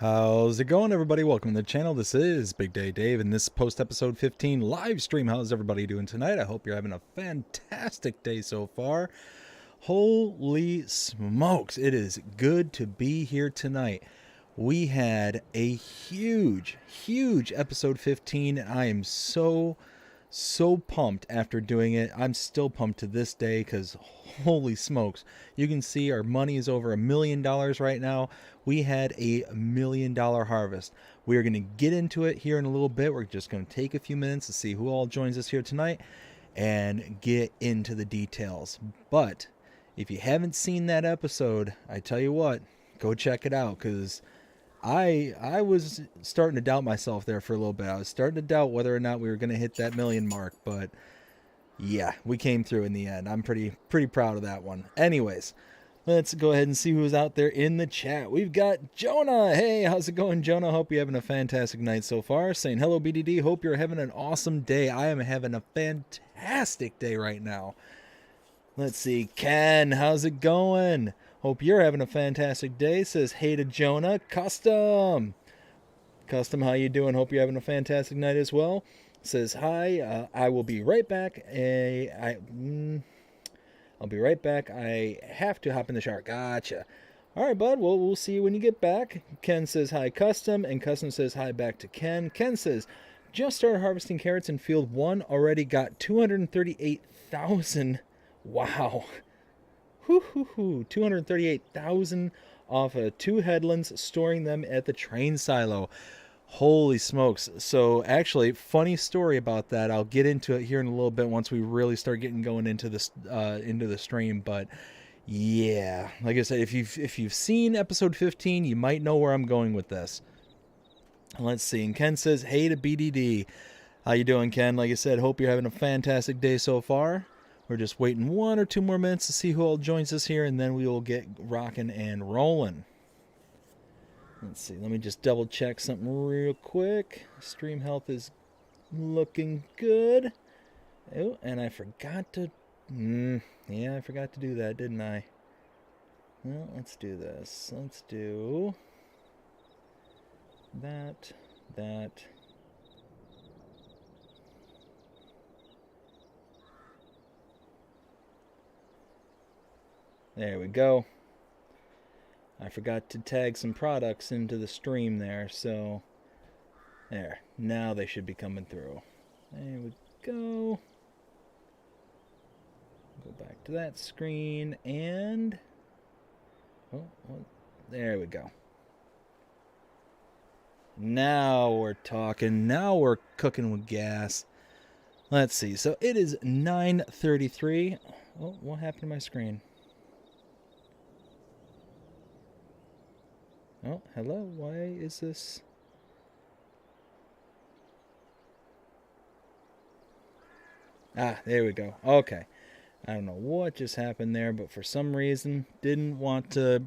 How's it going, everybody? Welcome to the channel. This is Big Day Dave, and this is post episode 15 live stream. How's everybody doing tonight? I hope you're having a fantastic day so far. Holy smokes, it is good to be here tonight. We had a huge episode 15. I am so pumped after doing it. I'm still pumped to this day because holy smokes, you can see our money is over $1 million right now. We had a $1 million harvest. We are going to get into it here in a little bit. We're just going to take a few minutes to see who all joins us here tonight and get into the details. But if you haven't seen that episode, I tell you what, go check it out, because I was starting to doubt myself there for a little bit. I was starting to doubt whether or not we were going to hit that million mark, but yeah, we came through in the end. I'm pretty proud of that one. Anyways, let's go ahead and see who's out there in the chat. We've got Jonah. Hey, how's it going, Jonah? Hope you're having a fantastic night so far. Saying hello, BDD. Hope you're having an awesome day. I am having a fantastic day right now. Let's see. Ken, how's it going? Hope you're having a fantastic day. Says hey to Jonah. Custom, how you doing? Hope you're having a fantastic night as well. Says hi. I will be right back. I'll be right back. I have to hop in the shower. Gotcha. All right, bud. Well, we'll see you when you get back. Ken says hi, Custom, and Custom says hi back to Ken. Ken says, just started harvesting carrots in field 1. Already got 238,000. Wow. 238,000 off of 2 headlands, storing them at the train silo. Holy smokes. So actually, funny story about that. I'll get into it here in a little bit once we really start getting going into this into the stream. But yeah, like I said, if you've seen episode 15, you might know where I'm going with this. Let's see. And Ken says, hey to BDD. How you doing, Ken? Like I said, hope you're having a fantastic day so far. We're just waiting 1 or 2 more minutes to see who all joins us here, and then we will get rocking and rolling. Let's see. Let me just double check something real quick. Stream health is looking good. Oh, and I forgot to... yeah, I forgot to do that, didn't I? Well, let's do this. Let's do... that... There we go. I forgot to tag some products into the stream there, so there. Now they should be coming through. There we go. Go back to that screen and there we go. Now we're talking. Now we're cooking with gas. Let's see. So it is 9:33. Oh, what happened to my screen? Oh, hello. Why is this? Ah, there we go. Okay. I don't know what just happened there, but for some reason didn't want to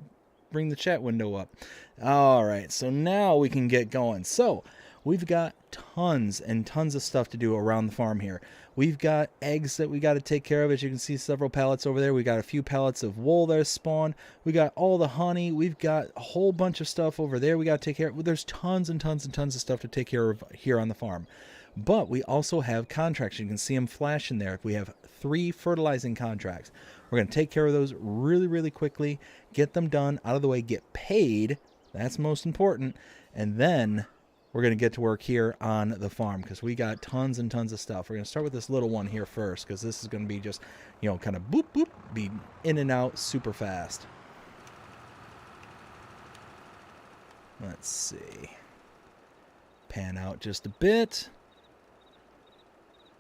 bring the chat window up. All right, so now we can get going. So we've got tons and tons of stuff to do around the farm here. We've got eggs that we got to take care of. As you can see, several pallets over there. We got a few pallets of wool that spawned. We got all the honey. We've got a whole bunch of stuff over there we got to take care of. There's tons and tons and tons of stuff to take care of here on the farm. But we also have contracts. You can see them flashing there. We have 3 fertilizing contracts. We're going to take care of those really quickly, get them done, out of the way, get paid. That's most important. And then we're going to get to work here on the farm because we got tons and tons of stuff. We're going to start with this little one here first because this is going to be just, kind of boop, boop, be in and out super fast. Let's see. Pan out just a bit.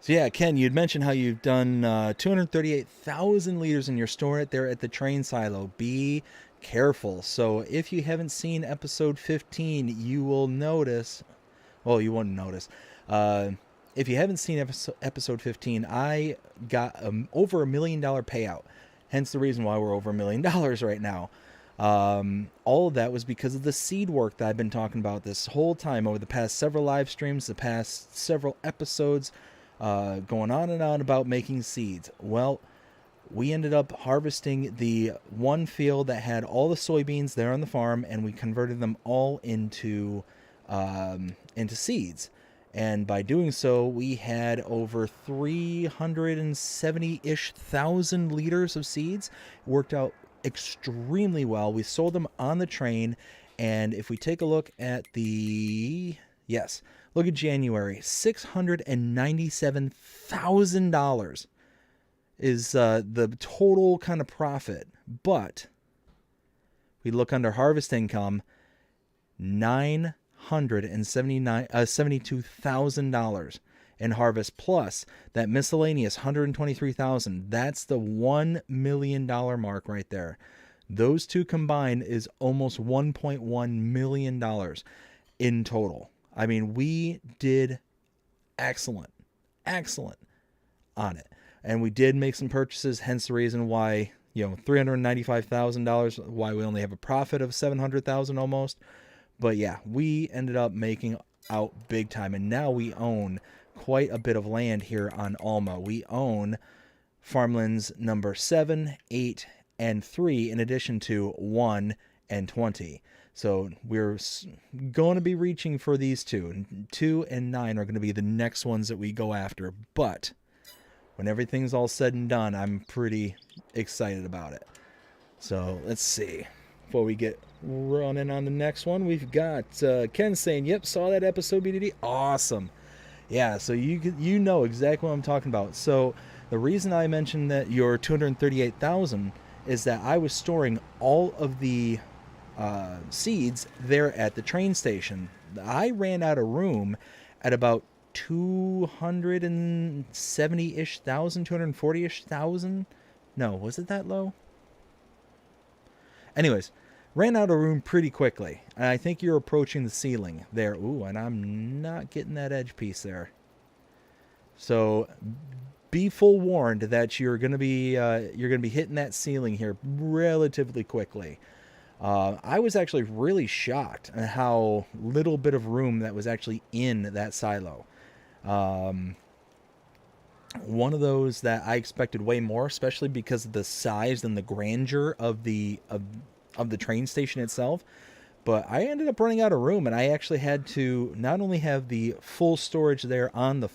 So yeah, Ken, you'd mentioned how you've done 238,000 liters in your store there at the train silo. Be careful. So if you haven't seen episode 15, you will notice, well, you won't notice. If you haven't seen episode 15, I got over $1 million payout. Hence the reason why we're over $1 million right now. All of that was because of the seed work that I've been talking about this whole time over the past several live streams, the past several episodes, going on and on about making seeds. Well, we ended up harvesting the one field that had all the soybeans there on the farm, and we converted them all into seeds. And by doing so, we had over 370-ish thousand liters of seeds. It worked out extremely well. We sold them on the train, and if we take a look at look at January, $697,000 is the total kind of profit. But we look under harvest income, $972,000 in harvest, plus that miscellaneous $123,000. That's the $1 million mark right there. Those two combined is almost $1.1 million in total. I mean, we did excellent on it. And we did make some purchases, hence the reason why, $395,000, why we only have a profit of $700,000 almost. But yeah, we ended up making out big time, and now we own quite a bit of land here on Alma. We own farmlands number 7, 8, and 3, in addition to 1 and 20. So we're going to be reaching for these two. 2 and 9 are going to be the next ones that we go after. But when everything's all said and done, I'm pretty excited about it. So let's see. Before we get running on the next one, we've got Ken saying, yep, saw that episode, BDD. Awesome. Yeah, so you know exactly what I'm talking about. So the reason I mentioned that your 238,000 is that I was storing all of the seeds there at the train station. I ran out of room at about 270-ish thousand, 240-ish thousand. No, was it that low? Anyways, ran out of room pretty quickly. And I think you're approaching the ceiling there. Ooh, and I'm not getting that edge piece there. So be full warned that you're gonna be hitting that ceiling here relatively quickly. I was actually really shocked at how little bit of room that was actually in that silo. One of those that I expected way more, especially because of the size and the grandeur of the train station itself. But I ended up running out of room, and I actually had to not only have the full storage there on the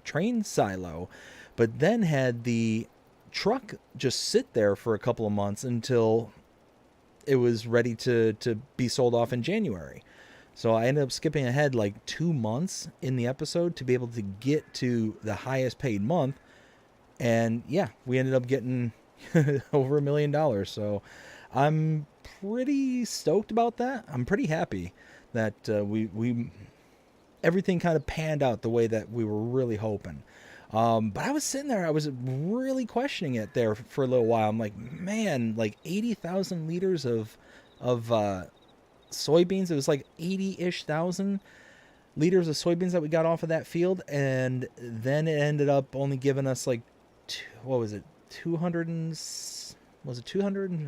train silo, but then had the truck just sit there for a couple of months until it was ready to be sold off in January. So I ended up skipping ahead like 2 months in the episode to be able to get to the highest paid month. And yeah, we ended up getting over $1 million. So I'm pretty stoked about that. I'm pretty happy that we everything kind of panned out the way that we were really hoping. But I was sitting there, I was really questioning it there for a little while. I'm like, man, like 80,000 liters of soybeans. It was like 80-ish thousand liters of soybeans that we got off of that field. And then it ended up only giving us like, 200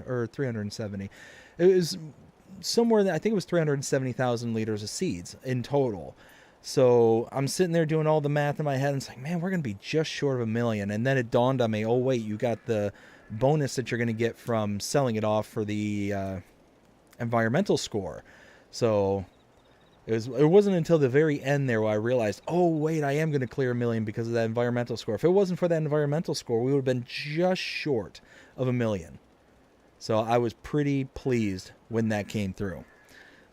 or 370? It was somewhere that I think it was 370,000 liters of seeds in total. So I'm sitting there doing all the math in my head, and it's like, man, we're going to be just short of $1 million. And then it dawned on me, oh, wait, you got the bonus that you're going to get from selling it off for the environmental score. So it wasn't until the very end there where I realized, oh, wait, I am going to clear $1 million because of that environmental score. If it wasn't for that environmental score, we would have been just short of $1 million. So I was pretty pleased when that came through.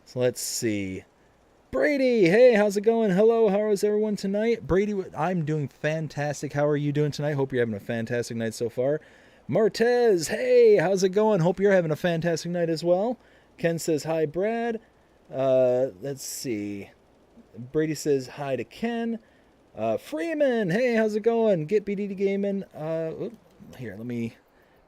So let's see. Brady, hey, how's it going? Hello, how is everyone tonight? Brady, I'm doing fantastic. How are you doing tonight? Hope you're having a fantastic night so far. Martez, hey, how's it going? Hope you're having a fantastic night as well. Ken says, hi, Brad. Let's see. Brady says, hi to Ken. Freeman, hey, how's it going? Get BDD Gaming. Here, let me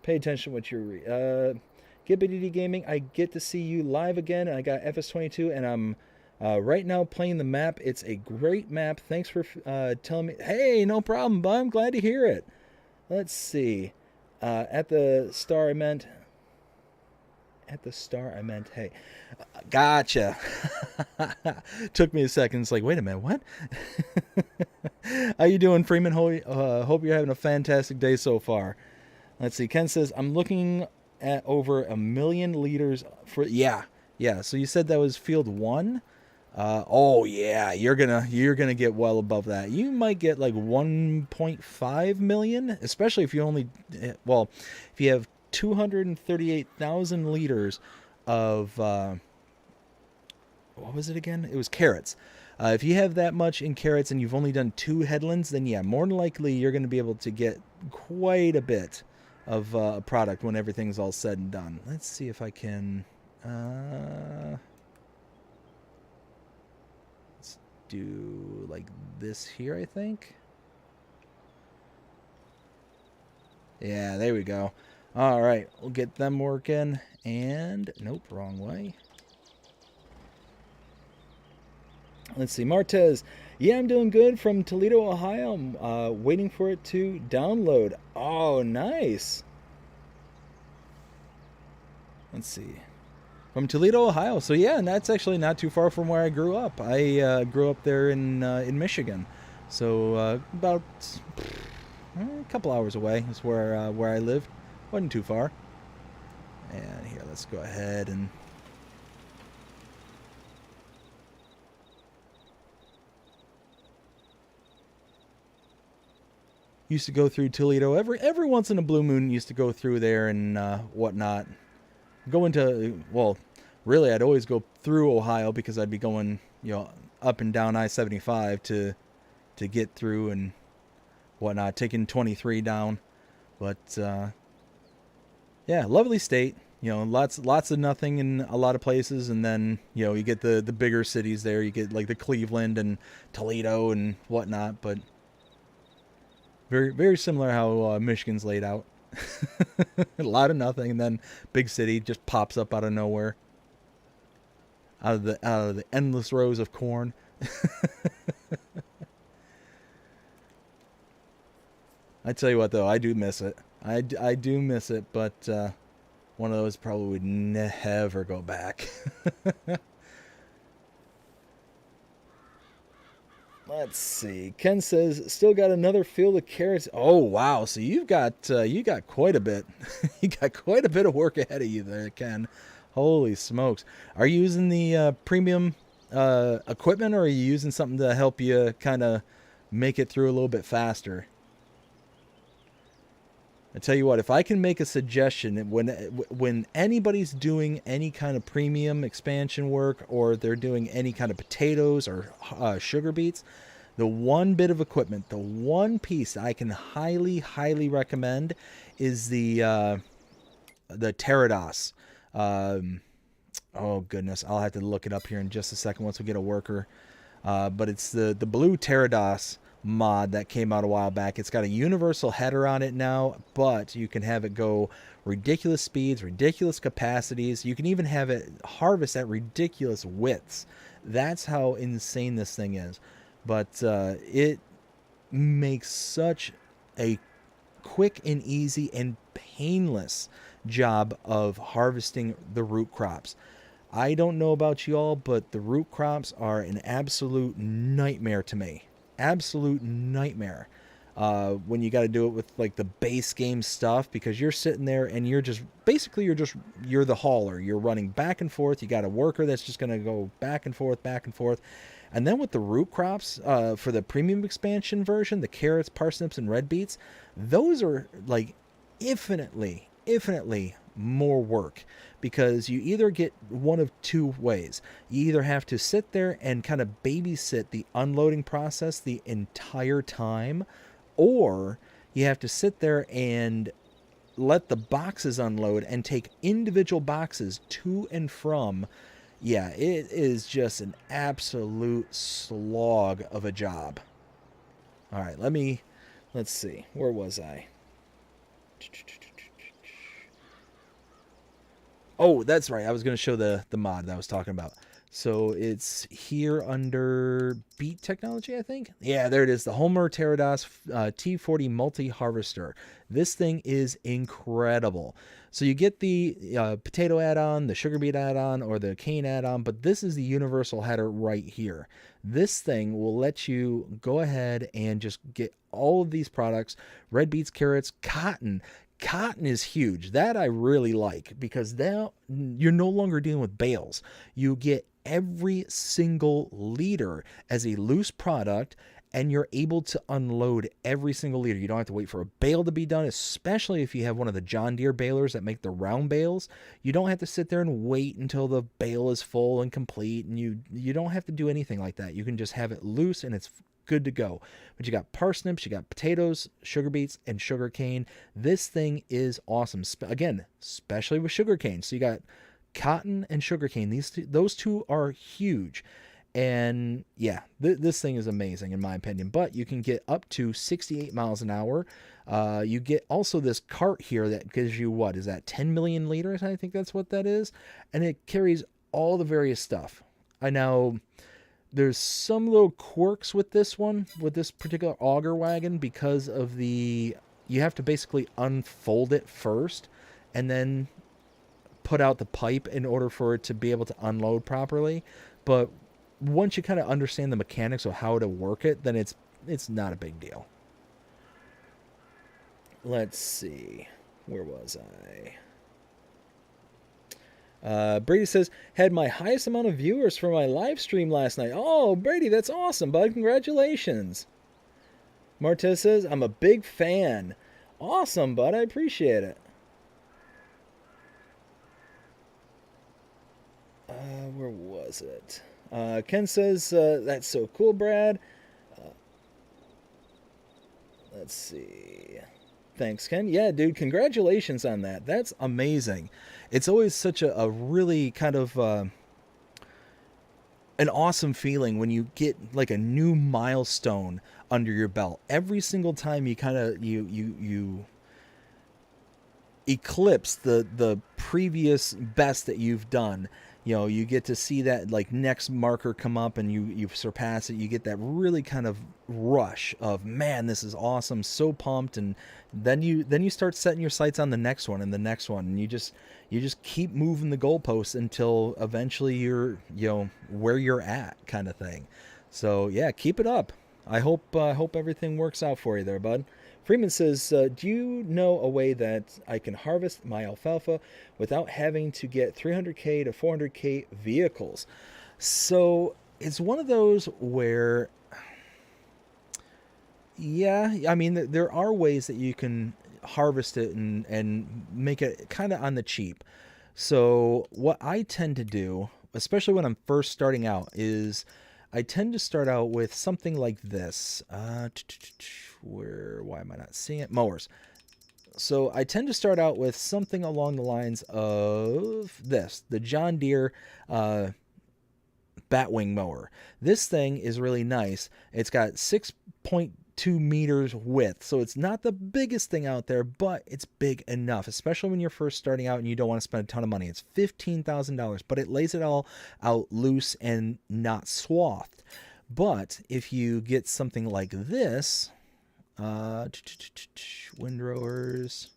pay attention to what you're reading. Get BDD Gaming, I get to see you live again. I got FS22, and I'm right now playing the map. It's a great map. Thanks for telling me. Hey, no problem, bud. I'm glad to hear it. Let's see. At the star I meant, hey. Gotcha. Took me a second. It's like, wait a minute, what? How you doing, Freeman? Hope you're having a fantastic day so far. Let's see. Ken says, I'm looking at over 1,000,000 liters for, yeah. Yeah. So you said that was field one. Oh yeah, you're gonna get well above that. You might get like 1.5 million, especially if you only, well, if you have 238,000 liters of what was it again? It was carrots. If you have that much in carrots and you've only done 2 headlands, then yeah, more than likely you're going to be able to get quite a bit of a product when everything's all said and done. Let's see if I can. Let's do like this here, I think. Yeah, there we go. All right, we'll get them working. And nope, wrong way. Let's see, Martez. Yeah, I'm doing good from Toledo, Ohio. I'm waiting for it to download. Oh, nice. Let's see. From Toledo, Ohio. So yeah, and that's actually not too far from where I grew up. I grew up there in Michigan. So about a couple hours away is where I lived. Wasn't too far. And here, let's go ahead and used to go through Toledo every once in a blue moon. Used to go through there and whatnot. Go into, well, really I'd always go through Ohio because I'd be going, up and down I-75 to get through and whatnot, taking 23 down. But yeah, lovely state. Lots of nothing in a lot of places, and then you get the bigger cities there. You get like the Cleveland and Toledo and whatnot, but very very similar how Michigan's laid out. A lot of nothing, and then big city just pops up out of nowhere, out of the endless rows of corn. I tell you what, though, I do miss it. I do miss it, but one of those probably would never go back. Let's see. Ken says, still got another field of carrots. Oh, wow. So you got quite a bit. You got quite a bit of work ahead of you there, Ken. Holy smokes. Are you using the premium equipment, or are you using something to help you kind of make it through a little bit faster? I tell you what, if I can make a suggestion, when anybody's doing any kind of premium expansion work, or they're doing any kind of potatoes or sugar beets, the one bit of equipment, the one piece I can highly, highly recommend is the Pterodos. Oh goodness, I'll have to look it up here in just a second once we get a worker. But it's the blue Pterodos mod that came out a while back. It's got a universal header on it now, but you can have it go ridiculous speeds, ridiculous capacities. You can even have it harvest at ridiculous widths. That's how insane this thing is. But it makes such a quick and easy and painless job of harvesting the root crops. I don't know about you all, but the root crops are an absolute nightmare to me. Absolute nightmare when you got to do it with like the base game stuff, because you're sitting there and you're the hauler. You're running back and forth. You got a worker that's just going to go back and forth. And then with the root crops for the premium expansion version, the carrots, parsnips, and red beets, those are like infinitely more work, because you either get one of two ways. You either have to sit there and kind of babysit the unloading process the entire time, or you have to sit there and let the boxes unload and take individual boxes to and from. Yeah, it is just an absolute slog of a job. All right, let's see. Where was I? Oh, that's right. I was going to show the mod that I was talking about. So it's here under Beet Technology, I think. Yeah, there it is. The Homer Pterodos T40 Multi-Harvester. This thing is incredible. So you get the potato add-on, the sugar beet add-on, or the cane add-on, but this is the universal header right here. This thing will let you go ahead and just get all of these products: red beets, carrots, cotton. Cotton is huge. That I really like, because now you're no longer dealing with bales. You get every single liter as a loose product, and you're able to unload every single liter. You don't have to wait for a bale to be done, especially if you have one of the John Deere balers that make the round bales. You don't have to sit there and wait until the bale is full and complete, and you don't have to do anything like that. You can just have it loose and it's good to go. But you got parsnips, you got potatoes, sugar beets, and sugar cane. This thing is awesome. Again, especially with sugar cane. So you got cotton and sugar cane. Those two are huge. And yeah, this thing is amazing in my opinion. But you can get up to 68 miles an hour. You get also this cart here that gives you, what is that, 10 million liters? I think that's what that is. And it carries all the various stuff. I know there's some little quirks with this one, with this particular auger wagon, because of you have to basically unfold it first and then put out the pipe in order for it to be able to unload properly. But once you kind of understand the mechanics of how to work it, then it's not a big deal. Let's see. Where was I? Brady says, had my highest amount of viewers for my live stream last night. Oh, Brady, that's awesome, bud. Congratulations. Martez says, I'm a big fan. Awesome, bud. I appreciate it. Where was it? Ken says, that's so cool, Brad. Let's see. Thanks, Ken. Yeah, dude, congratulations on that. That's amazing. It's always such a really kind of an awesome feeling when you get like a new milestone under your belt. Every single time you kind of you eclipse the previous best that you've done. You know, you get to see that like next marker come up and you surpass it. You get that really kind of rush of, man, this is awesome, so pumped. And then you start setting your sights on the next one and the next one, and you just keep moving the goalposts until eventually you're, you know, where you're at, kind of thing. So yeah, keep it up. I hope everything works out for you there, bud. Freeman says, do you know a way that I can harvest my alfalfa without having to get 300K to 400K vehicles? So it's one of those where, yeah, I mean, there are ways that you can harvest it and make it kind of on the cheap. So what I tend to do, especially when I'm first starting out, is I tend to start out with something like this. Why am I not seeing it? Mowers. So I tend to start out with something along the lines of this, the John Deere Batwing mower. This thing is really nice. It's got 6.2 meters width, so it's not the biggest thing out there, but it's big enough, especially when you're first starting out and you don't want to spend a ton of money. It's $15,000, but it lays it all out loose and not swathed. But if you get something like this, windrowers,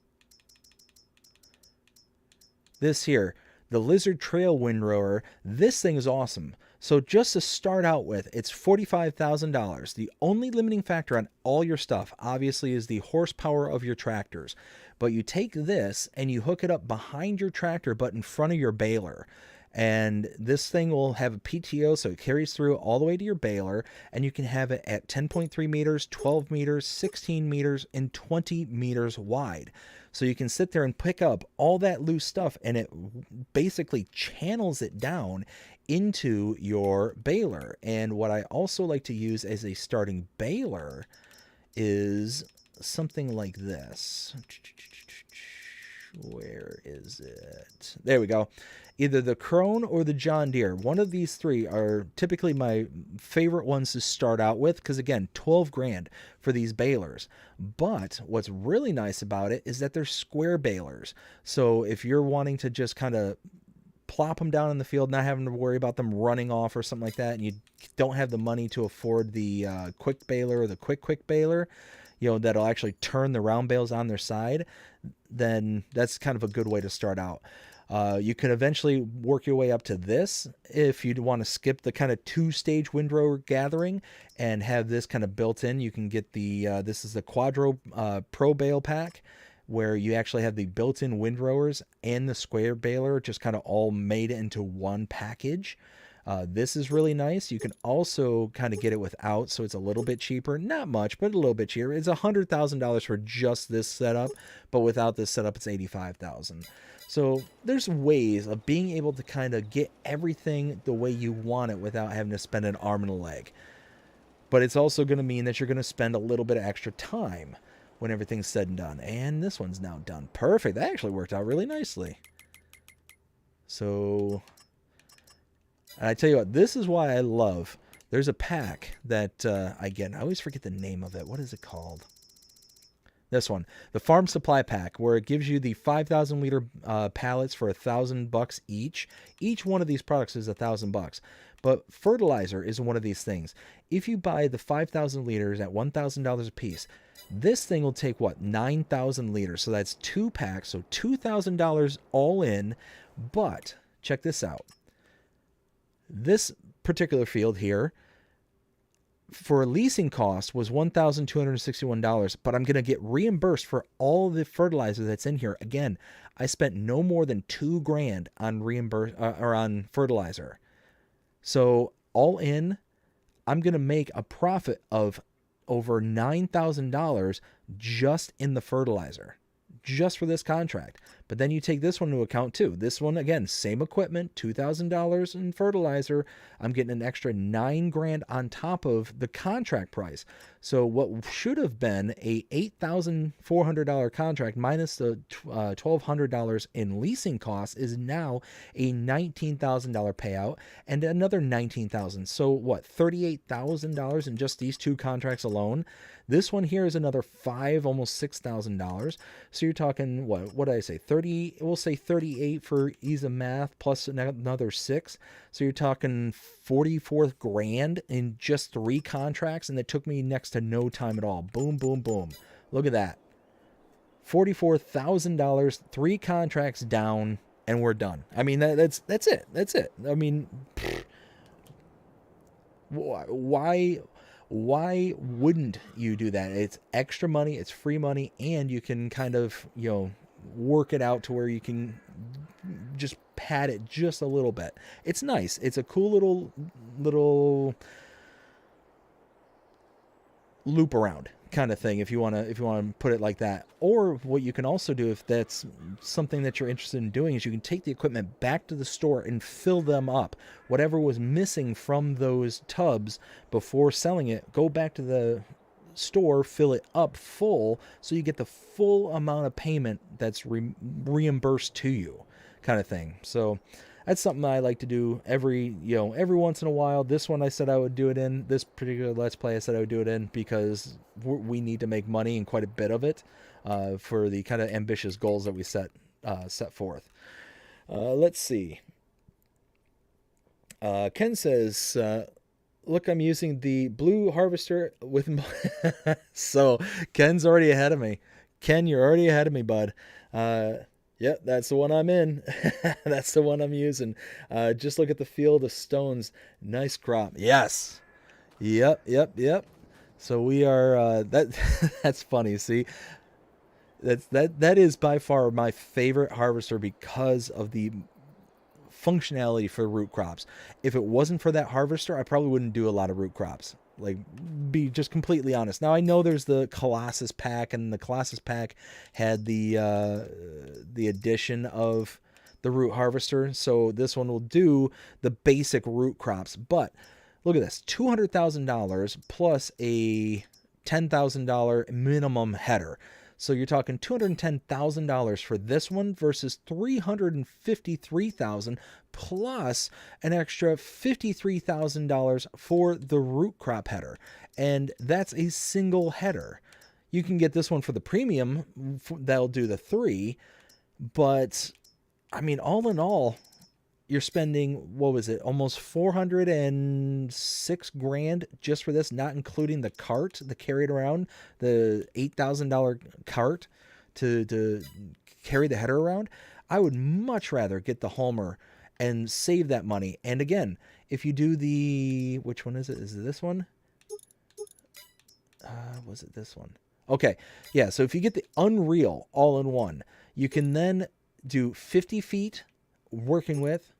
this here, the Lizard Trail windrower, this thing is awesome. So just to start out with, it's $45,000. The only limiting factor on all your stuff, obviously, is the horsepower of your tractors. But you take this and you hook it up behind your tractor, but in front of your baler. And this thing will have a PTO, so it carries through all the way to your baler, and you can have it at 10.3 meters, 12 meters, 16 meters, and 20 meters wide. So you can sit there and pick up all that loose stuff, and it basically channels it down into your baler. And what I also like to use as a starting baler is something like this. Where is it? There we go. Either the Krone or the John Deere. One of these three are typically my favorite ones to start out with, because again, 12 grand for these balers. But what's really nice about it is that they're square balers. So if you're wanting to just kind of plop them down in the field, not having to worry about them running off or something like that, and you don't have the money to afford the quick baler or the quick baler, you know, that'll actually turn the round bales on their side, then that's kind of a good way to start out. You can eventually work your way up to this if you want to skip the kind of two-stage windrower gathering and have this kind of built in. You can get the this is the Quadro Pro Bale Pack, where you actually have the built-in windrowers and the square baler just kind of all made into one package. This is really nice. You can also kind of get it without, so it's a little bit cheaper. Not much, but a little bit cheaper. It's $100,000 for just this setup, but without this setup, it's $85,000. So there's ways of being able to kind of get everything the way you want it without having to spend an arm and a leg. But it's also going to mean that you're going to spend a little bit of extra time when everything's said and done. And this one's now done. Perfect. That actually worked out really nicely. So, and I tell you what, this is why I love, there's a pack that I get. I always forget the name of it. What is it called? This one, the Farm Supply Pack, where it gives you the 5,000 liter pallets for $1,000 each. Each one of these products is $1,000. But fertilizer is one of these things. If you buy the 5,000 liters at $1,000 a piece, this thing will take, what, 9,000 liters. So that's 2 packs, so $2,000 all in. But check this out. This particular field here, for a leasing cost, was $1,261, but I'm going to get reimbursed for all the fertilizer that's in here. Again, I spent no more than $2,000 on on fertilizer. So all in, I'm going to make a profit of over $9,000 just in the fertilizer, just for this contract. But then you take this one into account too. This one, again, same equipment, $2,000 in fertilizer. I'm getting an extra $9,000 on top of the contract price. So what should have been a $8,400 contract minus the $1,200 in leasing costs is now a $19,000 payout and another $19,000. So what, $38,000 in just these 2 contracts alone? This one here is another almost $6,000. So you're talking, what did I say? 30, we'll say 38 for ease of math plus another 6. So you're talking $44,000 in just 3 contracts. And it took me next to no time at all. Boom, boom, boom. Look at that. $44,000, 3 contracts down, and we're done. I mean, that's it. That's it. I mean, why wouldn't you do that? It's extra money, it's free money, and you can kind of, work it out to where you can just pad it just a little bit. It's nice. It's a cool little loop around kind of thing, if you want to put it like that. Or what you can also do, if that's something that you're interested in doing, is you can take the equipment back to the store and fill them up. Whatever was missing from those tubs before selling it, go back to the store, fill it up full, so you get the full amount of payment that's reimbursed to you, kind of thing. So that's something I like to do every once in a while. This one I said I would do it in. This particular Let's Play I said I would do it in because we need to make money, and quite a bit of it, for the kind of ambitious goals that we set forth. Let's see. Ken says, look, I'm using the blue harvester with so Ken's already ahead of me. Ken, you're already ahead of me, bud. Yep, that's the one I'm in. That's the one I'm using. Just look at the field of stones. Nice crop. Yes. Yep. So we are, that's funny. See, that is by far my favorite harvester because of the functionality for root crops. If it wasn't for that harvester, I probably wouldn't do a lot of root crops. Like, be just completely honest. Now I know there's the Colossus pack, and the Colossus pack had the addition of the root harvester, so this one will do the basic root crops. But look at this, $200,000 plus a $10,000 minimum header. So you're talking $210,000 for this one versus $353,000 plus an extra $53,000 for the root crop header. And that's a single header. You can get this one for the premium. That'll do the 3. But, I mean, all in all, you're spending, what was it, almost $406,000 just for this, not including the cart, the carried around, the $8,000 cart to carry the header around. I would much rather get the Homer and save that money. And again, if you do the, which one is it? Is it this one? Was it this one? Okay, yeah, so if you get the Unreal all-in-one, you can then do 50 feet working with,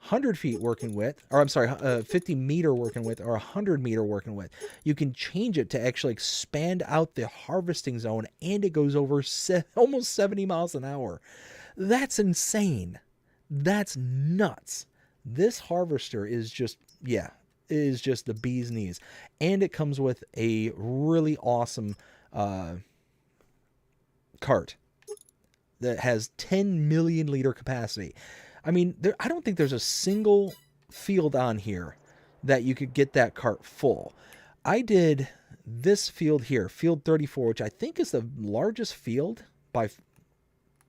100 feet working with, or I'm sorry, 50 meter working with, or 100 meter working with. You can change it to actually expand out the harvesting zone, and it goes over almost 70 miles an hour. That's insane. That's nuts. This harvester is just, yeah, is just the bee's knees. And it comes with a really awesome cart that has 10 million liter capacity. I mean, I don't think there's a single field on here that you could get that cart full. I did this field here, field 34, which I think is the largest field by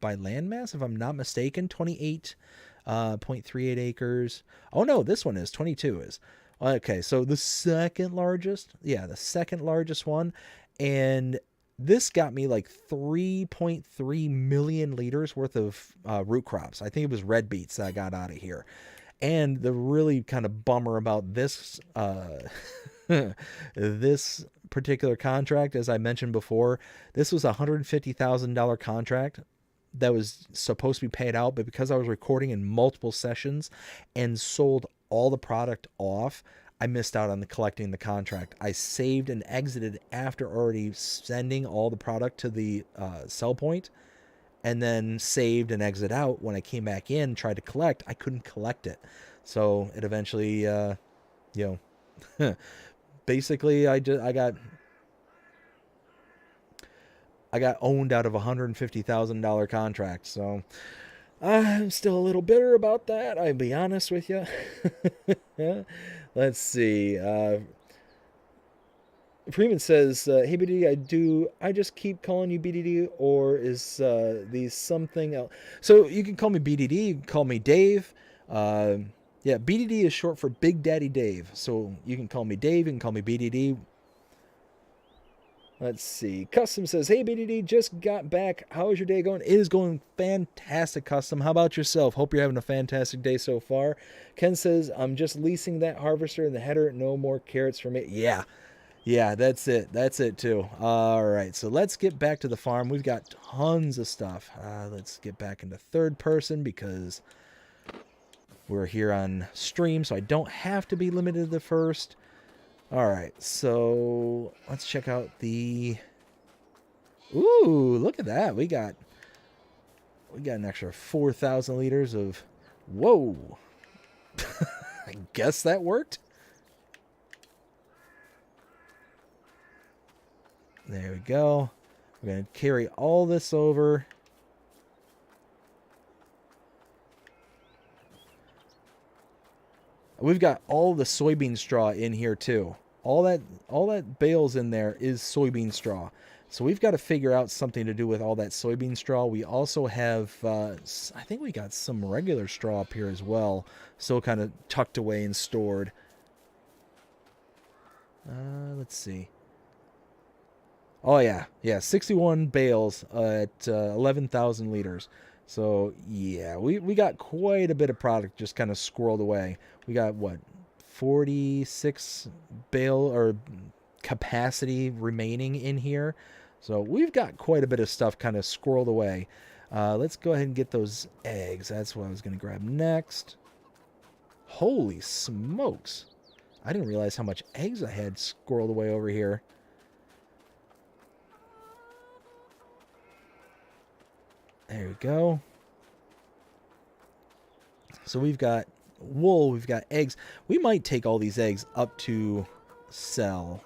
landmass, if I'm not mistaken. 28.38 acres. Oh no, this one is 22 is. Okay, so the second largest, yeah, the second largest one, and this got me like 3.3 million liters worth of root crops. I think it was red beets that I got out of here. And the really kind of bummer about this this particular contract, as I mentioned before, this was a $150,000 contract that was supposed to be paid out, but because I was recording in multiple sessions and sold all the product off, I missed out on collecting the contract. I saved and exited after already sending all the product to the sell point, and then saved and exit out. When I came back in, tried to collect, I couldn't collect it. So it eventually, you know, basically I got owned out of a $150,000 contract. So I'm still a little bitter about that, I'll be honest with you. Let's see. Freeman says, hey BDD, I just keep calling you BDD, or is these something else? So you can call me BDD, you can call me Dave. Yeah, BDD is short for Big Daddy Dave. So you can call me Dave, you can call me BDD. Let's see. Custom says, hey BDD, just got back. How is your day going? It is going fantastic, Custom. How about yourself? Hope you're having a fantastic day so far. Ken says, I'm just leasing that harvester in the header. No more carrots for me. Yeah. Yeah, that's it. That's it too. All right, so let's get back to the farm. We've got tons of stuff. Let's get back into third person because we're here on stream, so I don't have to be limited to the first. All right, so let's check out the... Ooh, look at that. We got an extra 4,000 liters of... Whoa. I guess that worked. There we go. We're going to carry all this over. We've got all the soybean straw in here too. All that bales in there is soybean straw. So we've got to figure out something to do with all that soybean straw. We also have, I think we got some regular straw up here as well. Still kind of tucked away and stored. Let's see. Oh yeah, 61 bales at 11,000 liters. So yeah, we got quite a bit of product just kind of squirreled away. We got what, 46 bale or capacity remaining in here. So we've got quite a bit of stuff kind of squirreled away. Let's go ahead and get those eggs. That's what I was going to grab next. Holy smokes. I didn't realize how much eggs I had squirreled away over here. There we go. So we've got wool, we've got eggs. We might take all these eggs up to sell.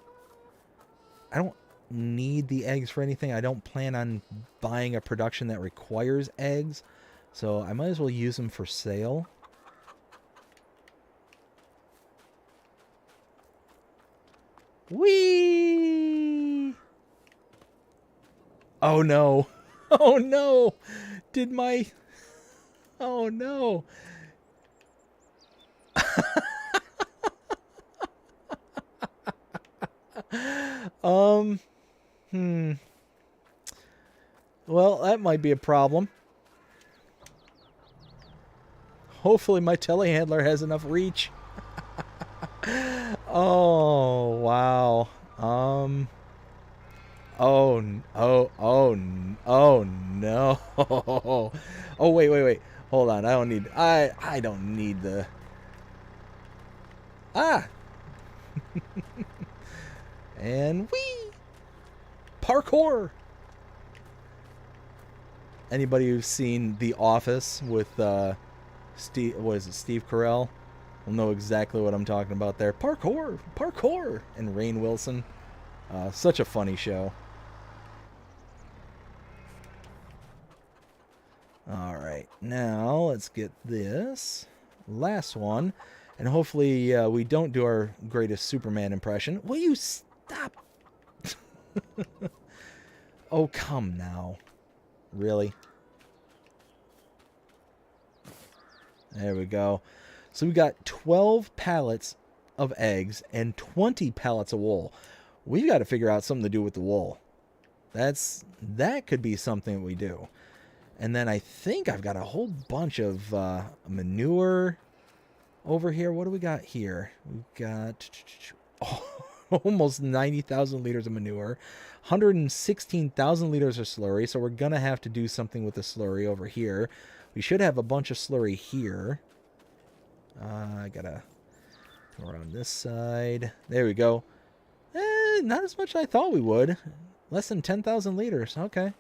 I don't need the eggs for anything. I don't plan on buying a production that requires eggs. So I might as well use them for sale. Whee! Oh no. Oh no! Did my... Oh no! Well, that might be a problem. Hopefully my telehandler has enough reach. Oh, wow. Oh no. Oh wait. Hold on. I don't need the. Ah. And whee! Parkour! Anybody who's seen The Office with Steve, what is it, Steve Carell, will know exactly what I'm talking about there. Parkour! And Rainn Wilson. Such a funny show. Alright, now let's get this last one. And hopefully we don't do our greatest Superman impression. Will you stop? Oh, come now. Really? There we go. So we got 12 pallets of eggs and 20 pallets of wool. We've got to figure out something to do with the wool. That could be something that we do. And then I think I've got a whole bunch of manure over here. What do we got here? We've got almost 90,000 liters of manure, 116,000 liters of slurry. So we're going to have to do something with the slurry over here. We should have a bunch of slurry here. I got to come around this side. There we go. Not as much as I thought we would. Less than 10,000 liters. Okay.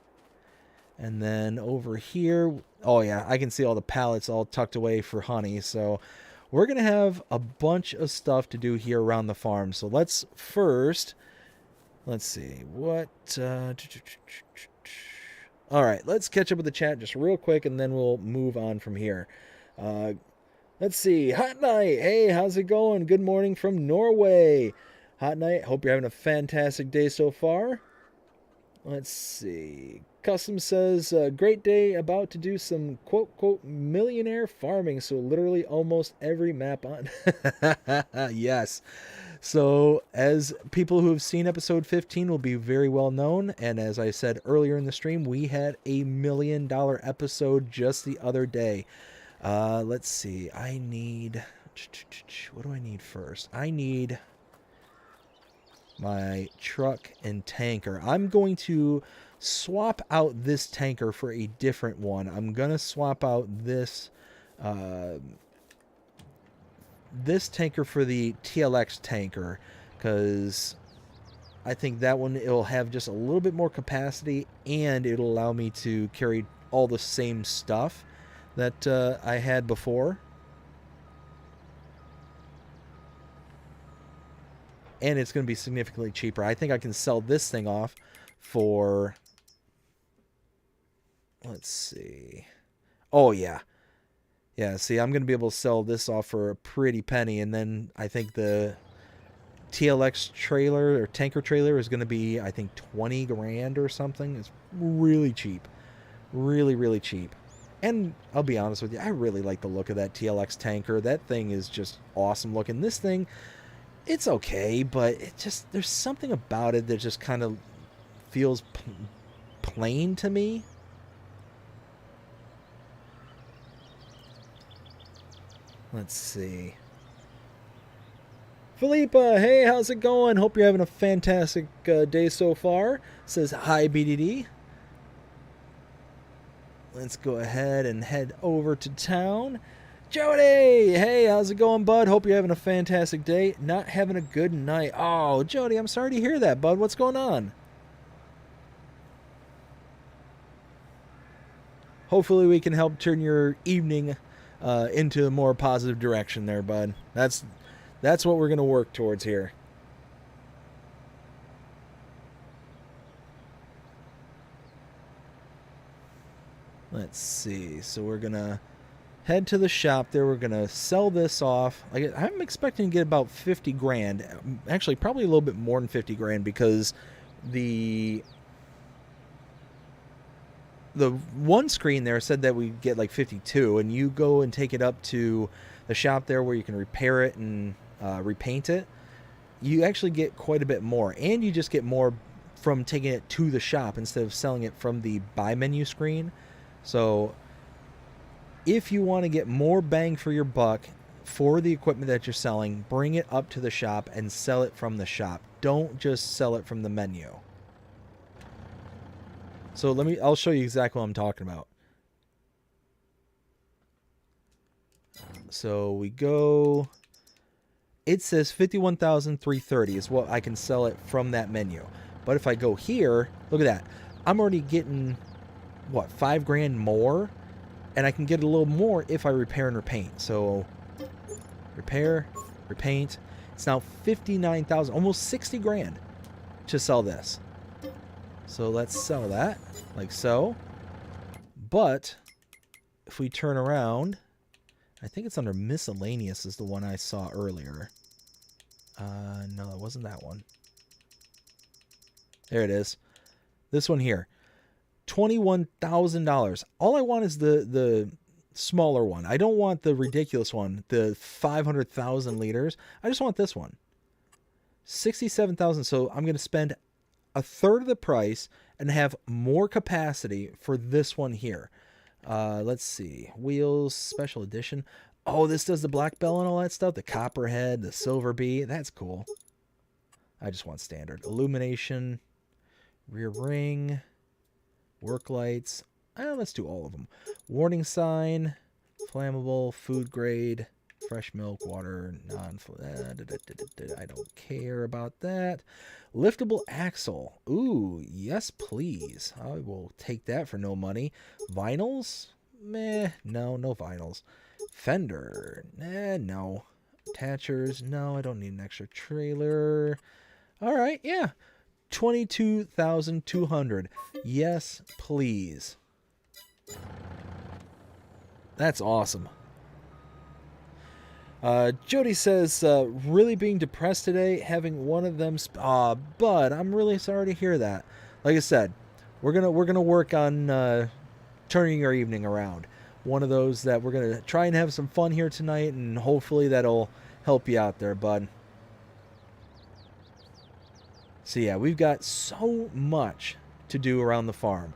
And then over here, oh yeah, I can see all the pallets all tucked away for honey. So we're going to have a bunch of stuff to do here around the farm. So let's see, what, all right, let's catch up with the chat just real quick, and then we'll move on from here. Let's see, Hot Night, hey, how's it going? Good morning from Norway. Hot Night, hope you're having a fantastic day so far. Let's see. Custom says, great day, about to do some quote millionaire farming. So literally almost every map on. Yes. So as people who have seen episode 15 will be very well known. And as I said earlier in the stream, we had a $1 million episode just the other day. Let's see. What do I need first? I need my truck and tanker. I'm going to swap out this tanker for a different one. I'm going to swap out this tanker for the TLX tanker, because I think that one, it'll have just a little bit more capacity, and it'll allow me to carry all the same stuff that I had before. And it's going to be significantly cheaper. I think I can sell this thing off for, let's see. Oh, yeah. Yeah, see, I'm going to be able to sell this off for a pretty penny. And then I think the TLX trailer or tanker trailer is going to be, I think, 20 grand or something. It's really cheap. Really, really cheap. And I'll be honest with you, I really like the look of that TLX tanker. That thing is just awesome looking. This thing, it's okay, but it just, there's something about it that just kind of feels plain to me. Let's see. Philippa, hey, how's it going? Hope you're having a fantastic day so far. Says hi, BDD. Let's go ahead and head over to town. Jody, hey, how's it going, bud? Hope you're having a fantastic day. Not having a good night. Oh, Jody, I'm sorry to hear that, bud. What's going on? Hopefully we can help turn your evening into a more positive direction there, bud. That's what we're going to work towards here. Let's see. So we're going to head to the shop there. We're going to sell this off. I'm expecting to get about 50 grand. Actually, probably a little bit more than 50 grand, because the one screen there said that we get like 52, and you go and take it up to the shop there where you can repair it and repaint it. You actually get quite a bit more, and you just get more from taking it to the shop instead of selling it from the buy menu screen. So if you want to get more bang for your buck for the equipment that you're selling, bring it up to the shop and sell it from the shop. Don't just sell it from the menu. So I'll show you exactly what I'm talking about. So we go, it says 51,330 is what I can sell it from that menu. But if I go here, look at that. I'm already getting, what, 5 grand more? And I can get a little more if I repair and repaint. So repair, repaint. It's now 59,000, almost 60 grand to sell this. So let's sell that like so. But if we turn around, I think it's under miscellaneous is the one I saw earlier. No, it wasn't that one. There it is. This one here. $21,000. All I want is the smaller one. I don't want the ridiculous one, the 500,000 liters. I just want this one. 67,000. So I'm going to spend a third of the price and have more capacity for this one here. Let's see. Wheels, special edition. Oh, this does the black bell and all that stuff. The copperhead, the silver bee. That's cool. I just want standard. Illumination, rear ring, work lights. Let's do all of them. Warning sign, flammable, food grade, fresh milk, water, I don't care about that. Liftable axle. Ooh, yes, please. I will take that for no money. Vinyls? Meh, no vinyls. Fender? No. Attachers? No, I don't need an extra trailer. All right, yeah. 22,200. Yes, please. That's awesome. Jody says, really being depressed today, having one of them. Bud, I'm really sorry to hear that. Like I said, we're gonna work on turning your evening around. One of those that we're gonna try and have some fun here tonight, and hopefully that'll help you out there, bud. So yeah, we've got so much to do around the farm.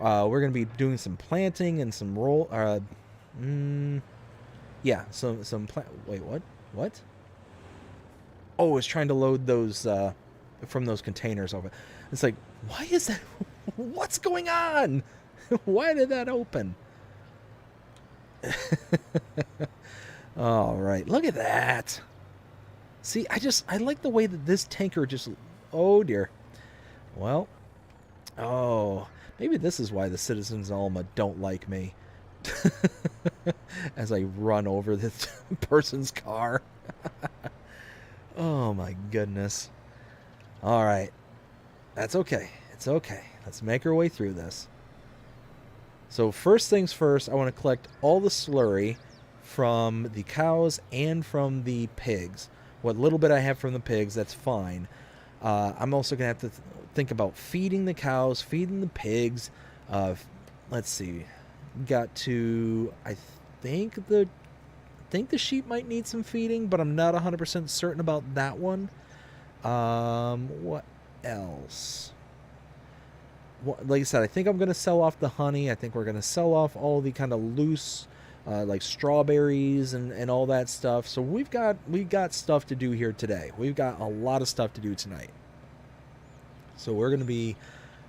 We're gonna be doing some planting and some yeah, wait, what? Oh, it's trying to load those from those containers over. It's like, why is that? What's going on? Why did that open? All right, look at that. See, I like the way that this tanker just, oh dear. Well, oh, maybe this is why the citizens of Alma don't like me. As I run over this person's car. Oh my goodness. All right. That's okay. It's okay. Let's make our way through this. So first things first, I want to collect all the slurry from the cows and from the pigs. What little bit I have from the pigs, that's fine. I'm also going to have to think about feeding the cows, feeding the pigs. Let's see. Got to, I think the sheep might need some feeding, but I'm not 100% certain about that one. What else? Like I said, I think I'm going to sell off the honey. I think we're going to sell off all the kind of loose, like strawberries and all that stuff. So we've got stuff to do here today. We've got a lot of stuff to do tonight. So we're going to be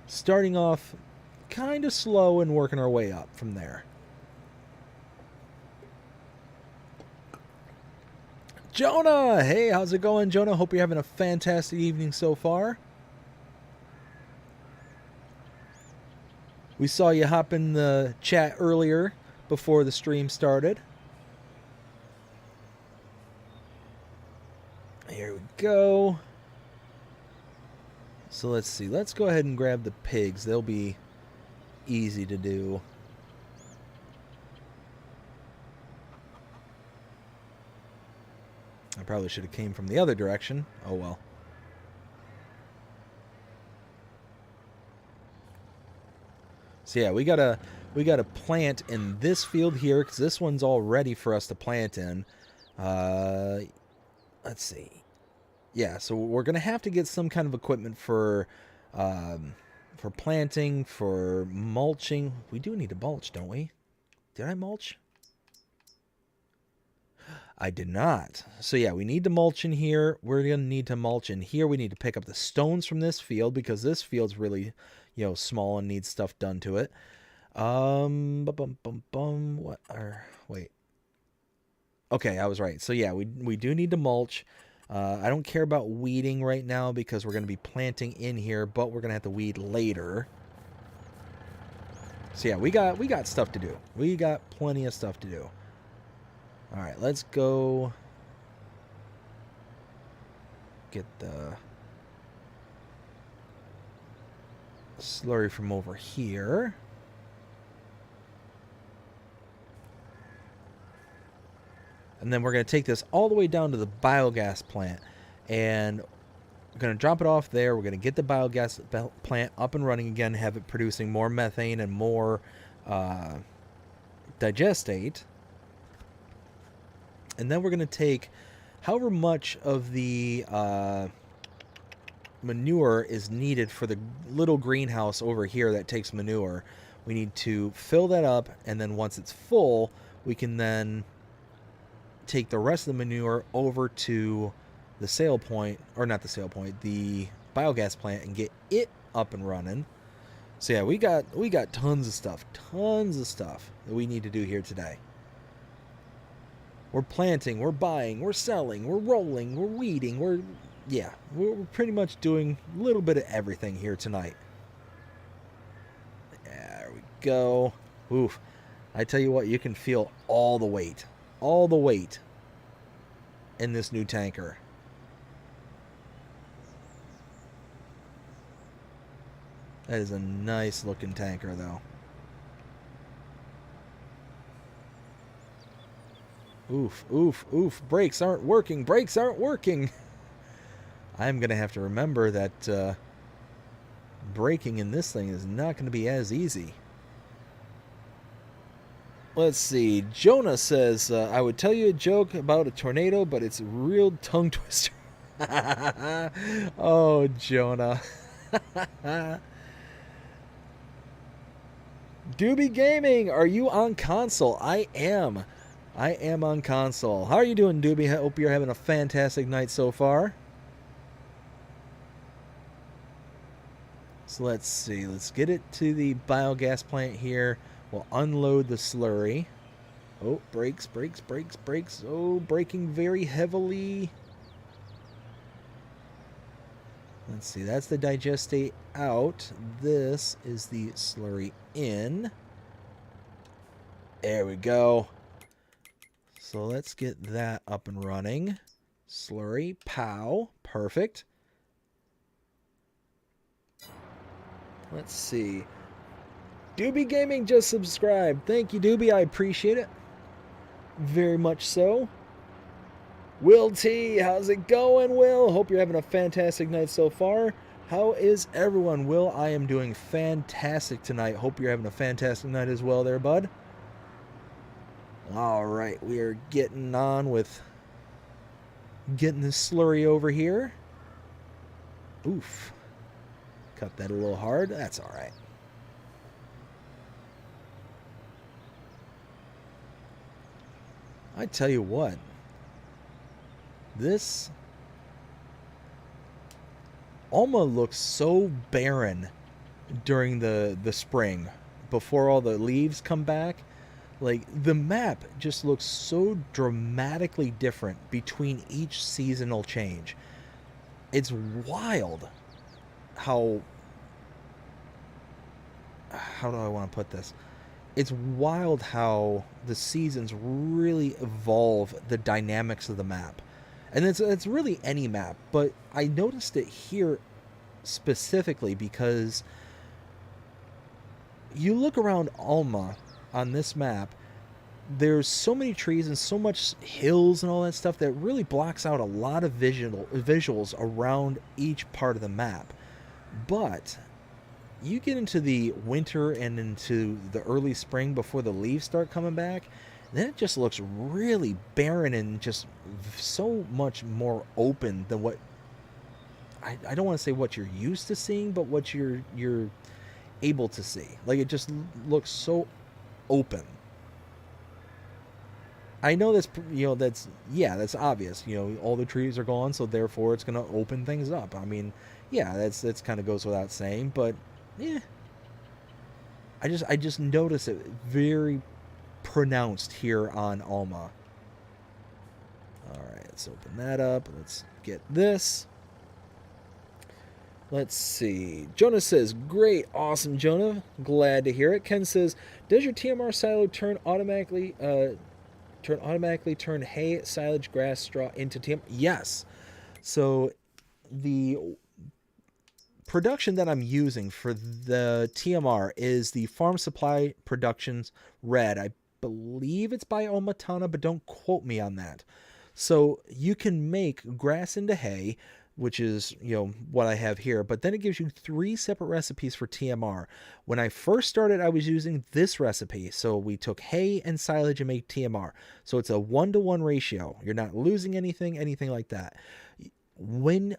starting off kind of slow and working our way up from there. Jonah! Hey, how's it going, Jonah? Hope you're having a fantastic evening so far. We saw you hop in the chat earlier before the stream started. Here we go. So let's see. Let's go ahead and grab the pigs. They'll be easy to do. I probably should have came from the other direction. Oh well. So yeah, we gotta plant in this field here because this one's all ready for us to plant in. Let's see. Yeah, so we're gonna have to get some kind of equipment for planting, for mulching. We do need to mulch, don't we? Did I mulch? I did not. So yeah, we need to mulch in here. We're going to need to mulch in here. We need to pick up the stones from this field because this field's really, small and needs stuff done to it. What are, wait. Okay, I was right. So yeah, we do need to mulch. I don't care about weeding right now because we're going to be planting in here, but we're going to have to weed later. So yeah, we got stuff to do. We got plenty of stuff to do. All right, let's go get the slurry from over here. And then we're going to take this all the way down to the biogas plant. And we're going to drop it off there. We're going to get the biogas plant up and running again, have it producing more methane and more digestate. And then we're going to take however much of the manure is needed for the little greenhouse over here that takes manure. We need to fill that up, and then once it's full, we can then take the rest of the manure over to the sale point, or not the sale point, the biogas plant, and get it up and running. So yeah, we got tons of stuff that we need to do here today. We're planting, we're buying, we're selling, we're rolling, we're weeding, we're pretty much doing a little bit of everything here tonight. There we go. Oof. I tell you what, you can feel all the weight in this new tanker. That is a nice looking tanker though. Oof, oof, oof. Brakes aren't working. I'm going to have to remember that braking in this thing is not going to be as easy. Let's see. Jonah says, I would tell you a joke about a tornado, but it's a real tongue twister. Oh, Jonah. Doobie Gaming, are you on console? I am on console. How are you doing, Doobie? I hope you're having a fantastic night so far. So let's see. Let's get it to the biogas plant here. We'll unload the slurry. Oh, brakes. Oh, braking very heavily. Let's see. That's the digestate out. This is the slurry in. There we go. So let's get that up and running. Slurry, pow, perfect. Let's see. Doobie Gaming just subscribed. Thank you, Doobie. I appreciate it. Very much so. Will T, how's it going, Will? Hope you're having a fantastic night so far. How is everyone? Will, I am doing fantastic tonight. Hope you're having a fantastic night as well there, bud. All right, we are getting on with getting this slurry over here. Oof. Cut that a little hard. That's all right. I tell you what. This Alma looks so barren during the spring before all the leaves come back. Like, the map just looks so dramatically different between each seasonal change. It's wild how do I want to put this? It's wild how the seasons really evolve the dynamics of the map. And it's really any map, but I noticed it here specifically because you look around Alma on this map, there's so many trees and so much hills and all that stuff that really blocks out a lot of visuals around each part of the map. But you get into the winter and into the early spring before the leaves start coming back, then it just looks really barren and just so much more open than what I don't want to say what you're used to seeing, but what you're able to see. Like, it just looks so open. I know that's that's obvious. All the trees are gone, so therefore it's going to open things up. I mean, yeah, that's kind of goes without saying, but yeah. I just notice it very pronounced here on Alma. All right, let's open that up. Let's get this. Let's see. Jonah says, great, awesome, Jonah. Glad to hear it. Ken says, does your TMR silo turn hay, silage, grass, straw into TMR? Yes. So the production that I'm using for the TMR is the Farm Supply Productions Red. I believe it's by Omatana, but don't quote me on that. So you can make grass into hay, which is, what I have here, but then it gives you 3 separate recipes for TMR. When I first started, I was using this recipe. So we took hay and silage and made TMR. So it's a 1-to-1 ratio. You're not losing anything like that. When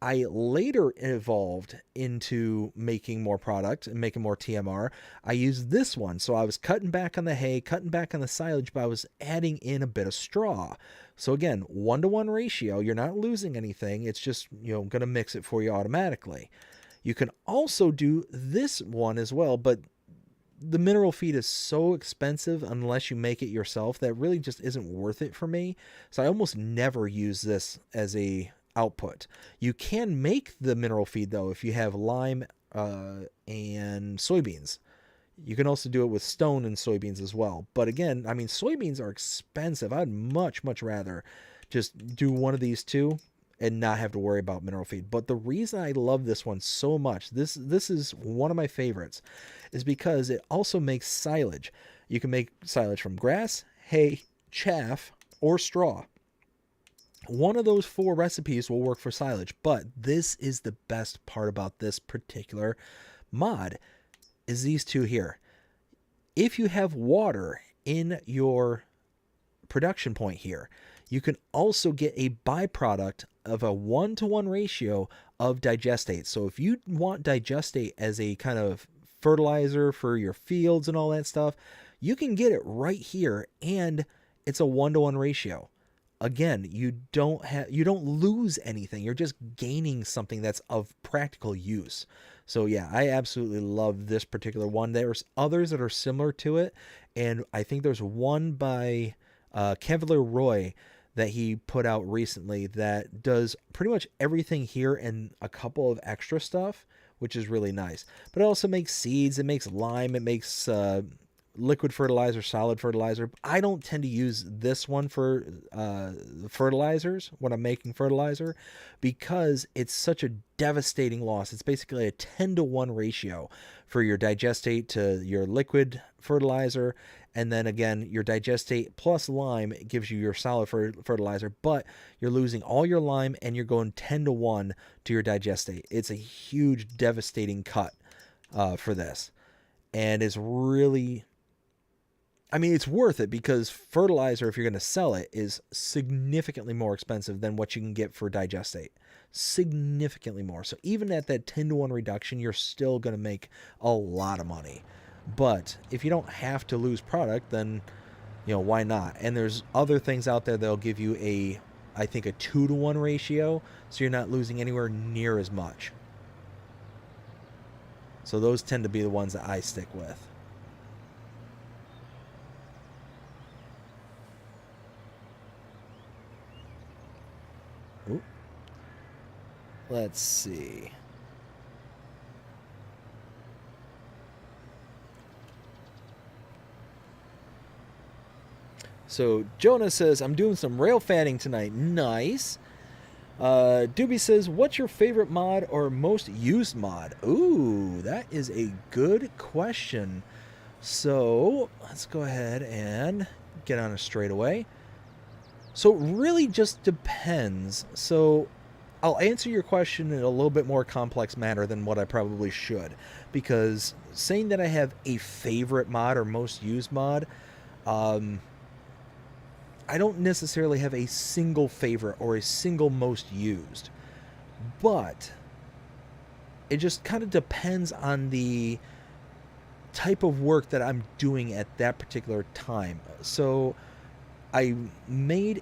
I later evolved into making more product and making more TMR, I used this one. So I was cutting back on the hay, cutting back on the silage, but I was adding in a bit of straw. So again, 1-to-1 ratio, you're not losing anything. It's just, going to mix it for you automatically. You can also do this one as well, but the mineral feed is so expensive unless you make it yourself that really just isn't worth it for me. So I almost never use this as a output. You can make the mineral feed though if you have lime and soybeans. You can also do it with stone and soybeans as well. But again, I mean, soybeans are expensive. I'd much rather just do one of these two and not have to worry about mineral feed. But the reason I love this one so much, this is one of my favorites, is because it also makes silage. You can make silage from grass, hay, chaff, or straw. One of those 4 recipes will work for silage, but this is the best part about this particular mod, is these 2 here. If you have water in your production point here, you can also get a byproduct of a 1-to-1 ratio of digestate. So if you want digestate as a kind of fertilizer for your fields and all that stuff, you can get it right here, and it's a 1-to-1 ratio. Again, you don't lose anything. You're just gaining something that's of practical use. So yeah, I absolutely love this particular one. There's others that are similar to it, and I think there's one by Cavalier Roy that he put out recently that does pretty much everything here and a couple of extra stuff, which is really nice. But it also makes seeds, it makes lime, it makes liquid fertilizer, solid fertilizer. I don't tend to use this one for fertilizers when I'm making fertilizer because it's such a devastating loss. It's basically a 10-to-1 ratio for your digestate to your liquid fertilizer, and then again your digestate plus lime gives you your solid fertilizer, but you're losing all your lime and you're going 10-to-1 to your digestate. It's a huge devastating cut for this, and it's really, I mean, it's worth it because fertilizer, if you're going to sell it, is significantly more expensive than what you can get for digestate. Significantly more. So even at that 10-to-1 reduction, you're still going to make a lot of money. But if you don't have to lose product, then, why not? And there's other things out there that'll give you I think a 2-to-1 ratio, so you're not losing anywhere near as much. So those tend to be the ones that I stick with. Ooh. Let's see. So Jonah says, I'm doing some rail fanning tonight. Nice. Doobie says, what's your favorite mod or most used mod? Ooh, that is a good question. So let's go ahead and get on a straightaway. So it really just depends. So I'll answer your question in a little bit more complex manner than what I probably should, because saying that I have a favorite mod or most used mod, I don't necessarily have a single favorite or a single most used, but it just kind of depends on the type of work that I'm doing at that particular time. So I made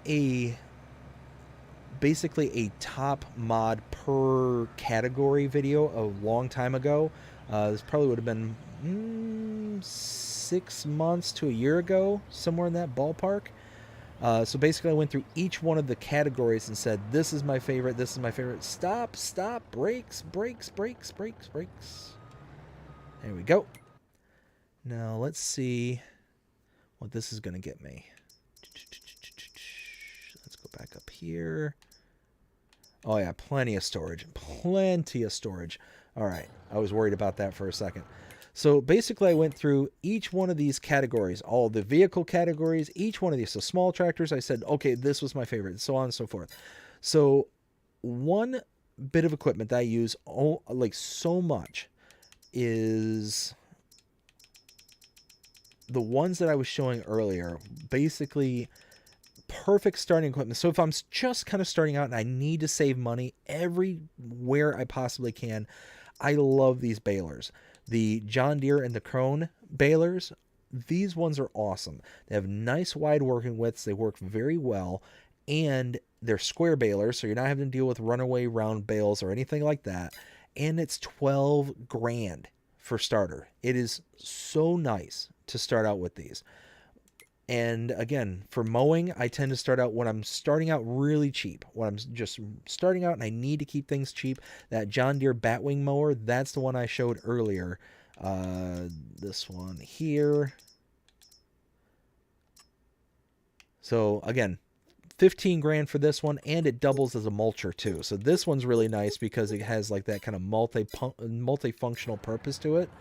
basically a top mod per category video a long time ago. This probably would have been 6 months to a year ago, somewhere in that ballpark. So basically I went through each one of the categories and said, this is my favorite, this is my favorite. Stop, stop, brakes, brakes, brakes, brakes, brakes. There we go. Now let's see what this is going to get me. Let's go back up here. Oh yeah, plenty of storage. Plenty of storage. All right, I was worried about that for a second. So basically I went through each one of these categories, all the vehicle categories, each one of these. So small tractors, I said, okay, this was my favorite, so on and so forth. So one bit of equipment that I use like so much is the ones that I was showing earlier. Basically perfect starting equipment. So if I'm just kind of starting out and I need to save money everywhere I possibly can, I love these balers. The John Deere and the Krone balers, these ones are awesome. They have nice wide working widths. They work very well. And they're square balers, so you're not having to deal with runaway round bales or anything like that. And it's 12 grand for starter. It is so nice to start out with these. And again, for mowing, I tend to start out when I'm starting out really cheap. When I'm just starting out and I need to keep things cheap, that John Deere Batwing mower, that's the one I showed earlier. This one here. So again, 15 grand for this one, and it doubles as a mulcher too. So this one's really nice because it has like that kind of multifunctional purpose to it.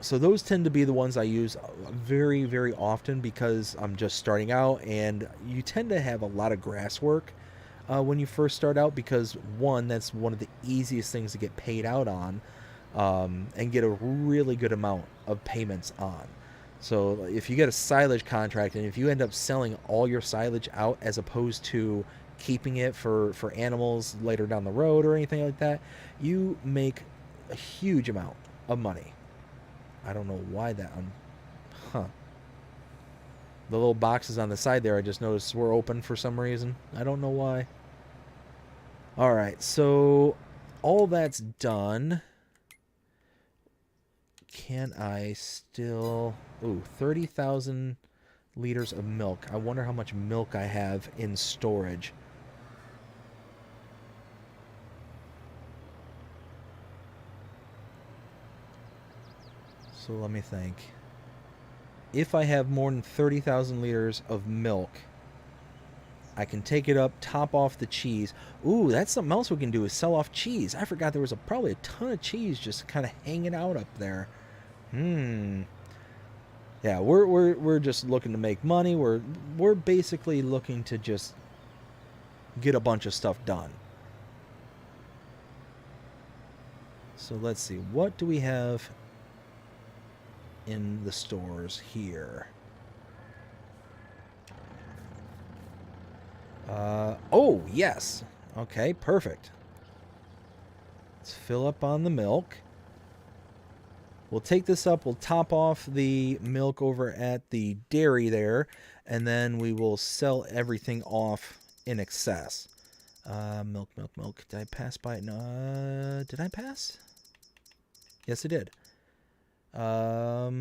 So those tend to be the ones I use very, very often because I'm just starting out, and you tend to have a lot of grass work when you first start out because, one, that's one of the easiest things to get paid out on and get a really good amount of payments on. So if you get a silage contract and if you end up selling all your silage out as opposed to keeping it for animals later down the road or anything like that, you make a huge amount of money. I don't know why that The little boxes on the side there, I just noticed were open for some reason. I don't know why. All right, so all that's done. Can I still... Ooh, 30,000 liters of milk. I wonder how much milk I have in storage. So let me think. If I have more than 30,000 liters of milk, I can take it up, top off the cheese. Ooh, that's something else we can do is sell off cheese. I forgot there was probably a ton of cheese just kind of hanging out up there. Yeah, we're just looking to make money. We're basically looking to just get a bunch of stuff done. So let's see. What do we have in the stores here? Oh, yes. Okay, perfect. Let's fill up on the milk. We'll take this up. We'll top off the milk over at the dairy there, and then we will sell everything off in excess. Milk. Did I pass by it? No, did I pass? Yes, I did. Oh,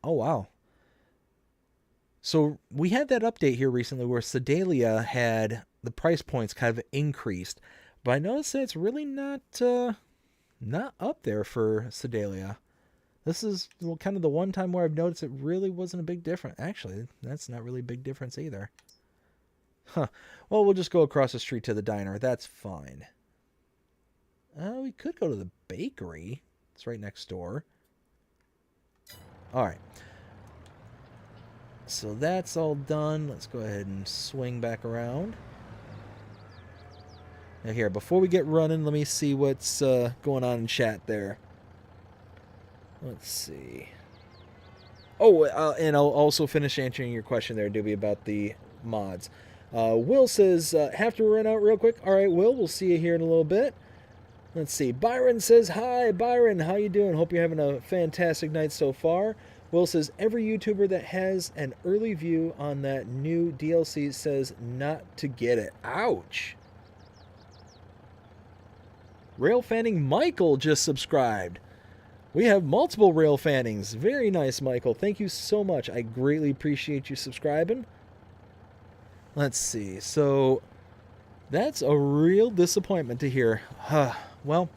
wow. So we had that update here recently where Sedalia had the price points kind of increased, but I noticed that it's really not up there for Sedalia. This is kind of the one time where I've noticed it really wasn't a big difference. Actually, that's not really a big difference either. Huh. Well, we'll just go across the street to the diner. That's fine. We could go to the bakery. It's right next door. All right. So that's all done. Let's go ahead and swing back around. Now here, before we get running, let me see what's going on in chat there. Let's see. Oh, and I'll also finish answering your question there, Doobie, about the mods. Will says, have to run out real quick. All right, Will, we'll see you here in a little bit. Let's see. Byron says, hi, Byron. How you doing? Hope you're having a fantastic night so far. Will says, every YouTuber that has an early view on that new DLC says not to get it. Ouch. Rail Fanning Michael just subscribed. We have multiple rail fannings. Very nice, Michael. Thank you so much. I greatly appreciate you subscribing. Let's see. So that's a real disappointment to hear. Well,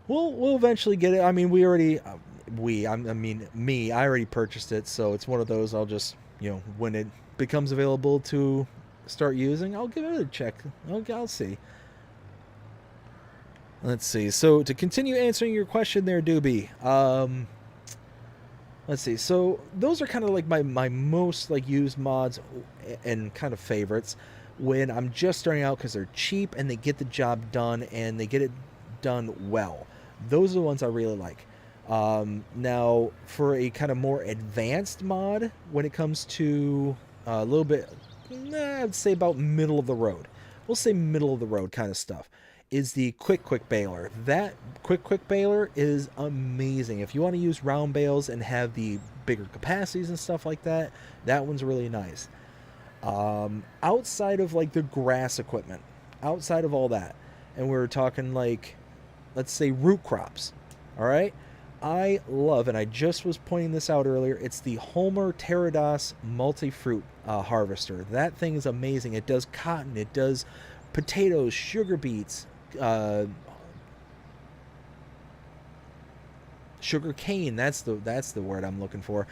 we'll eventually get it. I mean, we already I already purchased it, so it's one of those I'll just, when it becomes available to start using, I'll give it a check. I'll see. Let's see. So to continue answering your question there, Doobie, let's see. So those are kind of like my most used mods and kind of favorites when I'm just starting out, because they're cheap and they get the job done and they get it done well. Those are the ones I really like. Now, for a kind of more advanced mod, when it comes to a little bit, I'd say about middle of the road. We'll say middle of the road kind of stuff, is the quick baler. That quick baler is amazing. If you want to use round bales and have the bigger capacities and stuff like that, that one's really nice. Outside of the grass equipment, outside of all that, and we're talking let's say root crops, all right? I love, and I just was pointing this out earlier, it's the Homer Pterodos multi-fruit harvester. That thing is amazing. It does cotton, it does potatoes, sugar beets, sugar cane. That's the word I'm looking for.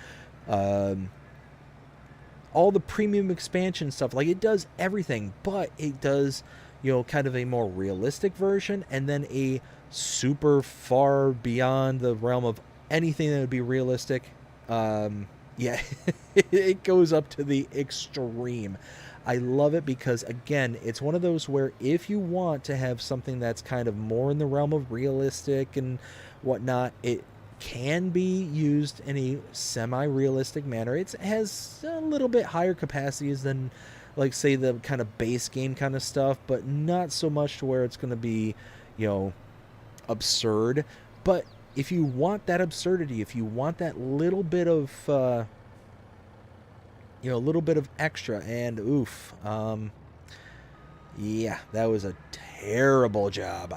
All the premium expansion stuff. It does everything, but it does, kind of a more realistic version, and then a super far beyond the realm of anything that would be realistic. Yeah, it goes up to the extreme. I love it because, again, it's one of those where if you want to have something that's kind of more in the realm of realistic and whatnot, it can be used in a semi-realistic manner. It has a little bit higher capacities than, say, the kind of base game kind of stuff, but not so much to where it's going to be, absurd. But if you want that absurdity, if you want that little bit of a little bit of extra, and yeah, that was a terrible job.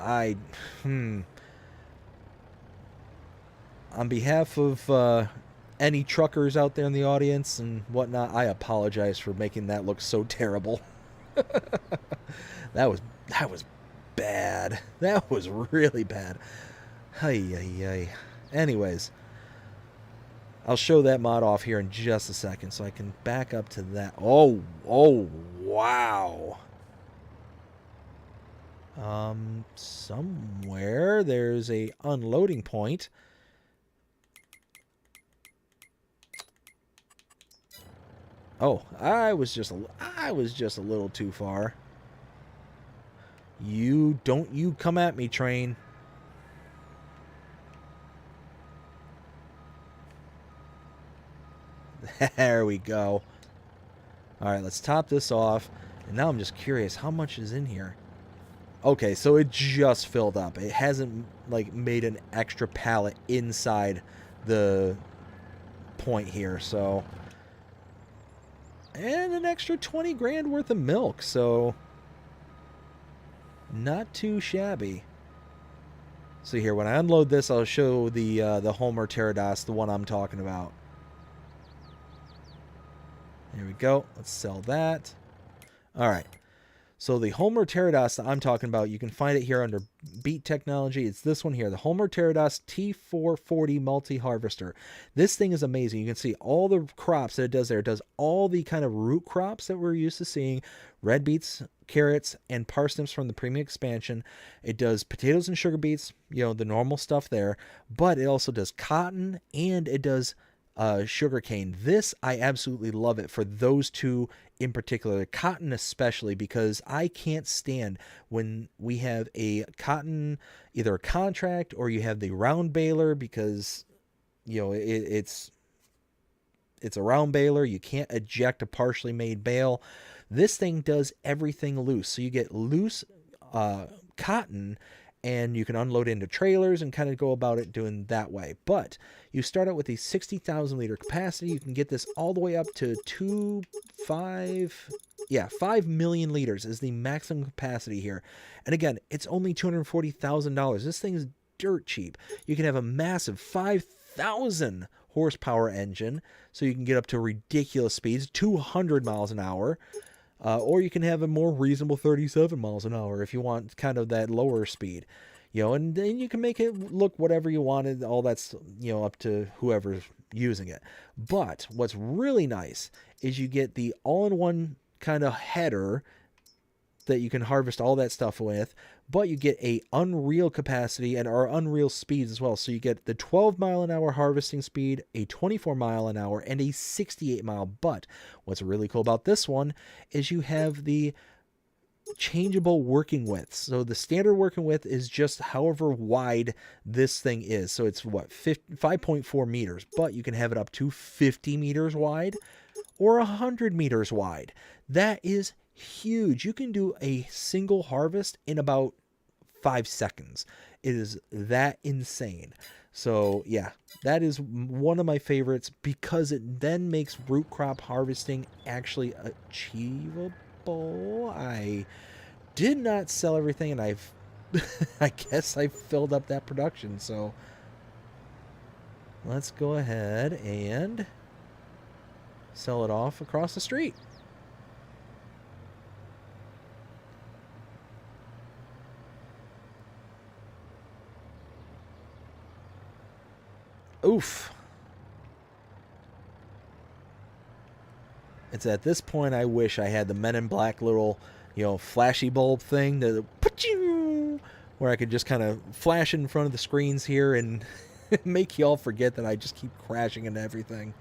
On behalf of any truckers out there in the audience and whatnot, I apologize for making that look so terrible. That was bad. That was really bad. Hey. Anyways, I'll show that mod off here in just a second, so I can back up to that. Oh, wow. Somewhere there's a unloading point. Oh, I was just a little too far. Don't you come at me, train. There we go. All right, let's top this off. And now I'm just curious, how much is in here? Okay, so it just filled up. It hasn't made an extra pallet inside the point here, so. And an extra 20 grand worth of milk, so not too shabby. So here, when I unload this, I'll show the Homer Pterodos, the one I'm talking about. Here we go. Let's sell that. All right. So the Homer Pterodos that I'm talking about, you can find it here under Beat Technology. It's this one here, the Homer Pterodos T440 Multi-Harvester. This thing is amazing. You can see all the crops that it does there. It does all the kind of root crops that we're used to seeing. Red beets, carrots, and parsnips from the premium expansion. It does potatoes and sugar beets, the normal stuff there. But it also does cotton, and it does sugarcane. This, I absolutely love it for those two in particular, cotton especially, because I can't stand when we have a cotton, either a contract or you have the round baler, because it's a round baler. You can't eject a partially made bale. This thing does everything loose, so you get loose cotton, and you can unload into trailers and kind of go about it doing that way. But you start out with a 60,000 liter capacity. You can get this all the way up to 2.5 Yeah, 5 million liters is the maximum capacity here. And again, it's only $240,000. This thing is dirt cheap. You can have a massive 5,000 horsepower engine, so you can get up to ridiculous speeds, 200 miles an hour. Or you can have a more reasonable 37 miles an hour if you want kind of that lower speed. And then you can make it look whatever you wanted. All that's, up to whoever's using it. But what's really nice is you get the all-in-one kind of header that you can harvest all that stuff with, but you get a unreal capacity and our unreal speeds as well. So you get the 12 mile an hour harvesting speed, a 24 mile an hour, and a 68 mile. But what's really cool about this one is you have the changeable working widths. So the standard working width is just however wide this thing is. So it's 5.4 meters, but you can have it up to 50 meters wide or 100 meters wide. That is huge. You can do a single harvest in about 5 seconds. It is that insane. So yeah, that is one of my favorites because it then makes root crop harvesting actually achievable. I did not sell everything, and I guess I filled up that production. So let's go ahead and sell it off across the street. Oof. It's at this point I wish I had the Men in Black little, flashy bulb thing, where I could just kind of flash in front of the screens here and make y'all forget that I just keep crashing into everything.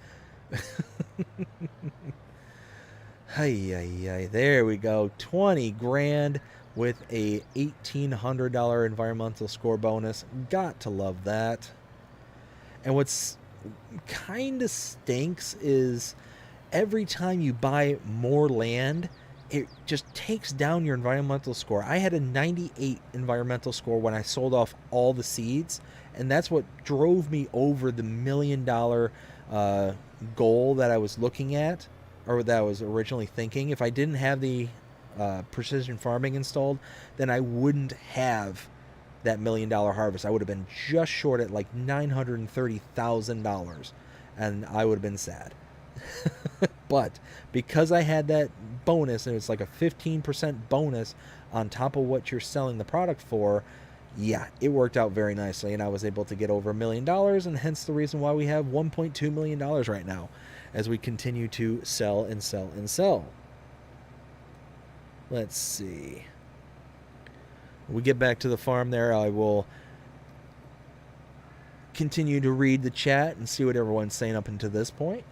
Hey, there we go. 20 grand with a $1,800 environmental score bonus. Got to love that. And what's kind of stinks is every time you buy more land, it just takes down your environmental score. I had a 98 environmental score when I sold off all the seeds, and that's what drove me over the $1 million goal that I was looking at, or that I was originally thinking. If I didn't have the precision farming installed, then I wouldn't have that $1 million harvest. I would have been just short at like $930,000, and I would have been sad. But because I had that bonus, and it's like a 15% bonus on top of what you're selling the product for, yeah, it worked out very nicely, and I was able to get over $1 million, and hence the reason why we have $1.2 million right now as we continue to sell and sell and sell. Let's see. When we get back to the farm there, I will continue to read the chat and see what everyone's saying up until this point.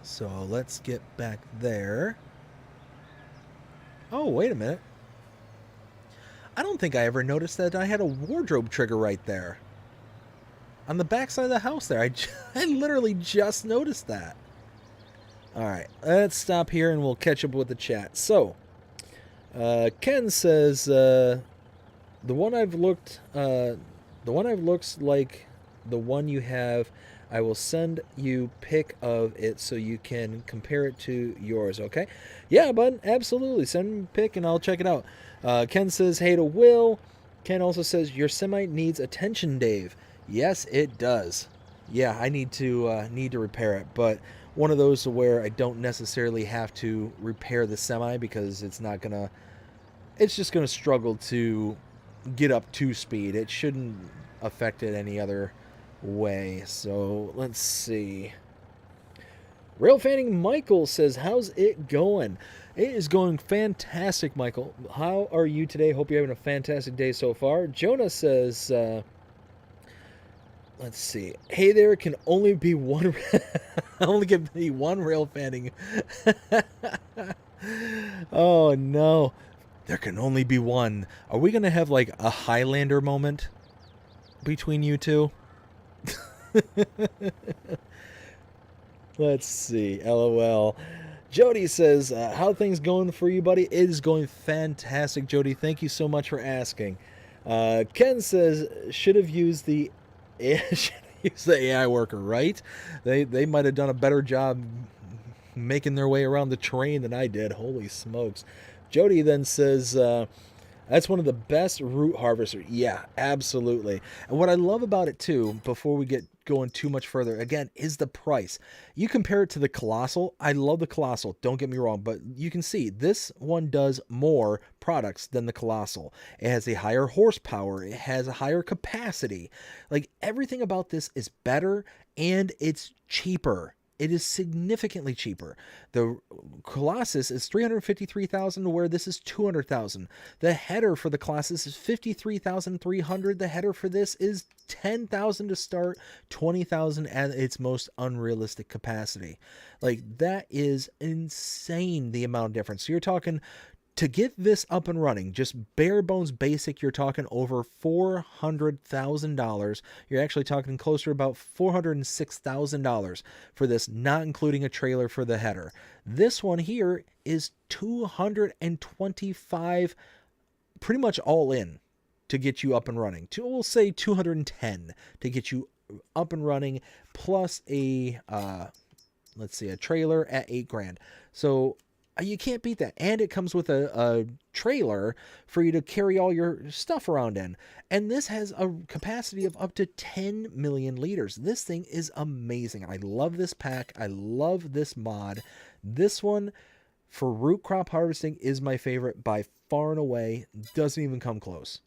So let's get back there. Oh, wait a minute. I don't think I ever noticed that I had a wardrobe trigger right there. On the back side of the house there. I literally just noticed that. Alright, let's stop here and we'll catch up with the chat. So, Ken says, the one I've looked looks like the one you have. I will send you pic of it so you can compare it to yours, okay? Yeah, bud, absolutely. Send me a pic and I'll check it out. Ken says, hey to Will. Ken also says, your semi needs attention, Dave. Yes, it does. Yeah, I need to repair it, but one of those where I don't necessarily have to repair the semi because it's just gonna struggle to get up to speed. It shouldn't affect it any other way. So let's see. Rail Fanning Michael says, how's it going? It is going fantastic, Michael. How are you today? Hope you're having a fantastic day so far. Jonah says, let's see. Hey there, can only be one only can be one rail fanning. Oh no. There can only be one. Are we gonna have like a Highlander moment between you two? Let's see. LOL. Jody says, how things going for you, buddy? It is going fantastic, Jody. Thank you so much for asking. Ken says, should have used the AI worker, right? They might have done a better job making their way around the terrain than I did. Holy smokes. Jody then says, that's one of the best root harvesters. Yeah, absolutely. And what I love about it too, before we get going too much further, again, is the price. You compare it to the Colossal. I love the Colossal, don't get me wrong, but you can see this one does more products than the Colossal. It has a higher horsepower. It has a higher capacity. Like, everything about this is better, and it's cheaper. It is significantly cheaper. The Colossus is $353,000 to where this is $200,000. The header for the Colossus is $53,300. The header for this is $10,000 to start, $20,000 at its most unrealistic capacity. Like, that is insane, the amount of difference. So you're talking, to get this up and running, just bare bones basic, you're talking over $400,000. You're actually talking closer to about $406,000 for this, not including a trailer for the header. This one here is $225, pretty much all in, to get you up and running. We'll say $210 to get you up and running, plus a let's see, a trailer at $8,000. So you can't beat that. And it comes with a trailer for you to carry all your stuff around in. And this has a capacity of up to 10 million liters. This thing is amazing. I love this pack. I love this mod. This one for root crop harvesting is my favorite by far and away. Doesn't even come close.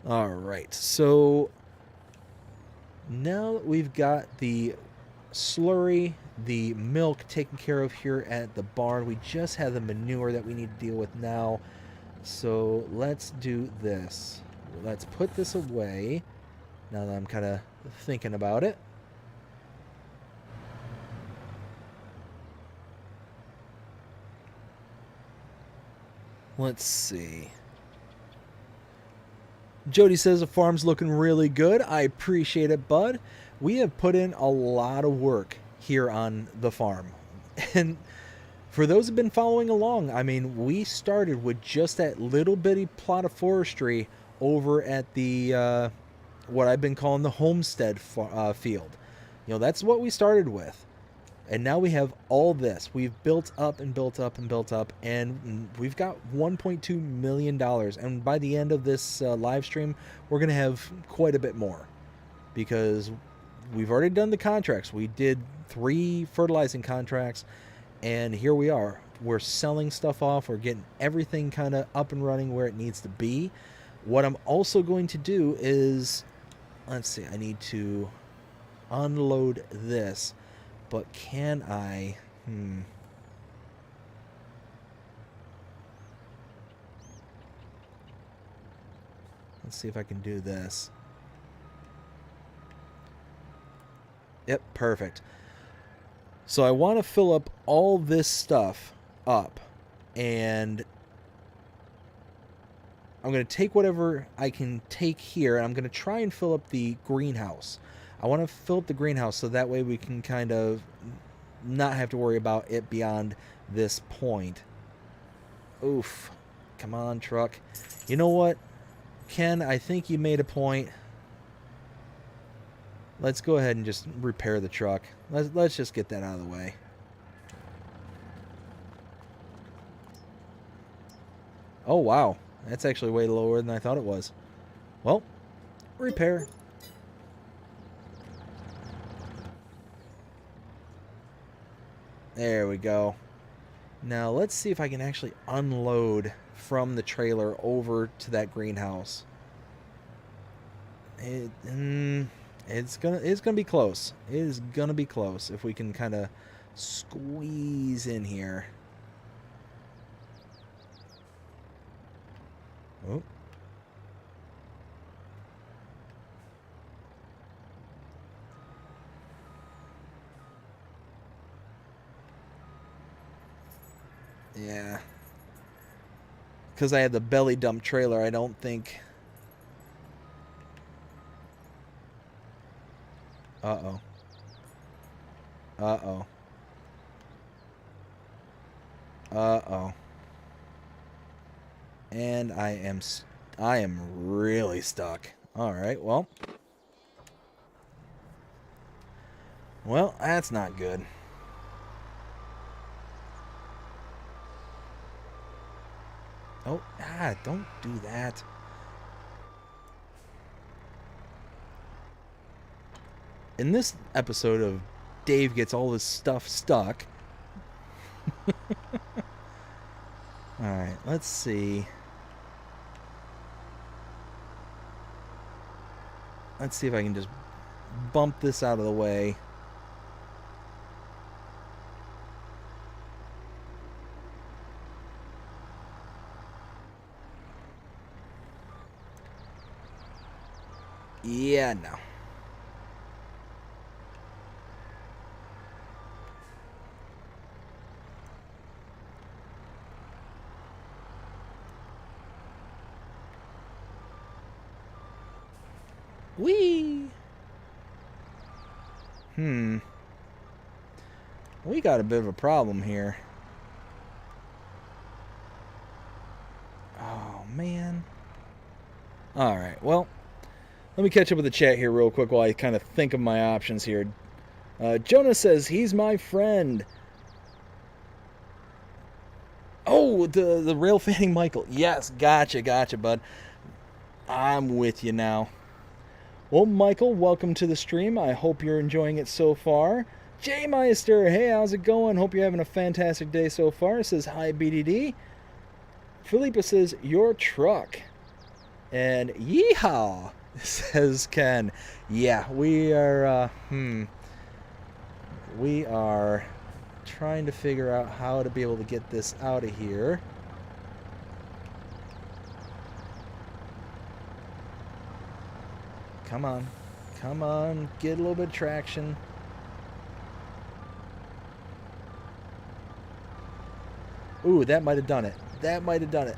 All right. So now that we've got the slurry, the milk taken care of here at the barn, we just have the manure that we need to deal with now. So let's do this. Let's put this away now that I'm kind of thinking about it. Let's see. Jody says the farm's looking really good. I appreciate it, bud. We have put in a lot of work here on the farm. And for those who've been following along, I mean, we started with just that little bitty plot of forestry over at the, what I've been calling the homestead field. You know, that's what we started with. And now we have all this. We've built up and built up and built up, and we've got $1.2 million. And by the end of this live stream, we're going to have quite a bit more, because we've already done the contracts. We did 3 fertilizing contracts, and here we are. We're selling stuff off. We're getting everything kind of up and running where it needs to be. What I'm also going to do is, let's see, I need to unload this. But can I? Let's see if I can do this. Yep, perfect. So I want to fill up all this stuff up, and I'm going to take whatever I can take here, and I'm going to try and fill up the greenhouse. I want to fill up the greenhouse so that way we can kind of not have to worry about it beyond this point. Oof. Come on, truck. You know what, Ken? I think you made a point. Let's go ahead and just repair the truck. Let's just get that out of the way. Oh, wow. That's actually way lower than I thought it was. Well, repair. There we go. Now let's see if I can actually unload from the trailer over to that greenhouse. It's gonna be close. It is gonna be close if we can kind of squeeze in here. Oh. Yeah. Because I had the belly dump trailer, I don't think... Uh-oh. Uh-oh. Uh-oh. And I am really stuck. Alright, well. Well, that's not good. Oh, don't do that. In this episode of Dave Gets All His Stuff Stuck. Alright, let's see. Let's see if I can just bump this out of the way. Yeah, no. Whee! We got a bit of a problem here. Oh, man. Alright, well, let me catch up with the chat here real quick while I kind of think of my options here. Jonah says, he's my friend. Oh, the rail fanning Michael. Yes, gotcha, bud. I'm with you now. Well, Michael, welcome to the stream. I hope you're enjoying it so far. Jay Meister, hey, how's it going? Hope you're having a fantastic day so far. It says, hi, BDD. Philippa says, your truck. And yeehaw, says Ken. Yeah, we are, we are trying to figure out how to be able to get this out of here. Come on. Come on. Get a little bit of traction. Ooh, that might have done it. That might have done it.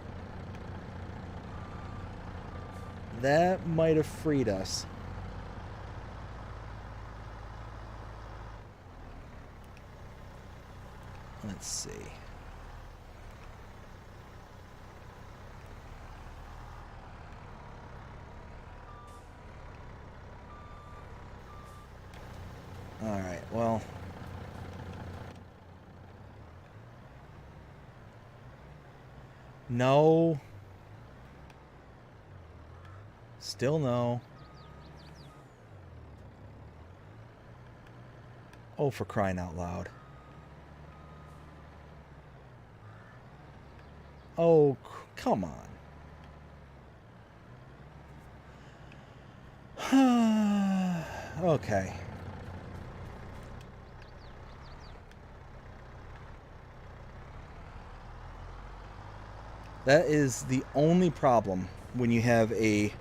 That might have freed us. Let's see. All right, well. No. Still no. Oh, for crying out loud. Oh, come on. Okay. That is the only problem when you have a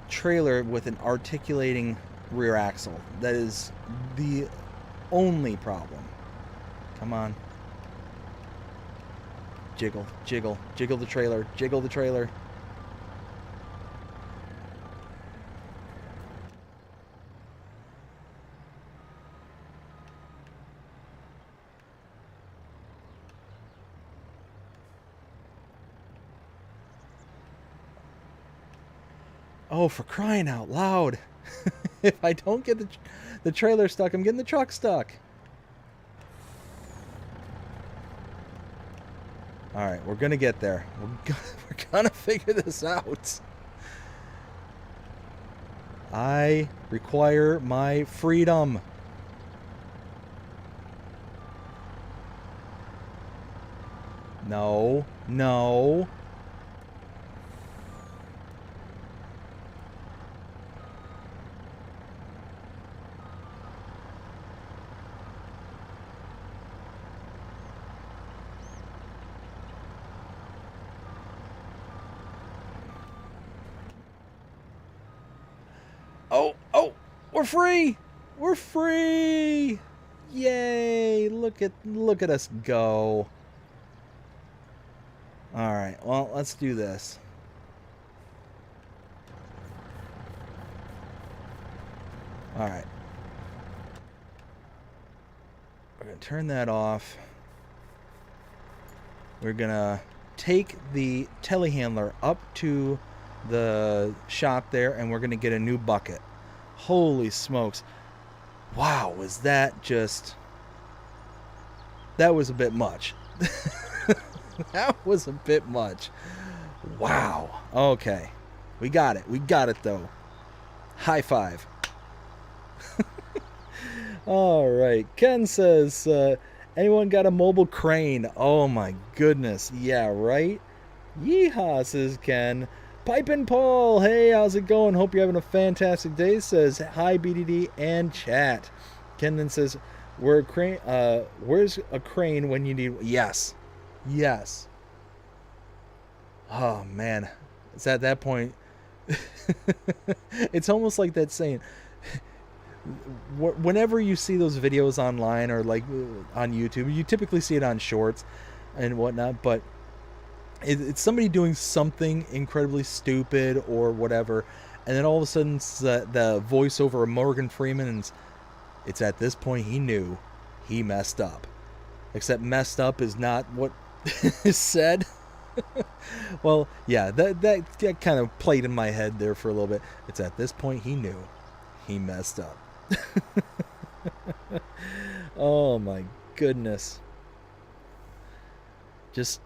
trailer with an articulating rear axle. That is the only problem. Come on. Jiggle, jiggle, jiggle the trailer, jiggle the trailer. Oh, for crying out loud. If I don't get the trailer stuck, I'm getting the truck stuck. All right, we're going to get there. We're going to figure this out. I require my freedom. No, no. Oh, we're free. We're free. Yay. Look at us go. All right. Well, let's do this. All right. We're going to turn that off. We're gonna take the telehandler up to the shop there, and we're gonna get a new bucket. Holy smokes. Wow, was that just... That was a bit much. That was a bit much. Wow. Okay. We got it. We got it, though. High five. All right. Ken says, anyone got a mobile crane? Oh, my goodness. Yeah, right? Yeehaw, says Ken. Pipin' Paul, hey, how's it going? Hope you're having a fantastic day. Says, hi, BDD and chat. Ken then says, where's a crane when you need... Yes. Yes. Oh, man. It's at that point. It's almost like that saying, whenever you see those videos online or like on YouTube, you typically see it on shorts and whatnot, but it's somebody doing something incredibly stupid or whatever, and then all of a sudden the voiceover of Morgan Freeman, and it's at this point he knew he messed up. Except messed up is not what is said. Well, yeah, that kind of played in my head there for a little bit. It's at this point he knew he messed up. Oh my goodness. Just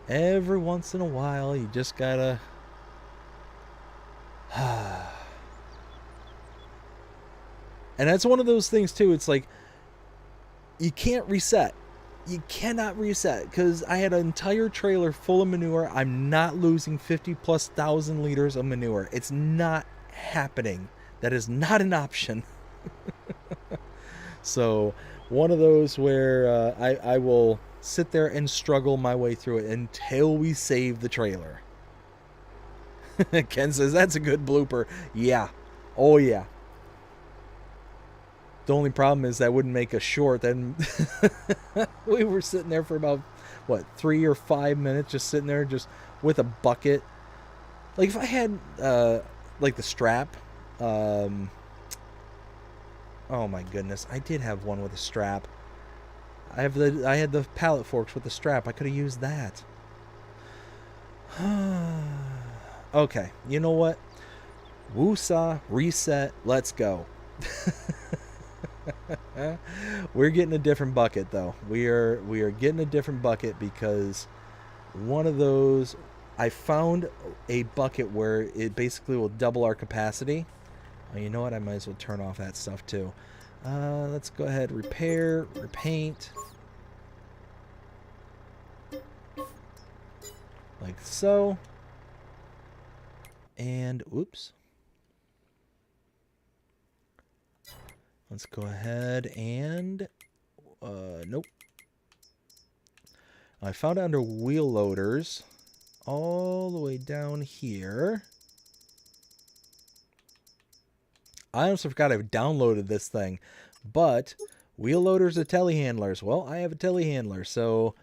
every once in a while you just gotta and that's one of those things too. It's like you can't reset. You cannot reset, because I had an entire trailer full of manure. I'm not losing 50,000+ liters of manure. It's not happening. That is not an option. So one of those where I will sit there and struggle my way through it until we save the trailer. Ken says, that's a good blooper. Yeah. Oh, yeah. The only problem is that wouldn't make a short. Then we were sitting there for about, 3 or 5 minutes, just sitting there just with a bucket. Like if I had like the strap, oh my goodness, I did have one with a strap. I had the pallet forks with the strap. I could have used that. Okay, you know what? Woosah, reset, let's go. We're getting a different bucket though. We are getting a different bucket, because one of those, I found a bucket where it basically will double our capacity. Oh, you know what? I might as well turn off that stuff too. Let's go ahead, repair, repaint. Like so. And oops. Let's go ahead and, nope. I found it under wheel loaders all the way down here. I almost forgot I downloaded this thing, but wheel loaders or telehandlers. Well, I have a telehandler, so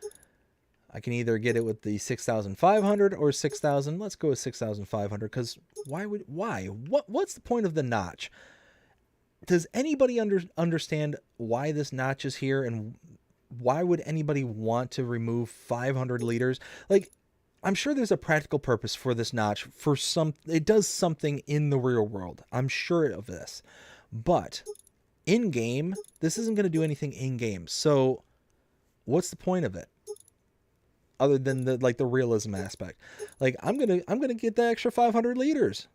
I can either get it with the 6,500 or 6,000. Let's go with 6,500, because why? What's the point of the notch? Does anybody understand why this notch is here, and why would anybody want to remove 500 liters? Like, I'm sure there's a practical purpose for this notch. It does something in the real world. I'm sure of this. But in game, this isn't going to do anything in game. So what's the point of it? Other than the realism aspect. Like, I'm going to get the extra 500 liters.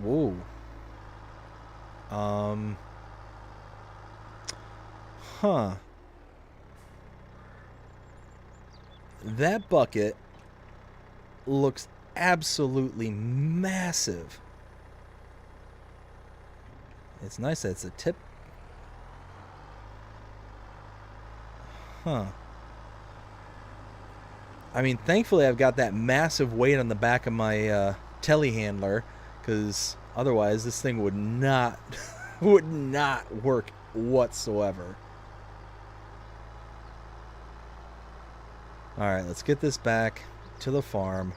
Whoa. Huh. That bucket looks absolutely massive. It's nice that it's a tip. Huh. I mean, thankfully I've got that massive weight on the back of my telehandler, because otherwise this thing would not work whatsoever. All right, let's get this back to the farm.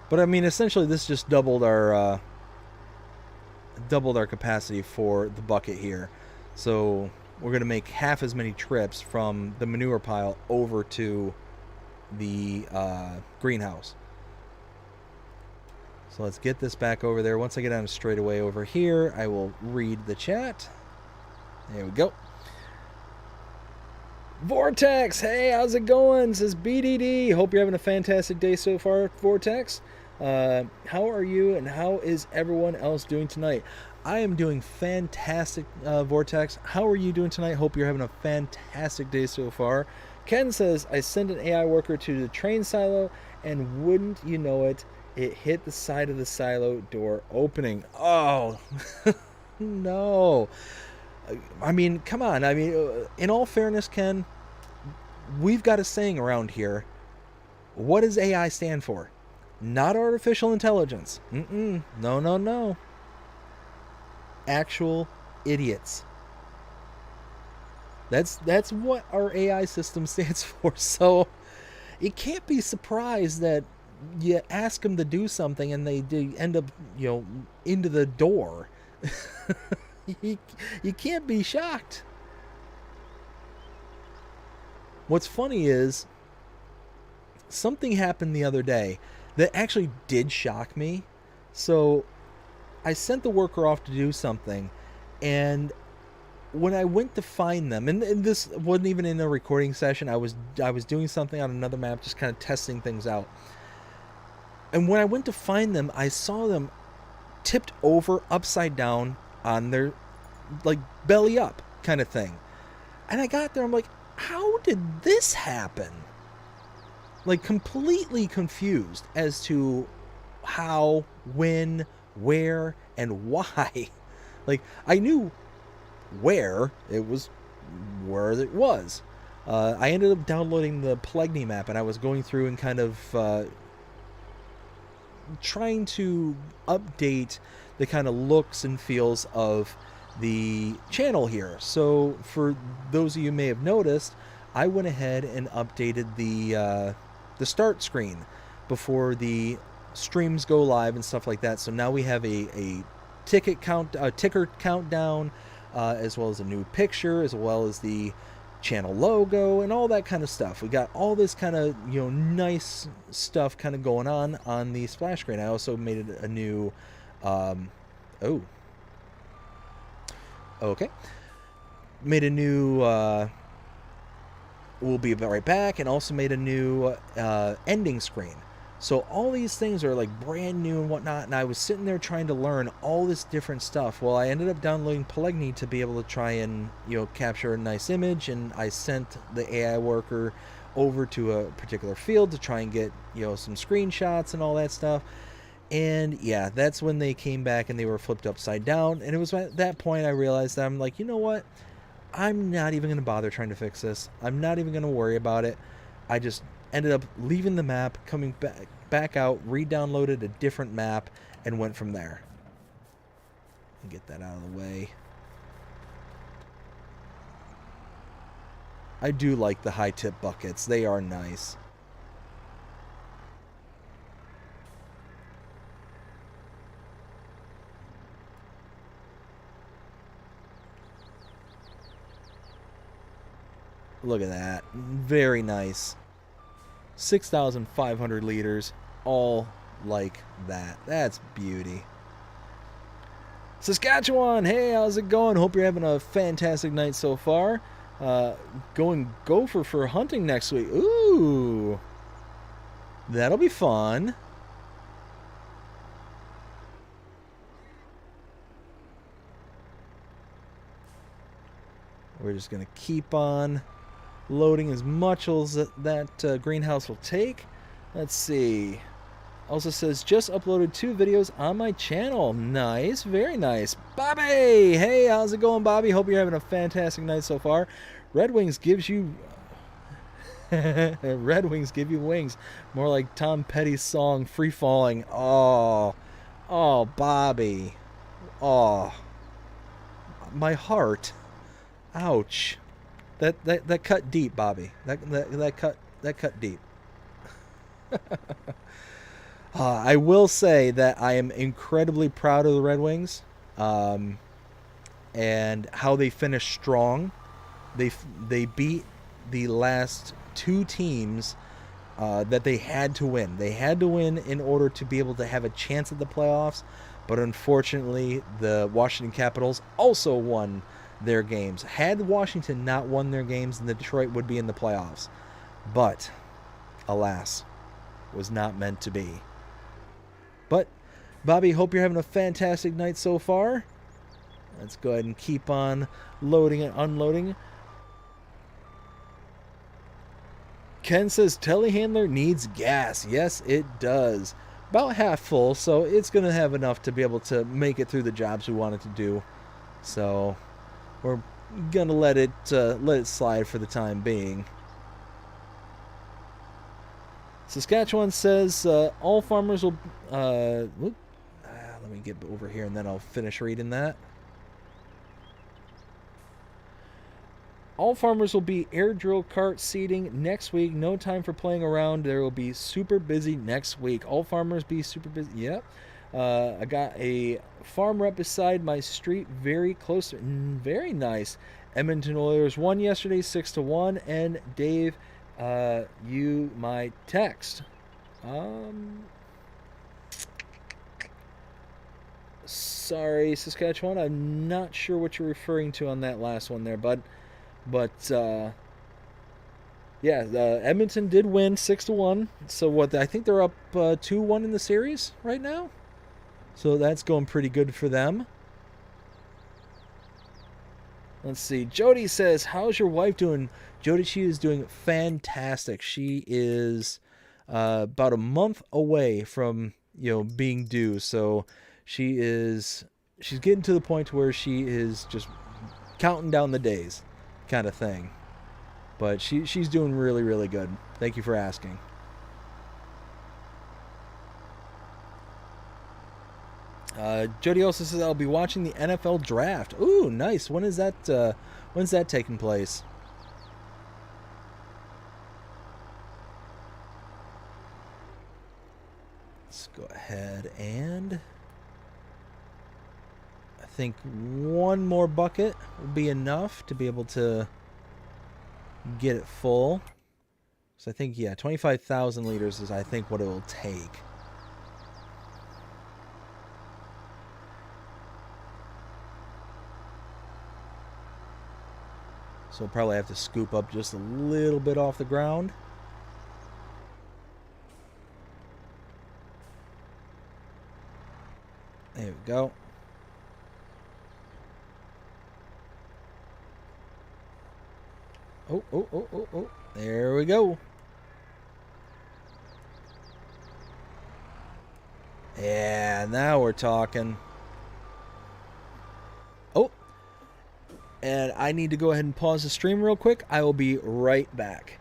But I mean, essentially, this just doubled our capacity for the bucket here. So we're going to make half as many trips from the manure pile over to the greenhouse. So let's get this back over there. Once I get on a straightaway over here, I will read the chat. There we go. Vortex, hey, how's it going? Says BDD. Hope you're having a fantastic day so far, Vortex. How are you and how is everyone else doing tonight? I am doing fantastic, Vortex. How are you doing tonight? Hope you're having a fantastic day so far. Ken says, I sent an AI worker to the train silo and wouldn't you know it, it hit the side of the silo door opening. Oh, no. I mean, come on. I mean, in all fairness, Ken, we've got a saying around here. What does AI stand for? Not artificial intelligence. No, no, no. Actual idiots. That's what our AI system stands for. So it can't be surprised that you ask them to do something and they end up, into the door. You can't be shocked. What's funny is something happened the other day that actually did shock me. So I sent the worker off to do something, and when I went to find them, and this wasn't even in a recording session, I was doing something on another map, just kind of testing things out. And when I went to find them, I saw them tipped over upside down on their, like, belly up kind of thing. And I got there, I'm like, how did this happen? Like, completely confused as to how, when, where, and why. Like, I knew where it was. I ended up downloading the Pelegni map, and I was going through and kind of trying to update the kind of looks and feels of the channel here. So for those of you who may have noticed, I went ahead and updated the start screen before the streams go live and stuff like that. So now we have a ticker countdown, as well as a new picture, as well as the channel logo and all that kind of stuff. We got all this kind of nice stuff kind of going on the splash screen. I also made it a new made a new we'll be right back, and also made a new ending screen. So all these things are like brand new and whatnot, and I was sitting there trying to learn all this different stuff. Well, I ended up downloading Pelegni to be able to try and capture a nice image, and I sent the AI worker over to a particular field to try and get some screenshots and all that stuff. And yeah, that's when they came back and they were flipped upside down. And it was at that point I realized that I'm like, you know what? I'm not even going to bother trying to fix this. I'm not even going to worry about it. I just ended up leaving the map, coming back out, re-downloaded a different map, and went from there. Get that out of the way. I do like the high tip buckets. They are nice. Look at that. Very nice. 6,500 liters. All like that. That's beauty. Saskatchewan, hey, how's it going? Hope you're having a fantastic night so far. Going gopher for hunting next week. Ooh. That'll be fun. We're just going to keep on loading as much as that greenhouse will take. Let's see. Also says, just uploaded 2 videos on my channel. Nice. Very nice. Bobby! Hey, how's it going, Bobby? Hope you're having a fantastic night so far. Red Wings gives you... Red Wings give you wings. More like Tom Petty's song, Free Falling. Oh. Oh, Bobby. Oh. My heart. Ouch. That cut deep, Bobby. That cut deep. I will say that I am incredibly proud of the Red Wings, and how they finished strong. They beat the last two teams that they had to win. They had to win in order to be able to have a chance at the playoffs, but unfortunately, the Washington Capitals also won their games. Had Washington not won their games, then Detroit would be in the playoffs. But, alas, was not meant to be. But, Bobby, hope you're having a fantastic night so far. Let's go ahead and keep on loading and unloading. Ken says telehandler needs gas. Yes, it does. About half full, so it's going to have enough to be able to make it through the jobs we want it to do. So we're going to let it slide for the time being. Saskatchewan says all farmers will... let me get over here and then I'll finish reading that. All farmers will be air drill cart seeding next week. No time for playing around. There will be super busy next week. All farmers be super busy. Yep. I got a farm rep beside my street, very close. Very nice. Edmonton Oilers won yesterday, 6-1. And Dave, you my text. Sorry, Saskatchewan. I'm not sure what you're referring to on that last one there, bud. But, yeah, Edmonton did win 6-1. So, what, I think they're up 2-1 in the series right now. So, that's going pretty good for them. Let's see. Jody says, how's your wife doing? Jody, she is doing fantastic. She is about a month away from, being due. So, she's getting to the point where she is just counting down the days. Kind of thing, but she's doing really, really good. Thank you for asking. Jody also says I'll be watching the NFL draft. Ooh, nice. When's that taking place? Let's go ahead and I think one more bucket will be enough to be able to get it full. So I think, 25,000 liters is, I think, what it will take. So I'll probably have to scoop up just a little bit off the ground. There we go. Oh. There we go. Yeah, now we're talking. Oh. And I need to go ahead and pause the stream real quick. I will be right back.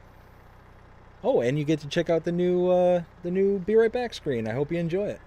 Oh, and you get to check out the new Be Right Back screen. I hope you enjoy it.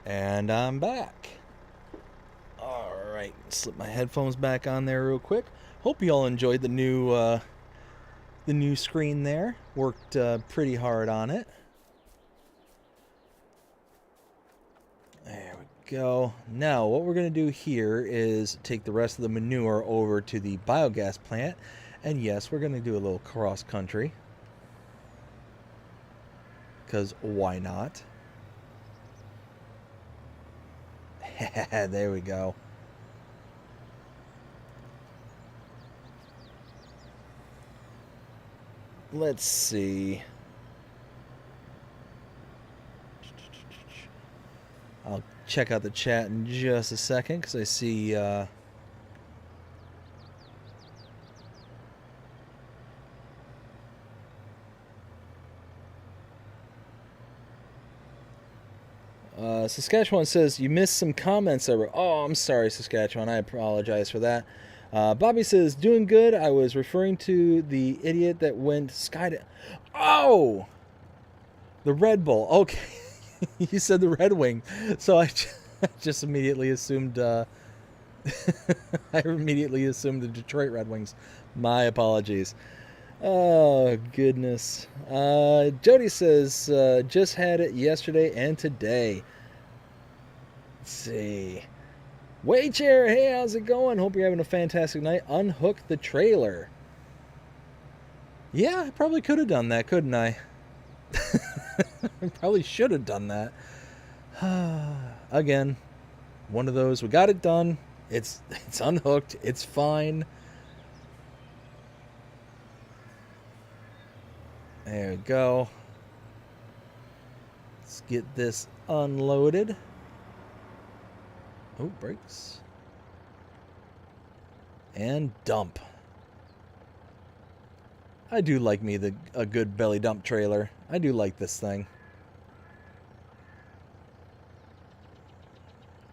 And I'm back. Alright, slip my headphones back on there real quick. Hope you all enjoyed the new screen there. Worked pretty hard on it. go. Now, what we're going to do here is take the rest of the manure over to the biogas plant. And yes, we're going to do a little cross country. Because why not? There we go. Let's see. I'll check out the chat in just a second because I see Saskatchewan says you missed some comments over. Oh, I'm sorry, Saskatchewan. I apologize for that. Bobby says doing good. I was referring to the idiot that went sky. Oh, the Red Bull. Okay, you said the Red Wing, so I just immediately assumed. I immediately assumed the Detroit Red Wings. My apologies. Oh, goodness. Jody says, just had it yesterday and today. Let's see. Waychair, hey, how's it going? Hope you're having a fantastic night. Unhook the trailer. Yeah, I probably could have done that, couldn't I? I probably should have done that. Again, one of those. We got it done. It's unhooked. It's fine. There we go. Let's get this unloaded. Oh, brakes. And dump. I do like me a good belly dump trailer. I do like this thing.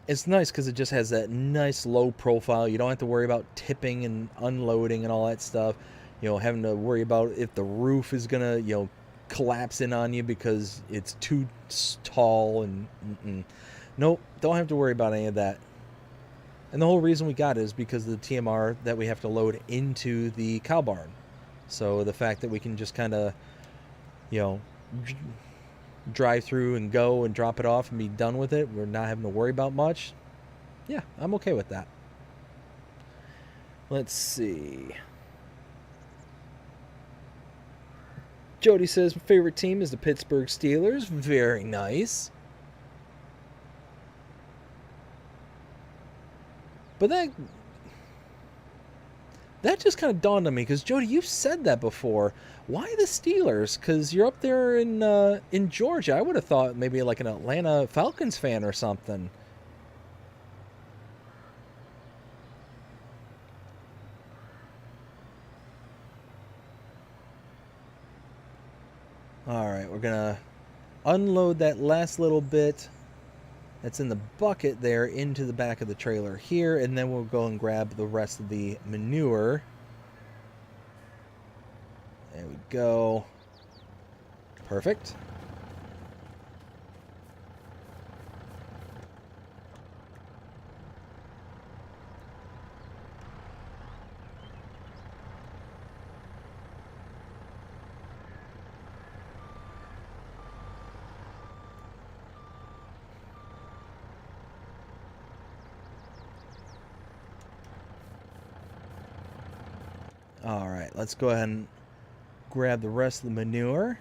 It's nice because it just has that nice low profile. You don't have to worry about tipping and unloading and all that stuff. You know, having to worry about if the roof is gonna, you know, collapse in on you because it's too tall and nope, don't have to worry about any of that. And the whole reason we got it is because of the TMR that we have to load into the cow barn. So the fact that we can just kind of, you know, drive through and go and drop it off and be done with it, we're not having to worry about much. Yeah, I'm okay with that. Let's see. Jody says, my favorite team is the Pittsburgh Steelers. Very nice. But that just kind of dawned on me, because Jody, you've said that before. Why the Steelers? Because you're up there in Georgia. I would have thought maybe like an Atlanta Falcons fan or something. Alright, we're going to unload that last little bit that's in the bucket there into the back of the trailer here, and then we'll go and grab the rest of the manure. There we go. Perfect. Alright, let's go ahead and grab the rest of the manure.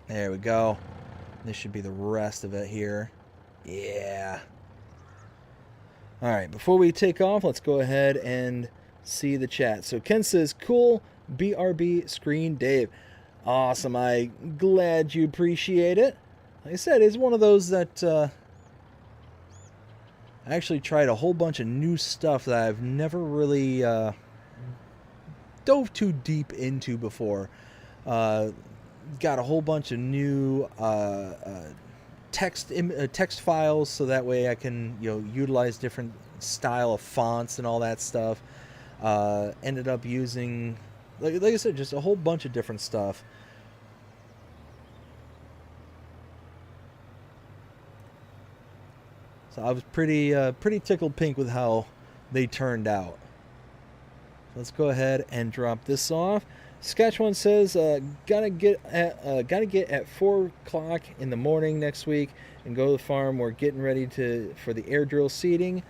There we go. This should be the rest of it here. Yeah. Alright, before we take off, let's go ahead and see the chat. So Ken says, cool, BRB screen Dave. Awesome, I'm glad you appreciate it. Like I said, it's one of those that I actually tried a whole bunch of new stuff that I've never really dove too deep into before. Got a whole bunch of new text files, so that way I can, you know, utilize different style of fonts and all that stuff. Ended up using, like I said, just a whole bunch of different stuff. So I was pretty tickled pink with how they turned out. Let's go ahead and drop this off. Saskatchewan says, gotta get at 4 o'clock in the morning next week and go to the farm. We're getting ready for the air drill seeding.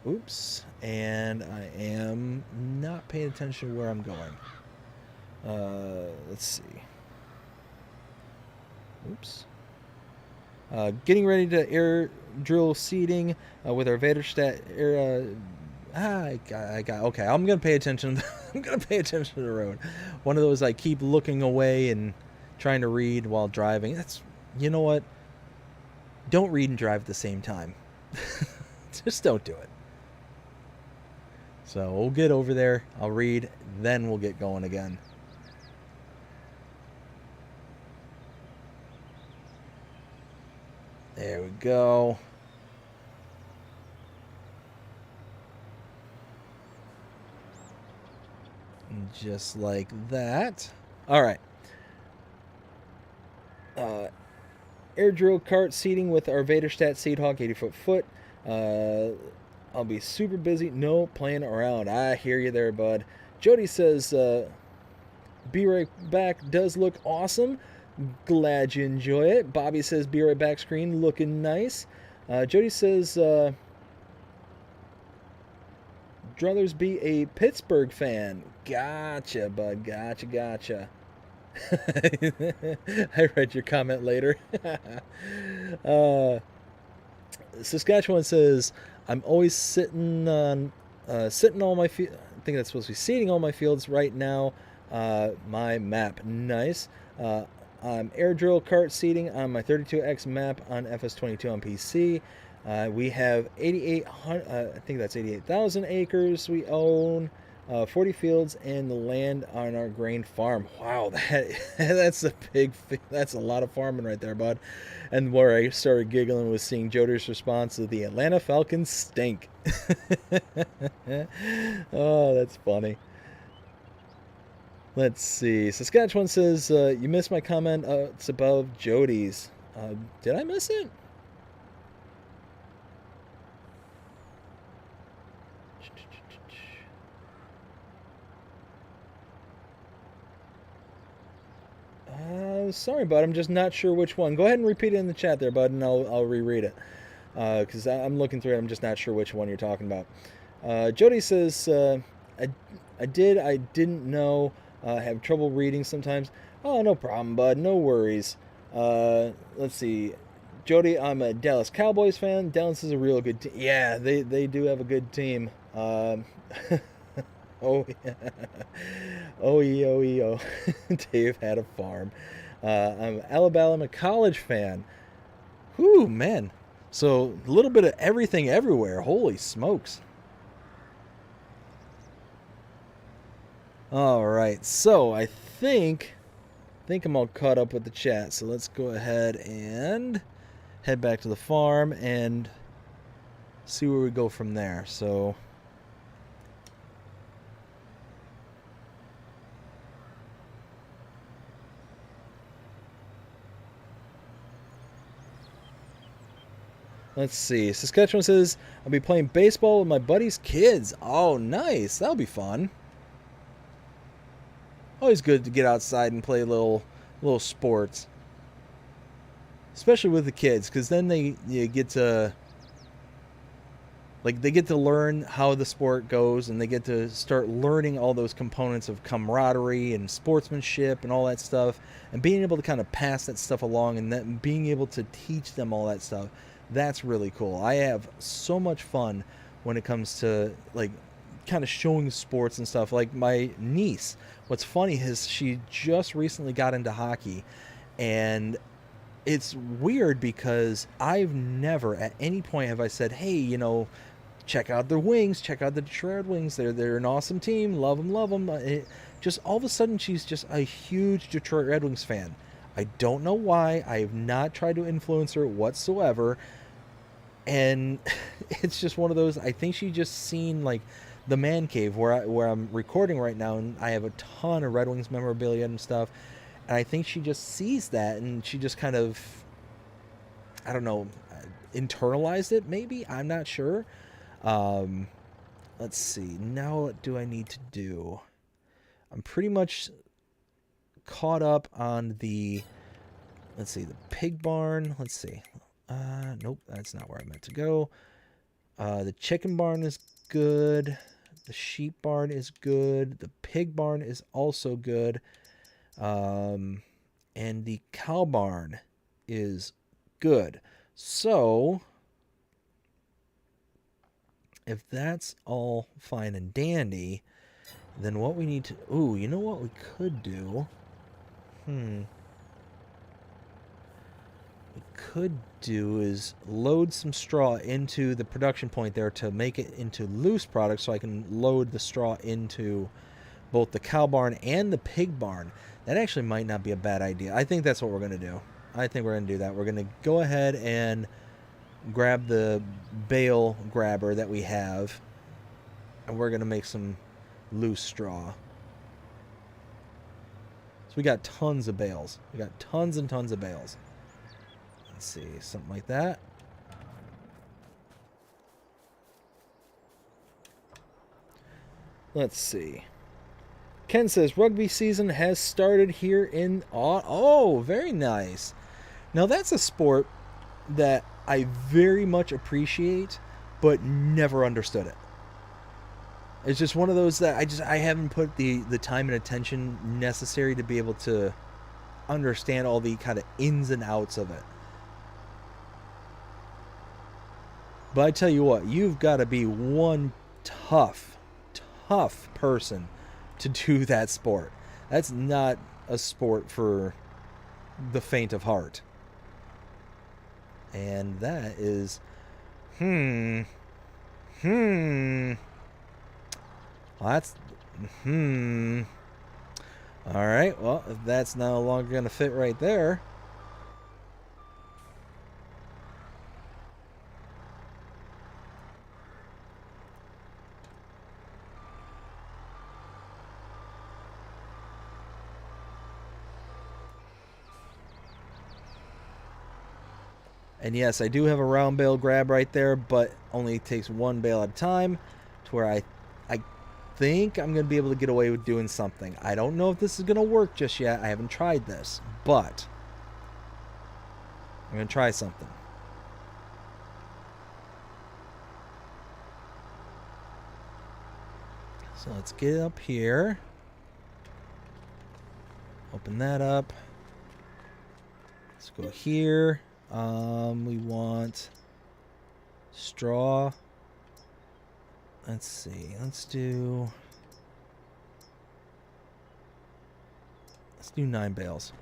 Oops, and I am not paying attention to where I'm going. Let's see. Oops. Getting ready to air drill seeding with our Vaderstat air. I got okay. I'm gonna pay attention. I'm gonna pay attention to the road. One of those I keep looking away and trying to read while driving. That's, you know what? Don't read and drive at the same time. Just don't do it. So we'll get over there. I'll read, then we'll get going again. There we go. Just like that. All right. Air drill cart seeding with our Vaderstat Seedhawk 80-foot foot. I'll be super busy. No playing around. I hear you there, bud. Jody says, be right back does look awesome. Glad you enjoy it. Bobby says, be right back screen looking nice. Jody says, Druthers be a Pittsburgh fan. Gotcha, bud. Gotcha. I read your comment later. Saskatchewan says, I'm always sitting all my fields. I think that's supposed to be seeding all my fields right now. My map. Nice. I'm air drill cart seeding on my 32X map on FS22 on PC. We have 8,800. I think that's 88,000 acres we own. 40 fields and the land on our grain farm. Wow, that's a lot of farming right there, bud. And where I started giggling was seeing Joder's response to the Atlanta Falcons stink. Oh, that's funny. Let's see. Saskatchewan says, you missed my comment. It's above Jody's. Did I miss it? Sorry, bud. I'm just not sure which one. Go ahead and repeat it in the chat there, bud, and I'll reread it. Because I'm looking through it. I'm just not sure which one you're talking about. Jody says, I didn't know. Have trouble reading sometimes. Oh, no problem, bud. No worries. Let's see. Jody, I'm a Dallas Cowboys fan. Dallas is a real good team. Yeah, they do have a good team. Oh, yeah. Oh. Dave had a farm. I'm Alabama College fan. Whew, man. So, a little bit of everything everywhere. Holy smokes. All right. So, I think I'm all caught up with the chat. So, let's go ahead and head back to the farm and see where we go from there. So, let's see. Saskatchewan says, I'll be playing baseball with my buddy's kids. Oh, nice. That'll be fun. Always good to get outside and play little sports. Especially with the kids, because then you get to... Like, they get to learn how the sport goes, and they get to start learning all those components of camaraderie and sportsmanship and all that stuff, and being able to kind of pass that stuff along, and then being able to teach them all that stuff. That's really cool. I have so much fun when it comes to, like, kind of showing sports and stuff. Like, my niece, what's funny is she just recently got into hockey, and it's weird because I've never at any point have I said, hey, check out the Wings, check out the Detroit Red Wings. They're an awesome team. Love them. Just all of a sudden, she's just a huge Detroit Red Wings fan. I don't know why. I have not tried to influence her whatsoever. And it's just one of those, I think she just seen, like, the man cave where I'm recording right now, and I have a ton of Red Wings memorabilia and stuff. And I think she just sees that, and she just kind of, I don't know, internalized it, maybe. I'm not sure. Let's see. Now what do I need to do? I'm pretty much caught up on the, let's see, the pig barn. Let's see. Nope, that's not where I meant to go. The chicken barn is good. The sheep barn is good. The pig barn is also good. And the cow barn is good. So, if that's all fine and dandy, then what we need to... Ooh, you know what we could do? We could do is load some straw into the production point there to make it into loose product so I can load the straw into both the cow barn and the pig barn. That actually might not be a bad idea. I think that's what we're going to do. I think we're going to do that. We're going to go ahead and grab the bale grabber that we have, and we're going to make some loose straw. So we got tons of bales. We got tons and tons of bales. Let's see, something like that. Let's see. Ken says, rugby season has started here in... Oh, very nice. Now, that's a sport that I very much appreciate, but never understood it. It's just one of those that I haven't put the time and attention necessary to be able to understand all the kind of ins and outs of it. But I tell you what, you've got to be one tough person to do that sport. That's not a sport for the faint of heart. And that is well, that's alright, well, if that's no longer gonna fit right there. And yes, I do have a round bale grab right there, but only takes one bale at a time, to where I think I'm going to be able to get away with doing something. I don't know if this is going to work just yet. I haven't tried this, but I'm going to try something. So let's get up here. Open that up. Let's go here. We want straw. Let's see. Let's do 9 bales.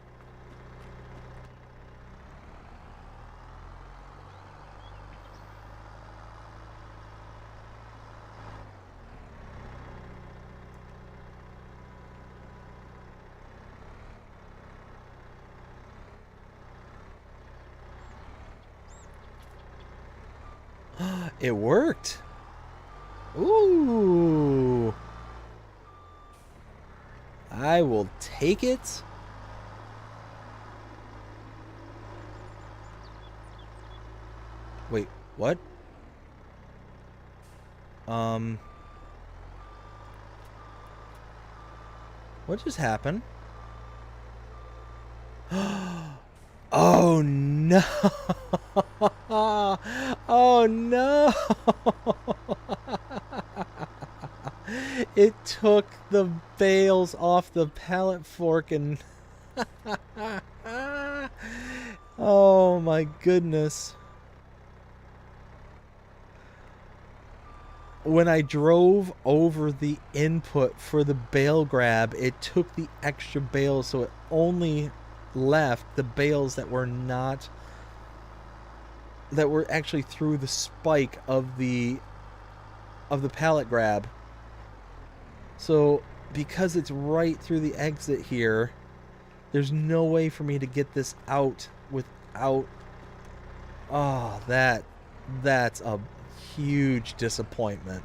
It worked. Ooh. I will take it. Wait, what? What just happened? Oh no. Oh no. It took the bales off the pallet fork and oh my goodness. When I drove over the input for the bale grab, it took the extra bales, so it only left the bales that were not, that were actually through the spike of the pallet grab. So because it's right through the exit here, there's no way for me to get this out without, oh, that's a huge disappointment,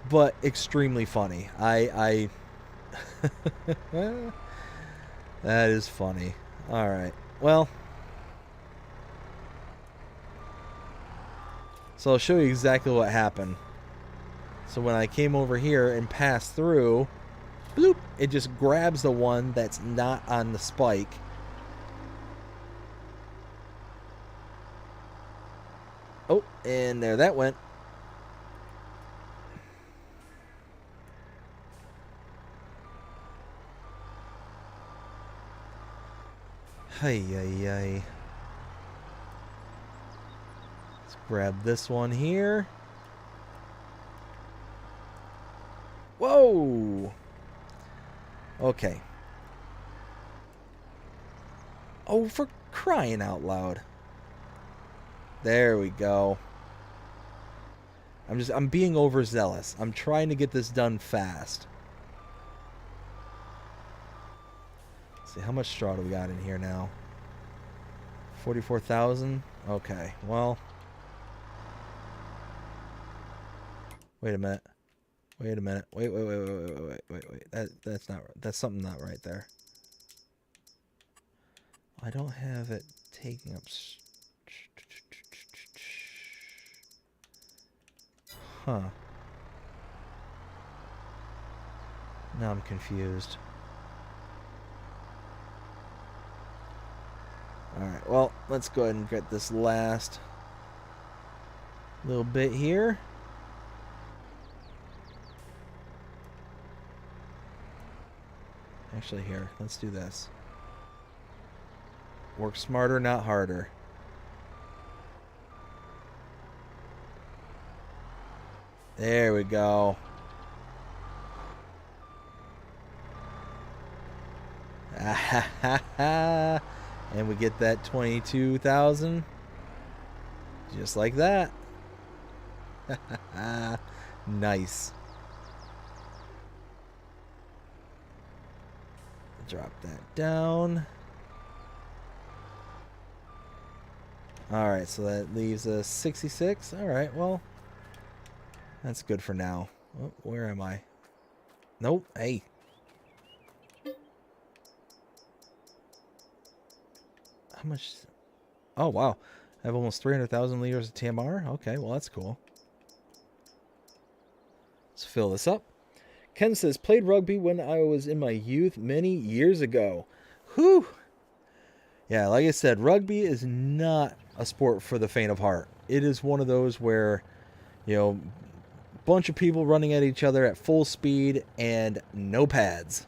but extremely funny. I that is funny. All right, well, So I'll show you exactly what happened. So when I came over here and passed through, bloop, it just grabs the one that's not on the spike. Oh, and there that went. Hey, hey. Let's grab this one here. Whoa! Okay. Oh, for crying out loud. There we go. I'm being overzealous. I'm trying to get this done fast. Let's see, how much straw do we got in here now? 44,000? Okay, well. Wait a minute. Wait a minute. Wait. That's something not right there. I don't have it taking up. Huh. Now I'm confused. Alright, well, let's go ahead and get this last little bit here. Actually, here, let's do this. Work smarter, not harder. There we go. And we get that 22,000. Just like that. Nice. Drop that down. Alright, so that leaves us 66. Alright, well, that's good for now. Oh, where am I? Nope. Hey. How much? Oh, wow. I have almost 300,000 liters of TMR. Okay, well, that's cool. Let's fill this up. Ken says, played rugby when I was in my youth many years ago. Whew. Yeah, like I said, rugby is not a sport for the faint of heart. It is one of those where, you know, bunch of people running at each other at full speed and no pads.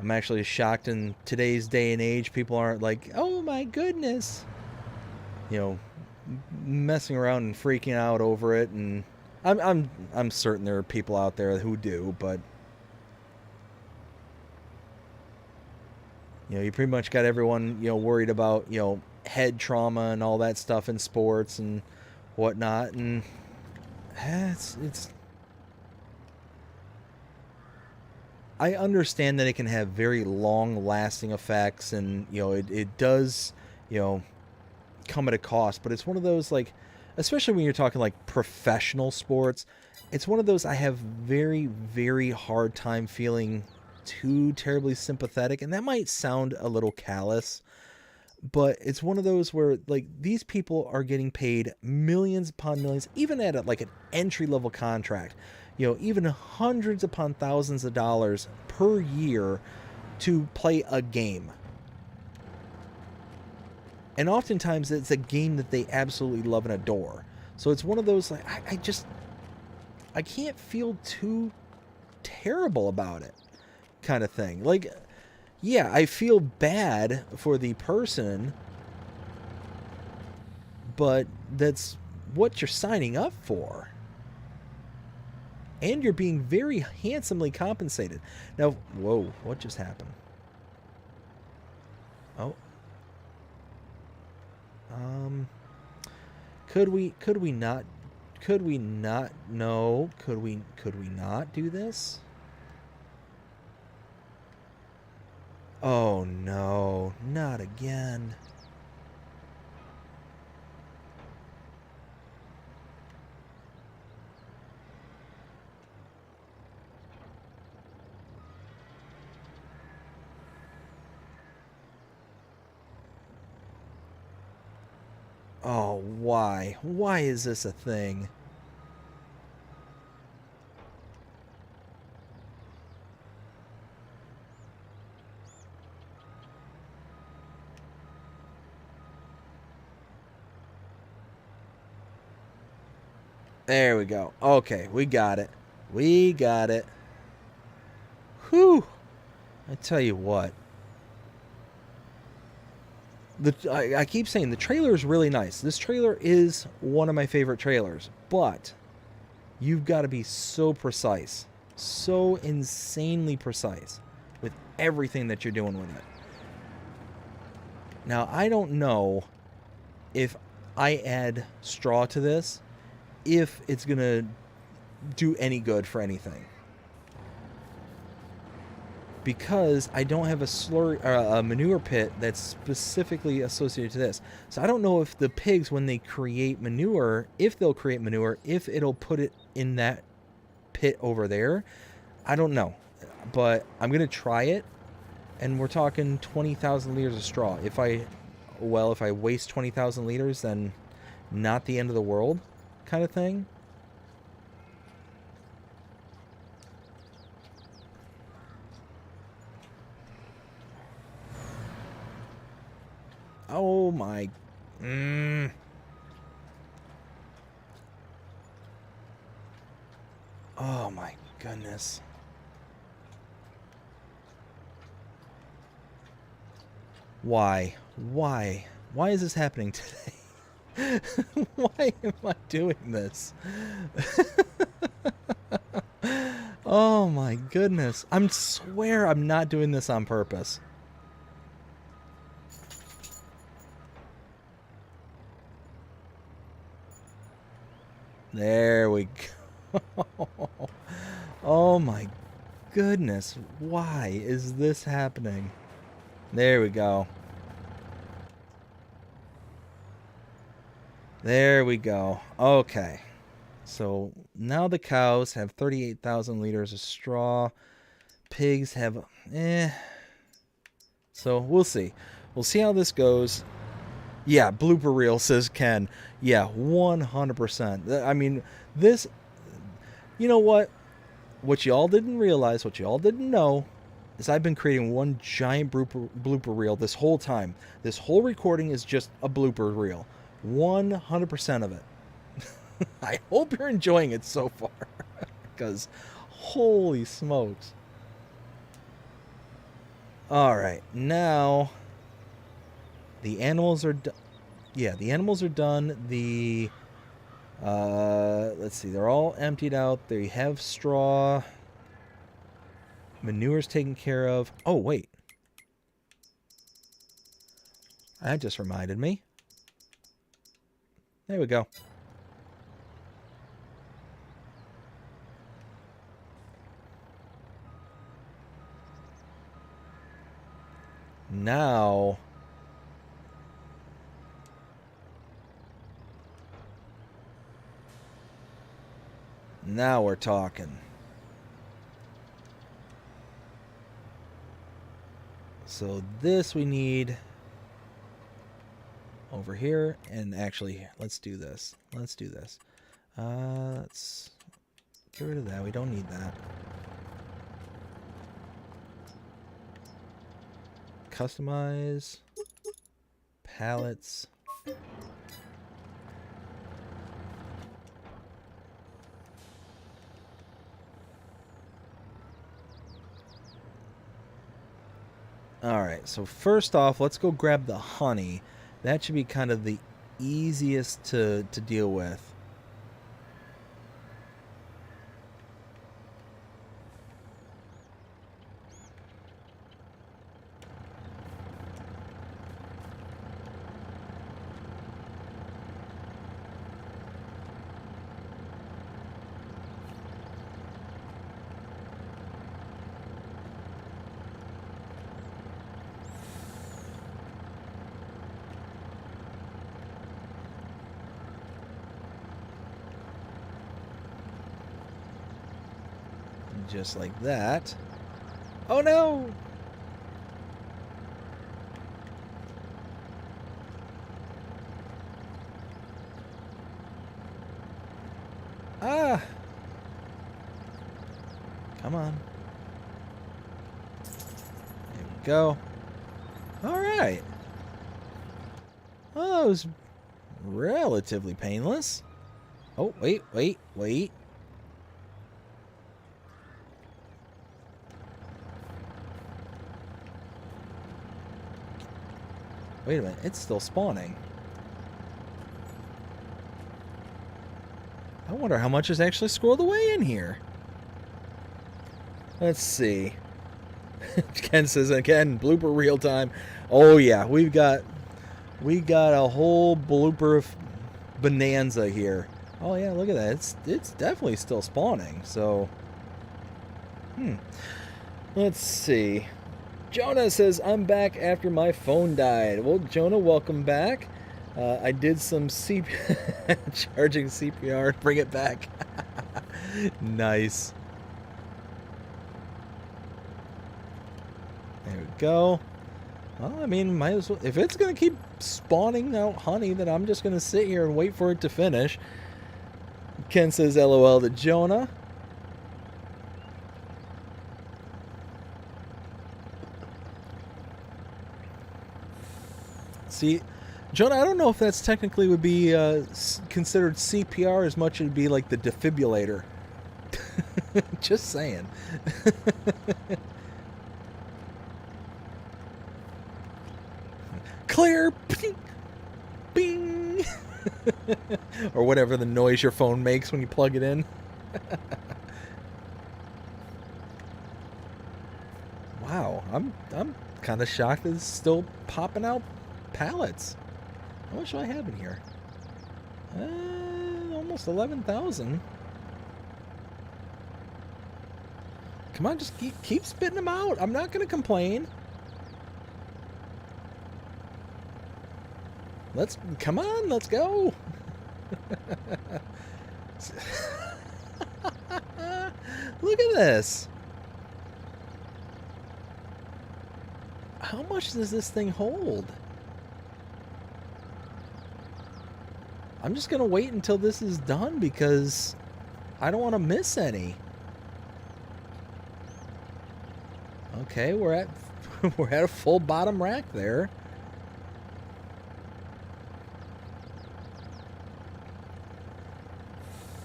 I'm actually shocked in today's day and age, people aren't like, oh my goodness, you know, messing around and freaking out over it. And I'm certain there are people out there who do, but you know, you pretty much got everyone, you know, worried about, you know, head trauma and all that stuff in sports and whatnot. And it's I understand that it can have very long-lasting effects, and you know it does, you know, come at a cost. But it's one of those, like, especially when you're talking like professional sports, it's one of those I have very, very hard time feeling too terribly sympathetic, and that might sound a little callous, but it's one of those where, like, these people are getting paid millions upon millions, even at like an entry-level contract. You know, even hundreds upon thousands of dollars per year to play a game. And oftentimes it's a game that they absolutely love and adore. So it's one of those, like, I can't feel too terrible about it kind of thing. Like, yeah, I feel bad for the person, but that's what you're signing up for. And you're being very handsomely compensated. Now, whoa, what just happened? Oh. Could we not do this? Oh no, not again. Oh, why? Why is this a thing? There we go. Okay, we got it. We got it. Whew. I tell you what. I keep saying the trailer is really nice. This trailer is one of my favorite trailers. But you've got to be so precise. So insanely precise with everything that you're doing with it. Now, I don't know if I add straw to this, if it's going to do any good for anything. Because I don't have a manure pit that's specifically associated to this. So I don't know if the pigs, when they create manure, if they'll create manure, if it'll put it in that pit over there. I don't know. But I'm going to try it. And we're talking 20,000 liters of straw. If I waste 20,000 liters, then not the end of the world kind of thing. Oh my. Oh my goodness. Why? Why? Why is this happening today? Why am I doing this? Oh my goodness. I swear I'm not doing this on purpose. There we go. Oh my goodness. Why is this happening? There we go. There we go. Okay. So now the cows have 38,000 liters of straw. Pigs have So we'll see. We'll see how this goes. Yeah, blooper reel, says Ken. Yeah, 100%. I mean, this, you know what? What y'all didn't realize, what y'all didn't know, is I've been creating one giant blooper reel this whole time. This whole recording is just a blooper reel. 100% of it. I hope you're enjoying it so far. Because, holy smokes. Alright, now the animals are done. Yeah, the animals are done. The let's see, they're all emptied out. They have straw. Manure's taken care of. Oh, wait. That just reminded me. There we go. Now we're talking. So this we need over here, and actually let's do this. Let's do this. Let's get rid of that. We don't need that. Customize pallets. Alright, so first off, let's go grab the honey. That should be kind of the easiest to deal with. Just like that. Oh no! Come on. There we go. All right. Oh, that was relatively painless. Oh, wait. Wait a minute. It's still spawning. I wonder how much is actually squirreled away in here. Let's see. Ken says again, blooper real time. Oh yeah, we got a whole blooper bonanza here. Oh yeah, look at that. It's definitely still spawning. So, let's see. Jonah says I'm back after my phone died. Well, Jonah, welcome back. I did some charging CPR. Bring it back. Nice. There we go. Well, I mean, might as well. If it's going to keep spawning out honey, then I'm just going to sit here and wait for it to finish. Ken says LOL to Jonah. See, Jonah, I don't know if that's technically would be considered CPR as much as it'd be like the defibrillator. Just saying. Clear. Bing. Bing. Or whatever the noise your phone makes when you plug it in. Wow, I'm kind of shocked that it's still popping out pallets. How much do I have in here? Almost 11,000. Come on, just keep spitting them out. I'm not going to complain. Come on, let's go. Look at this. How much does this thing hold? I'm just going to wait until this is done because I don't want to miss any. Okay, we're at a full bottom rack there.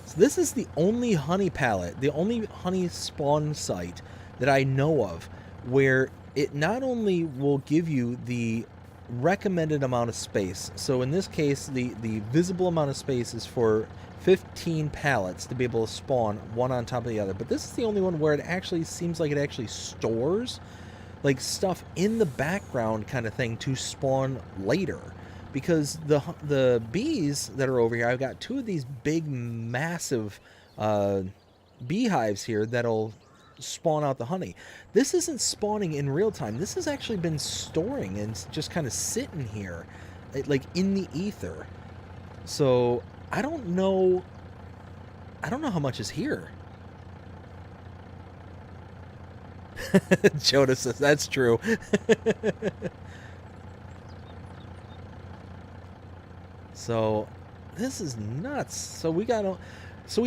So this is the only honey pallet, the only honey spawn site that I know of where it not only will give you the recommended amount of space. So in this case, the visible amount of space is for 15 pallets to be able to spawn one on top of the other. But this is the only one where it actually seems like it actually stores like stuff in the background kind of thing to spawn later. Because the bees that are over here, I've got two of these big massive beehives here that'll spawn out the honey. This isn't spawning in real time. This has actually been storing and just kind of sitting here like in the ether. So I don't know how much is here. Jonah says that's true. So this is nuts. So we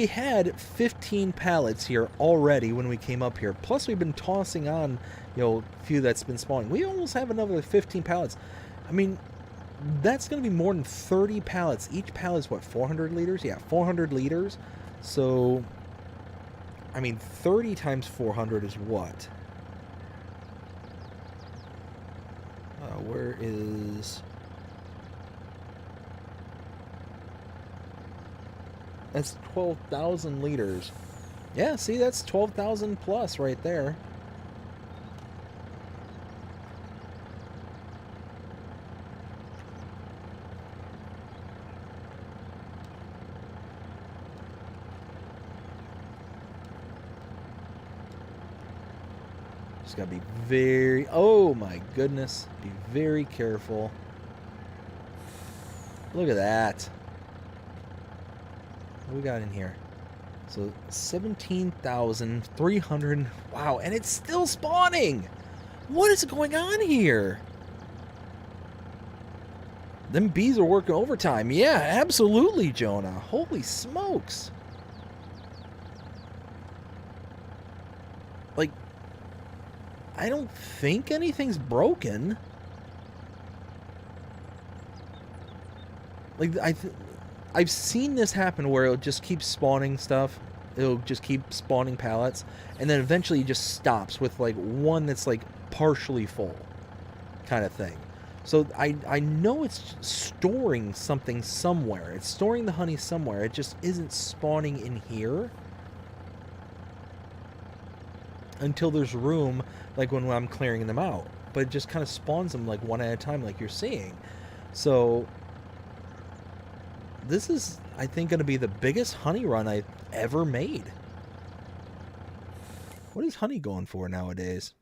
had 15 pallets here already when we came up here. Plus we've been tossing on, a few that's been spawning. We almost have another 15 pallets. I mean, that's going to be more than 30 pallets. Each pallet is what, 400 liters? Yeah, 400 liters. So, I mean, 30 times 400 is what? Where is... That's 12,000 liters. Yeah, see, that's 12,000 plus right there. Just gotta be very... Oh my goodness. Be very careful. Look at that. What we got in here? So 17,300. Wow, and it's still spawning. What is going on here? Them bees are working overtime. Yeah, absolutely, Jonah. Holy smokes. like, I don't think anything's broken. Like, I've seen this happen where it'll just keep spawning stuff. It'll just keep spawning pallets, and then eventually it just stops with like one that's like partially full kind of thing. So I know it's storing something somewhere. It's storing the honey somewhere. It just isn't spawning in here until there's room, like when I'm clearing them out. But it just kind of spawns them like one at a time, like you're seeing. So this is, I think, going to be the biggest honey run I've ever made. What is honey going for nowadays?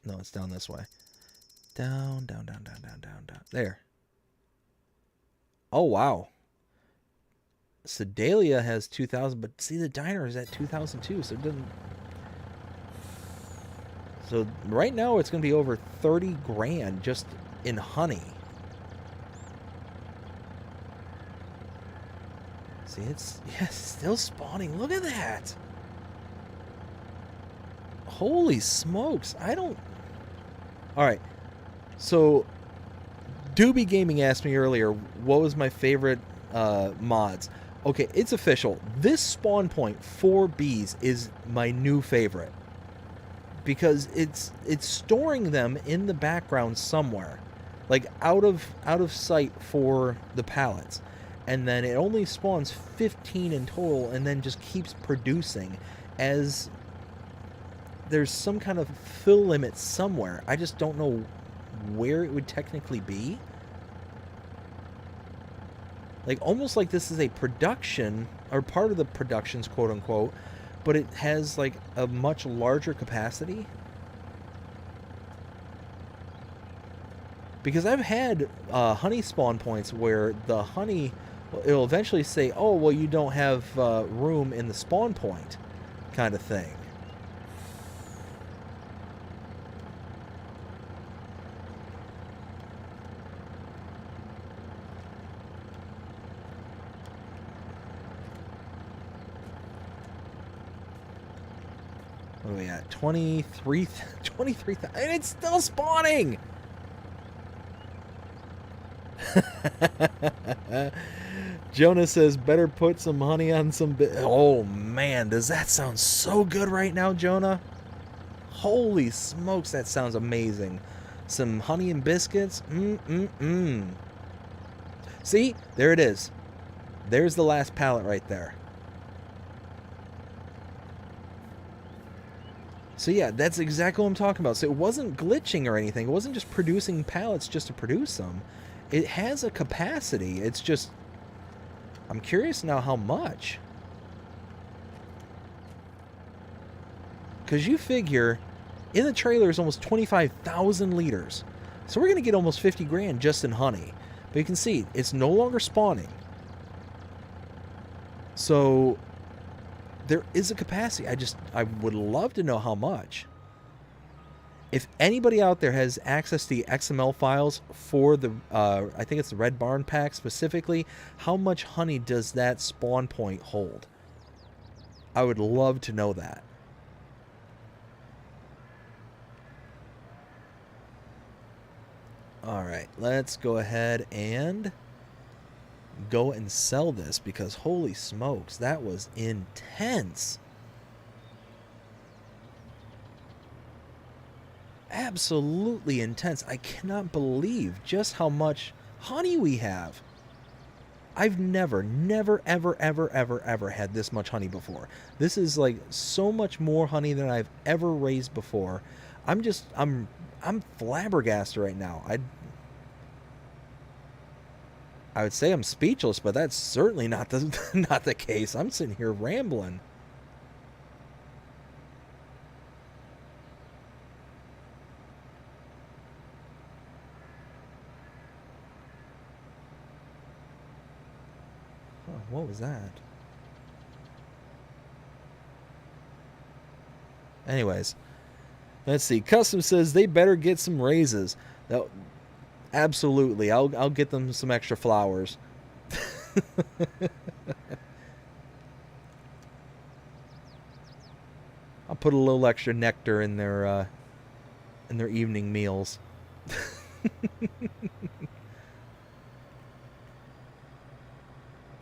No, it's down this way. Down, down, down, down, down, down, down. There. Oh, wow. Sedalia has 2,000, but see, the diner is at 2,002, so it doesn't... So right now it's going to be over 30 grand just in honey. See, it's, yes, still spawning. Look at that. Holy smokes. I don't... Alright. So, Doobie Gaming asked me earlier, what was my favorite mods? Okay, it's official. This spawn point for bees is my new favorite. Because it's storing them in the background somewhere. Like out of sight for the pallets. And then it only spawns 15 in total and then just keeps producing as there's some kind of fill limit somewhere. I just don't know where it would technically be. Like almost like this is a production or part of the productions, quote unquote, but it has like a much larger capacity. Because I've had honey spawn points where the honey, it'll eventually say, oh, well, you don't have room in the spawn point kind of thing. What are we at? 23,000, and it's still spawning! Jonah says, better put some honey on some... Oh, man, does that sound so good right now, Jonah? Holy smokes, that sounds amazing. Some honey and biscuits? See? There it is. There's the last pallet right there. So yeah, that's exactly what I'm talking about. So it wasn't glitching or anything. It wasn't just producing pallets just to produce them. It has a capacity. It's just... I'm curious now how much. Because you figure, in the trailer is almost 25,000 liters. So we're going to get almost 50 grand just in honey. But you can see, it's no longer spawning. So... there is a capacity. I would love to know how much. If anybody out there has access to the XML files for the, I think it's the Red Barn pack specifically, how much honey does that spawn point hold? I would love to know that. Alright, let's go ahead and go and sell this, because holy smokes, that was intense. Absolutely intense. I cannot believe just how much honey we have. I've never ever had this much honey before. This is like so much more honey than I've ever raised before. I'm flabbergasted right now. I would say I'm speechless, but that's certainly not the case. I'm sitting here rambling. Oh, what was that? Anyways, let's see. Custom says they better get some raises. Now, Absolutely. I'll get them some extra flowers. I'll put a little extra nectar in their evening meals.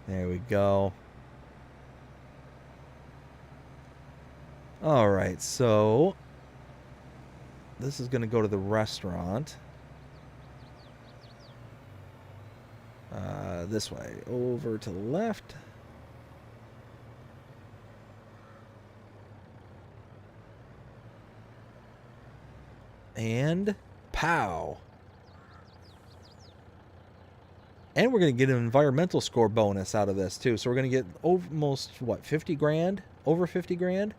There we go. All right, so this is going to go to the restaurant. This way, over to the left. And pow. And we're going to get an environmental score bonus out of this too. So we're going to get almost, what, 50 grand? Over 50 grand?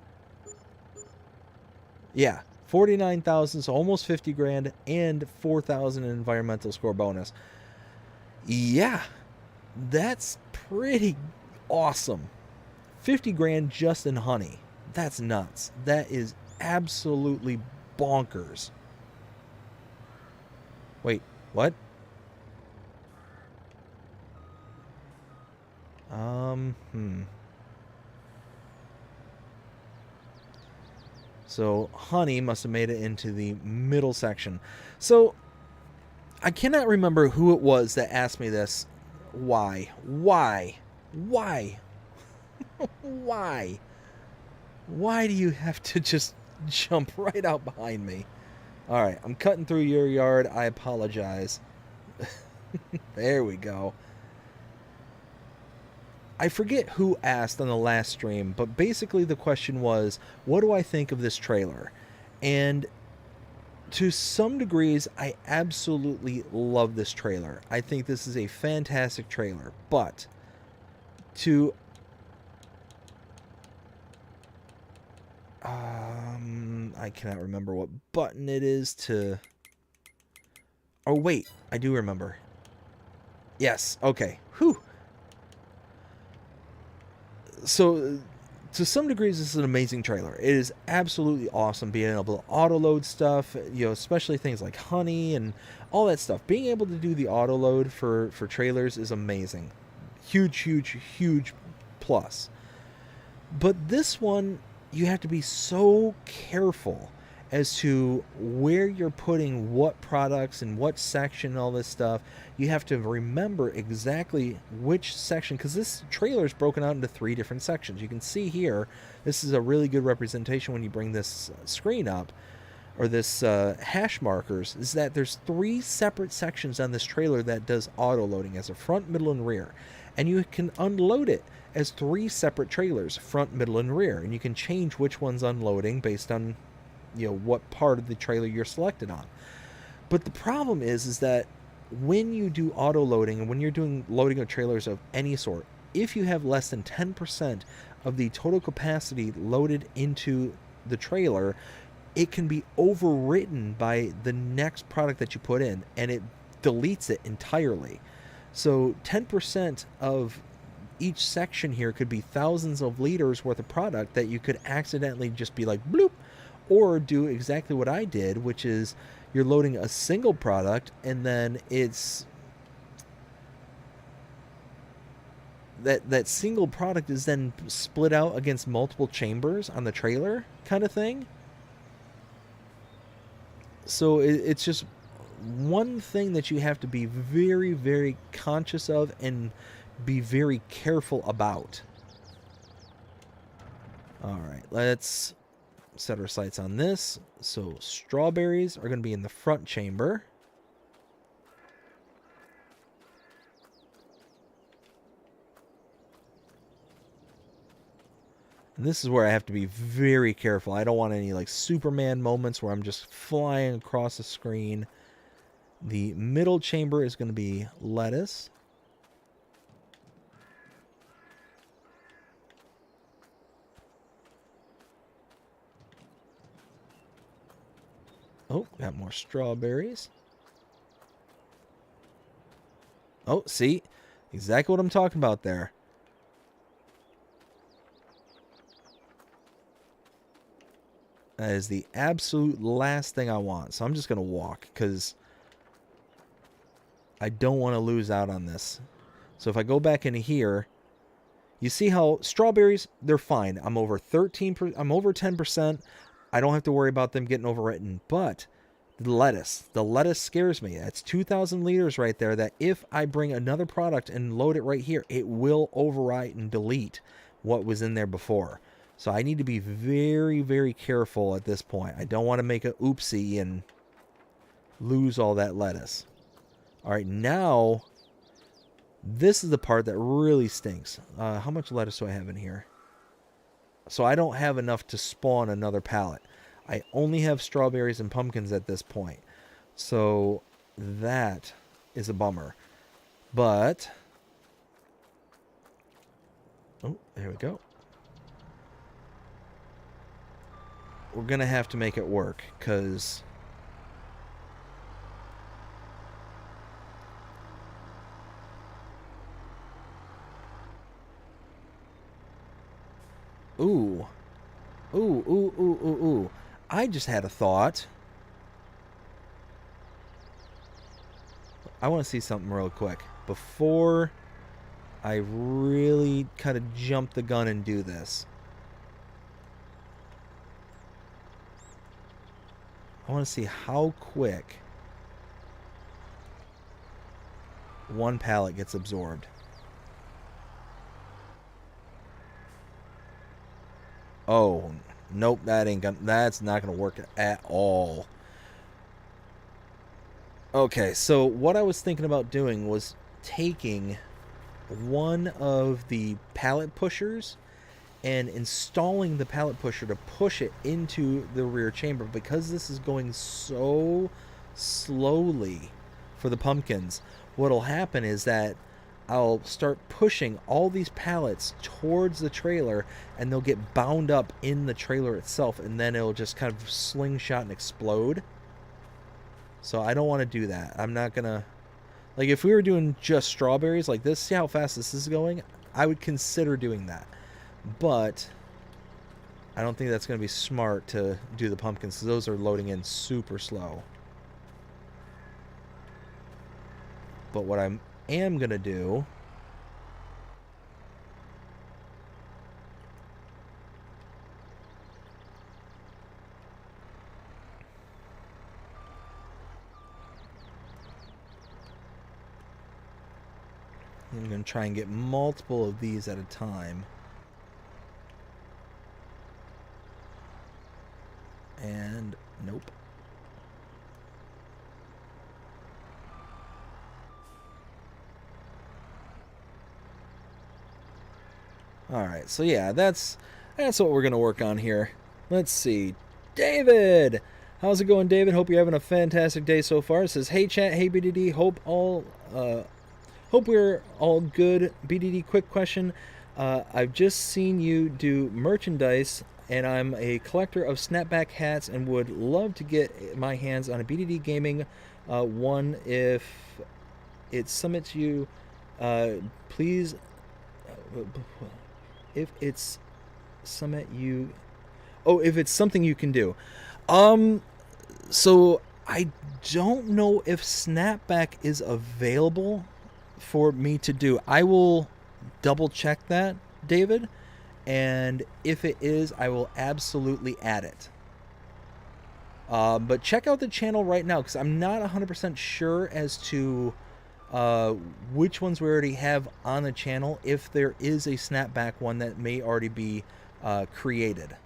Yeah, 49,000, so almost 50 grand and 4,000 in environmental score bonus. Yeah, that's pretty awesome. 50 grand just in honey. That's nuts. That is absolutely bonkers. Wait, what? So honey must have made it into the middle section. So I cannot remember who it was that asked me this. Why? Why? Why? Why? Why do you have to just jump right out behind me? All right, I'm cutting through your yard. I apologize. There we go. I forget who asked on the last stream, but basically the question was, what do I think of this trailer? And to some degrees, I absolutely love this trailer. I think this is a fantastic trailer, but to I cannot remember what button it is to... Oh, wait, I do remember. Yes, okay. Whew. So, to some degrees, this is an amazing trailer. It is absolutely awesome being able to auto-load stuff, you know, especially things like honey and all that stuff. Being able to do the auto-load for trailers is amazing. Huge, huge, huge plus. But this one, you have to be so careful as to where you're putting what products and what section and all this stuff. You have to remember exactly which section, because this trailer is broken out into 3 different sections. You can see here, this is a really good representation when you bring this screen up, or this hash markers, is that there's 3 separate sections on this trailer that does auto loading as a front, middle, and rear. And you can unload it as 3 separate trailers, front, middle, and rear. And you can change which one's unloading based on, you know, what part of the trailer you're selected on. But the problem is that when you do auto loading and when you're doing loading of trailers of any sort, if you have less than 10% of the total capacity loaded into the trailer, it can be overwritten by the next product that you put in, and it deletes it entirely. So 10% of each section here could be thousands of liters worth of product that you could accidentally just be like bloop, or do exactly what I did, which is you're loading a single product and then it's that single product is then split out against multiple chambers on the trailer kind of thing. So it's just one thing that you have to be very, very conscious of and be very careful about. All right, let's set our sights on this. So strawberries are going to be in the front chamber. And this is where I have to be very careful. I don't want any like Superman moments where I'm just flying across the screen. The middle chamber is going to be lettuce. Oh, got more strawberries. Oh, see? Exactly what I'm talking about there. That is the absolute last thing I want. So I'm just going to walk because I don't want to lose out on this. So if I go back into here, you see how strawberries, they're fine. I'm over 13%, I'm over 10%. I don't have to worry about them getting overwritten. But the lettuce scares me. That's 2,000 liters right there that if I bring another product and load it right here, it will overwrite and delete what was in there before. So I need to be very, very careful at this point. I don't want to make an oopsie and lose all that lettuce. All right, now this is the part that really stinks. How much lettuce do I have in here? So I don't have enough to spawn another pallet. I only have strawberries and pumpkins at this point. So that is a bummer. But, oh, there we go. We're going to have to make it work because ooh. Ooh. I just had a thought. I want to see something real quick before I really kind of jump the gun and do this. I want to see how quick one pallet gets absorbed. Oh, nope, that's not gonna work at all. Okay, so what I was thinking about doing was taking one of the pallet pushers and installing the pallet pusher to push it into the rear chamber. Because this is going so slowly for the pumpkins, what'll happen is that I'll start pushing all these pallets towards the trailer and they'll get bound up in the trailer itself, and then it'll just kind of slingshot and explode. So I don't want to do that. I'm not gonna, like, if we were doing just strawberries like this, see how fast this is going, I would consider doing that. But I don't think that's going to be smart to do the pumpkins because those are loading in super slow. But what I am going to do I'm going to try and get multiple of these at a time. And nope. Alright, so yeah, that's what we're going to work on here. Let's see. David! How's it going, David? Hope you're having a fantastic day so far. It says, hey chat, hey BDD, hope we're all good. BDD, quick question. I've just seen you do merchandise, and I'm a collector of snapback hats and would love to get my hands on a BDD Gaming one if it summits you. Please, if it's summit you, if it's something you can do. So I don't know if snapback is available for me to do. I will double check that, David, and if it is, I will absolutely add it. But check out the channel right now because I'm not 100% sure as to which ones we already have on the channel, if there is a snapback one that may already be created.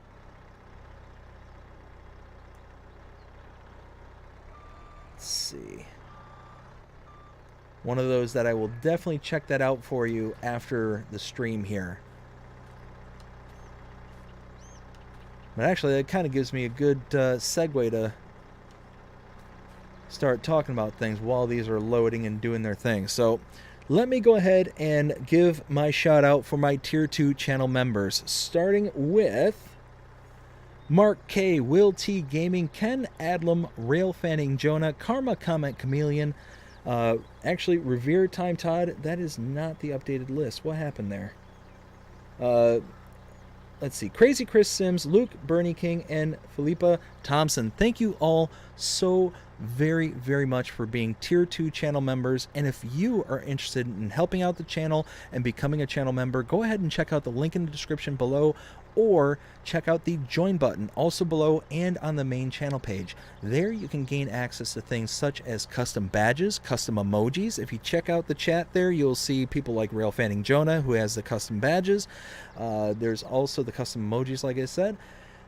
Let's see. One of those that I will definitely check that out for you after the stream here. But actually, that kind of gives me a good segue to start talking about things while these are loading and doing their thing. So let me go ahead and give my shout out for my tier 2 channel members, starting with Mark K, Will T Gaming, Ken Adlam, Rail Fanning Jonah, Karma Comment Chameleon. Actually, Revere Time Todd, that is not the updated list. What happened there? let's see, Crazy Chris Sims, Luke, Bernie King, and Philippa Thompson. Thank you all so very, very much for being Tier 2 channel members. And if you are interested in helping out the channel and becoming a channel member, go ahead and check out the link in the description below, or check out the join button also below and on the main channel page. There you can gain access to things such as custom badges, custom emojis. If you check out the chat there, you'll see people like Rail Fanning Jonah, who has the custom badges. There's also the custom emojis, like I said.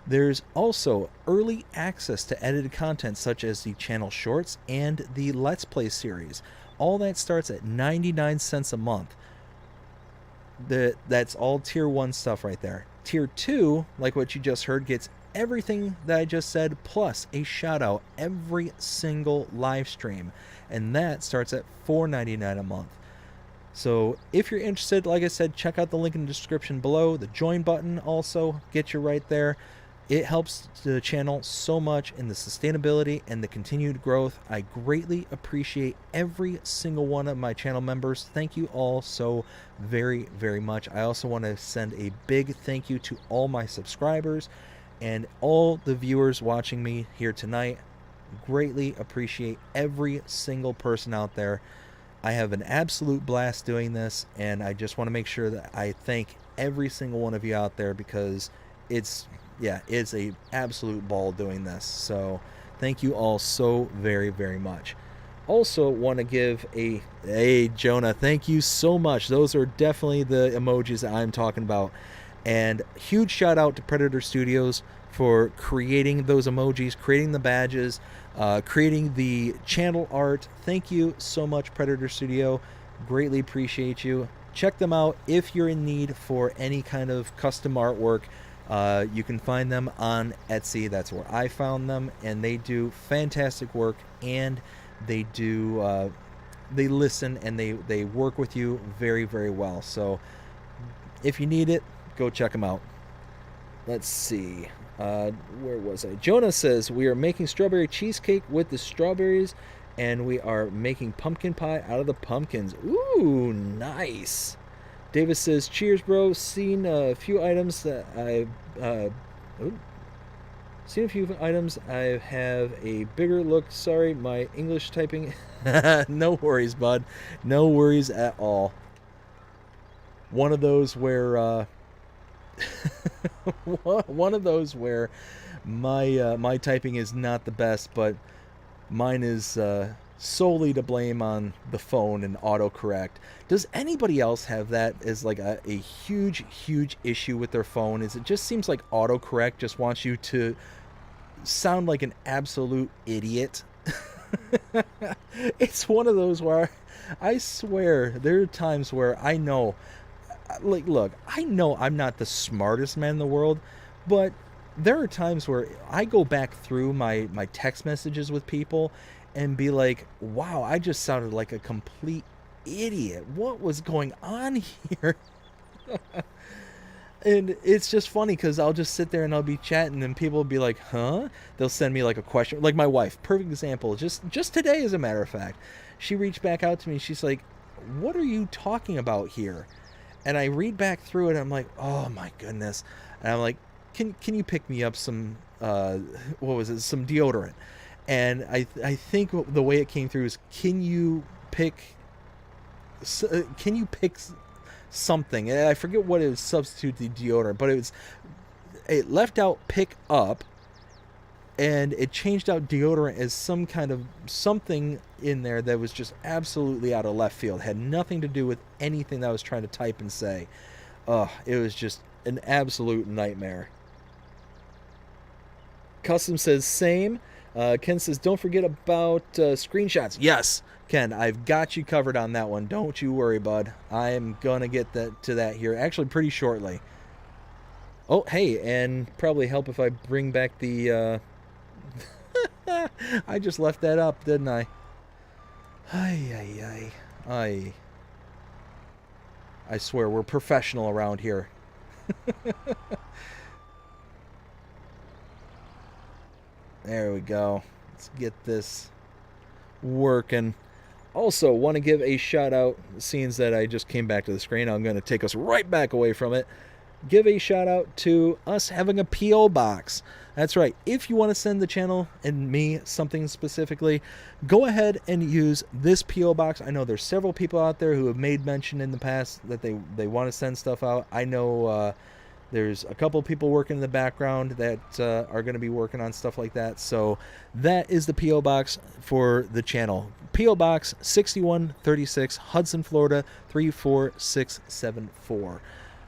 There's also early access to edited content such as the channel shorts and the Let's Play series. All that starts at 99 cents a month. That's all Tier 1 stuff right there. Tier 2, like what you just heard, gets everything that I just said, plus a shout out every single live stream. And that starts at $4.99 a month. So if you're interested, like I said, check out the link in the description below. The join button also gets you right there. It helps the channel so much in the sustainability and the continued growth. I greatly appreciate every single one of my channel members. Thank you all so very, very much. I also want to send a big thank you to all my subscribers and all the viewers watching me here tonight. Greatly appreciate every single person out there. I have an absolute blast doing this, and I just want to make sure that I thank every single one of you out there, because it's a absolute ball doing this. So thank you all so very, very much. Also want to give hey Jonah, thank you so much. Those are definitely the emojis that I'm talking about. And huge shout out to Predator Studios for creating those emojis, creating the badges, creating the channel art. Thank you so much, Predator Studio. Greatly appreciate you. Check them out if you're in need for any kind of custom artwork. You can find them on Etsy. That's where I found them, and they do fantastic work, and they do they listen, and they work with you very, very well. So if you need it, go check them out. Let's see, where was I? Jonah says we are making strawberry cheesecake with the strawberries, and we are making pumpkin pie out of the pumpkins. Ooh, nice. Davis says, cheers, bro. Seen a few items that I have a bigger look. Sorry, my English typing. No worries, bud. No worries at all. One of those where my typing is not the best, but mine is solely to blame on the phone and autocorrect. Does anybody else have that as like a huge issue with their phone? Is it just seems like autocorrect just wants you to sound like an absolute idiot? It's one of those where I swear there are times where I know, like, look, I know I'm not the smartest man in the world, but there are times where I go back through my text messages with people and be like, wow, I just sounded like a complete idiot. What was going on here? And it's just funny because I'll just sit there and I'll be chatting and people will be like, huh? They'll send me like a question. Like my wife, perfect example. Just today, as a matter of fact, she reached back out to me. She's like, what are you talking about here? And I read back through it. I'm like, oh my goodness. And I'm like, can you pick me up some, what was it? Some deodorant. And I think the way it came through is, can you pick something? And I forget what it was, substitute the deodorant, but it left out pick up, and it changed out deodorant as some kind of something in there that was just absolutely out of left field. It had nothing to do with anything that I was trying to type and say. It was just an absolute nightmare. Custom says same. Ken says, don't forget about screenshots. Yes, Ken, I've got you covered on that one. Don't you worry, bud. I am going to get to that here actually pretty shortly. Oh, hey, and probably help if I bring back the... I just left that up, didn't I? I swear, we're professional around here. There we go. Let's get this working. Also, want to give a shout out, scenes that I just came back to the screen. I'm going to take us right back away from it. give a shout out to us having a P.O. box. That's right. If you want to send the channel and me something specifically, go ahead and use this P.O. box. I know there's several people out there who have made mention in the past that they want to send stuff out. I know there's a couple people working in the background that are going to be working on stuff like that. So that is the P.O. box for the channel. P.O. Box 6136, Hudson, Florida 34674.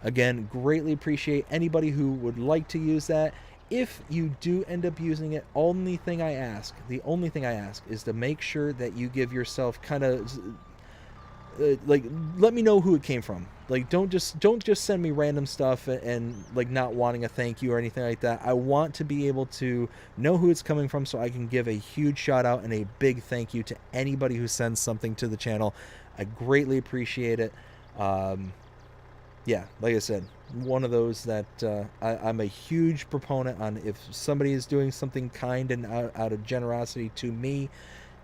Again, greatly appreciate anybody who would like to use that. If you do end up using it, the only thing I ask is to make sure that you give yourself kind of like, let me know who it came from. Like, don't just send me random stuff and like not wanting a thank you or anything like that. I want to be able to know who it's coming from so I can give a huge shout out and a big thank you to anybody who sends something to the channel. I greatly appreciate it. Yeah, like I said, one of those that I'm a huge proponent on. If somebody is doing something kind and out of generosity to me,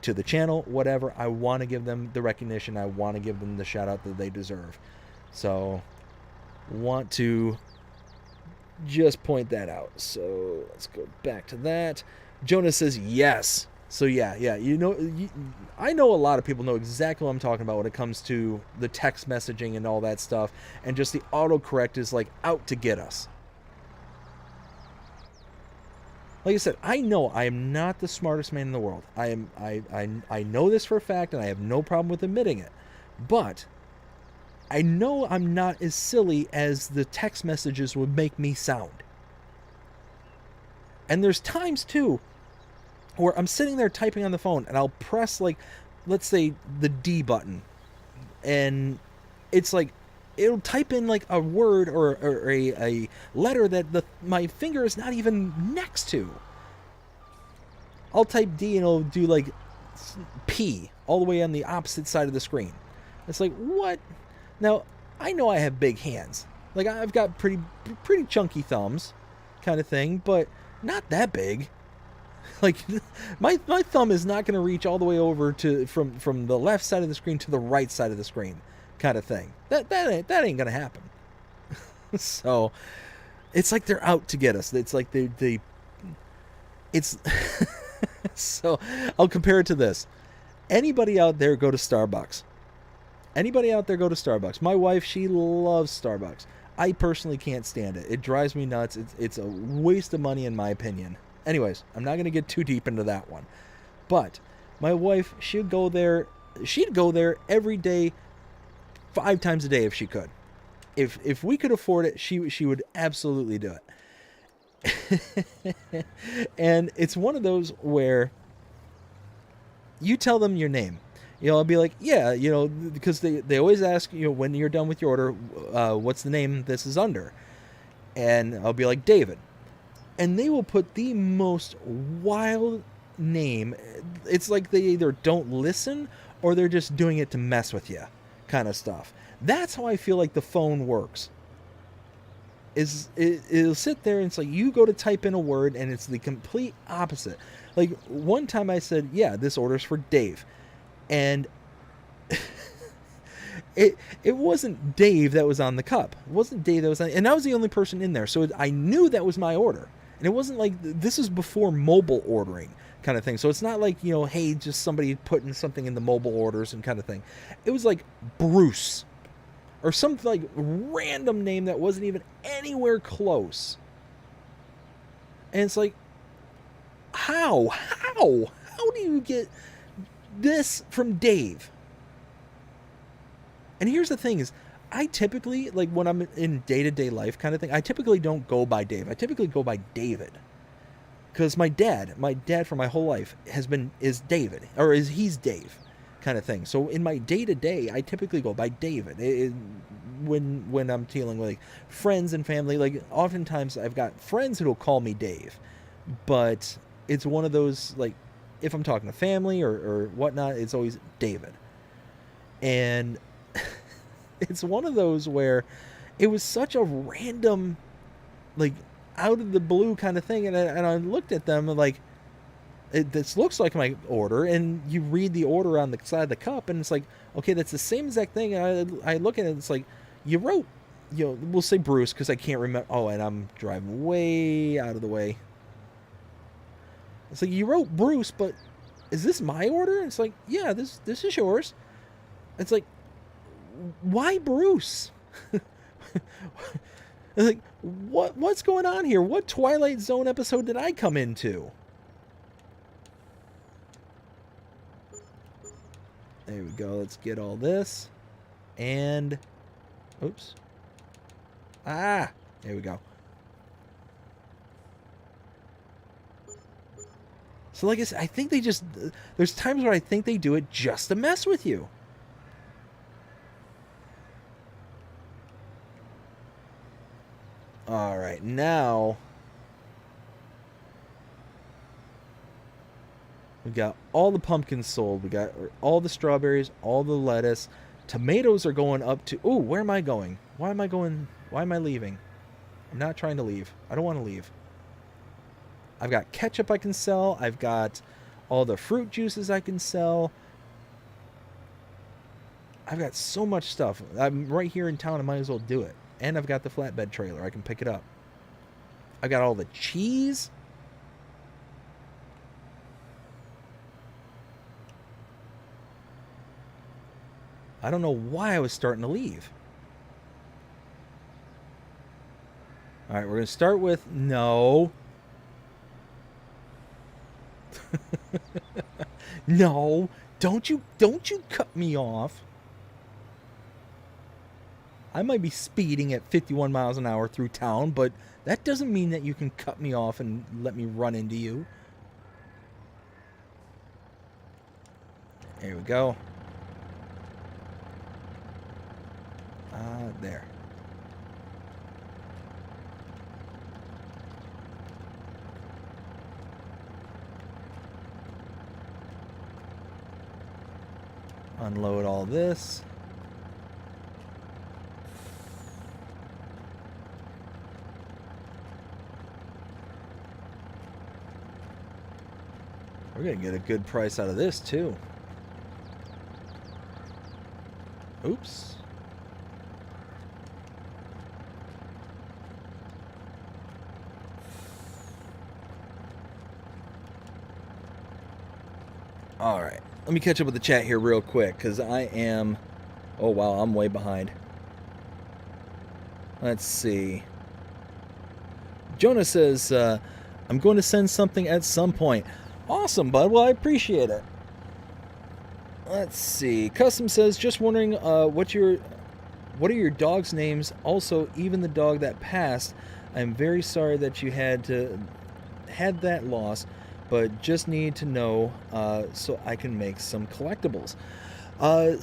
to the channel, whatever, I want to give them the recognition. I want to give them the shout out that they deserve. So, want to just point that out. So, let's go back to that. Jonas says yes. So yeah, you know, I know a lot of people know exactly what I'm talking about when it comes to the text messaging and all that stuff, and just the autocorrect is like out to get us. Like I said, I know I am not the smartest man in the world. I know this for a fact, and I have no problem with admitting it. But I know I'm not as silly as the text messages would make me sound. And there's times too where I'm sitting there typing on the phone and I'll press, like, let's say the D button, and it's like it'll type in like a word or a letter that my finger is not even next to. I'll type D and it'll do like P all the way on the opposite side of the screen. It's like, what? Now, I know I have big hands. Like, I've got pretty chunky thumbs kind of thing, but not that big. Like, my thumb is not going to reach all the way over to from the left side of the screen to the right side of the screen, kind of thing. That ain't going to happen. So, it's like they're out to get us. It's like it's so I'll compare it to this. Anybody out there go to Starbucks? Anybody out there go to Starbucks? My wife, she loves Starbucks. I personally can't stand it. It drives me nuts. It's a waste of money in my opinion. Anyways, I'm not going to get too deep into that one. But my wife, she'd go there every day, 5 times a day if she could. If we could afford it, she would absolutely do it. And it's one of those where you tell them your name. You know, I'll be like, yeah, you know, because they always ask, you know, when you're done with your order, what's the name this is under? And I'll be like, David. And they will put the most wild name. It's like they either don't listen or they're just doing it to mess with you, kind of stuff. That's how I feel like the phone works. It'll sit there and it's like you go to type in a word and it's the complete opposite. Like, one time I said, yeah, this order's for Dave. And it wasn't Dave that was on the cup. It wasn't Dave that was on, and I was the only person in there. So I knew that was my order. And it wasn't like, this is before mobile ordering kind of thing. So it's not like, you know, hey, just somebody putting something in the mobile orders and kind of thing. It was like Bruce or some like random name that wasn't even anywhere close. And it's like, how do you get this from Dave? And here's the thing is, I typically, like when I'm in day-to-day life kind of thing, I typically don't go by Dave. I typically go by David. Because my dad for my whole life is David, or he's Dave kind of thing. So in my day-to-day, I typically go by David. When I'm dealing with like friends and family, like oftentimes I've got friends who'll call me Dave. But it's one of those, like, if I'm talking to family or whatnot, it's always David. And it's one of those where it was such a random, like, out of the blue kind of thing. And I looked at them and like, this looks like my order. And you read the order on the side of the cup and it's like, okay, that's the same exact thing. And I look at it, it's like, you wrote you know, we'll say Bruce because I can't remember. Oh, and I'm driving way out of the way. It's like, you wrote Bruce, but is this my order? It's like, yeah, this is yours. It's like, why Bruce? It's like, what's going on here? What Twilight Zone episode did I come into? There we go. Let's get all this. And, oops. Ah, there we go. So like I said, I think they just, there's times where I think they do it just to mess with you. All right, now we got all the pumpkins sold. We got all the strawberries, all the lettuce. Tomatoes are going up to, ooh, where am I going? Why am I going? Why am I leaving? I'm not trying to leave. I don't want to leave. I've got ketchup I can sell. I've got all the fruit juices I can sell. I've got so much stuff. I'm right here in town. I might as well do it. And I've got the flatbed trailer. I can pick it up. I got all the cheese. I don't know why I was starting to leave. All right, we're going to start with no. No, don't you cut me off. I might be speeding at 51 miles an hour through town, but that doesn't mean that you can cut me off and let me run into you. There we go. There. Unload all this. We're going to get a good price out of this, too. Oops. All right. Let me catch up with the chat here real quick, because I am... Oh, wow, I'm way behind. Let's see. Jonah says, I'm going to send something at some point. Awesome, bud. Well, I appreciate it. Let's see. Custom says, just wondering what are your dog's names? Also, even the dog that passed, I'm very sorry that you had that loss, but just need to know so I can make some collectibles.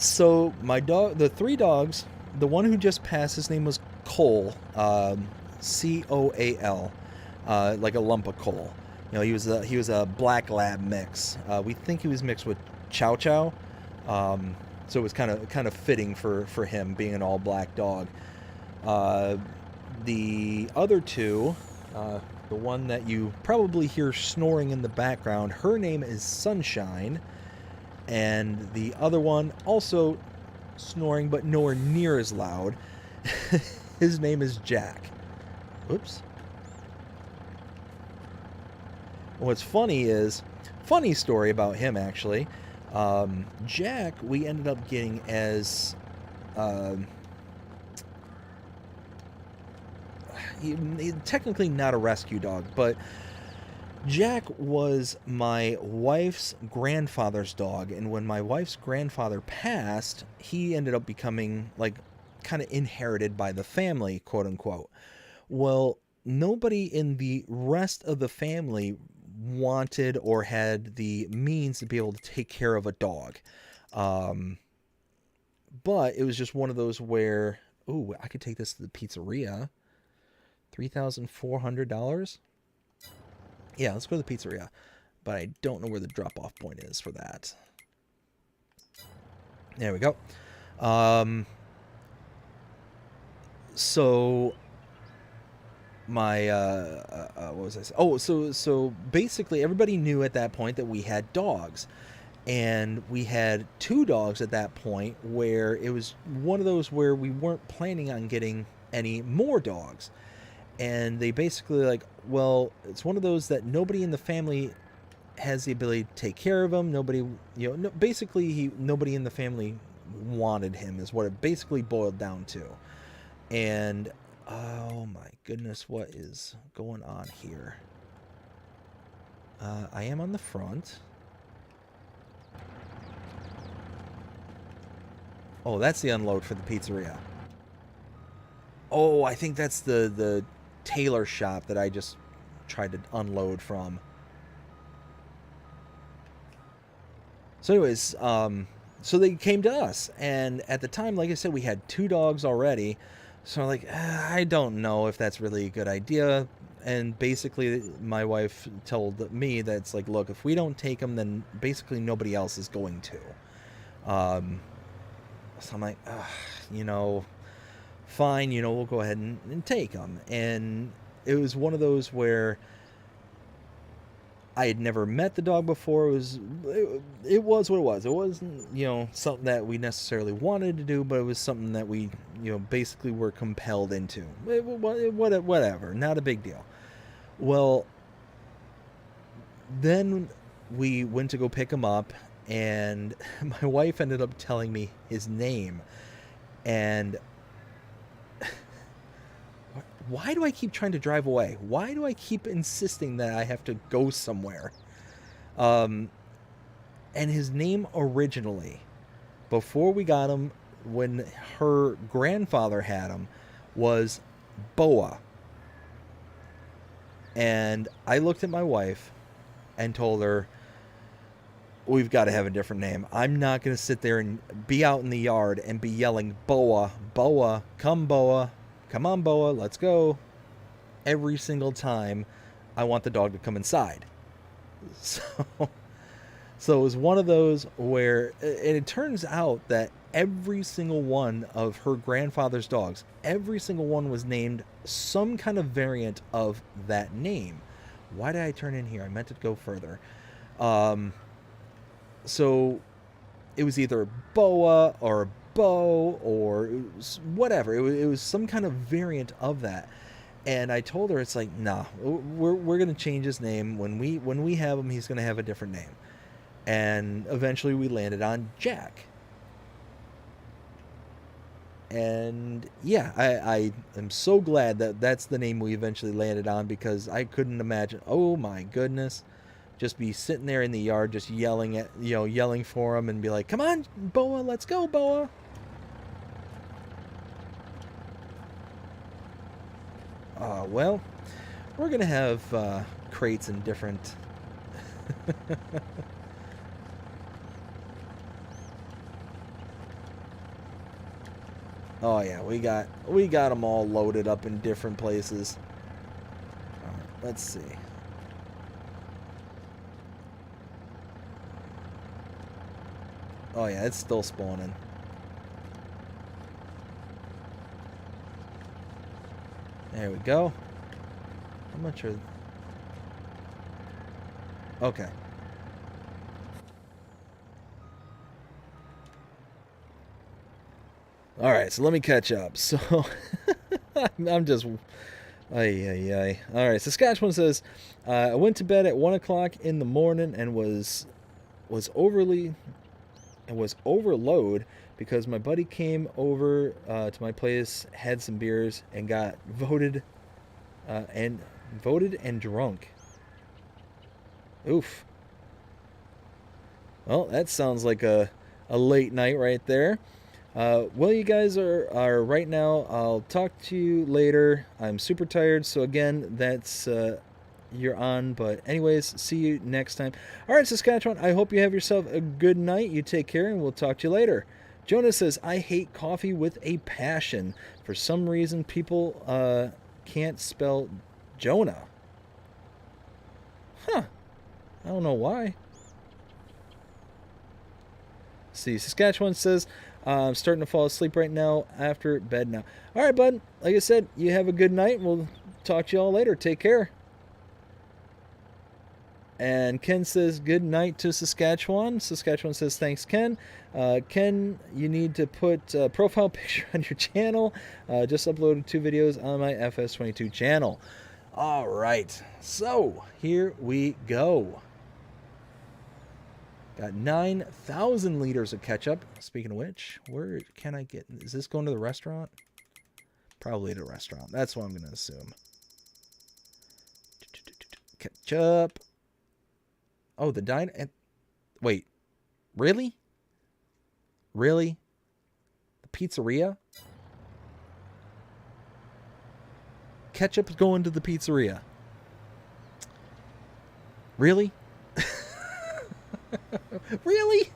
So my dog, the 3 dogs, the one who just passed, his name was Cole, Coal, like a lump of coal. You know, he was a black lab mix. We think he was mixed with Chow Chow, so it was kind of fitting for him being an all black dog. The other 2, the one that you probably hear snoring in the background, her name is Sunshine, and the other one also snoring but nowhere near as loud. His name is Jack. Oops. What's funny is, funny story about him actually, Jack we ended up getting as he technically not a rescue dog, but Jack was my wife's grandfather's dog, and when my wife's grandfather passed, he ended up becoming like kind of inherited by the family, quote unquote. Well, nobody in the rest of the family wanted or had the means to be able to take care of a dog. But it was just one of those where, ooh, I could take this to the pizzeria. $3,400? Yeah, let's go to the pizzeria. But I don't know where the drop-off point is for that. There we go. So my what was I saying? Oh, so basically everybody knew at that point that we had dogs, and we had 2 dogs at that point where it was one of those where we weren't planning on getting any more dogs. And they basically like, well, it's one of those that nobody in the family has the ability to take care of him. Nobody, no, basically nobody in the family wanted him is what it basically boiled down to. And oh my goodness, what is going on here? I am on the front. Oh, that's the unload for the pizzeria. Oh, I think that's the tailor shop that I just tried to unload from. So anyways, so they came to us, and at the time, like I said, we had 2 dogs already. So I'm like, I don't know if that's really a good idea. And basically, my wife told me that it's like, look, if we don't take them, then basically nobody else is going to. So I'm like, fine, we'll go ahead and take them. And it was one of those where I had never met the dog before. It was what it was. It wasn't, something that we necessarily wanted to do, but it was something that we, basically were compelled into. Whatever, not a big deal. Well, then we went to go pick him up, and my wife ended up telling me his name. And why do I keep trying to drive away? Why do I keep insisting that I have to go somewhere? And his name originally, before we got him, when her grandfather had him, was Boa. And I looked at my wife and told her, we've got to have a different name. I'm not going to sit there and be out in the yard and be yelling, Boa, Boa, come Boa, come on Boa, let's go. Every single time I want the dog to come inside. So it was one of those where, and it turns out that every single one of her grandfather's dogs, every single one was named some kind of variant of that name. Why did I turn in here? I meant to go further. So it was either Boa or Bo or whatever. It was some kind of variant of that. And I told her, it's like, nah, we're going to change his name. When we have him, he's going to have a different name. And eventually we landed on Jack. And yeah, I am so glad that that's the name we eventually landed on, because I couldn't imagine, oh my goodness, just be sitting there in the yard just yelling for him and be like, come on, Boa, let's go, Boa. Well, we're going to have crates in different... Oh yeah, we got them all loaded up in different places. All right, let's see. Oh yeah, it's still spawning. There we go. How much are... Okay. All right, so let me catch up. So I'm just... Ay. All right, so Saskatchewan says, I went to bed at 1 o'clock in the morning and was overload because my buddy came over to my place, had some beers, and got voted and drunk. Oof. Well, that sounds like a late night right there. Well, you guys are right now. I'll talk to you later. I'm super tired, so again, that's you're on. But anyways, see you next time. All right, Saskatchewan, I hope you have yourself a good night. You take care, and we'll talk to you later. Jonah says, I hate coffee with a passion. For some reason, people can't spell Jonah. Huh. I don't know why. See, Saskatchewan says, I'm starting to fall asleep right now after bed now. All right, bud. Like I said, you have a good night. We'll talk to you all later. Take care. And Ken says, good night to Saskatchewan. Saskatchewan says, thanks, Ken. Ken, you need to put a profile picture on your channel. Just uploaded 2 videos on my FS22 channel. All right, so here we go. Got 9,000 liters of ketchup. Speaking of which, where can I get... Is this going to the restaurant? Probably the restaurant. That's what I'm going to assume. Ketchup. Oh, the dine... Wait. Really? Really? The pizzeria? Ketchup's going to the pizzeria. Really? Really?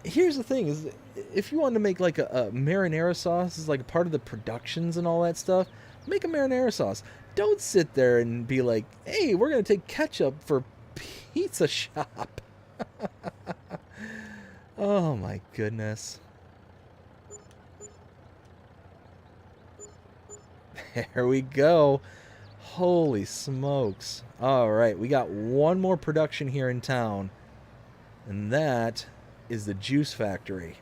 Here's the thing, is if you want to make like a marinara sauce, is like a part of the productions and all that stuff, make a marinara sauce. Don't sit there and be like, hey, we're going to take ketchup for pizza shop. Oh my goodness. There we go. Holy smokes. All right, we got one more production here in town, and that is the juice factory.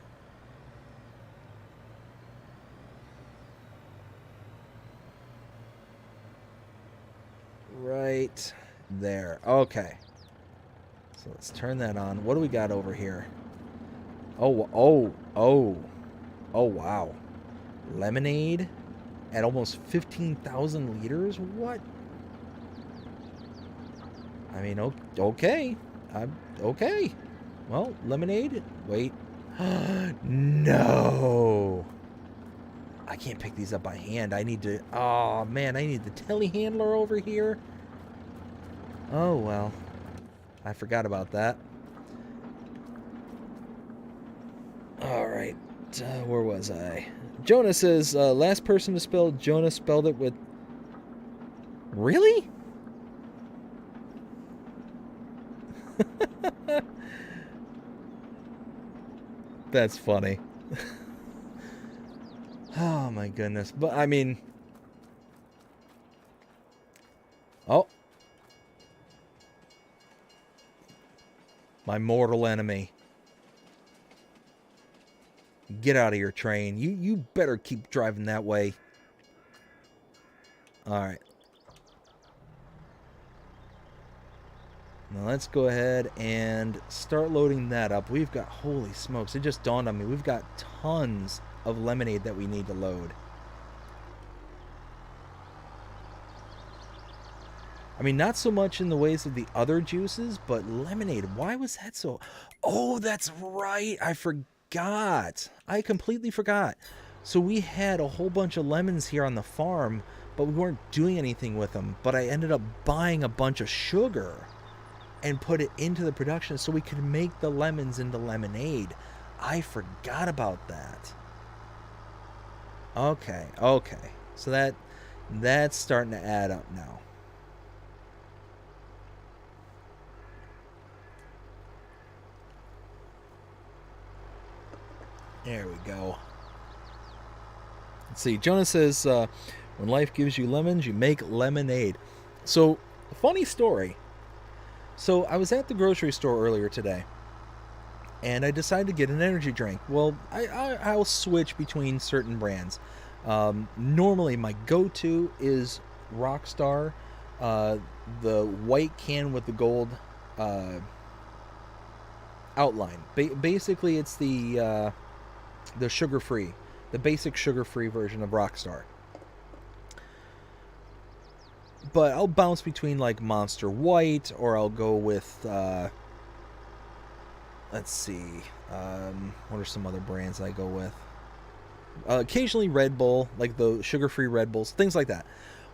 Right there. Okay. So let's turn that on. What do we got over here? Oh, wow. Lemonade at almost 15,000 liters? What? I mean, okay. Okay. Well, lemonade. Wait. No. I can't pick these up by hand. I need to... Oh, man. I need the telehandler over here. Oh, well. I forgot about that. All right. Where was I? Jonah says, last person to spell Jonah spelled it with... Really? That's funny. Oh my goodness. But I mean... Oh. My mortal enemy. Get out of here, train. You better keep driving that way. Alright. Now let's go ahead and start loading that up. We've got... Holy smokes. It just dawned on me. We've got tons of lemonade that we need to load. I mean, not so much in the ways of the other juices, but lemonade. Why was that so... Oh, that's right. I forgot. I completely forgot. So we had a whole bunch of lemons here on the farm, but we weren't doing anything with them. But I ended up buying a bunch of sugar and put it into the production so we could make the lemons into lemonade. I forgot about that. Okay. So that's starting to add up now. There we go. Let's see. Jonah says, when life gives you lemons, you make lemonade. So, funny story. So, I was at the grocery store earlier today, and I decided to get an energy drink. Well, I'll switch between certain brands. Normally, my go-to is Rockstar, the white can with the gold outline. Basically, it's the sugar-free, the basic sugar-free version of Rockstar. But I'll bounce between like Monster White, or I'll go with let's see, what are some other brands I go with? Occasionally Red Bull, like the sugar-free Red Bulls, things like that.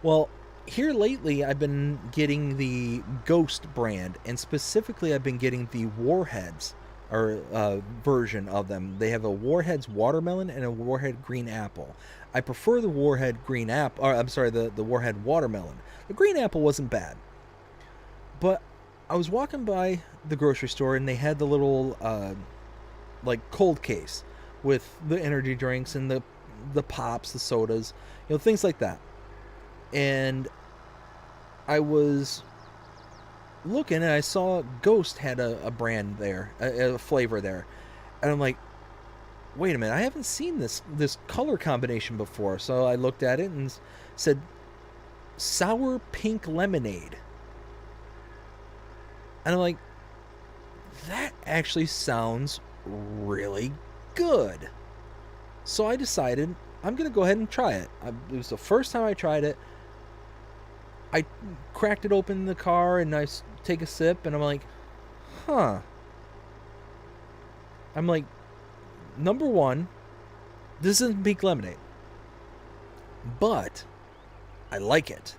Well, here lately I've been getting the Ghost brand, and specifically I've been getting the Warheads or version of them. They have a Warheads watermelon and a Warhead green apple. I prefer the Warhead green apple, or I'm sorry, the Warhead watermelon. The green apple wasn't bad, but I was walking by the grocery store and they had the little like cold case with the energy drinks and the pops, the sodas, things like that. And I was looking and I saw Ghost had a brand there, a flavor there. And I'm like, wait a minute, I haven't seen this color combination before. So I looked at it and said sour pink lemonade. And I'm like, that actually sounds really good. So I decided I'm going to go ahead and try it. It was the first time I tried it. I cracked it open in the car and I take a sip and I'm like, huh. I'm like, number one, this isn't pink lemonade, but I like it.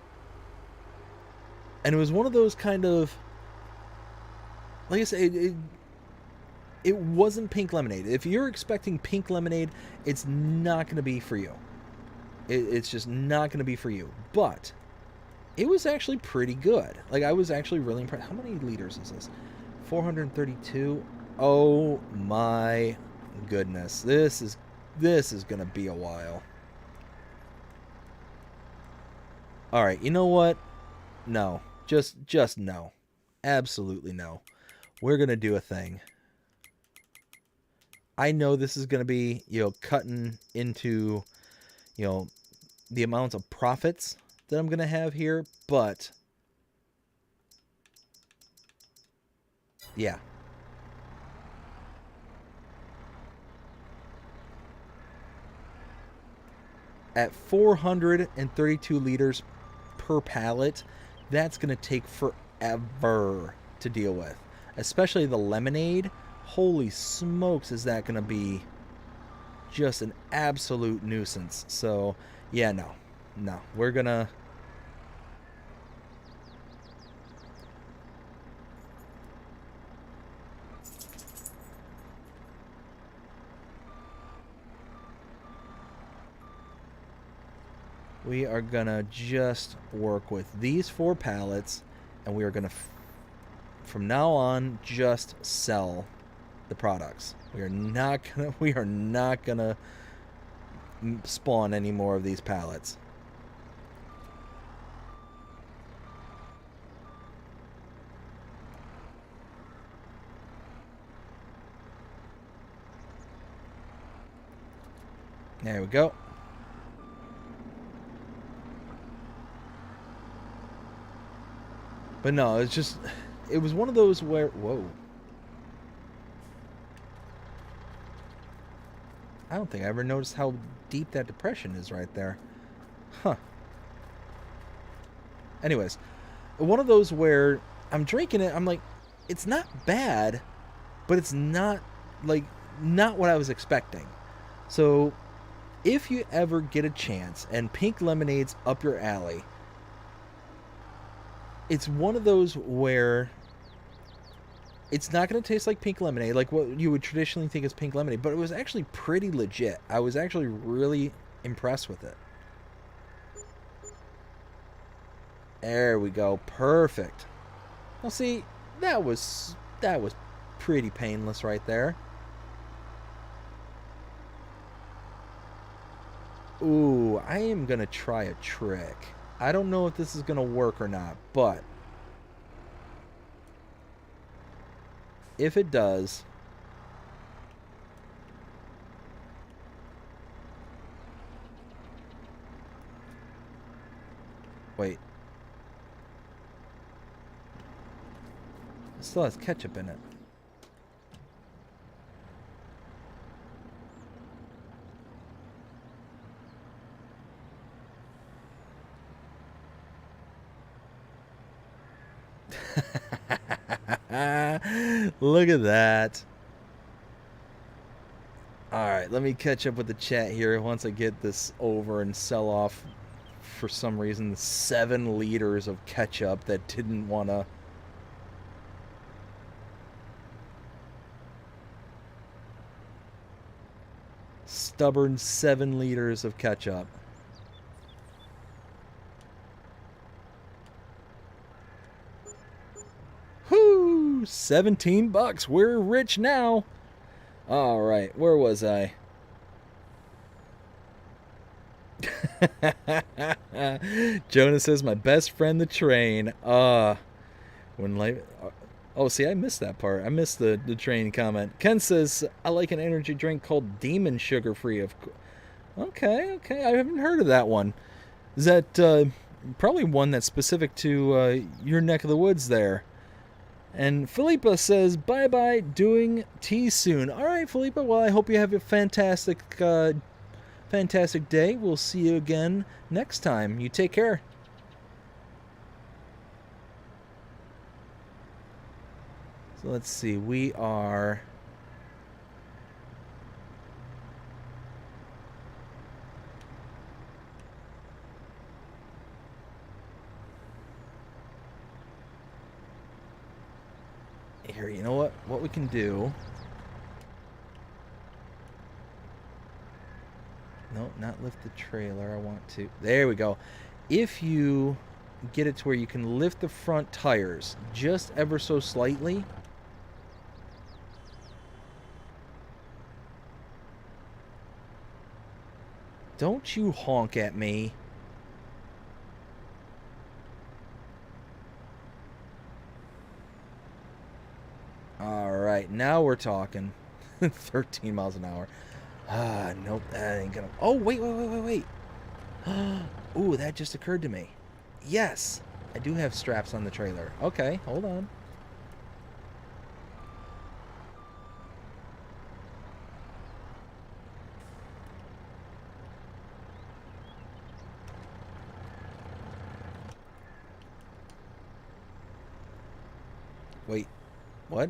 And it was one of those kind of, like I said, it wasn't pink lemonade. If you're expecting pink lemonade, it's not going to be for you. It's just not going to be for you. But it was actually pretty good. Like, I was actually really impressed. How many liters is this? 432. Oh my goodness. This is going to be a while. All right, you know what? No. Just no. Absolutely no. We're going to do a thing. I know this is going to be, cutting into, the amounts of profits that I'm going to have here, but yeah. At 432 liters per pallet, that's going to take forever to deal with, especially the lemonade. Holy smokes, is that going to be just an absolute nuisance. So, yeah, no. We're going to... We are going to just work with these 4 pallets, and we are going to, from now on, just sell the products. We are not gonna spawn any more of these pallets. There we go. But no, it was one of those where, whoa. I don't think I ever noticed how deep that depression is right there. Huh. Anyways, one of those where I'm drinking it, I'm like, it's not bad, but it's not what I was expecting. So, if you ever get a chance and pink lemonade's up your alley, it's one of those where it's not going to taste like pink lemonade, like what you would traditionally think is pink lemonade, but it was actually pretty legit. I was actually really impressed with it. There we go. Perfect. Well, see, that was pretty painless right there. Ooh, I am going to try a trick. I don't know if this is going to work or not, but if it does, wait, it still has ketchup in it. Look at that. Alright, let me catch up with the chat here once I get this over and sell off, for some reason, 7 liters of ketchup that didn't want to... Stubborn 7 liters of ketchup. Whoo! $17. We're rich now. All right, where was I? Jonah says, my best friend, the train. When life... Oh, see, I missed that part. I missed the train comment. Ken says, I like an energy drink called Demon Sugar Free. Okay. I haven't heard of that one. Is that probably one that's specific to your neck of the woods there? And Philippa says, bye-bye, doing tea soon. All right, Philippa, well, I hope you have a fantastic day. We'll see you again next time. You take care. So let's see, we are... Here, you know what we can do? No, not lift the trailer. I want to... There we go. If you get it to where you can lift the front tires just ever so slightly... Don't you honk at me. Alright, now we're talking. 13 miles an hour. Nope, that ain't gonna... Oh, wait. Ooh, that just occurred to me. Yes, I do have straps on the trailer. Okay, hold on. Wait, what?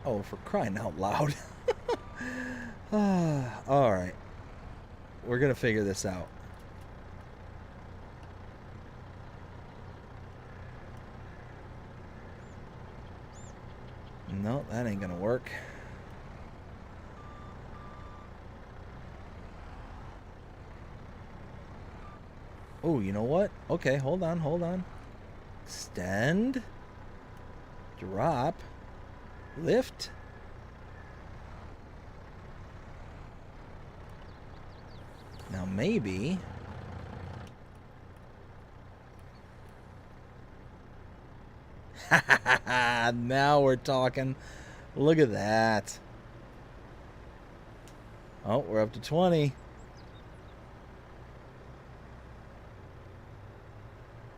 Oh, for crying out loud. Alright. We're gonna figure this out. No, that ain't gonna work. Oh, you know what? Okay, hold on. Extend. Drop. Lift. Now maybe... Now we're talking. Look at that. Oh, we're up to 20.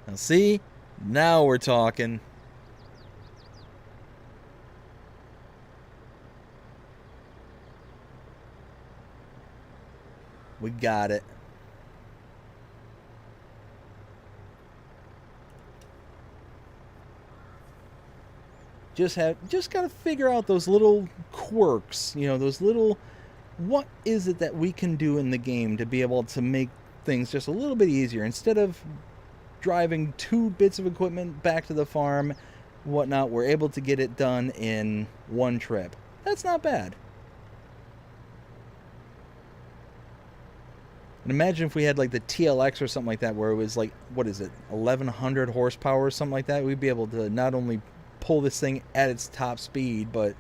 Now see? Now we're talking. We got it. Just got to figure out those little quirks, you know, those little... What is it that we can do in the game to be able to make things just a little bit easier? Instead of driving 2 bits of equipment back to the farm, whatnot, we're able to get it done in 1 trip. That's not bad. And imagine if we had like the TLX or something like that, where it was like, what is it, 1100 horsepower or something like that. We'd be able to not only pull this thing at its top speed, but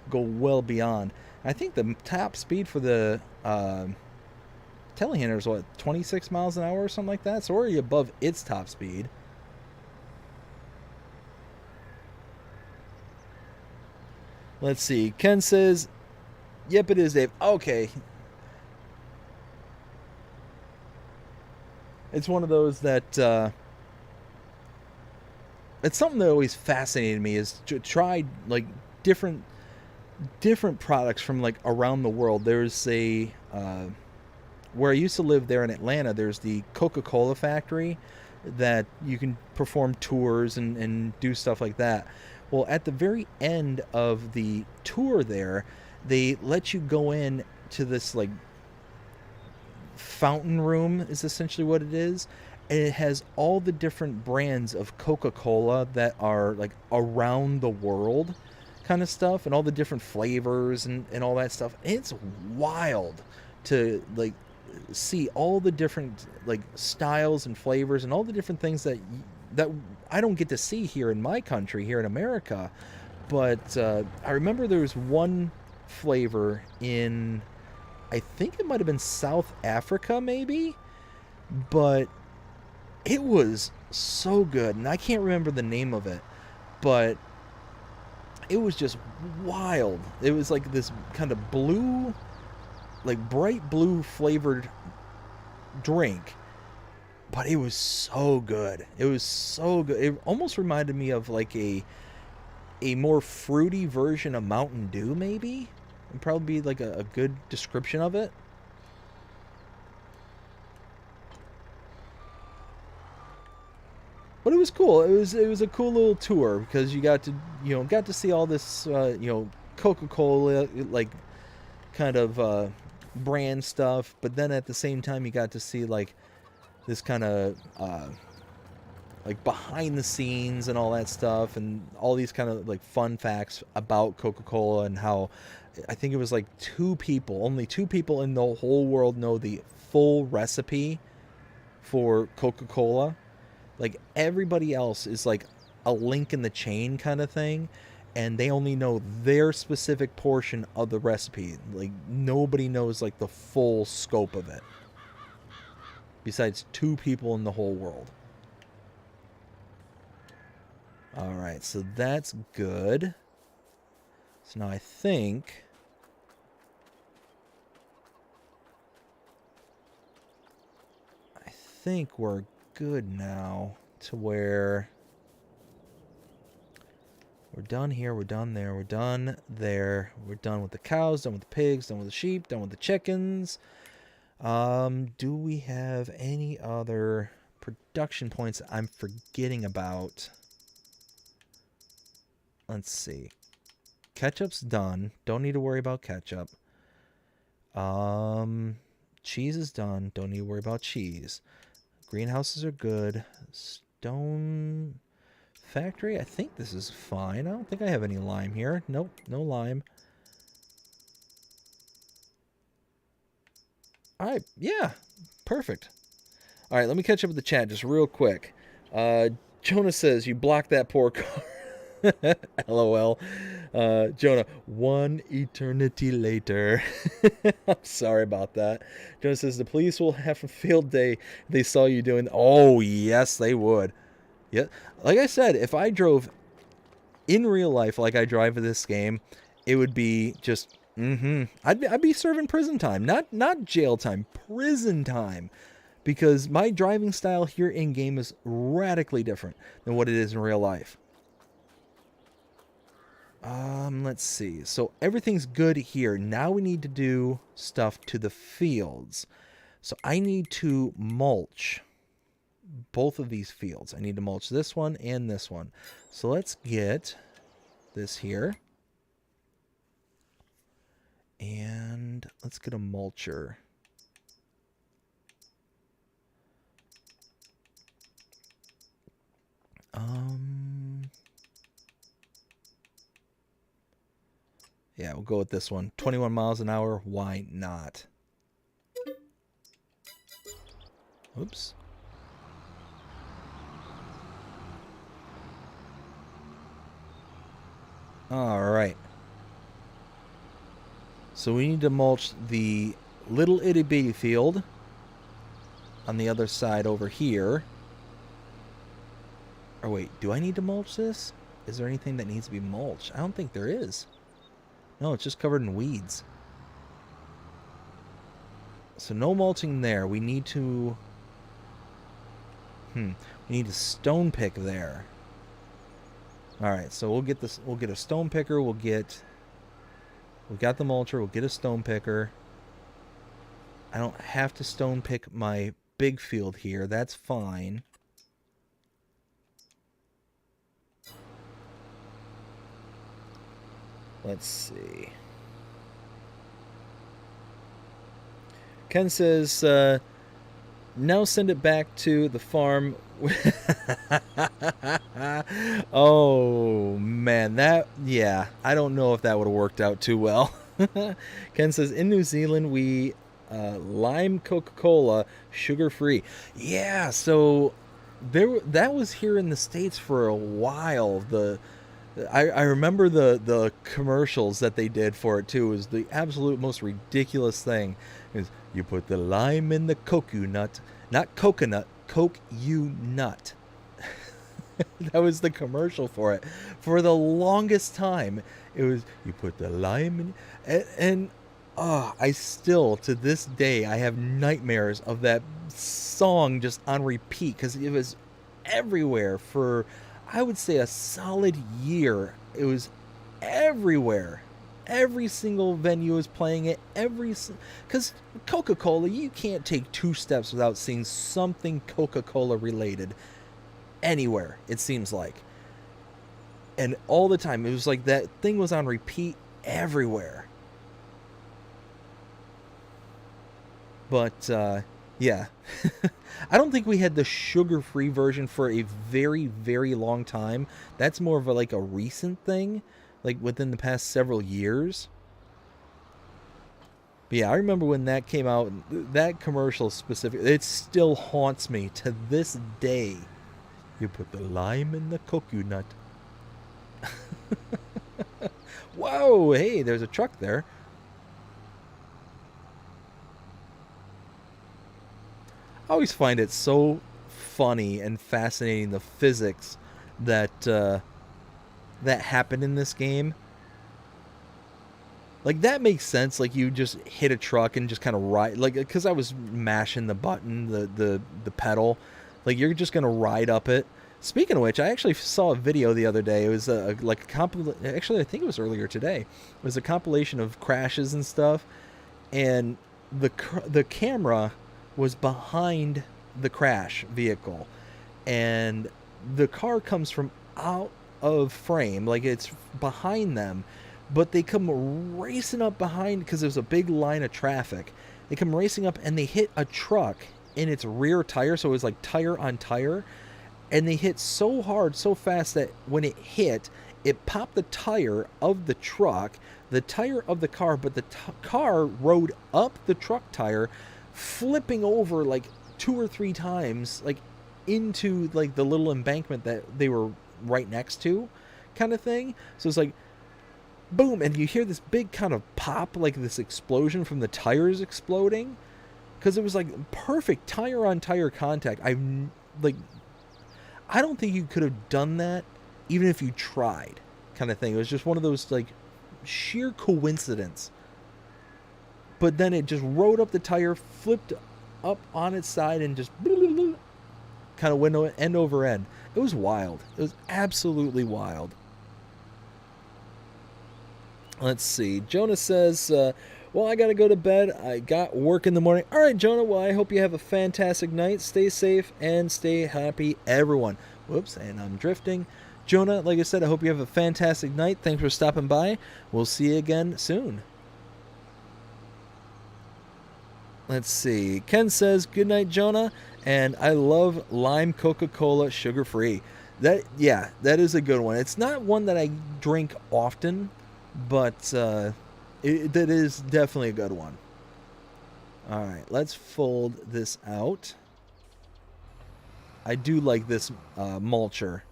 go well beyond. I think the top speed for the telehandler is what, 26 miles an hour or something like that. So we're already above its top speed. Let's see. Ken says, yep, it is, Dave. Okay. It's one of those that it's something that always fascinated me, is to try like different products from like around the world. There's a where I used to live there in Atlanta, there's the Coca-Cola factory that you can perform tours and do stuff like that. Well, at the very end of the tour there, they let you go in to this like fountain room, is essentially what it is. And it has all the different brands of Coca-Cola that are like around the world kind of stuff, and all the different flavors and all that stuff. It's wild to like see all the different like styles and flavors and all the different things that that I don't get to see here in my country, here in America. But I remember there was one flavor in, I think it might have been South Africa, maybe, but it was so good, and I can't remember the name of it, but it was just wild. It was like this kind of blue, like bright blue flavored drink, but it was so good. It was so good. It almost reminded me of like a more fruity version of Mountain Dew, maybe. It'd probably be like a good description of it. But it was cool. It was a cool little tour because you got to see all this Coca-Cola like kind of brand stuff, but then at the same time you got to see like this kind of like behind the scenes and all that stuff, and all these kind of like fun facts about Coca-Cola, and how I think it was like only two people in the whole world know the full recipe for Coca-Cola. Like everybody else is like a link in the chain kind of thing, and they only know their specific portion of the recipe. Like nobody knows like the full scope of it, besides two people in the whole world. Alright, so that's good. So now I think we're good now to where we're done here, we're done there, we're done there, we're done with the cows, done with the pigs, done with the sheep, done with the chickens. Do we have any other production points I'm forgetting about? Let's see. Ketchup's done. Don't need to worry about ketchup. Cheese is done. Don't need to worry about cheese. Greenhouses are good. Stone factory, I think this is fine. I don't think I have any lime here. Nope, no lime. Alright, yeah, perfect. Alright, let me catch up with the chat just real quick. Jonah says, you blocked that poor car. LOL. Jonah, one eternity later. I'm sorry about that. Jonah says, the police will have a field day if they saw you doing... Oh, yes, they would. Yeah, like I said, if I drove in real life like I drive in this game, it would be just... I'd be serving prison time. Not jail time. Prison time. Because my driving style here in-game is radically different than what it is in real life. Let's see. So everything's good here. Now we need to do stuff to the fields. So I need to mulch both of these fields. I need to mulch this one and this one. So let's get this here. And let's get a mulcher. Yeah, we'll go with this one. 21 miles an hour. Why not? Oops. All right. So we need to mulch the little itty bitty field on the other side over here. Or wait, do I need to mulch this? Is there anything that needs to be mulched? I don't think there is. No, it's just covered in weeds. So no mulching there. We need to... we need a stone pick there. Alright, so we'll get this. We'll get a stone picker. We got the mulcher. We'll get a stone picker. I don't have to stone pick my big field here. That's fine. Let's see. Ken says, now send it back to the farm. Oh, man. Yeah, I don't know if that would have worked out too well. Ken says, in New Zealand, we lime Coca-Cola, sugar-free. Yeah, so that was here in the States for a while. I remember the commercials that they did for it too. It was the absolute most ridiculous thing. Is you put the lime in the coconut, not coconut, coke you nut. That was the commercial for it. For the longest time, it was you put the lime in, and I still to this day I have nightmares of that song just on repeat because it was everywhere for I would say a solid year. It was everywhere. Every single venue was playing it. Because Coca-Cola, you can't take two steps without seeing something Coca-Cola related anywhere, it seems like. And all the time, it was like that thing was on repeat everywhere. But, yeah. I don't think we had the sugar-free version for a very, very long time. That's more of like a recent thing, like within the past several years. But yeah, I remember when that came out, that commercial specifically, it still haunts me to this day. You put the lime in the coconut. Whoa, hey, there's a truck there. I always find it so funny and fascinating, the physics that that happen in this game. Like, that makes sense. Like, you just hit a truck and just kind of ride, like, because I was mashing the button, the pedal. Like, you're just gonna ride up it. Speaking of which, I actually saw a video the other day. It was like a actually, I think it was earlier today. It was a compilation of crashes and stuff, and the camera was behind the crash vehicle, and the car comes from out of frame, like it's behind them, but they come racing up behind because there's a big line of traffic. They come racing up and they hit a truck in its rear tire, so it was like tire on tire, and they hit so hard, so fast that when it hit, it popped the tire of the truck, the tire of the car, but the car rode up the truck tire, flipping over like 2 or 3 times, like into like the little embankment that they were right next to, kind of thing. So it's like boom, and you hear this big kind of pop, like this explosion from the tires exploding, because it was like perfect tire on tire contact. I don't think you could have done that even if you tried, kind of thing. It was just one of those like sheer coincidence. But then it just rode up the tire, flipped up on its side, and just kind of went end over end. It was wild. It was absolutely wild. Let's see. Jonah says, well, I got to go to bed. I got work in the morning. All right, Jonah, well, I hope you have a fantastic night. Stay safe and stay happy, everyone. Whoops, and I'm drifting. Jonah, like I said, I hope you have a fantastic night. Thanks for stopping by. We'll see you again soon. Let's see. Ken says, good night, Jonah. And I love lime Coca-Cola sugar-free. That is a good one. It's not one that I drink often, but that is definitely a good one. All right, let's fold this out. I do like this mulcher.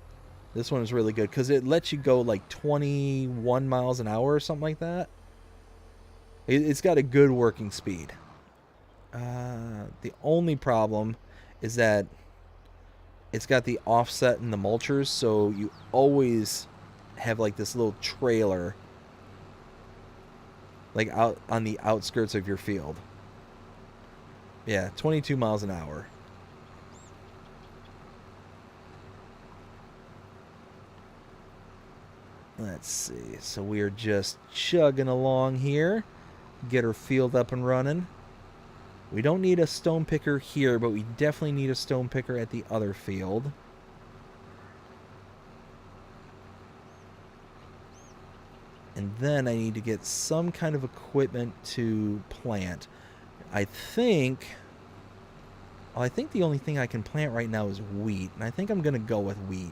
This one is really good because it lets you go like 21 miles an hour or something like that. It's got a good working speed. The only problem is that it's got the offset in the mulchers, so you always have like this little trailer like out on the outskirts of your field. Yeah, 22 miles an hour. Let's see. So we're just chugging along here. Get our field up and running. We don't need a stone picker here, but we definitely need a stone picker at the other field. And then I need to get some kind of equipment to plant. I think the only thing I can plant right now is wheat, and I think I'm going to go with wheat.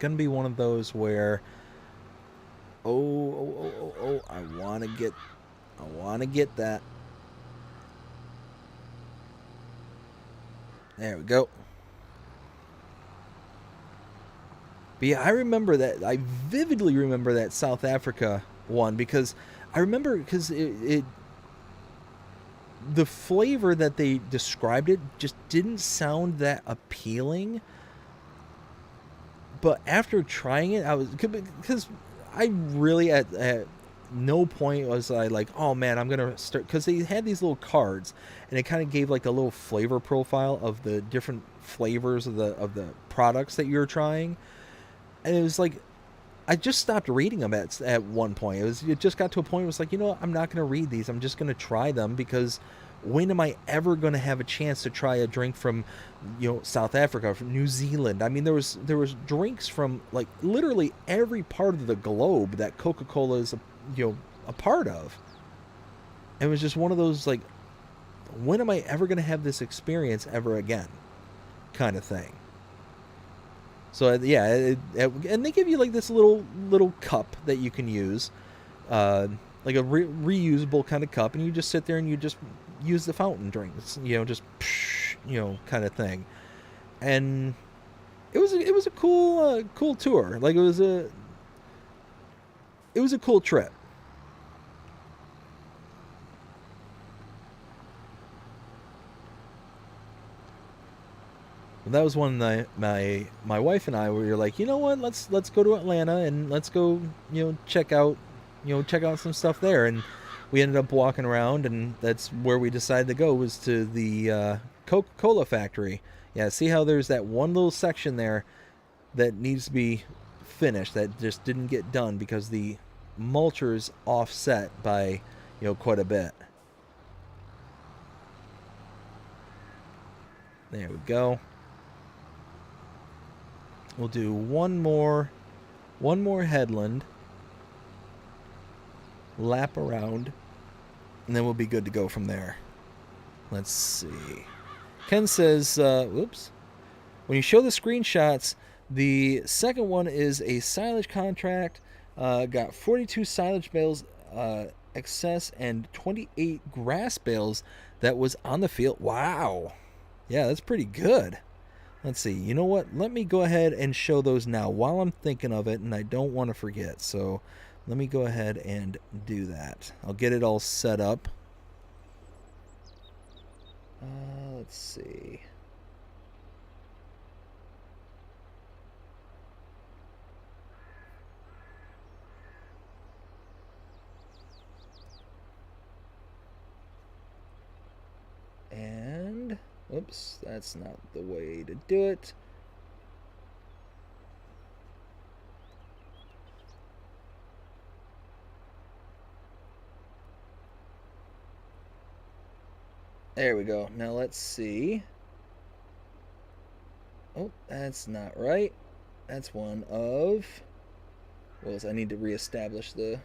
Going to be one of those where I want to get that. There we go. But yeah, I remember that. I vividly remember that South Africa one because I remember because the flavor that they described it just didn't sound that appealing. But after trying it, I was because I really at no point was I like, oh man, I'm gonna start, because they had these little cards and it kind of gave like a little flavor profile of the different flavors of the products that you're trying, and it was like I just stopped reading them at one point. It just got to a point where it was like, you know what, I'm not gonna read these. I'm just gonna try them, because when am I ever going to have a chance to try a drink from, South Africa, from New Zealand? I mean, there was drinks from like literally every part of the globe that Coca-Cola is, a part of. And it was just one of those like, when am I ever going to have this experience ever again, kind of thing. So yeah, and they give you like this little cup that you can use, like a reusable kind of cup, and you just sit there and you just use the fountain drinks, just kind of thing. And it was a cool tour. Like it was a cool trip. And that was when my wife and I were like, you know what, let's go to Atlanta and let's go check out some stuff there. And we ended up walking around, and that's where we decided to go, was to the Coca-Cola factory. Yeah, see how there's that one little section there that needs to be finished, that just didn't get done because the mulcher's offset by quite a bit. There we go. We'll do one more headland, lap around, and then we'll be good to go from there. Let's see. Ken says, whoops. When you show the screenshots, the second one is a silage contract. Got 42 silage bales excess and 28 grass bales that was on the field. Wow. Yeah, that's pretty good. Let's see. You know what? Let me go ahead and show those now while I'm thinking of it, and I don't want to forget. So let me go ahead and do that. I'll get it all set up. Let's see. And, oops, that's not the way to do it. There we go. Now let's see. Oh, that's not right. That's one of... Well, I need to reestablish the...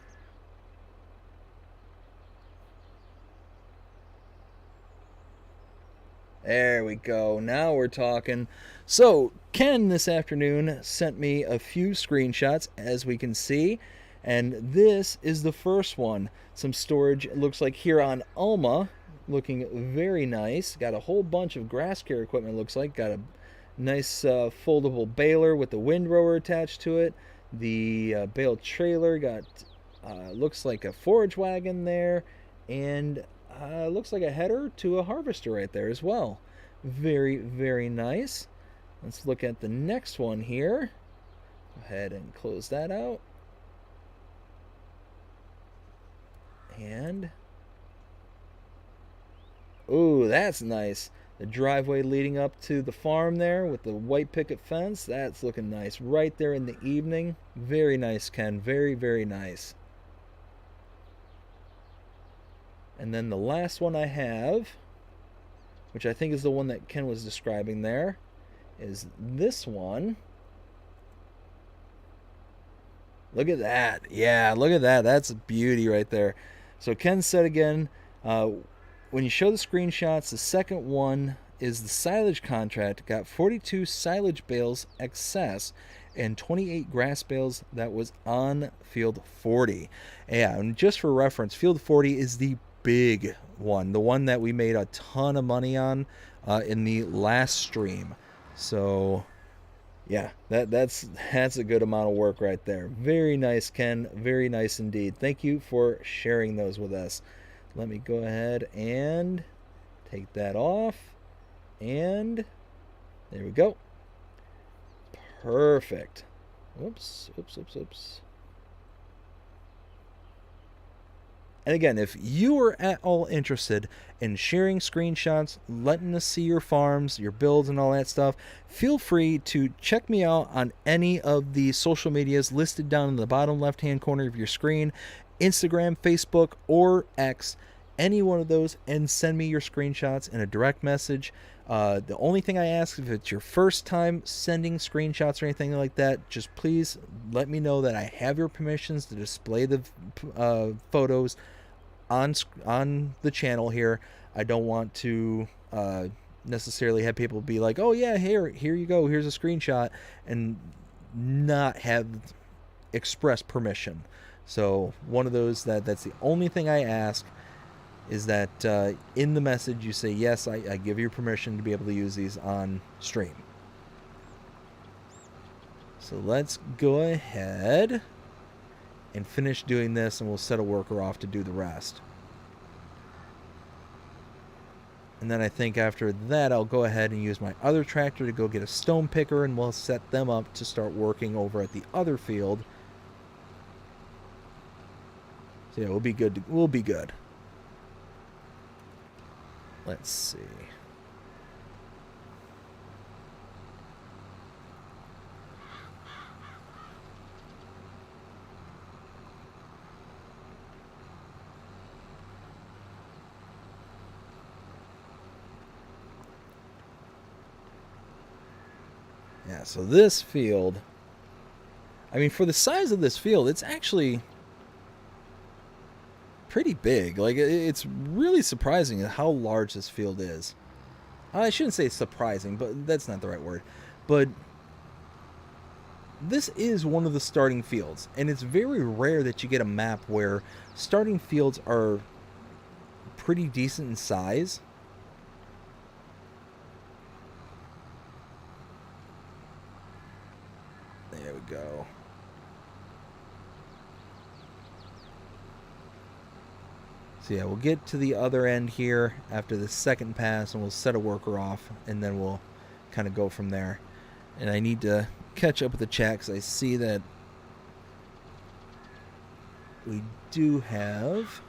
There we go. Now we're talking. So, Ken this afternoon sent me a few screenshots, as we can see. And this is the first one. Some storage, it looks like, here on Alma. Looking very nice. Got a whole bunch of grass care equipment, looks like. Got a nice foldable baler with the windrower attached to it. The bale trailer got, looks like a forage wagon there. And looks like a header to a harvester right there as well. Very, very nice. Let's look at the next one here. Go ahead and close that out. And... ooh, that's nice. The driveway leading up to the farm there with the white picket fence. That's looking nice. Right there in the evening. Very nice, Ken. Very, very nice. And then the last one I have, which I think is the one that Ken was describing there, is this one. Look at that. Yeah, look at that. That's a beauty right there. So Ken said again, when you show the screenshots, the second one is the silage contract. Got 42 silage bales excess and 28 grass bales that was on field 40. Yeah, and just for reference, field 40 is the big one, the one that we made a ton of money on in the last stream. So yeah, that's a good amount of work right there. Very nice, Ken. Very nice indeed. Thank you for sharing those with us. Let me go ahead and take that off. And there we go. Perfect. Oops. And again, if you are at all interested in sharing screenshots, letting us see your farms, your builds, and all that stuff, feel free to check me out on any of the social medias listed down in the bottom left-hand corner of your screen, Instagram, Facebook, or X, any one of those, and send me your screenshots in a direct message. The only thing I ask, if it's your first time sending screenshots or anything like that, just please let me know that I have your permissions to display the photos on the channel here. I don't want to necessarily have people be like, oh yeah, here you go, here's a screenshot, and not have express permission. So one of those that's the only thing I ask, is that in the message you say, yes, I give you permission to be able to use these on stream. So let's go ahead and finish doing this, and we'll set a worker off to do the rest. And then I think after that, I'll go ahead and use my other tractor to go get a stone picker, and we'll set them up to start working over at the other field. So yeah, we'll be good. We'll be good. Let's see. Yeah, so this field, I mean, for the size of this field, it's actually pretty big. Like, it's really surprising how large this field is. I shouldn't say surprising, but that's not the right word. But this is one of the starting fields, and it's very rare that you get a map where starting fields are pretty decent in size. There we go. So yeah, we'll get to the other end here after the second pass, and we'll set a worker off, and then we'll kind of go from there. And I need to catch up with the chat because I see that we do have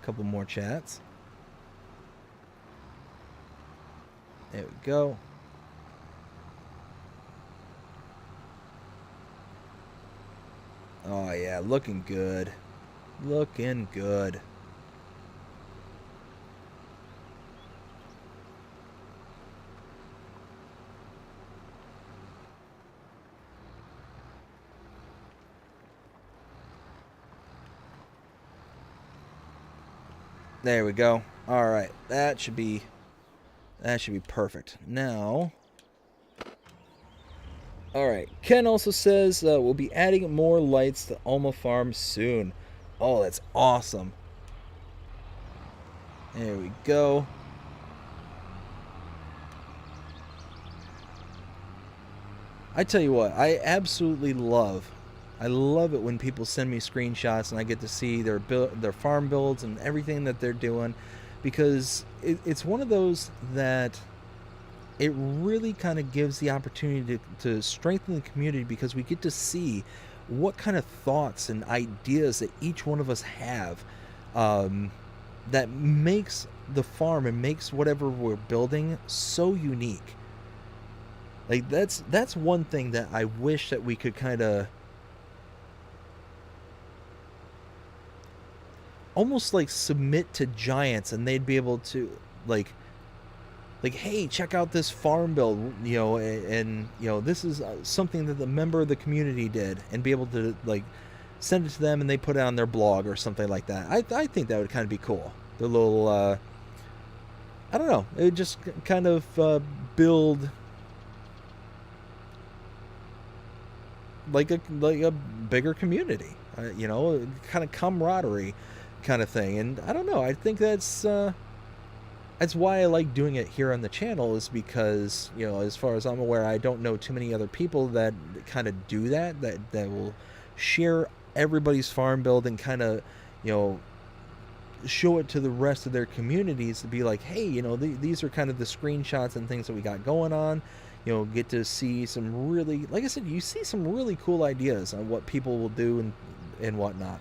a couple more chats. There we go. Oh yeah, looking good. Looking good. There we go. All right, that should be perfect. Now, all right. Ken also says we'll be adding more lights to Alma Farm soon. Oh, that's awesome. There we go. I tell you what, I absolutely love. I love it when people send me screenshots and I get to see their farm builds and everything that they're doing, because it's one of those that it really kind of gives the opportunity to strengthen the community, because we get to see what kind of thoughts and ideas that each one of us have that makes the farm and makes whatever we're building so unique. Like that's one thing that I wish that we could kind of almost like submit to giants, and they'd be able to like hey, check out this farm build, you know, and you know, this is something that the member of the community did, and be able to like send it to them and they put it on their blog or something like that. I think that would kind of be cool. The little I don't know, it would just kind of build like a bigger community, you know, kind of camaraderie. kind of thing. And I don't know, I think that's why I like doing it here on the channel, is because, you know, as far as I'm aware, I don't know too many other people that kind of do that will share everybody's farm build and kind of, you know, show it to the rest of their communities to be like, hey, you know, these are kind of the screenshots and things that we got going on. You know, get to see some really, like I said, you see some really cool ideas on what people will do and whatnot.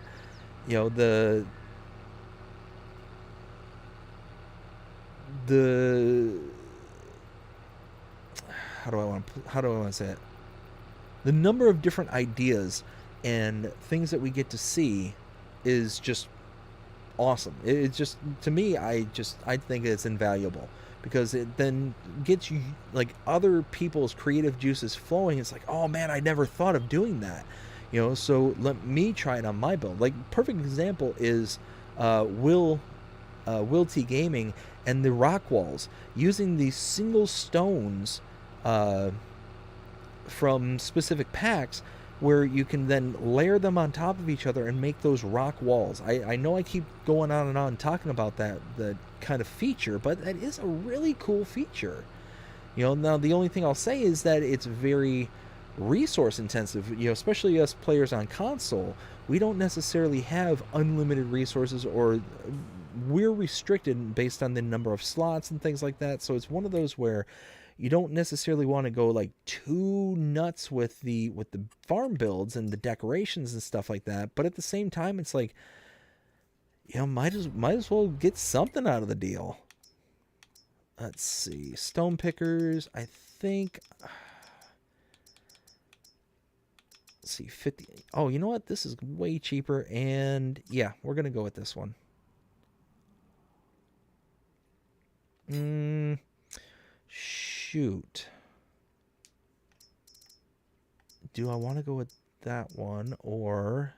You know, the how do I want to say it? The number of different ideas and things that we get to see is just awesome. It's just, to me, I think it's invaluable, because it then gets you, like, other people's creative juices flowing. It's like, oh man, I never thought of doing that, you know, so let me try it on my build. Like, perfect example is Will T Gaming and the rock walls, using these single stones from specific packs, where you can then layer them on top of each other and make those rock walls. I know I keep going on and on talking about that kind of feature, but that is a really cool feature. You know, now the only thing I'll say is that it's very resource intensive. You know, especially us players on console, we don't necessarily have unlimited resources, or we're restricted based on the number of slots and things like that. So it's one of those where you don't necessarily want to go like too nuts with the farm builds and the decorations and stuff like that. But at the same time, it's like, you know, might as well get something out of the deal. Let's see, stone pickers. I think. Let's see, 50. Oh, you know what? This is way cheaper, and yeah, we're gonna go with this one. Shoot. Do I want to go with that one, or,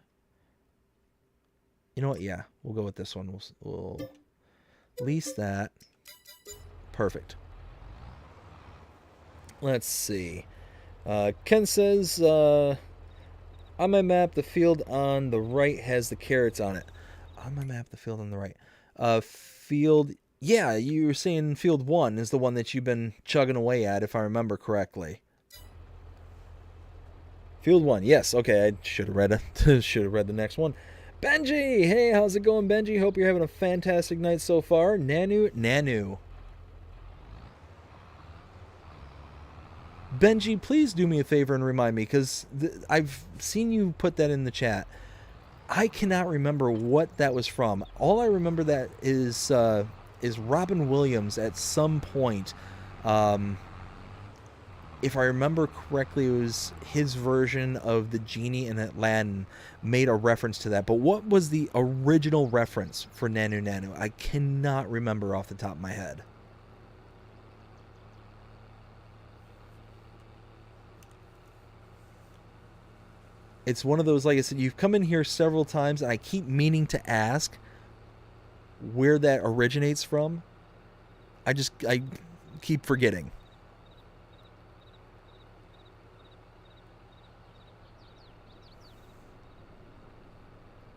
you know what? Yeah, we'll go with this one. We'll lease that. Perfect. Let's see. Ken says, on my map, the field on the right has the carrots on it. On my map, the field on the right. Field... Yeah, you were saying field 1 is the one that you've been chugging away at, if I remember correctly. Field 1, yes. Okay, I should have read it. Should have read the next one. Benji! Hey, how's it going, Benji? Hope you're having a fantastic night so far. Nanu. Benji, please do me a favor and remind me, because I've seen you put that in the chat. I cannot remember what that was from. All I remember that is Robin Williams at some point. If I remember correctly, it was his version of the genie in Aladdin made a reference to that. But what was the original reference for Nanu? I cannot remember off the top of my head. It's one of those, like I said, you've come in here several times, and I keep meaning to ask where that originates from. I keep forgetting.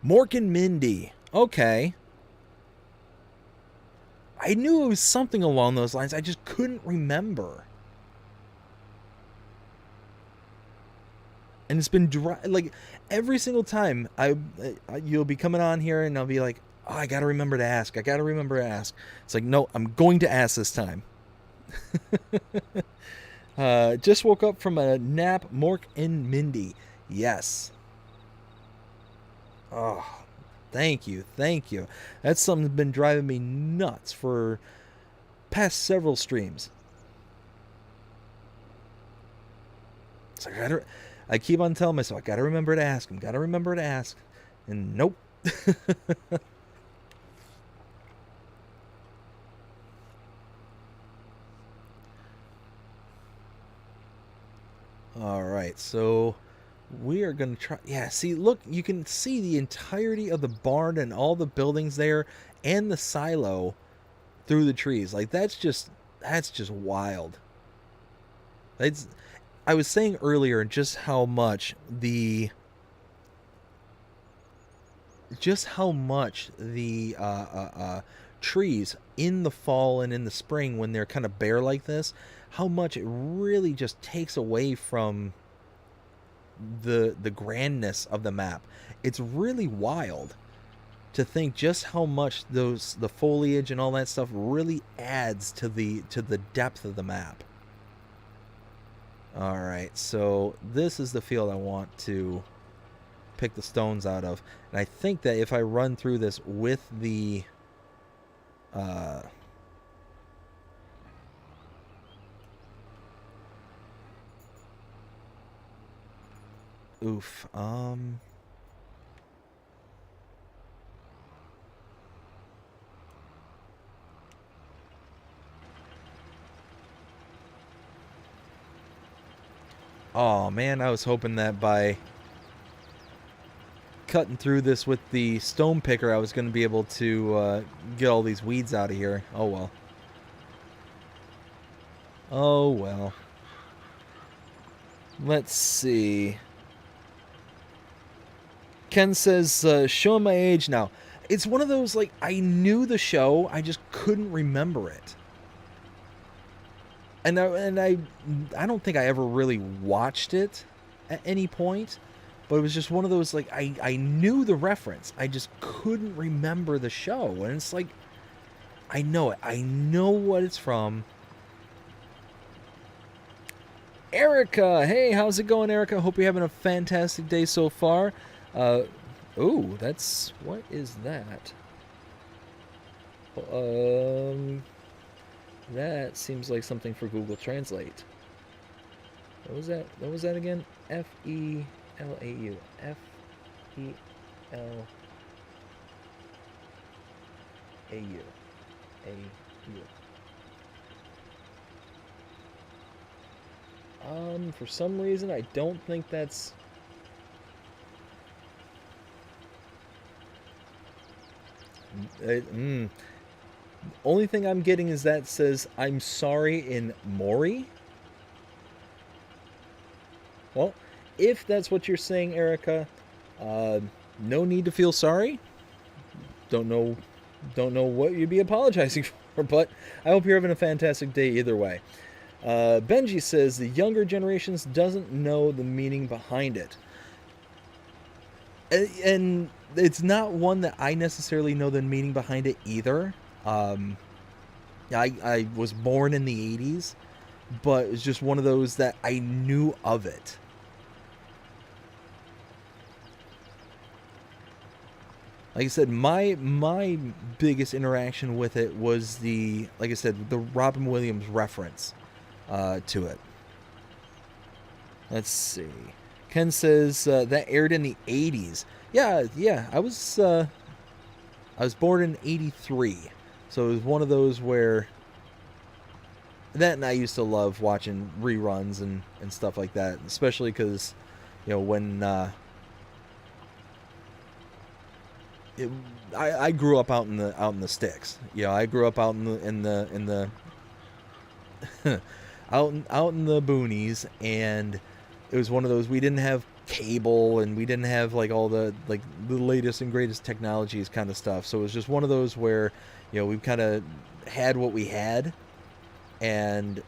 Mork and Mindy. Okay. I knew it was something along those lines. I just couldn't remember. And it's been like every single time you'll be coming on here and I'll be like, oh, I gotta remember to ask. It's like, no, I'm going to ask this time. Just woke up from a nap. Mork and Mindy. Yes. Oh, thank you. That's something that's been driving me nuts for past several streams. So I keep on telling myself, I gotta remember to ask him. And nope. All right, so we are going to try... Yeah, see, look, you can see the entirety of the barn and all the buildings there and the silo through the trees. Like, that's just wild. I was saying earlier just how much the just how much the trees in the fall and in the spring, when they're kind of bare like this, how much it really just takes away from the grandness of the map. It's really wild to think just how much the foliage and all that stuff really adds to the depth of the map. All right, so this is the field I want to pick the stones out of, and I think that if I run through this with the oof, oh man, I was hoping that by cutting through this with the stone picker I was going to be able to get all these weeds out of here. Oh well. Oh well. Let's see. Ken says, show my age now. It's one of those, like, I knew the show, I just couldn't remember it. And I don't think I ever really watched it at any point, but it was just one of those, like, I knew the reference, I just couldn't remember the show. And it's like, I know it, I know what it's from. Erica, hey, how's it going, Erica? Hope you're having a fantastic day so far. Ooh, that's, what is that? That seems like something for Google Translate. What was that? What was that again? F-E-L-A-U. F-E-L-A-U. A-U. For some reason, I don't think that's... Only thing I'm getting is that says, I'm sorry in Mori. Well, if that's what you're saying, Erica, no need to feel sorry. Don't know what you'd be apologizing for, but I hope you're having a fantastic day either way. Benji says, the younger generations doesn't know the meaning behind it. And it's not one that I necessarily know the meaning behind it either. I was born in the 80s, but it's just one of those that I knew of it. Like I said, my biggest interaction with it was the Robin Williams reference to it. Let's see. Ken says that aired in the 80s. Yeah. I was born in 83. So it was one of those where that, and I used to love watching reruns and stuff like that, especially because, when I grew up out in the sticks. I grew up out in the out in the boonies, and it was one of those, we didn't have cable and we didn't have like all the latest and greatest technologies kind of stuff. So it was just one of those where, we kind of had what we had, and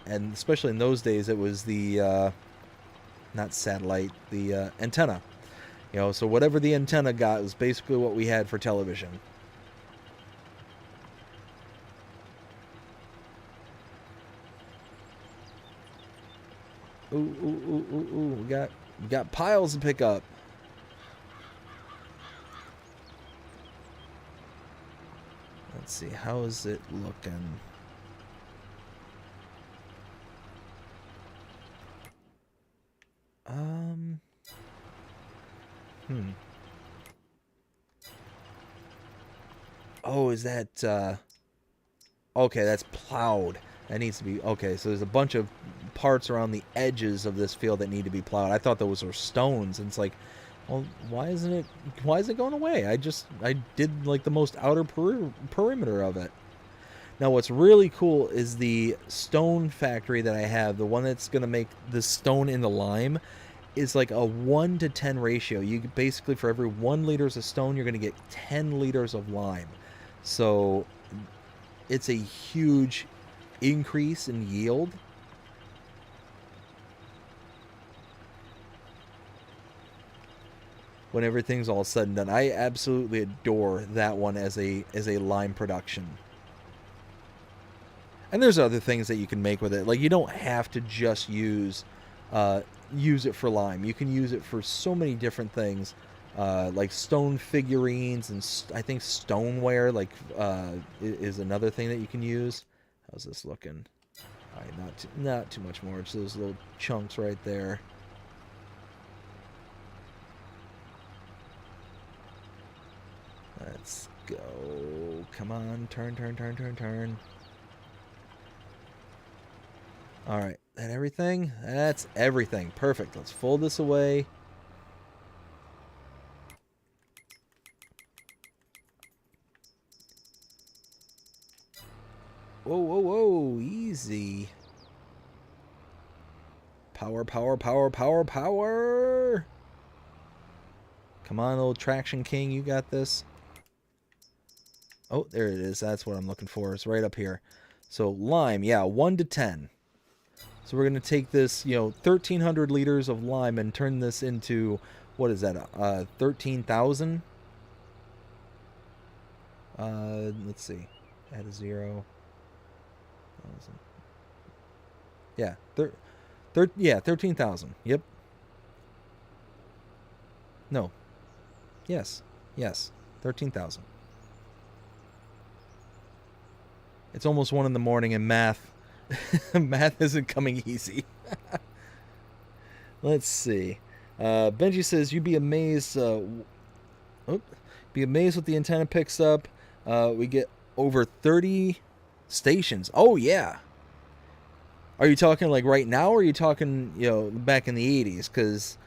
especially in those days it was the not satellite, the antenna. So whatever the antenna got was basically what we had for television. Ooh, we got piles to pick up. Let's see, how is it looking? Oh, is that okay, that's plowed. That needs to be okay, so there's a bunch of parts around the edges of this field that need to be plowed. I thought those were stones, and it's like, well, why is it going away? I did like the most outer perimeter of it. Now what's really cool is the stone factory that I have, the one that's going to make the stone in the lime. is like a 1 to 10 ratio. You basically, for every 1 liters of stone, you're going to get 10 liters of lime. So it's a huge increase in yield. When everything's all said and done, I absolutely adore that one as a lime production. And there's other things that you can make with it. Like, you don't have to just use it for lime. You can use it for so many different things, like stone figurines, and I think stoneware is another thing that you can use. How's this looking? All right, not too much more. Just those little chunks right there. Let's go. Come on, turn. All right, that everything? That's everything. Perfect. Let's fold this away. Whoa. Easy. Power. Come on, old Traction King. You got this. Oh, there it is. That's what I'm looking for. It's right up here. So lime, yeah, 1 to 10. So we're going to take this, 1,300 liters of lime and turn this into, what is that, 13,000? Let's see. Add a 0. Yeah, 13,000. Yep. No. Yes. 13,000. It's almost 1 in the morning and math isn't coming easy. Let's see. Benji says, you'd be amazed. Be amazed what the antenna picks up. We get over 30 stations. Oh, yeah. Are you talking like right now, or are you talking, back in the 80s? Because,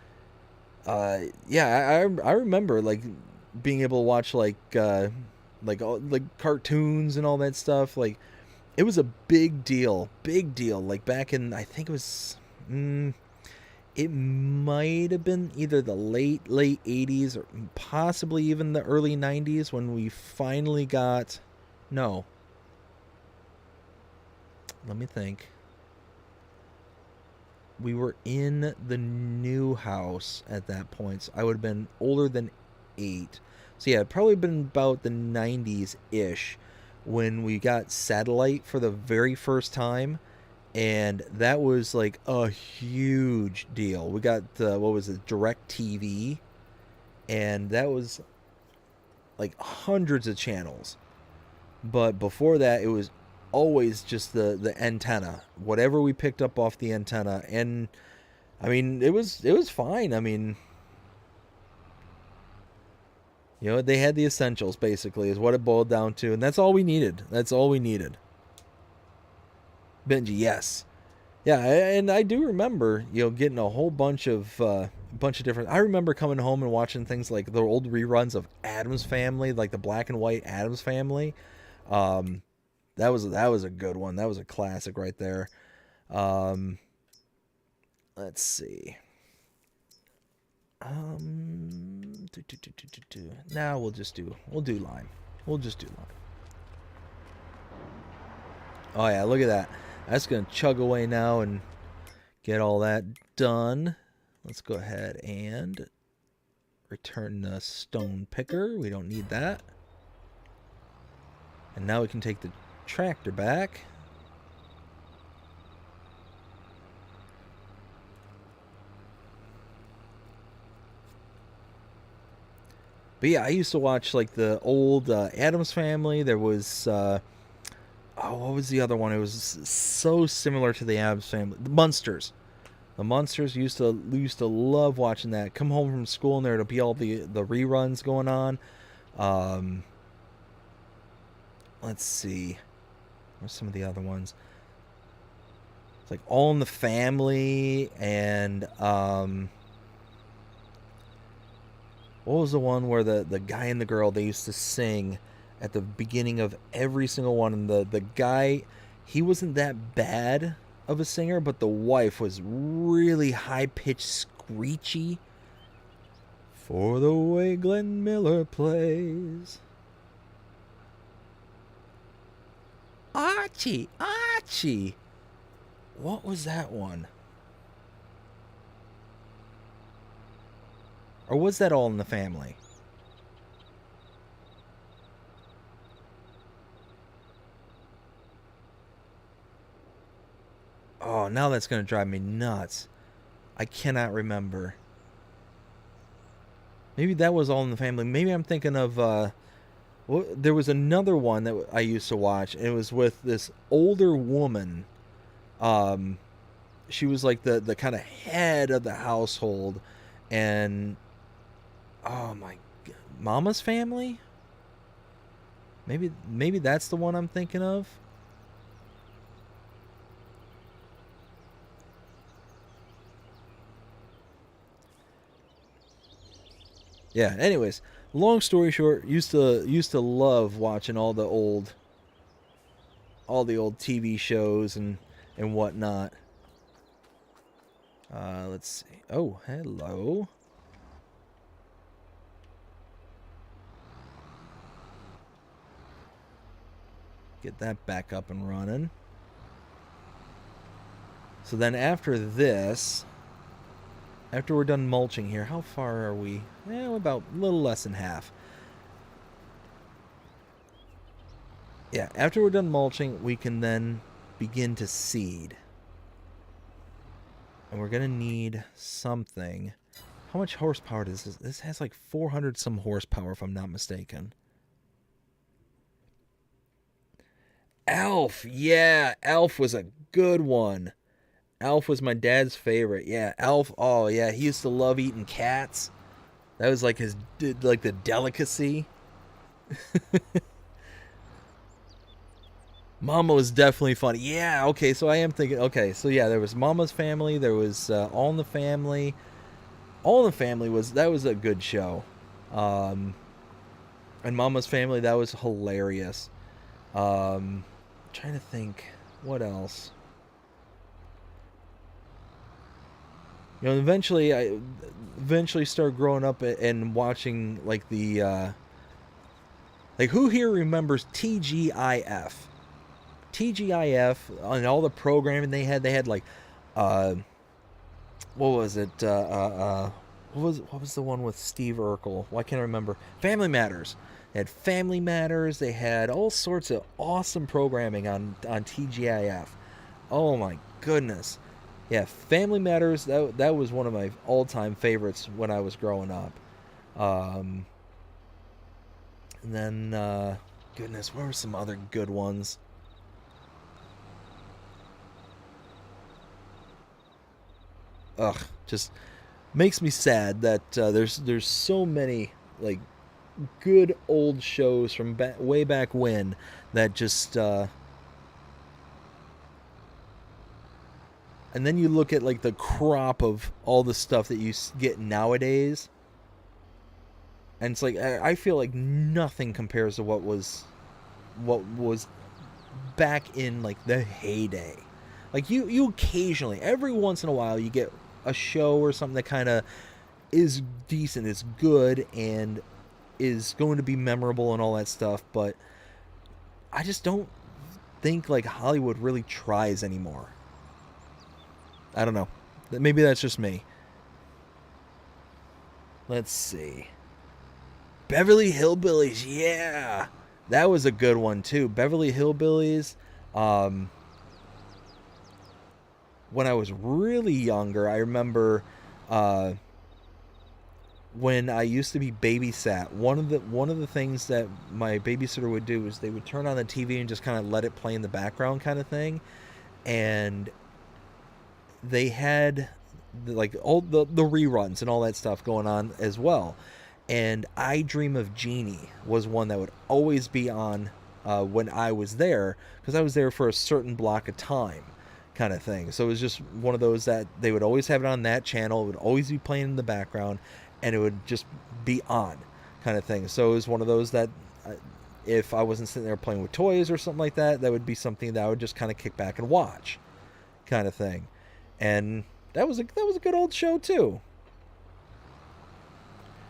yeah, I remember like being able to watch like cartoons and all that stuff. Like, it was a big deal. Like back in, I think it was, it might have been either the late 80s or possibly even the early 90s when we finally got, no. Let me think. We were in the new house at that point. So I would have been older than 8. So yeah, it'd probably been about the 90s-ish when we got satellite for the very first time. And that was like a huge deal. We got, Direct TV. And that was like hundreds of channels. But before that, it was always just the antenna. Whatever we picked up off the antenna. And, I mean, it was fine. I mean, they had the essentials, basically, is what it boiled down to. And that's all we needed. Benji, yes. Yeah, and I do remember, getting a whole bunch of different... I remember coming home and watching things like the old reruns of Addams Family, like the black and white Addams Family. That was a good one. That was a classic right there. Let's see. Now we'll do lime. Oh yeah, look at that. That's gonna chug away now and get all that done. Let's go ahead and return the stone picker. We don't need that. And now we can take the tractor back. But yeah, I used to watch like the old Addams Family. There was what was the other one? It was so similar to the Addams Family. The Munsters. The Munsters used to love watching that. Come home from school and there'd be all the reruns going on. Let's see. What's some of the other ones? It's like All in the Family and what was the one where the guy and the girl, they used to sing at the beginning of every single one, and the guy, he wasn't that bad of a singer, but the wife was really high-pitched screechy. For the way Glenn Miller plays. Archie, Archie. What was that one? Or was that All in the Family? Oh, now that's going to drive me nuts. I cannot remember. Maybe that was All in the Family. Maybe I'm thinking of... there was another one that I used to watch. And it was with this older woman. She was like the kind of head of the household. And... oh my... Mama's Family? Maybe that's the one I'm thinking of. Yeah, anyways, long story short, used to love watching all the old TV shows and whatnot. Let's see. Oh, hello. Get that back up and running. So then after this, after we're done mulching here, how far are we? About a little less than half. Yeah, after we're done mulching, we can then begin to seed. And we're going to need something. How much horsepower does this? This has like 400 some horsepower, if I'm not mistaken. Alf, yeah, Alf was a good one. Alf was my dad's favorite. Yeah, Alf. Oh yeah, he used to love eating cats. That was like the delicacy. Mama was definitely funny. Yeah, okay, so I am thinking. Okay, so yeah, there was Mama's Family. There was All in the Family. All in the Family was a good show. And Mama's Family, that was hilarious. Trying to think what else. You know, I eventually started growing up and watching like the like, who here remembers TGIF? TGIF and all the programming they had like what was it? What was the one with Steve Urkel? Why can't I remember? Family Matters. They had Family Matters. They had all sorts of awesome programming on TGIF. Oh my goodness. Yeah, Family Matters, that was one of my all-time favorites when I was growing up. And then, goodness, what were some other good ones? Ugh, just makes me sad that there's so many, like, good old shows from way back when that just... And then you look at like the crop of all the stuff that you get nowadays, and it's like I feel like nothing compares to what was back in like the heyday. Like you occasionally, every once in a while, you get a show or something that kind of is decent, is good, and is going to be memorable and all that stuff. But I just don't think like Hollywood really tries anymore. I don't know. Maybe that's just me. Let's see. Beverly Hillbillies, yeah. That was a good one, too. Beverly Hillbillies. When I was really younger, I remember when I used to be babysat. One of the things that my babysitter would do is they would turn on the TV and just kind of let it play in the background kind of thing. And they had like all the reruns and all that stuff going on as well. And I Dream of Jeannie was one that would always be on when I was there, because I was there for a certain block of time kind of thing. So it was just one of those that they would always have it on that channel. It would always be playing in the background, and it would just be on kind of thing. So it was one of those that if I wasn't sitting there playing with toys or something like that, that would be something that I would just kind of kick back and watch kind of thing. And that was a good old show too.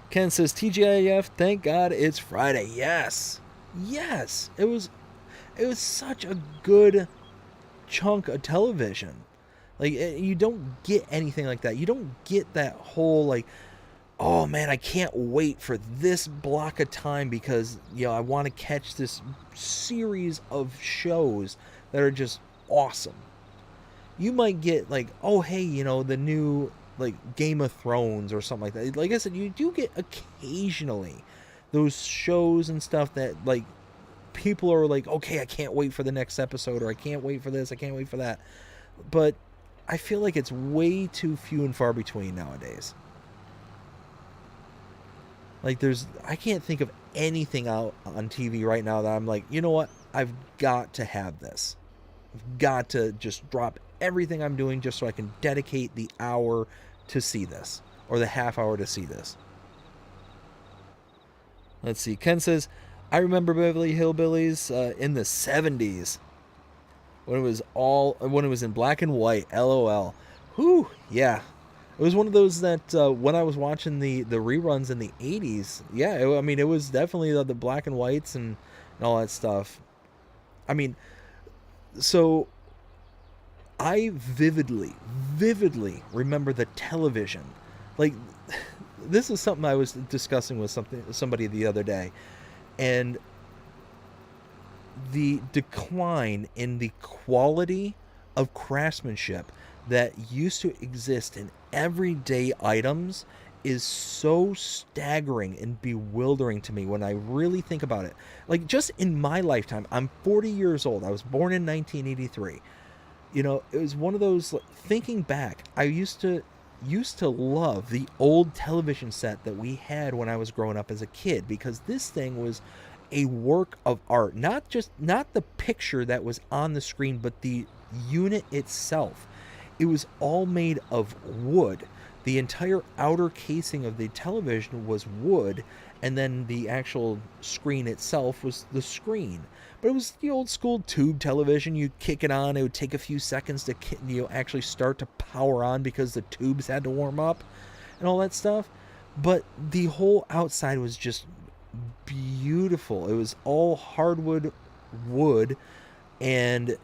Ken says, TGIF, thank God it's Friday. Yes. Yes. It was such a good chunk of television. Like, you don't get anything like that. You don't get that whole, like, oh man, I can't wait for this block of time because, I want to catch this series of shows that are just awesome. You might get, like, oh hey, the new, like, Game of Thrones or something like that. Like I said, you do get occasionally those shows and stuff that, like, people are like, okay, I can't wait for the next episode, or I can't wait for this, I can't wait for that. But I feel like it's way too few and far between nowadays. Like, I can't think of anything out on TV right now that I'm like, you know what, I've got to have this. I've got to just drop everything I'm doing just so I can dedicate the hour to see this, or the half hour to see this. Let's see. Ken says, I remember Beverly Hillbillies in the 70s when it was in black and white. LOL. Whew, yeah. It was one of those that when I was watching the reruns in the 80s, yeah, it was definitely the black and whites and all that stuff. I mean, so I vividly remember the television. Like, this is something I was discussing with somebody the other day, and the decline in the quality of craftsmanship that used to exist in everyday items is so staggering and bewildering to me when I really think about it. Like, just in my lifetime, I'm 40 years old. I was born in 1983. It was one of those, like, thinking back, I used to love the old television set that we had when I was growing up as a kid, because this thing was a work of art. Not the picture that was on the screen, but the unit itself. It was all made of wood. The entire outer casing of the television was wood, and then the actual screen itself was the screen. But it was the old school tube television. You'd kick it on, it would take a few seconds to actually start to power on because the tubes had to warm up and all that stuff. But the whole outside was just beautiful. It was all hardwood wood, and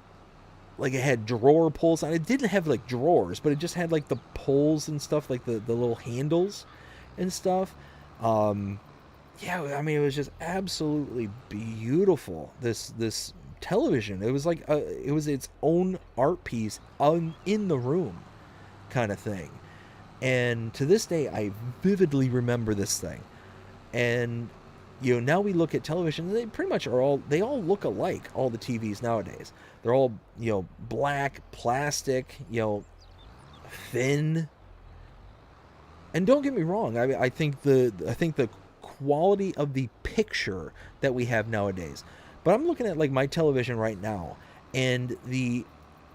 like, it had drawer pulls on it. Didn't have like drawers, but it just had like the pulls and stuff, like the little handles and stuff. Yeah, I mean, it was just absolutely beautiful, this television. It was like it was its own art piece in the room kind of thing. And to this day, I vividly remember this thing. And now we look at television, they pretty much they all look alike, all the TVs nowadays. They're all, black, plastic, thin. And don't get me wrong, I think the quality of the picture that we have nowadays. But I'm looking at, like, my television right now, and the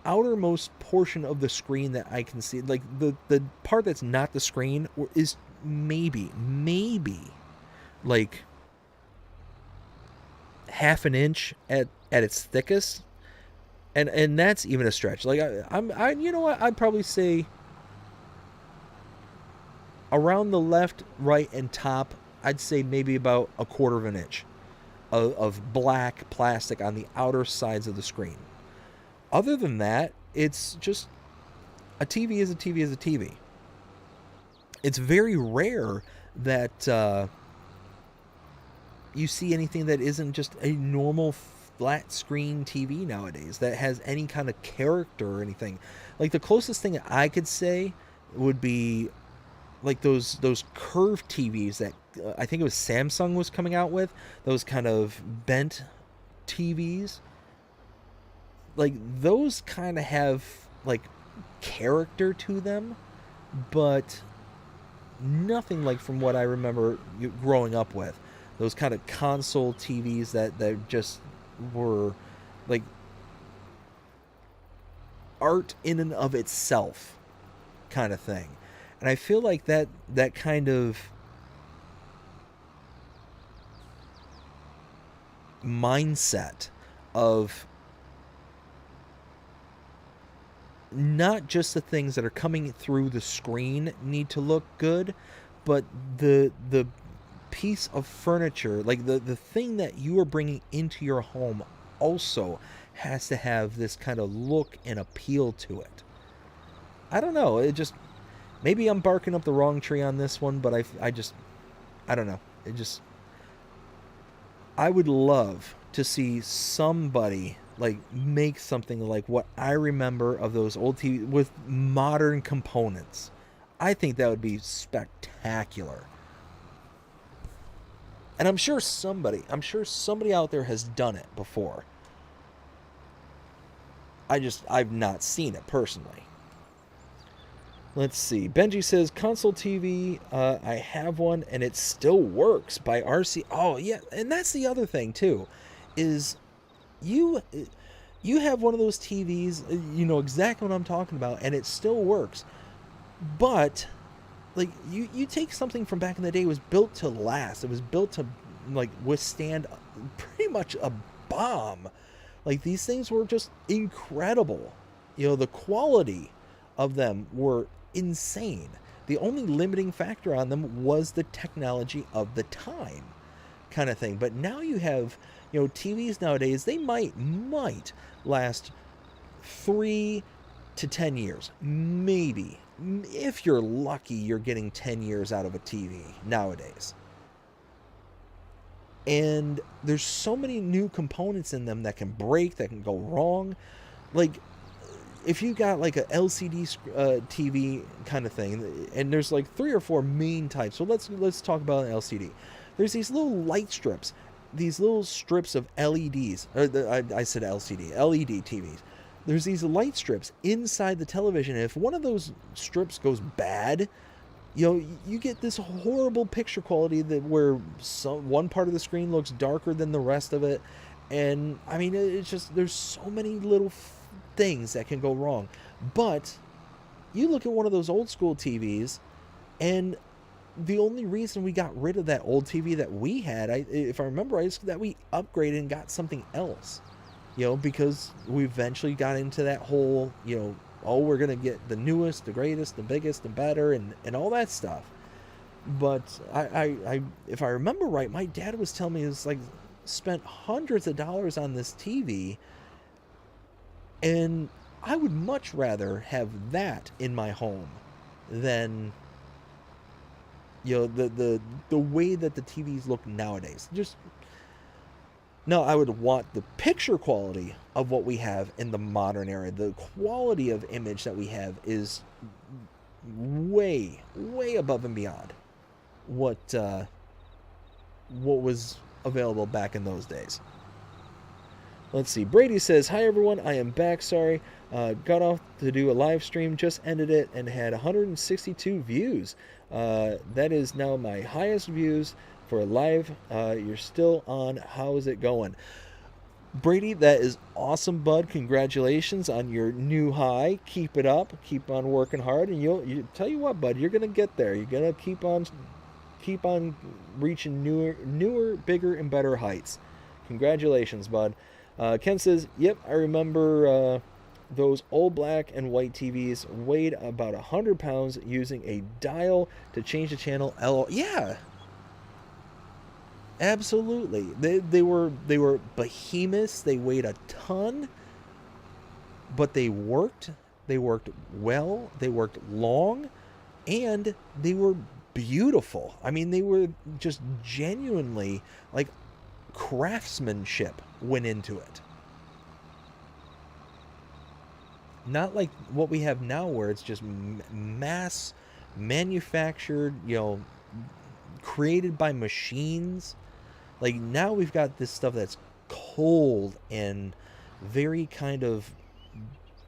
outermost portion of the screen that I can see, like the part that's not the screen, is maybe like half an inch at its thickest, and that's even a stretch. Like, I you know what, I'd probably say around the left, right, and top, I'd say maybe about a quarter of an inch of black plastic on the outer sides of the screen. Other than that, it's just a TV is a TV is a TV. It's very rare that you see anything that isn't just a normal flat screen TV nowadays that has any kind of character or anything. Like, the closest thing I could say would be like those curved TVs that I think it was Samsung was coming out with, those kind of bent TVs. Like, those kind of have, like, character to them, but nothing like from what I remember growing up with. Those kind of console TVs that just were like art in and of itself kind of thing. And I feel like that kind of mindset of not just the things that are coming through the screen need to look good, but the piece of furniture, like the thing that you are bringing into your home, also has to have this kind of look and appeal to it. I don't know. It just, maybe I'm barking up the wrong tree on this one, but I don't know. I would love to see somebody like make something like what I remember of those old TV with modern components. I think that would be spectacular. And I'm sure somebody out there has done it before. I've not seen it personally. Let's see. Benji says, console TV, I have one and it still works by RC. Oh, yeah. And that's the other thing, too, is you have one of those TVs, you know exactly what I'm talking about, and it still works. But, like, you take something from back in the day, it was built to last. It was built to, like, withstand pretty much a bomb. Like, these things were just incredible. You know, the quality of them were insane. The only limiting factor on them was the technology of the time, kind of thing. But now you have, you know, TVs nowadays, they might last 3 to 10 years. Maybe. If you're lucky, you're getting 10 years out of a TV nowadays. And there's so many new components in them that can break, that can go wrong. Like, if you got like a LCD TV kind of thing, and there's like 3 or 4 main types. So let's talk about an LCD. There's these little light strips, these little strips of LEDs. I said LCD, LED TVs. There's these light strips inside the television. And if one of those strips goes bad, you know, you get this horrible picture quality where one part of the screen looks darker than the rest of it. And I mean, it's just, there's so many little things that can go wrong. But you look at one of those old school TVs, and the only reason we got rid of that old TV that we had, if I remember right, is that we upgraded and got something else. You know, because we eventually got into that whole, you know, oh, we're going to get the newest, the greatest, the biggest, the better, and all that stuff. But I if I remember right, my dad was telling me it was like spent hundreds of dollars on this TV, and I would much rather have that in my home than, you know, the way that the TVs look nowadays. Just, no, I would want the picture quality of what we have in the modern era. The quality of image that we have is way, way above and beyond what was available back in those days. Let's see. Brady says, hi everyone, I am back. Sorry, got off to do a live stream, just ended it, and had 162 views. That is now my highest views for a live. You're still on. How is it going? Brady, that is awesome, bud. Congratulations on your new high. Keep it up. Keep on working hard, and you tell you what, bud, you're gonna get there. You're gonna keep on reaching newer, bigger, and better heights. Congratulations, bud. Ken says, yep, I remember those old black and white TVs weighed about 100 pounds using a dial to change the channel. Yeah, absolutely. They were behemoths. They weighed a ton, but they worked. They worked well. They worked long, and they were beautiful. I mean, they were just genuinely, like, craftsmanship went into it. Not like what we have now, where it's just mass manufactured, you know, created by machines. Like, now we've got this stuff that's cold and very kind of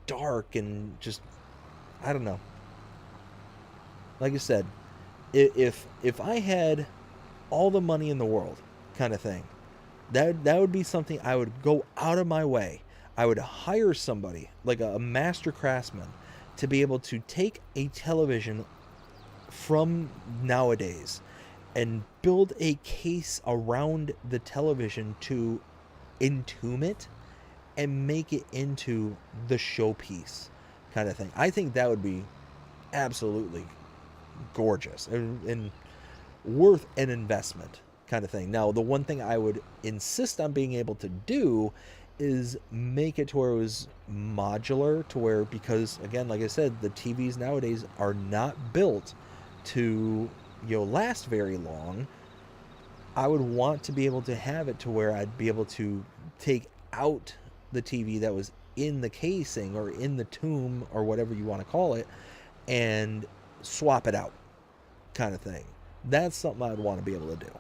dark and just, I don't know. Like I said, if I had all the money in the world, kind of thing, that would be something I would go out of my way. I would hire somebody, like a master craftsman, to be able to take a television from nowadays and build a case around the television to entomb it and make it into the showpiece kind of thing. I think that would be absolutely gorgeous. And worth an investment kind of thing. Now, the one thing I would insist on being able to do is make it to where it was modular, to where, because again, like I said, the TVs nowadays are not built to, last very long. I would want to be able to have it to where I'd be able to take out the TV that was in the casing or in the tomb or whatever you want to call it and swap it out kind of thing. That's something I'd want to be able to do.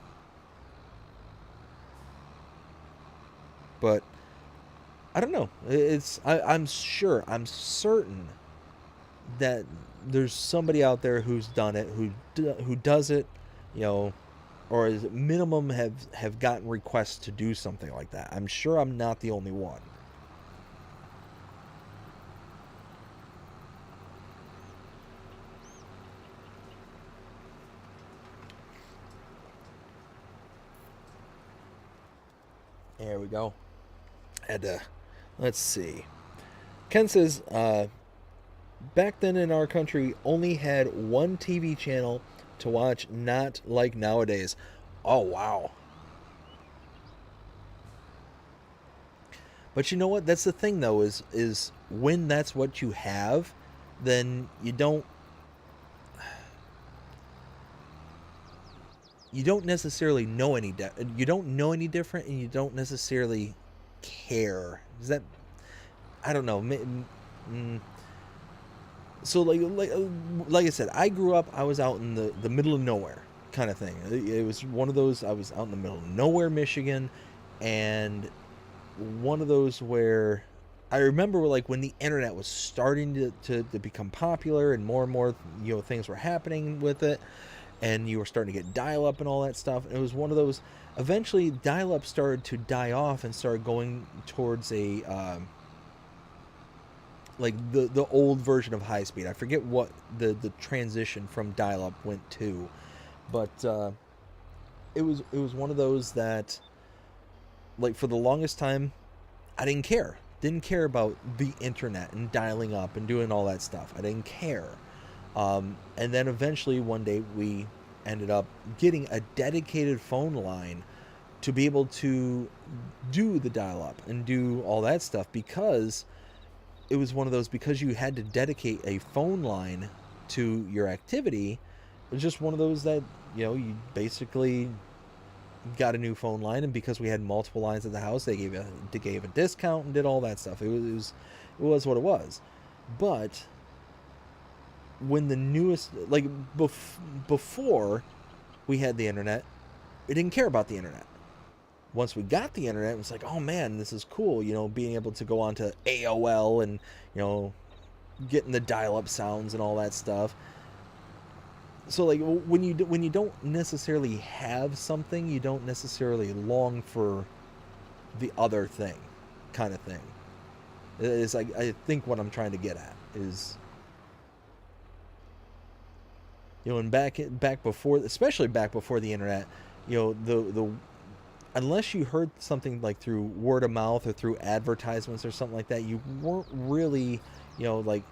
But I don't know. I'm certain that there's somebody out there who's done it, who does it, or as minimum have gotten requests to do something like that. I'm sure I'm not the only one. There we go. Let's see. Ken says, back then in our country, only had one TV channel to watch, not like nowadays. Oh, wow. But you know what? That's the thing, though, is when that's what you have, then you don't necessarily know any you don't know any different, and you don't necessarily care. Is that, I don't know. So like I said, I grew up, I was out in the middle of nowhere kind of thing. It was one of those, I was out in the middle of nowhere, Michigan, and one of those where I remember like when the internet was starting to become popular and more things were happening with it, and you were starting to get dial-up and all that stuff. And it was one of those, eventually dial-up started to die off and started going towards a like the old version of high speed. I forget what the transition from dial-up went to, but it was one of those that, like, for the longest time I didn't care about the internet and dialing up and doing all that stuff. I didn't care. And then eventually one day we ended up getting a dedicated phone line to be able to do the dial-up and do all that stuff, because it was one of those, because you had to dedicate a phone line to your activity. It was just one of those that, you basically got a new phone line, and because we had multiple lines at the house, they gave a discount and did all that stuff. It was what it was. But when the newest, like before we had the internet, we didn't care about the internet. Once we got the internet, it was like, oh man, this is cool, being able to go on to AOL and, getting the dial-up sounds and all that stuff. So like when you don't necessarily have something, you don't necessarily long for the other thing kind of thing. It's like, I think what I'm trying to get at is, and back before, especially back before the internet, the unless you heard something like through word of mouth or through advertisements or something like that, you weren't really, like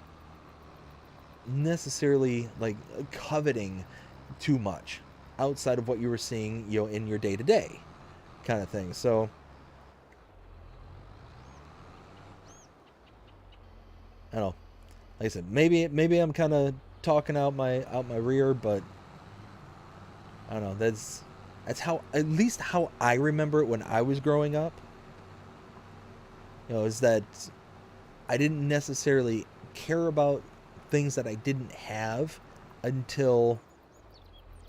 necessarily like coveting too much outside of what you were seeing, in your day-to-day kind of thing. So I don't know. Like I said, maybe I'm kind of talking out my rear, but I don't know. That's how, at least how I remember it when I was growing up. Is that I didn't necessarily care about things that I didn't have until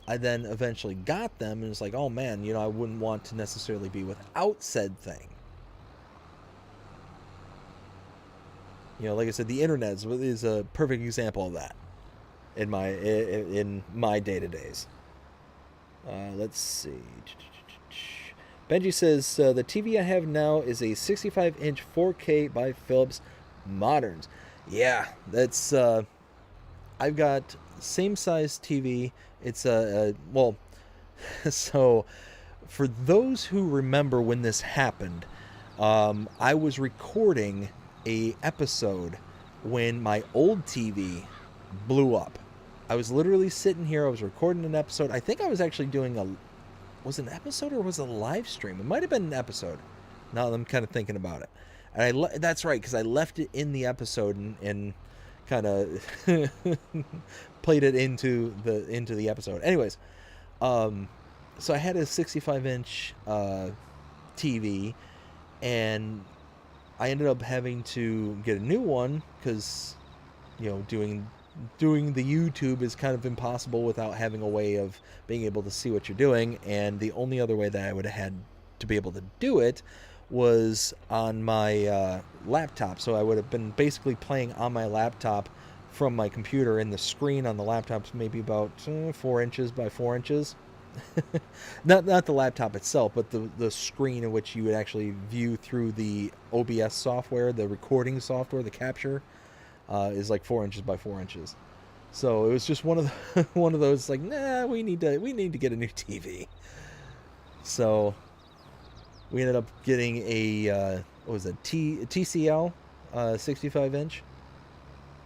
I then eventually got them, and it's like, oh man, I wouldn't want to necessarily be without said thing. Like I said, the internet is a perfect example of that in my day-to-days. Let's see. Benji says, the TV I have now is a 65-inch 4K by Philips Moderns. Yeah, that's, I've got same size TV. It's well, so for those who remember when this happened, I was recording a episode when my old TV blew up. I was literally sitting here. I was recording an episode. I think I was actually doing was it an episode or was it a live stream? It might have been an episode. Now that I'm kind of thinking about it. And that's right, because I left it in the episode and kind of played it into the episode. Anyways, so I had a 65-inch TV, and I ended up having to get a new one because, you know, doing the YouTube is kind of impossible without having a way of being able to see what you're doing. And the only other way that I would have had to be able to do it was on my laptop. So I would have been basically playing on my laptop from my computer, and the screen on the laptop's maybe about 4 inches by 4 inches. not the laptop itself, but the screen in which you would actually view through the OBS software, the recording software, the capture, is like 4 inches by 4 inches. So it was just one of those like, nah, we need to get a new TV. So we ended up getting a TCL 65-inch.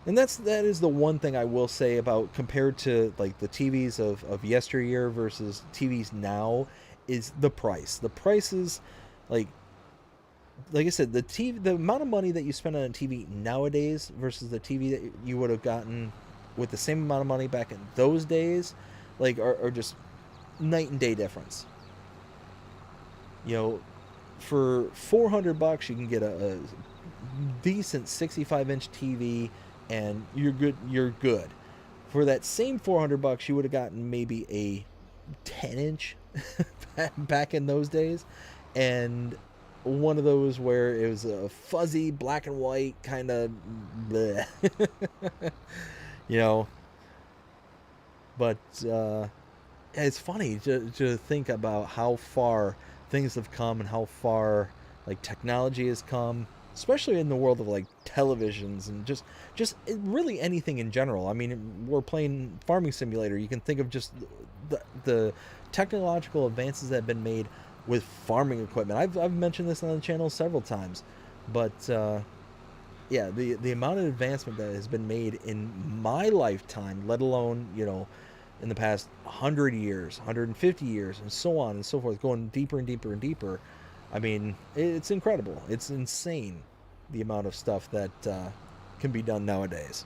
And that is the one thing I will say about, compared to like the TVs of yesteryear versus TVs now, is the price. The price is like I said, the amount of money that you spend on a TV nowadays versus the TV that you would have gotten with the same amount of money back in those days, like are just night and day difference. You know, for $400 you can get a decent 65-inch TV, and you're good. For that same $400, you would have gotten maybe a 10-inch back in those days, and one of those where it was a fuzzy black and white kind of bleh. You know. But it's funny to think about how far things have come and how far like technology has come, especially in the world of like televisions and just really anything in general. I mean, we're playing Farming Simulator. You can think of just the technological advances that have been made with farming equipment. I've mentioned this on the channel several times, but yeah, the amount of advancement that has been made in my lifetime, let alone, you know, in the past 100 years, 150 years, and so on and so forth, going deeper and deeper and deeper. I mean, it's incredible. It's insane, the amount of stuff that can be done nowadays.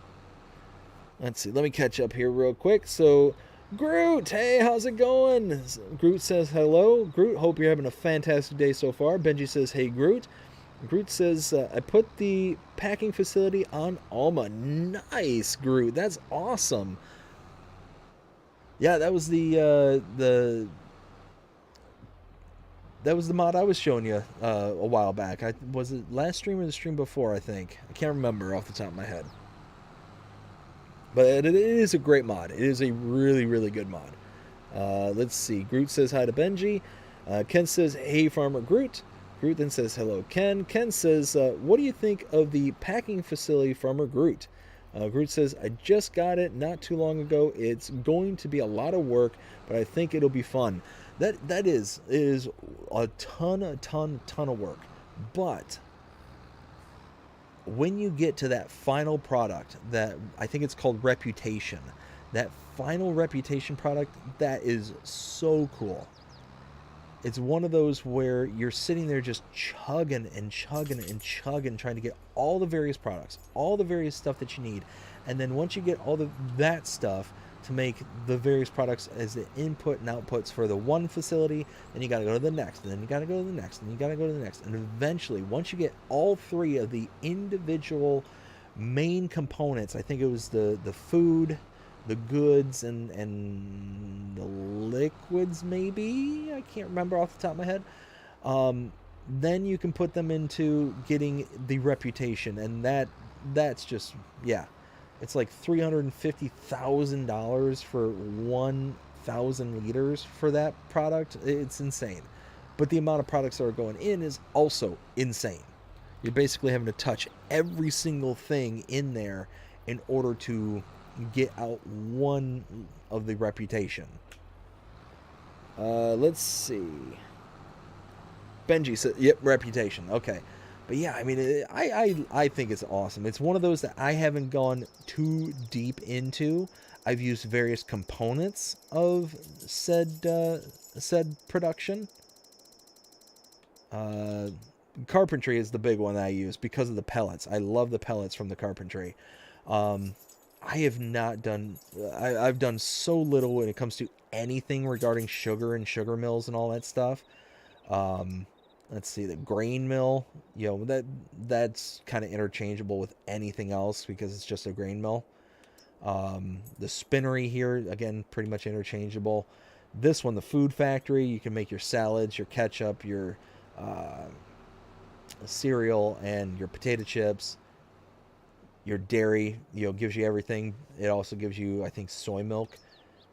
Let's see. Let me catch up here real quick. So, Groot, hey, how's it going? Groot says hello. Groot, hope you're having a fantastic day so far. Benji says, hey, Groot. Groot says, I put the packing facility on Alma. Nice, Groot. That's awesome. Yeah, that was the mod I was showing you a while back. Was it last stream or the stream before, I think? I can't remember off the top of my head. But it is a great mod. It is a really, really good mod. Let's see. Groot says hi to Benji. Ken says, hey, Farmer Groot. Groot then says, hello, Ken. Ken says, what do you think of the packing facility, Farmer Groot? Groot says, I just got it not too long ago. It's going to be a lot of work, but I think it'll be fun. That is a ton of work. But when you get to that final product, that I think it's called Reputation, that final Reputation product, that is so cool. It's one of those where you're sitting there just chugging and chugging and chugging, trying to get all the various products, all the various stuff that you need. And then once you get all that stuff to make the various products as the input and outputs for the one facility, then you got to go to the next, and then you got to go to the next, and you got to go to the next. And eventually, once you get all three of the individual main components, I think it was the food, the goods, and the liquids, maybe, I can't remember off the top of my head, then you can put them into getting the Reputation, and that's just, yeah, it's like $350,000 for 1,000 liters for that product. It's insane. But the amount of products that are going in is also insane. You're basically having to touch every single thing in there in order to get out one of the Reputation. Let's see. Benji said, yep, Reputation. Okay. But yeah, I mean, I think it's awesome. It's one of those that I haven't gone too deep into. I've used various components of said production. Carpentry is the big one that I use because of the pellets. I love the pellets from the carpentry. I have not done... I've done so little when it comes to anything regarding sugar and sugar mills and all that stuff. Let's see, the grain mill, you know, that's kind of interchangeable with anything else because it's just a grain mill. The spinnery here, again, pretty much interchangeable. This one, the food factory, you can make your salads, your ketchup, your cereal, and your potato chips. Your dairy, you know, gives you everything. It also gives you, I think, soy milk.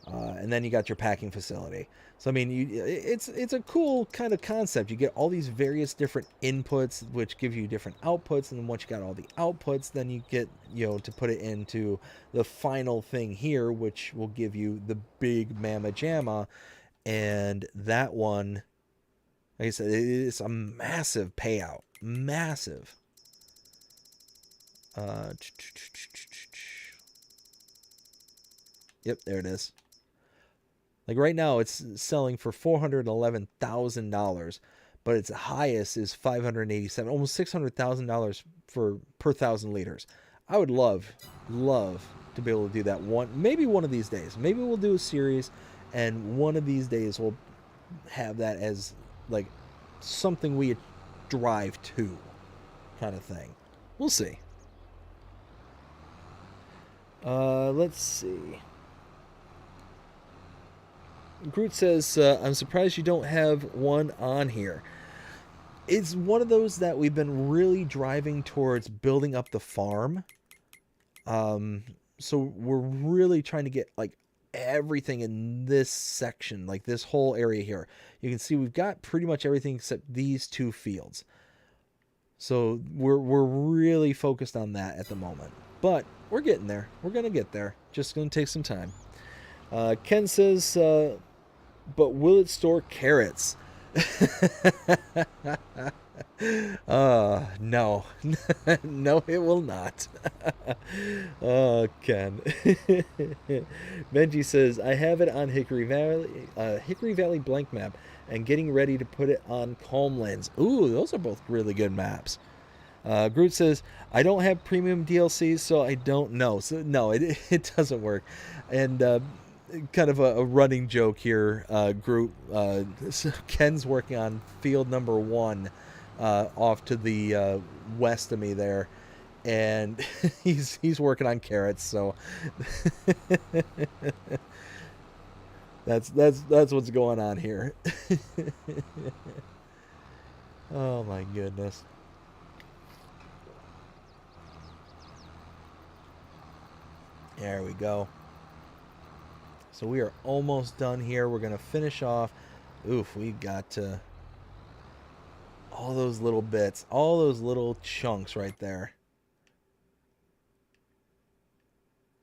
And then you got your packing facility. So I mean, it's a cool kind of concept. You get all these various different inputs, which give you different outputs, and then once you got all the outputs, then you get, you know, to put it into the final thing here, which will give you the big mamma jamma. And that one, like I said, it's a massive payout, massive. Yep, there it is. Like right now, it's selling for $411,000, but its highest is $587, almost $600,000 for per 1,000 liters. I would love to be able to do that maybe one of these days. Maybe we'll do a series, and one of these days we'll have that as like something we drive to, kind of thing. We'll see. Let's see. Groot says, I'm surprised you don't have one on here. It's one of those that we've been really driving towards building up the farm. So we're really trying to get like everything in this section, like this whole area here. You can see we've got pretty much everything except these 2 fields. So we're really focused on that at the moment. But we're getting there. We're going to get there. Just going to take some time. Ken says... but will it store carrots? No. No, it will not. Oh, Ken. Benji says, I have it on Hickory Valley blank map and getting ready to put it on Calmlands. Ooh, those are both really good maps. Groot says, I don't have premium DLCs, so I don't know. So, no, it doesn't work. And, kind of a running joke here, Groot. So Ken's working on field number 1 off to the west of me there, and he's working on carrots. So that's what's going on here. Oh my goodness. There we go. So we are almost done here. We're going to finish off. Oof, we got all those little bits, all those little chunks right there.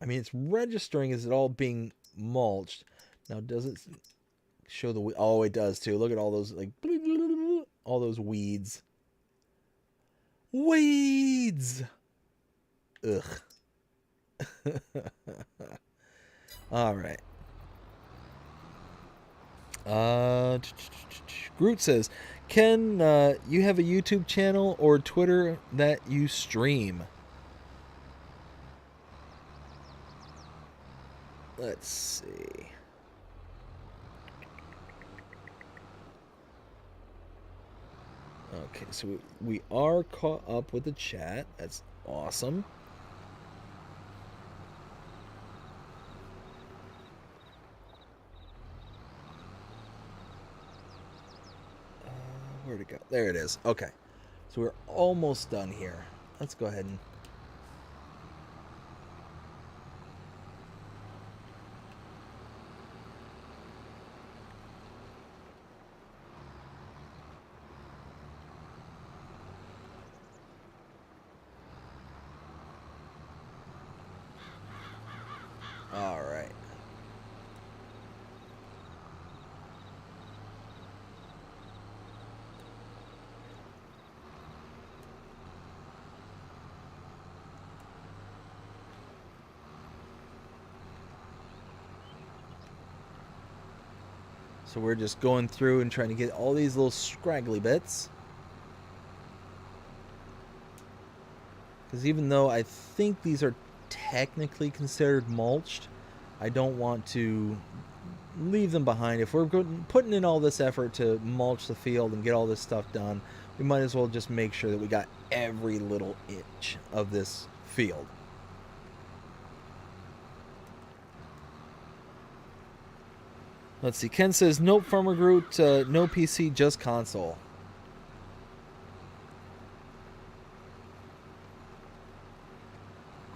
I mean, it's registering as it all being mulched. Now, does it show the... Oh, it does too. Look at all those, like, all those weeds. Weeds! Ugh. All right. Groot says, Ken, you have a YouTube channel or Twitter that you stream? Let's see. Okay, so we are caught up with the chat. That's awesome. Where'd it go? There it is. Okay. So we're almost done here. Let's go ahead and... All right. So we're just going through and trying to get all these little scraggly bits. Because even though I think these are technically considered mulched, I don't want to leave them behind. If we're putting in all this effort to mulch the field and get all this stuff done, we might as well just make sure that we got every little inch of this field. Let's see. Ken says, nope, Farmer Groot, no PC, just console.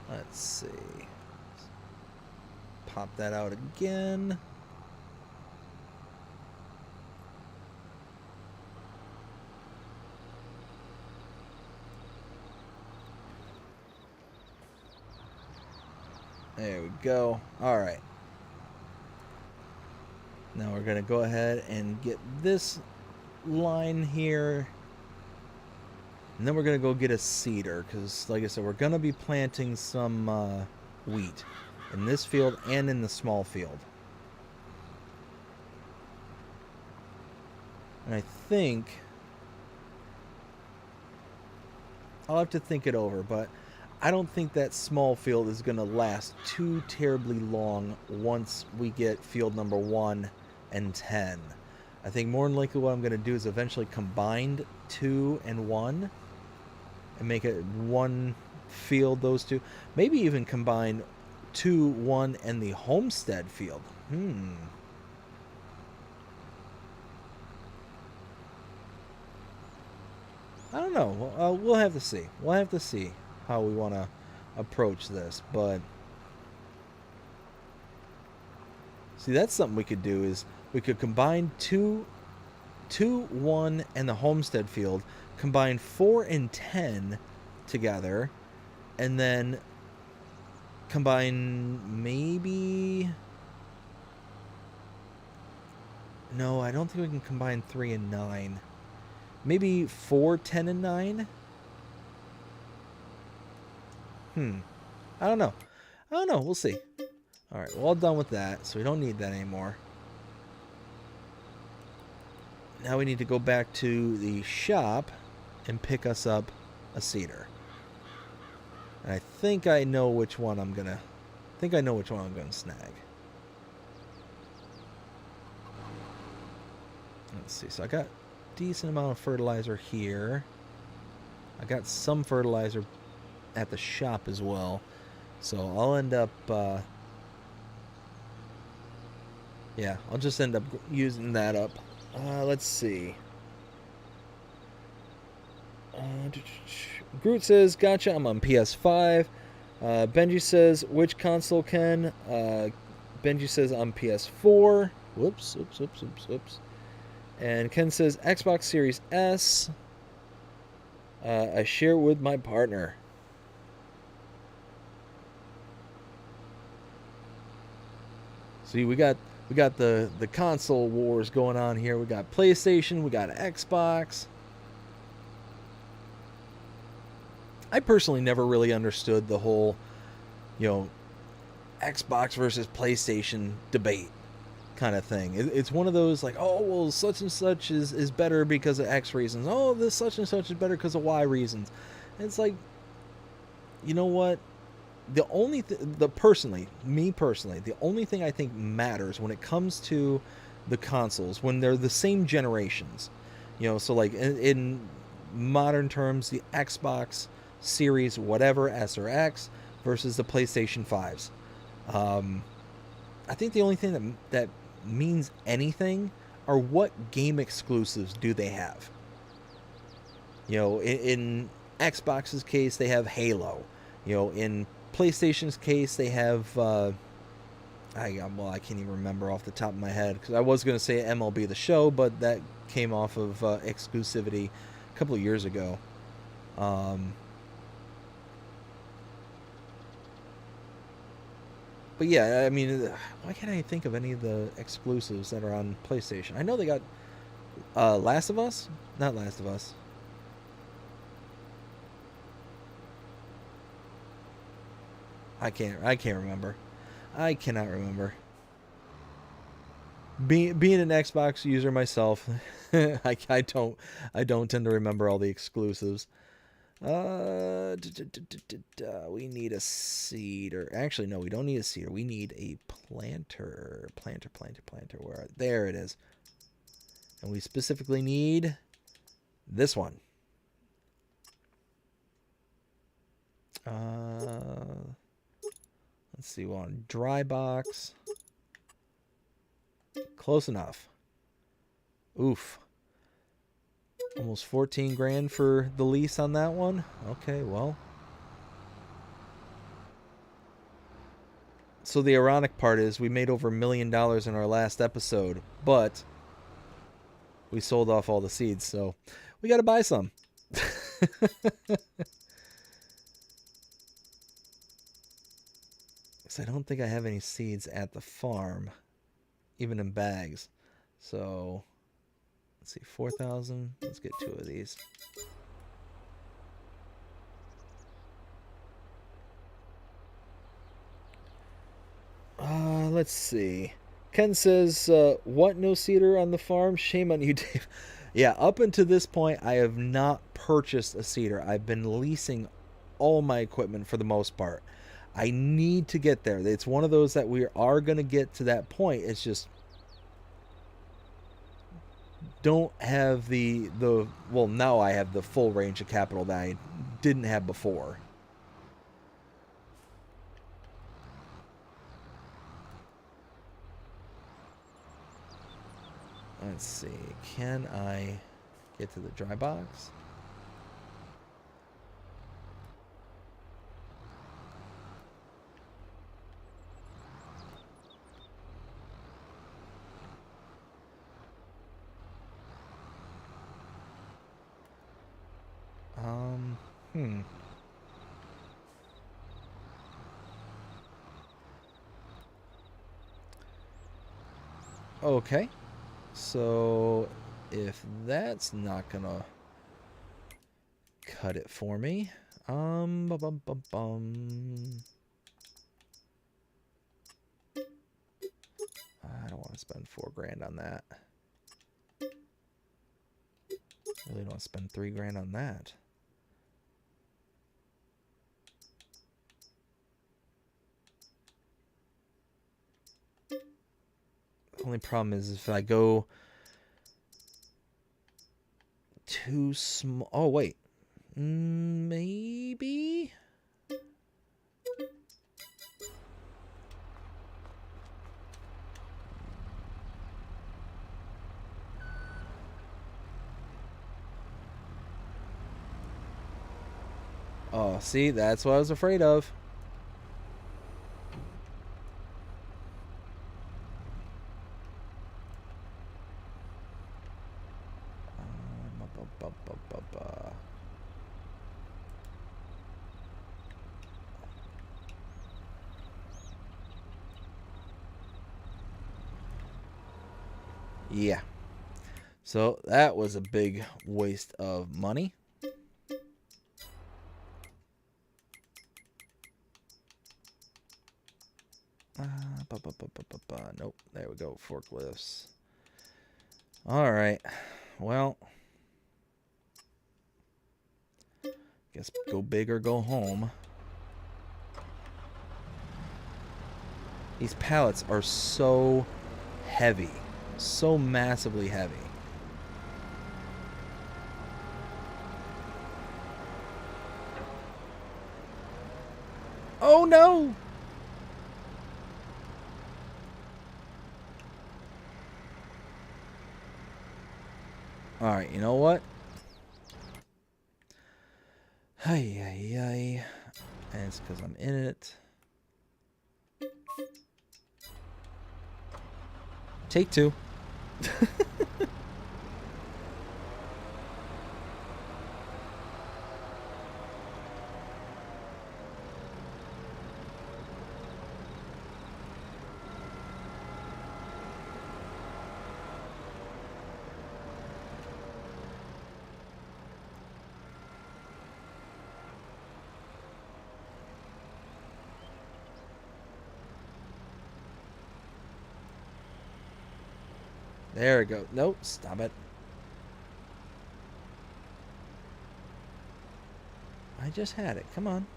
Let's see. Pop that out again. There we go. All right. Now we're going to go ahead and get this line here. And then we're going to go get a seeder. Because, like I said, we're going to be planting some wheat in this field and in the small field. And I think I'll have to think it over, but I don't think that small field is going to last too terribly long once we get field number 1 and 10. I think more than likely what I'm going to do is eventually combine 2 and 1 and make it one field, those two. Maybe even combine 2, 1, and the homestead field. I don't know. We'll have to see. We'll have to see how we want to approach this. But see, that's something we could do, is we could combine 2, 1, and the homestead field, combine 4 and 10 together, and then combine maybe... No, I don't think we can combine 3 and 9. Maybe 4, 10, and 9? I don't know. We'll see. Alright, we're all done with that, so we don't need that anymore. Now we need to go back to the shop and pick us up a seeder. And I think I know which one I'm gonna... snag. Let's see, so I got decent amount of fertilizer here. I got some fertilizer at the shop as well, so I'll end up yeah, I'll just end up using that up. Let's see. Groot says, gotcha, I'm on PS5. Benji says, which console, Ken? Benji says, I'm PS4. Whoops. And Ken says, Xbox Series S. I share with my partner. See, we got the console wars going on here. We got PlayStation, we got Xbox. I personally never really understood the whole, Xbox versus PlayStation debate kind of thing. It's one of those like, oh, well, such and such is better because of X reasons. Oh, this such and such is better because of Y reasons. And it's like, you know what? The only me personally, the only thing I think matters when it comes to the consoles, when they're the same generations, so like in modern terms, the Xbox Series whatever, S or X, versus the PlayStation 5s. I think the only thing that means anything are what game exclusives do they have. In Xbox's case, they have Halo. In PlayStation's case, they have I can't even remember off the top of my head, because I was going to say MLB The Show, but that came off of exclusivity a couple of years ago. But yeah, I mean, why can't I think of any of the exclusives that are on PlayStation? I know they got Last of Us? Not Last of Us. I can't remember. I cannot remember. Being an Xbox user myself, I don't tend to remember all the exclusives. We need a seeder. Actually, no, we don't need a seeder. We need a planter. Planter. Where? There it is. And we specifically need this one. Let's see. We want dry box. Close enough. Oof. Almost 14 grand for the lease on that one. Okay, well. So the ironic part is we made over $1 million in our last episode, but we sold off all the seeds, so we got to buy some. Because I don't think I have any seeds at the farm, even in bags. So, let's see, 4,000. Let's get 2 of these. Let's see. Ken says, what, no seeder on the farm? Shame on you, Dave. Yeah, up until this point, I have not purchased a seeder. I've been leasing all my equipment for the most part. I need to get there. It's one of those that we are going to get to that point. It's just don't have the well, now I have the full range of capital that I didn't have before. Let's see. Can I get to the dry box? Okay. So if that's not gonna cut it for me, I don't want to spend 4 grand on that. Really don't want to spend 3 grand on that. The only problem is if I go too small. Oh, wait. Maybe? Oh, see, that's what I was afraid of. Yeah. So that was a big waste of money. Nope. There we go. Forklifts. All right. Well, guess go big or go home. These pallets are so heavy. So massively heavy. Oh no! Alright, you know what? And it's because I'm in it. Take 2. There we go. Nope, stop it. I just had it. Come on.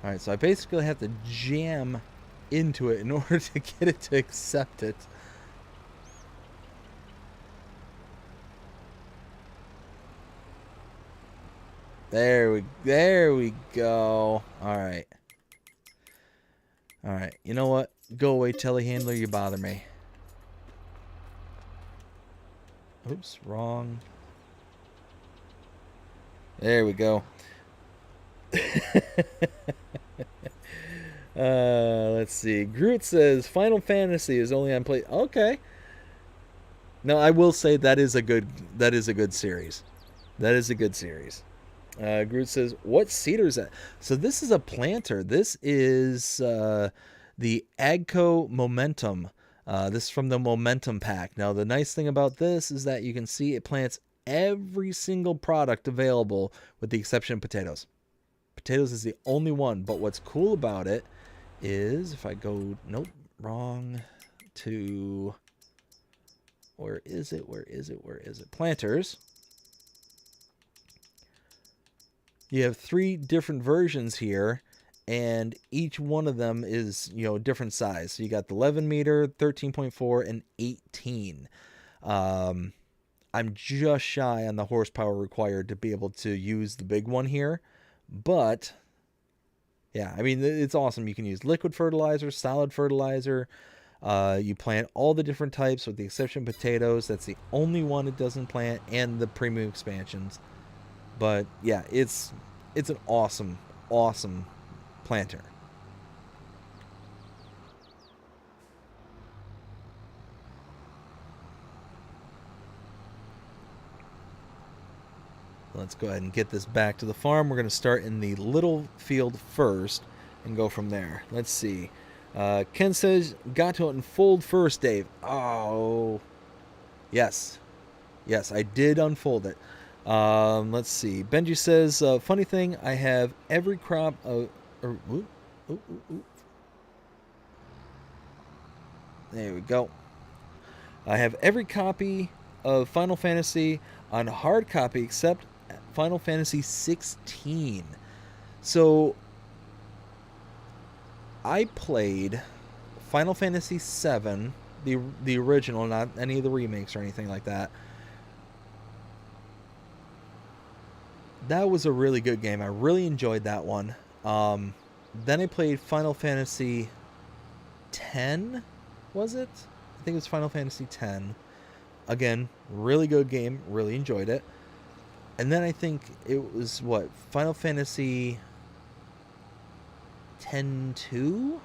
Alright, so I basically have to jam into it in order to get it to accept it. There we go. Alright. Alright, you know what? Go away, telehandler, you bother me. Oops, wrong. There we go. Let's see. Groot says Final Fantasy is only on play. Okay. No, I will say that is a good series. That is a good series. Groot says, what cedar is that? So this is a planter. This is the Agco Momentum. This is from the Momentum pack. Now, the nice thing about this is that you can see it plants every single product available with the exception of potatoes. Potatoes is the only one, but what's cool about it is if I go, nope, wrong to, where is it? Planters. You have 3 different versions here, and each one of them is, you know, different size. So you got the 11 meter, 13.4, and 18. I'm just shy on the horsepower required to be able to use the big one here, but yeah, I mean, it's awesome. You can use liquid fertilizer, solid fertilizer. You plant all the different types with the exception of potatoes. That's the only one it doesn't plant, and the premium expansions. But yeah, it's an awesome planter. Let's go ahead and get this back to the farm. We're going to start in the little field first and go from there. Let's see. Ken says, got to unfold first, Dave. Oh, yes. Yes, I did unfold it. Let's see. Benji says, funny thing, I have every crop of... There we go. I have every copy of Final Fantasy on hard copy except Final Fantasy 16. So I played Final Fantasy 7, the original, not any of the remakes or anything like that. That was a really good game. I really enjoyed that one. Then I played Final Fantasy 10, was it? I think it was Final Fantasy 10. Again, really good game. Really enjoyed it. And then I think it was, what, Final Fantasy 10-2?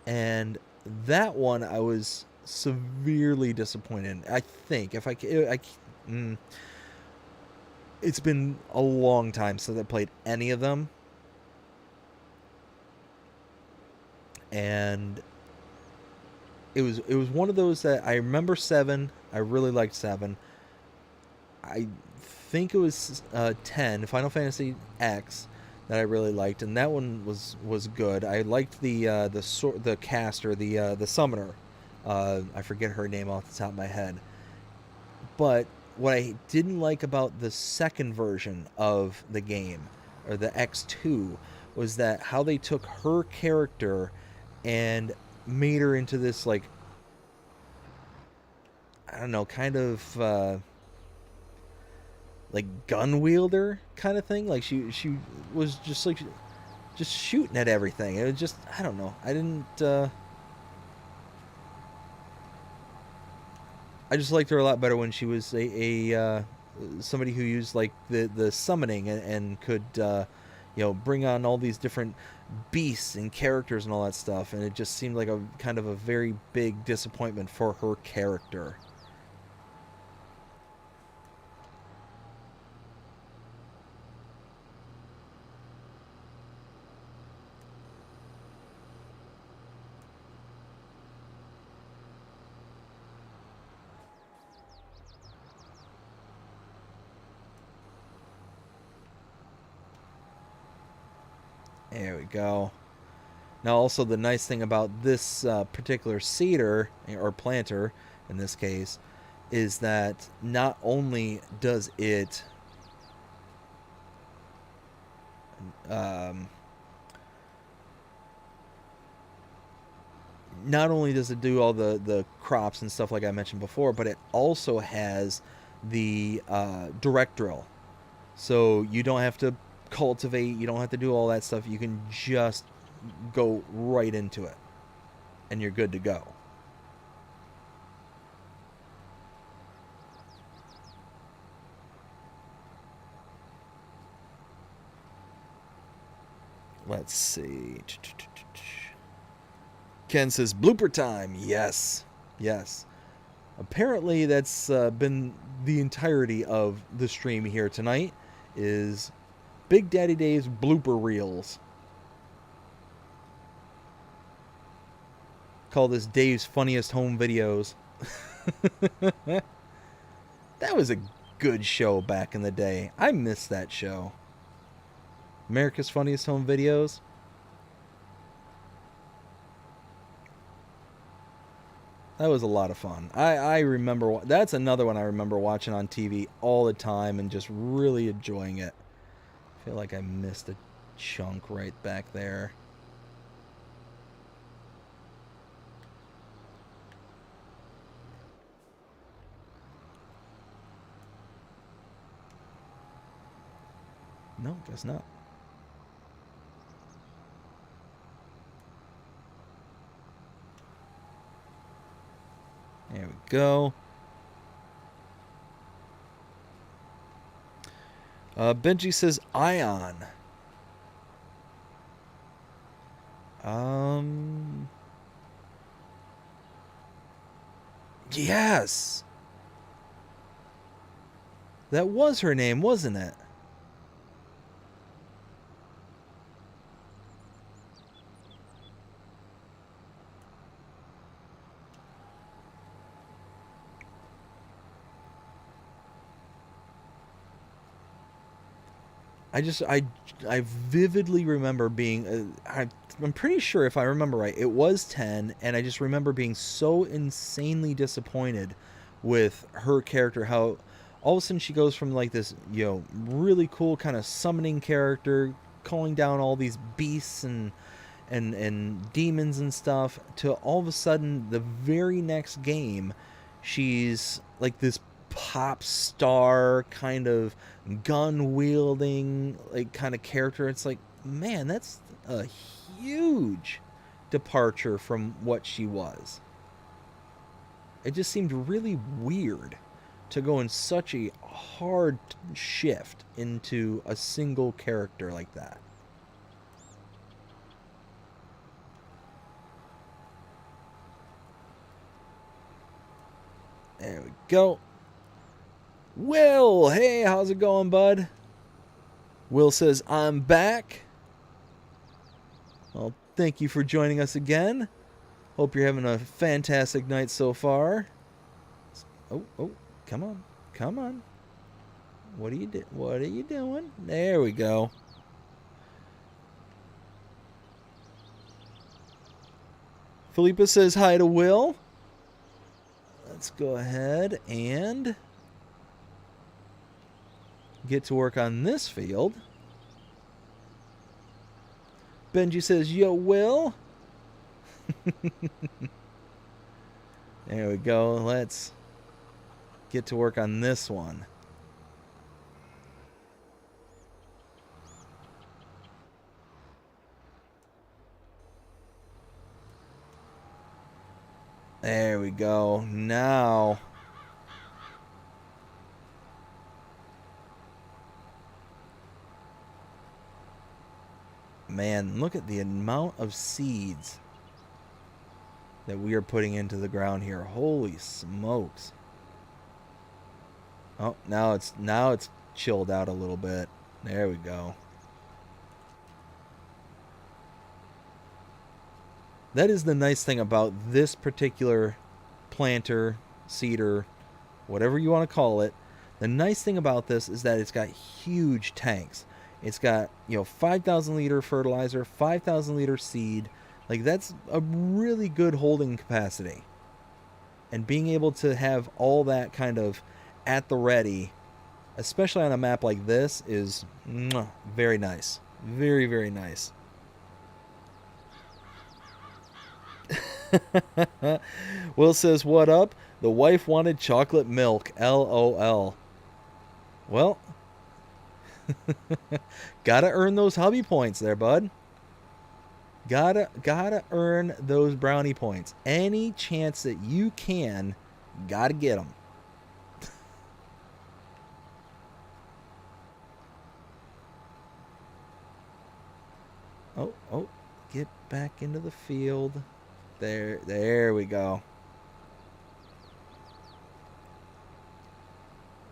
And that one I was severely disappointed in. I think, it's been a long time since I played any of them. And it was one of those that I remember 7. I really liked 7. I think it was 10, Final Fantasy X, that I really liked, and that one was good. I liked the caster, the summoner. I forget her name off the top of my head. But what I didn't like about the second version of the game, or the X2, was that how they took her character and made her into this, like, I don't know, kind of like gun wielder kind of thing. Like she was just like just shooting at everything. It was just, I don't know. I just liked her a lot better when she was a somebody who used like the summoning and could bring on all these different beasts and characters and all that stuff. And it just seemed like a kind of a very big disappointment for her character. There we go. Now, also the nice thing about this particular seeder, or planter in this case, is that not only does it do all the crops and stuff like I mentioned before, but it also has the direct drill. So you don't have to cultivate, you don't have to do all that stuff. You can just go right into it, and you're good to go. Let's see. Ken says, blooper time. Yes. Yes. Apparently, that's been the entirety of the stream here tonight, is Big Daddy Dave's blooper reels. Call this Dave's funniest home videos. That was a good show back in the day. I miss that show. America's Funniest Home Videos. That was a lot of fun. I remember, that's another one I remember watching on TV all the time and just really enjoying it. I feel like I missed a chunk right back there. No, guess not. There we go. Benji says ion. Yes. That was her name, wasn't it? I vividly remember being, I'm pretty sure if I remember right, it was 10, and I just remember being so insanely disappointed with her character, how all of a sudden she goes from like this, really cool kind of summoning character, calling down all these beasts and demons and stuff, to all of a sudden the very next game, she's like this pop star kind of gun wielding like kind of character. It's like, man, that's a huge departure from what she was. It just seemed really weird to go in such a hard shift into a single character like that. There we go. Will, hey, how's it going, bud? Will says, I'm back. Well, thank you for joining us again. Hope you're having a fantastic night so far. Oh, come on. What are you doing? There we go. Philippa says hi to Will. Let's go ahead and get to work on this field. Benji says, yo, Will. There we go. Let's get to work on this one. There we go. Now, man, look at the amount of seeds that we are putting into the ground here. Holy smokes. Oh, now it's chilled out a little bit. There we go. That is the nice thing about this particular planter, seeder, whatever you want to call it. The nice thing about this is that it's got huge tanks. It's got, 5,000 liter fertilizer, 5,000 liter seed. Like, that's a really good holding capacity. And being able to have all that kind of at the ready, especially on a map like this, is very nice. Very, very nice. Will says, what up? The wife wanted chocolate milk. LOL. Well, gotta earn those hubby points there, bud. Gotta earn those brownie points. Any chance that you can, gotta get them. Oh, get back into the field. There we go.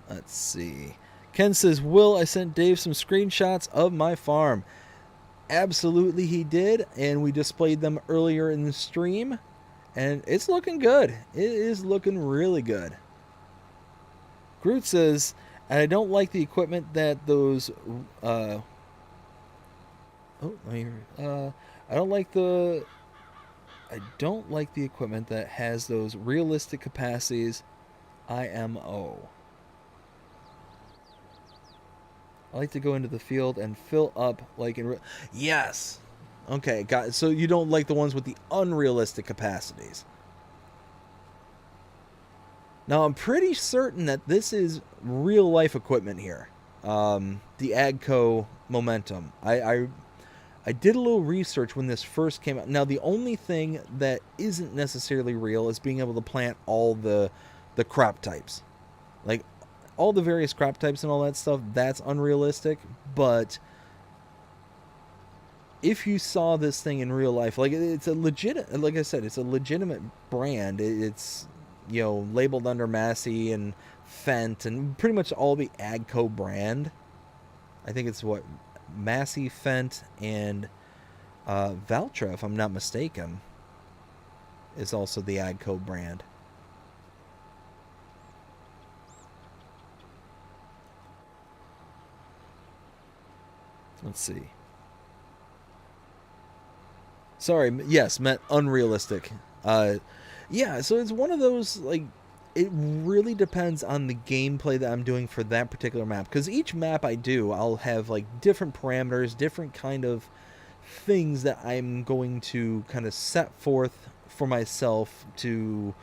Let's see. Ken says, Will, I sent Dave some screenshots of my farm. Absolutely he did, and we displayed them earlier in the stream, and it's looking good. It is looking really good. Groot says, and I don't like the equipment that those I don't like the equipment that has those realistic capacities. IMO. I like to go into the field and fill up like in... Yes! Okay, got it. So you don't like the ones with the unrealistic capacities. Now, I'm pretty certain that this is real-life equipment here. The Agco Momentum. I did a little research when this first came out. Now, the only thing that isn't necessarily real is being able to plant all the crop types. Like, all the various crop types and all that stuff, that's unrealistic. But if you saw this thing in real life, like, it's a legit, like I said, it's a legitimate brand. It's, labeled under Massey and Fent and pretty much all the Agco brand. I think it's what, Massey, Fent, and Valtra, if I'm not mistaken, is also the Agco brand. Let's see. Sorry, yes, meant unrealistic. Yeah, so it's one of those, like, it really depends on the gameplay that I'm doing for that particular map. Because each map I do, I'll have, like, different parameters, different kind of things that I'm going to kind of set forth for myself to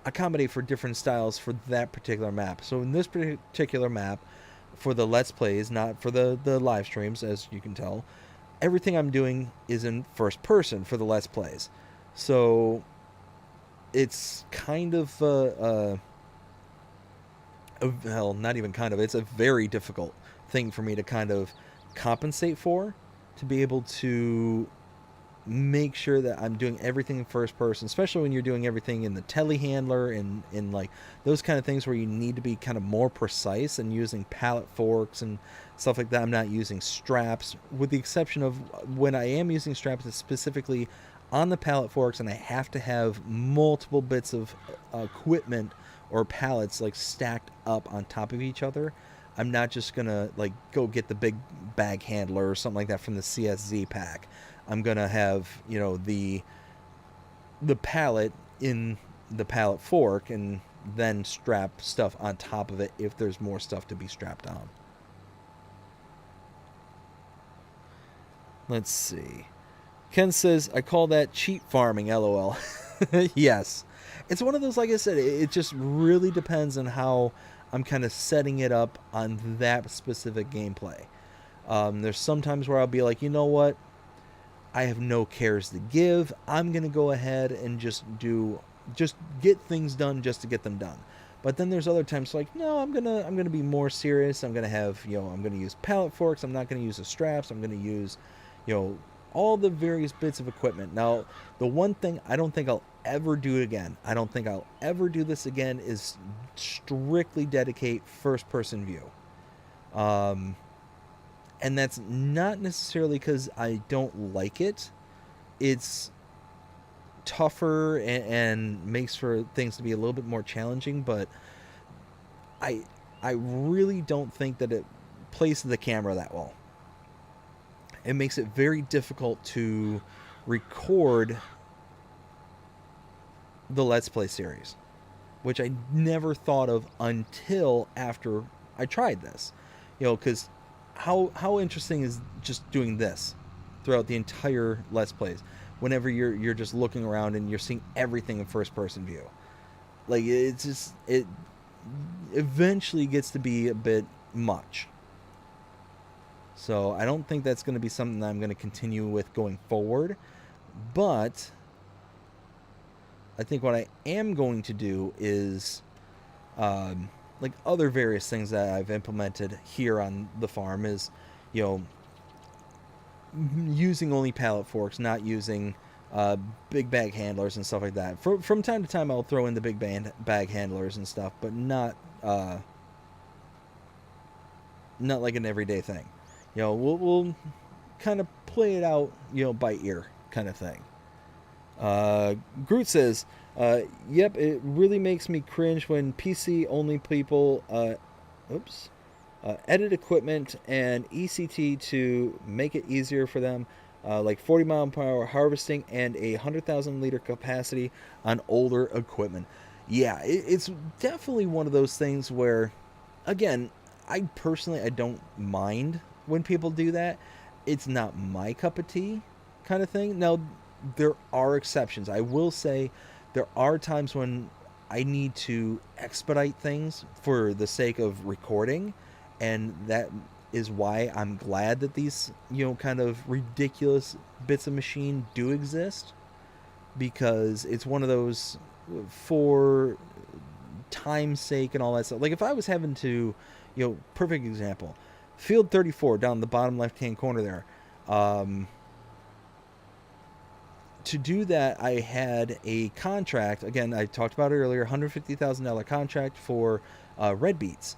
accommodate for different styles for that particular map. So in this particular map, for the Let's Plays, not for the live streams, as you can tell, everything I'm doing is in first person for the Let's Plays. So it's kind of well, not even kind of, it's a very difficult thing for me to kind of compensate for, to be able to make sure that I'm doing everything in first person, especially when you're doing everything in the telehandler and in like those kind of things where you need to be kind of more precise and using pallet forks and stuff like that. I'm not using straps, with the exception of when I am using straps, it's specifically on the pallet forks, and I have to have multiple bits of equipment or pallets like stacked up on top of each other. I'm not just gonna like go get the big bag handler or something like that from the CSZ pack. I'm gonna have, the pallet in the pallet fork and then strap stuff on top of it if there's more stuff to be strapped on. Let's see. Ken says, I call that cheap farming, LOL. Yes. It's one of those, like I said, it just really depends on how I'm kind of setting it up on that specific gameplay. There's sometimes where I'll be like, you know what? I have no cares to give. I'm going to go ahead and just get things done just to get them done. But then there's other times like, no, I'm going to be more serious. I'm going to have, I'm going to use pallet forks. I'm not going to use the straps. I'm going to use, all the various bits of equipment. Now, the one thing I don't think I'll ever do again, I don't think I'll ever do this again, is strictly dedicate first person view. And that's not necessarily because I don't like it. It's tougher and makes for things to be a little bit more challenging, but I really don't think that it place the camera that well. It makes it very difficult to record the Let's Play series, which I never thought of until after I tried this. You know, because how interesting is just doing this throughout the entire Let's Plays? Whenever you're just looking around and you're seeing everything in first person view, like it eventually gets to be a bit much. So I don't think that's going to be something that I'm going to continue with going forward. But I think what I am going to do is, like other various things that I've implemented here on the farm is, you know, using only pallet forks, not using big bag handlers and stuff like that. From time to time, I'll throw in the big bag handlers and stuff, but not like an everyday thing. You know, we'll kind of play it out, you know, by ear kind of thing. Groot says, yep, it really makes me cringe when PC only people edit equipment and ECT to make it easier for them, like 40 mile per hour harvesting and a 100,000 liter capacity on older equipment. Yeah, it's definitely one of those things where, again, I don't mind when people do that. It's not my cup of tea kind of thing. Now, there are exceptions. I will say there are times when I need to expedite things for the sake of recording, and that is why I'm glad that these, you know, kind of ridiculous bits of machine do exist, because it's one of those, for time's sake and all that stuff. Like if I was having to, you know, perfect example, field 34 down the bottom left hand corner there, to do that, I had a contract. Again, I talked about it earlier, $150,000 contract for red beets.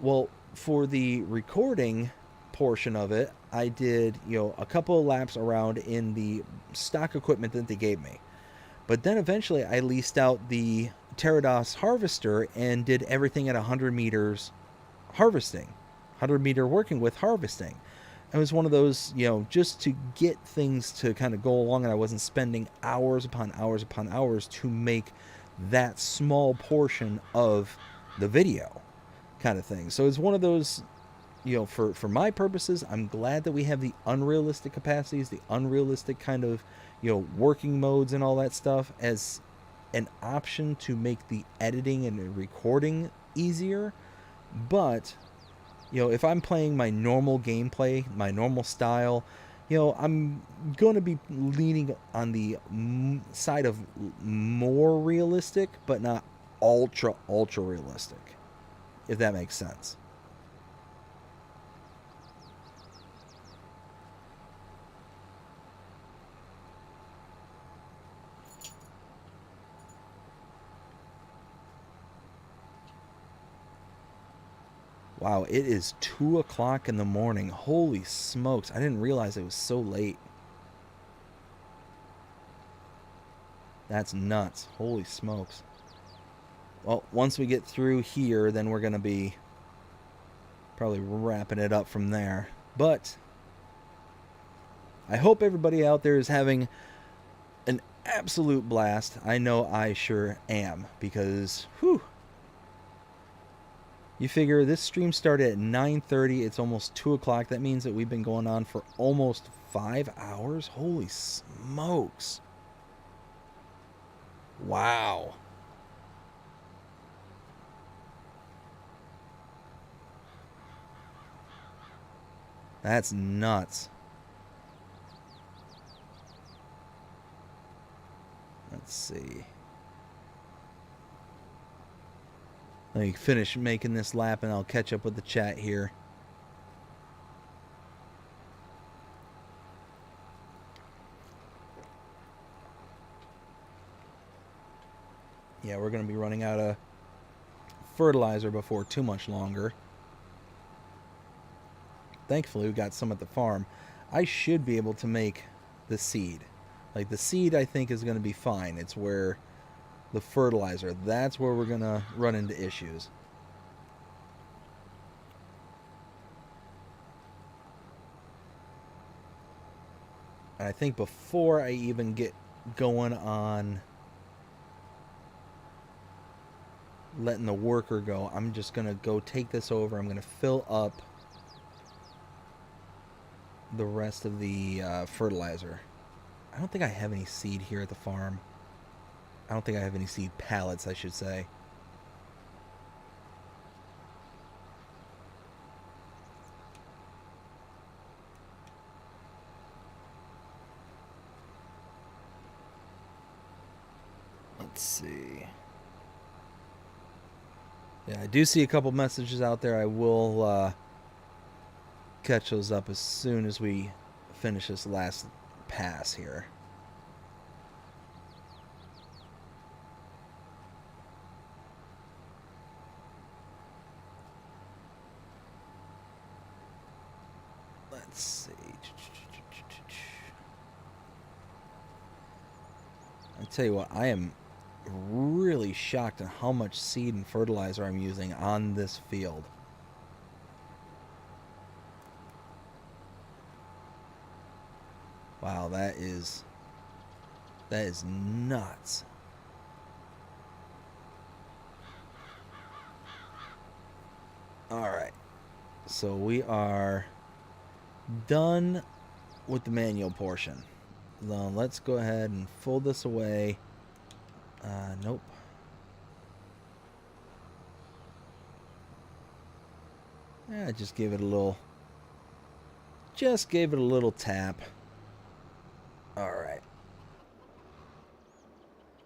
Well, for the recording portion of it, I did, you know, a couple of laps around in the stock equipment that they gave me. But then eventually I leased out the Pterodos harvester and did everything at 100 meters harvesting, 100 meter working with harvesting. It was one of those, you know, just to get things to kind of go along, and I wasn't spending hours upon hours upon hours to make that small portion of the video kind of thing. So it's one of those, you know, for my purposes, I'm glad that we have the unrealistic capacities, the unrealistic kind of, you know, working modes and all that stuff as an option to make the editing and recording easier. But, you know, if I'm playing my normal gameplay, my normal style, you know, I'm going to be leaning on the side of more realistic, but not ultra realistic, if that makes sense. Wow, it is 2 o'clock in the morning. Holy smokes. I didn't realize it was so late. That's nuts. Holy smokes. Well, once we get through here, then we're going to be probably wrapping it up from there. But I hope everybody out there is having an absolute blast. I know I sure am, because, whew. You figure this stream started at 9:30. It's almost 2 o'clock. That means that we've been going on for almost 5 hours. Holy smokes. Wow. That's nuts. Let's see. Let me finish making this lap and I'll catch up with the chat here. Yeah, we're going to be running out of fertilizer before too much longer. Thankfully, we got some at the farm. I should be able to make the seed. Like, the seed, I think, is going to be fine. It's where the fertilizer, that's where we're going to run into issues. And I think before I even get going on letting the worker go, I'm just going to go take this over. I'm going to fill up the rest of the fertilizer. I don't think I have any seed here at the farm. I don't think I have any seed pallets, I should say. Let's see. Yeah, I do see a couple messages out there. I will catch those up as soon as we finish this last pass here. Let's see. I tell you what, I am really shocked at how much seed and fertilizer I'm using on this field. Wow, that is nuts. All right. So we are done with the manual portion. Now let's go ahead and fold this away. Nope. I just gave it a little tap. All right.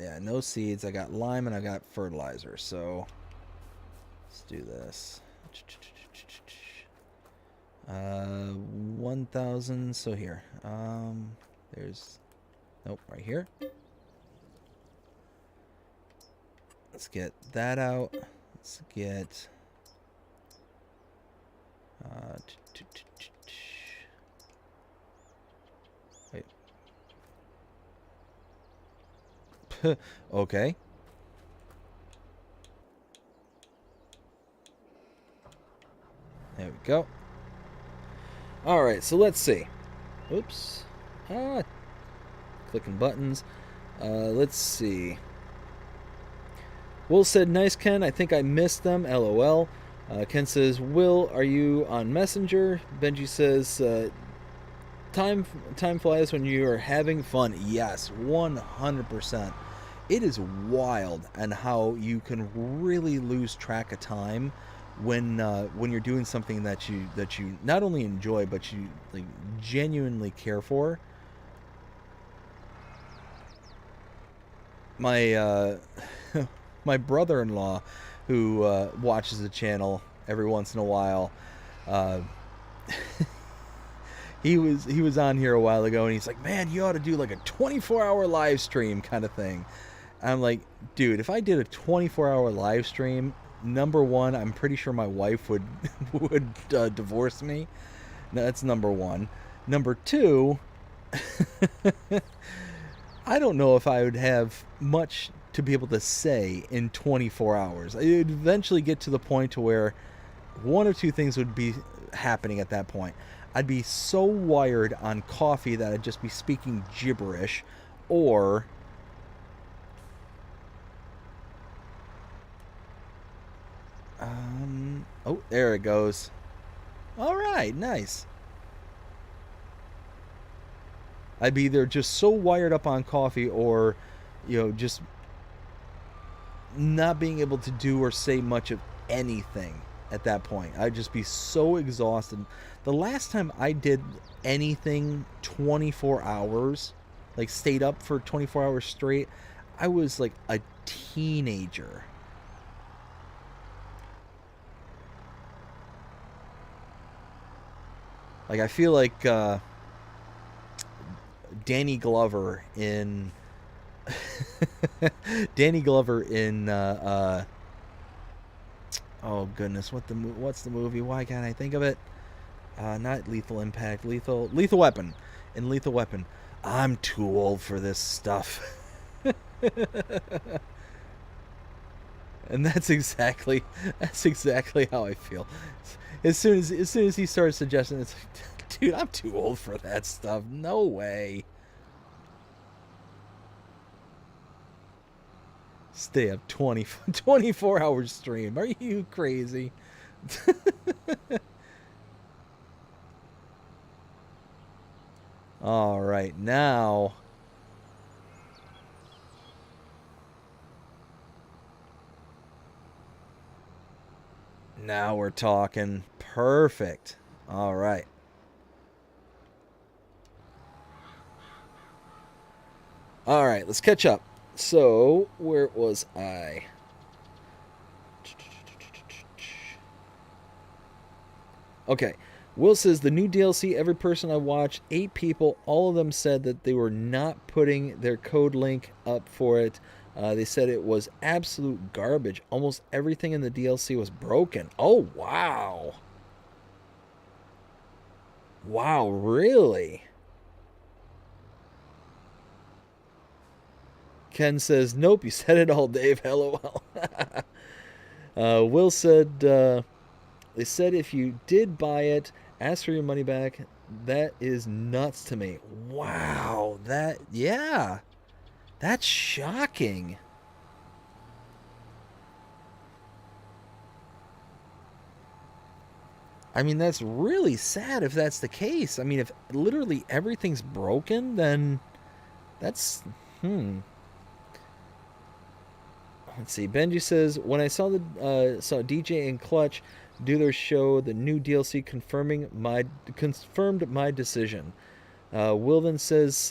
Yeah, no seeds. I got lime and I got fertilizer. So let's do this. 1,000. So here. There's, nope, right here. Let's get that out. Let's get wait. Okay. There we go. All right, so let's see. Oops. Clicking buttons. Let's see. Will said, nice, Ken. I think I missed them. LOL. Ken says, Will, are you on Messenger? Benji says, time flies when you are having fun. Yes, 100%. It is wild and how you can really lose track of time when you're doing something that you not only enjoy but you like genuinely care for. My my brother-in-law, who watches the channel every once in a while, he was on here a while ago, and he's like, "Man, you ought to do like a 24-hour live stream kind of thing." I'm like, dude, if I did a 24-hour live stream, number one, I'm pretty sure my wife would divorce me. That's number one. Number two, I don't know if I would have much to be able to say in 24 hours. It would eventually get to the point to where one or two things would be happening at that point. I'd be so wired on coffee that I'd just be speaking gibberish, or oh, there it goes. All right, nice. I'd be either just so wired up on coffee, or, you know, just not being able to do or say much of anything at that point. I'd just be so exhausted. The last time I did anything 24 hours, like stayed up for 24 hours straight, I was like a teenager. Like, I feel like Danny Glover in oh goodness, what's the movie? Why can't I think of it? Not Lethal Impact, Lethal Weapon. In Lethal Weapon, I'm too old for this stuff. And that's exactly how I feel. As soon as he started suggesting, it's like, dude, I'm too old for that stuff. No way. Stay up 24-hour stream. Are you crazy? All right, now. Now we're talking. Perfect. All right. All right, let's catch up. So, where was I? Okay. Will says the new DLC, every person I watched, 8 people, all of them said that they were not putting their code link up for it. They said it was absolute garbage. Almost everything in the DLC was broken. Oh, wow. Wow, really? Ken says, nope, you said it all, Dave. LOL. Will said, they said if you did buy it, ask for your money back. That is nuts to me. Wow. Yeah. That's shocking. I mean, that's really sad if that's the case. I mean, if literally everything's broken, then that's... Let's see. Benji says, when I saw DJ and Clutch do their show, the new DLC confirmed my decision. Will then says,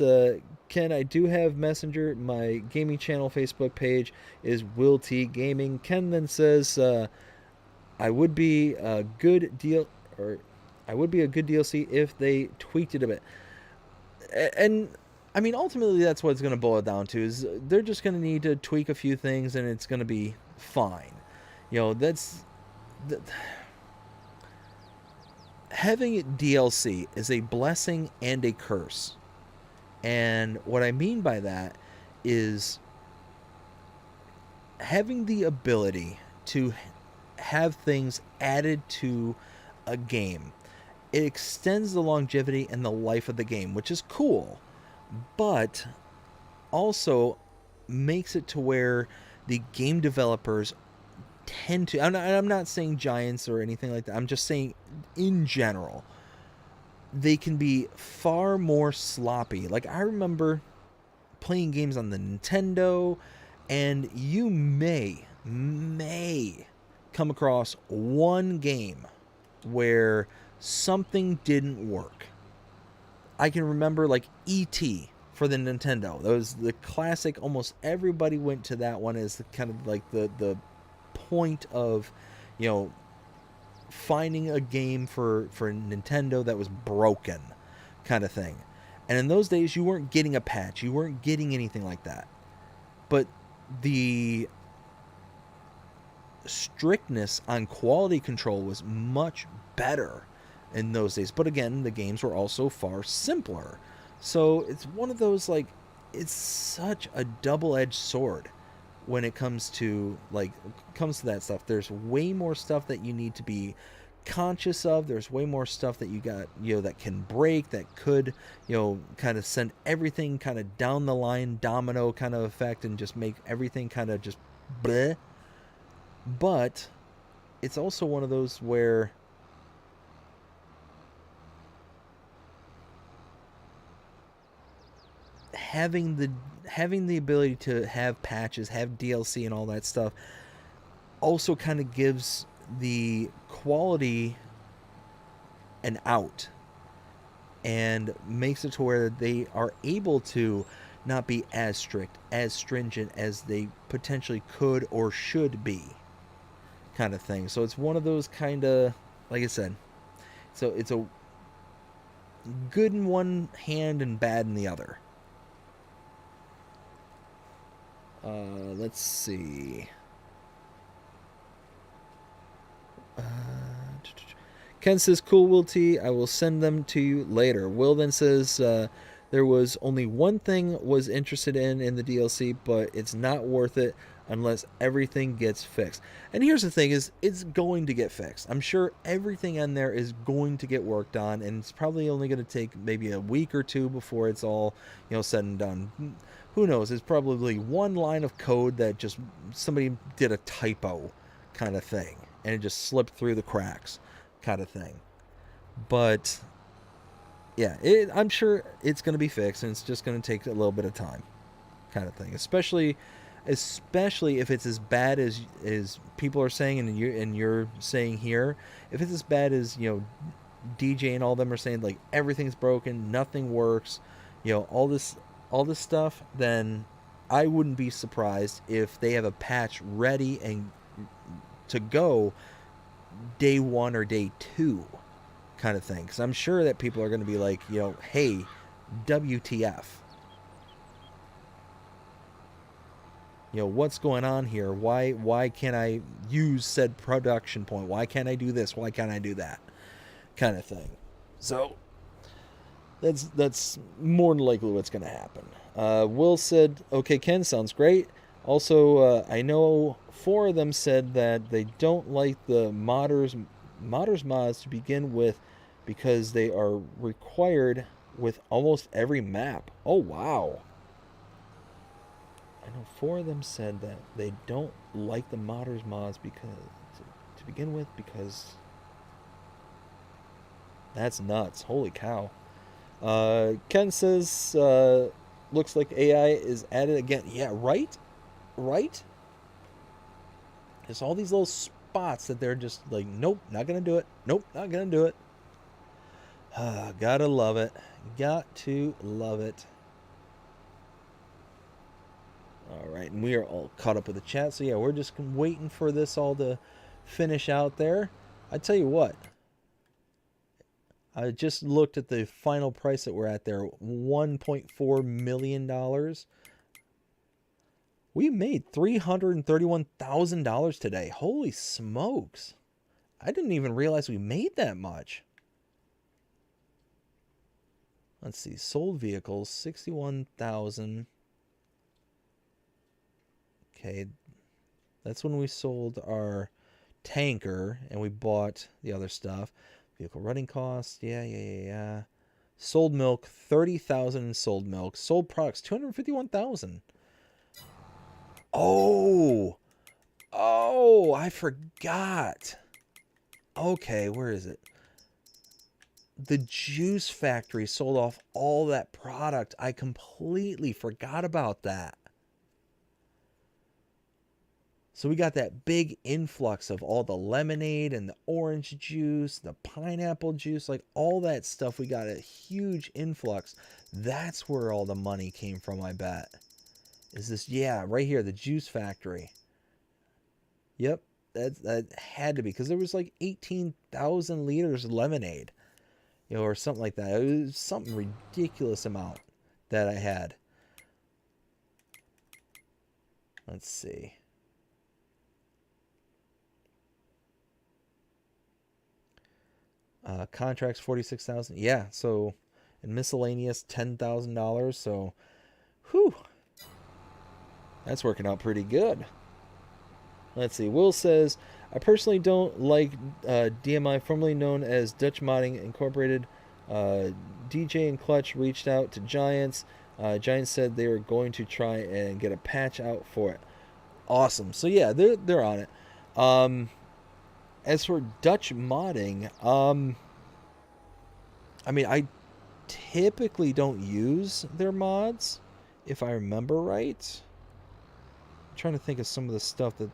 Ken, I do have Messenger. My gaming channel Facebook page is Will T Gaming. Ken then says, I would be a good DLC if they tweaked it a bit. And I mean, ultimately, that's what it's going to boil down to. Is they're just going to need to tweak a few things, and it's going to be fine. You know, having DLC is a blessing and a curse. And what I mean by that is having the ability to have things added to a game. It extends the longevity and the life of the game, which is cool, but also makes it to where the game developers tend to... I'm not saying giants or anything like that. I'm just saying in general, they can be far more sloppy. Like, I remember playing games on the Nintendo, and you may come across one game where something didn't work. I can remember, like, E.T. for the Nintendo. That was the classic. Almost everybody went to that one as kind of like the point of, you know, finding a game for Nintendo that was broken, kind of thing. And in those days, you weren't getting a patch. You weren't getting anything like that. But the strictness on quality control was much better in those days. But again, the games were also far simpler. So it's one of those, like, it's such a double-edged sword when it comes to that stuff. There's way more stuff that you need to be conscious of. There's way more stuff that you got, you know, that can break, that could, you know, kind of send everything kind of down the line, domino kind of effect, and just make everything kind of just bleh. But it's also one of those where having the ability to have patches, have DLC and all that stuff also kind of gives the quality an out and makes it to where they are able to not be as strict, as stringent as they potentially could or should be, kind of thing. So it's one of those kind of, like I said, so it's a good in one hand and bad in the other. Let's see. Ken says, cool, Will T. I will send them to you later. Will then says, there was only one thing was interested in the DLC, but it's not worth it. unless everything gets fixed. And here's the thing is, it's going to get fixed. I'm sure everything in there is going to get worked on, and it's probably only going to take maybe a week or two before it's all, said and done. Who knows? It's probably one line of code that just somebody did a typo kind of thing, and it just slipped through the cracks kind of thing. But yeah, I'm sure it's going to be fixed, and it's just going to take a little bit of time kind of thing, especially if it's as bad as people are saying and you're saying here. If it's as bad as DJ and all them are saying, like everything's broken, nothing works, all this stuff, then I wouldn't be surprised if they have a patch ready and to go day 1 or day 2 kind of thing, because I'm sure that people are going to be like, hey, WTF, what's going on here? Why can't I use said production point? Why can't I do this? Why can't I do that? Kind of thing. So that's more than likely what's going to happen. Will said, okay, Ken, sounds great. Also, I know 4 of them said that they don't like the modders mods to begin with because they are required with almost every map. Oh, wow. I know 4 of them said that they don't like the modders mods because to begin with, because that's nuts. Holy cow. Ken says, looks like AI is added again. Yeah, right? There's all these little spots that they're just like, nope, not gonna do it. Nope, not gonna do it. Gotta love it. Got to love it. All right, and we are all caught up with the chat. So yeah, we're just waiting for this all to finish out there. I tell you what, I just looked at the final price that we're at there, $1.4 million. We made $331,000 today. Holy smokes. I didn't even realize we made that much. Let's see, sold vehicles, 61,000. Okay, that's when we sold our tanker and we bought the other stuff. Vehicle running costs, yeah. Sold milk, 30,000 in sold milk. Sold products, 251,000. Oh, I forgot. Okay, where is it? The juice factory sold off all that product. I completely forgot about that. So we got that big influx of all the lemonade and the orange juice, the pineapple juice, like all that stuff. We got a huge influx. That's where all the money came from, I bet. Is this, yeah, right here, the juice factory. Yep, that had to be, because there was like 18,000 liters of lemonade, or something like that. It was something ridiculous amount that I had. Let's see. Contracts, 46,000. Yeah, so in miscellaneous, $10,000. So, whew, that's working out pretty good. Let's see. Will says, I personally don't like DMI, formerly known as Dutch Modding Incorporated. DJ and Clutch reached out to Giants. Giants said they were going to try and get a patch out for it. Awesome. So yeah, they're on it. As for Dutch modding, I mean, I typically don't use their mods, if I remember right. I'm trying to think of some of the stuff that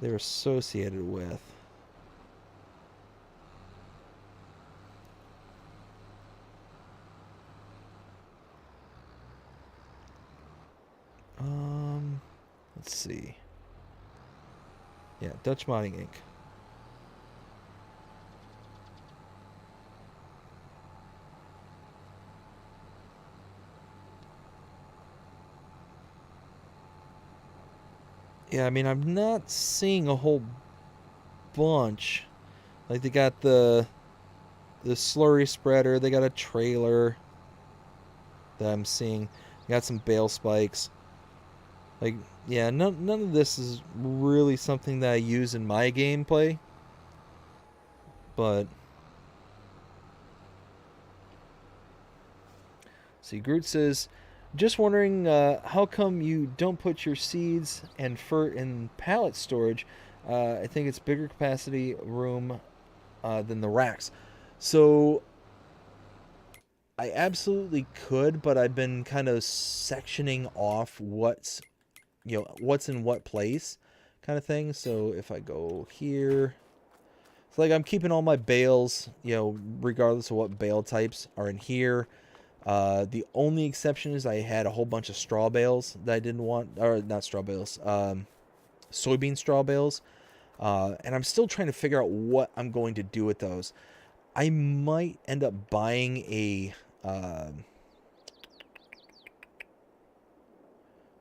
they're associated with. Let's see. Yeah, Dutch Modding Inc. Yeah, I mean, I'm not seeing a whole bunch. Like, they got the slurry spreader, they got a trailer that I'm seeing. They got some bale spikes. Like, yeah, none of this is really something that I use in my gameplay. But, see, Groot says, just wondering how come you don't put your seeds and fur in pallet storage? I think it's bigger capacity room than the racks. So I absolutely could, but I've been kind of sectioning off what's in what place, kind of thing. So if I go here, it's like I'm keeping all my bales, regardless of what bale types are in here. The only exception is I had a whole bunch of straw bales that I didn't want, or not straw bales, soybean straw bales. And I'm still trying to figure out what I'm going to do with those. I might end up buying a,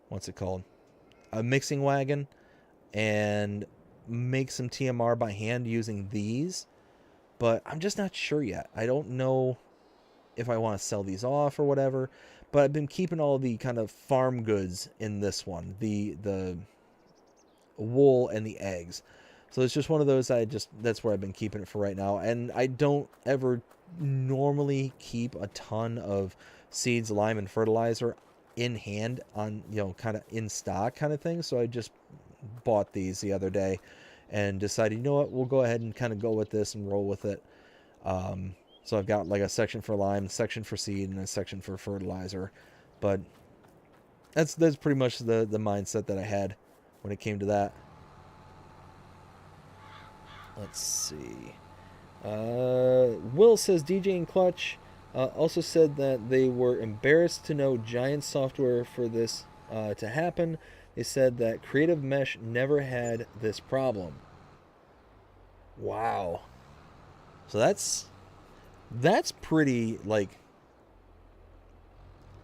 what's it called? A mixing wagon and make some TMR by hand using these. But I'm just not sure yet. I don't know if I want to sell these off or whatever. But I've been keeping all the kind of farm goods in this one. The wool and the eggs. So it's just one of those that's where I've been keeping it for right now. And I don't ever normally keep a ton of seeds, lime, and fertilizer in hand on, kind of in stock kind of thing. So I just bought these the other day and decided, you know what, we'll go ahead and kind of go with this and roll with it. So I've got like a section for lime, a section for seed, and a section for fertilizer. But that's pretty much the mindset that I had when it came to that. Let's see. Will says DJ and Clutch also said that they were embarrassed to know Giant software for this to happen. They said that Creative Mesh never had this problem. Wow. So that's pretty, like,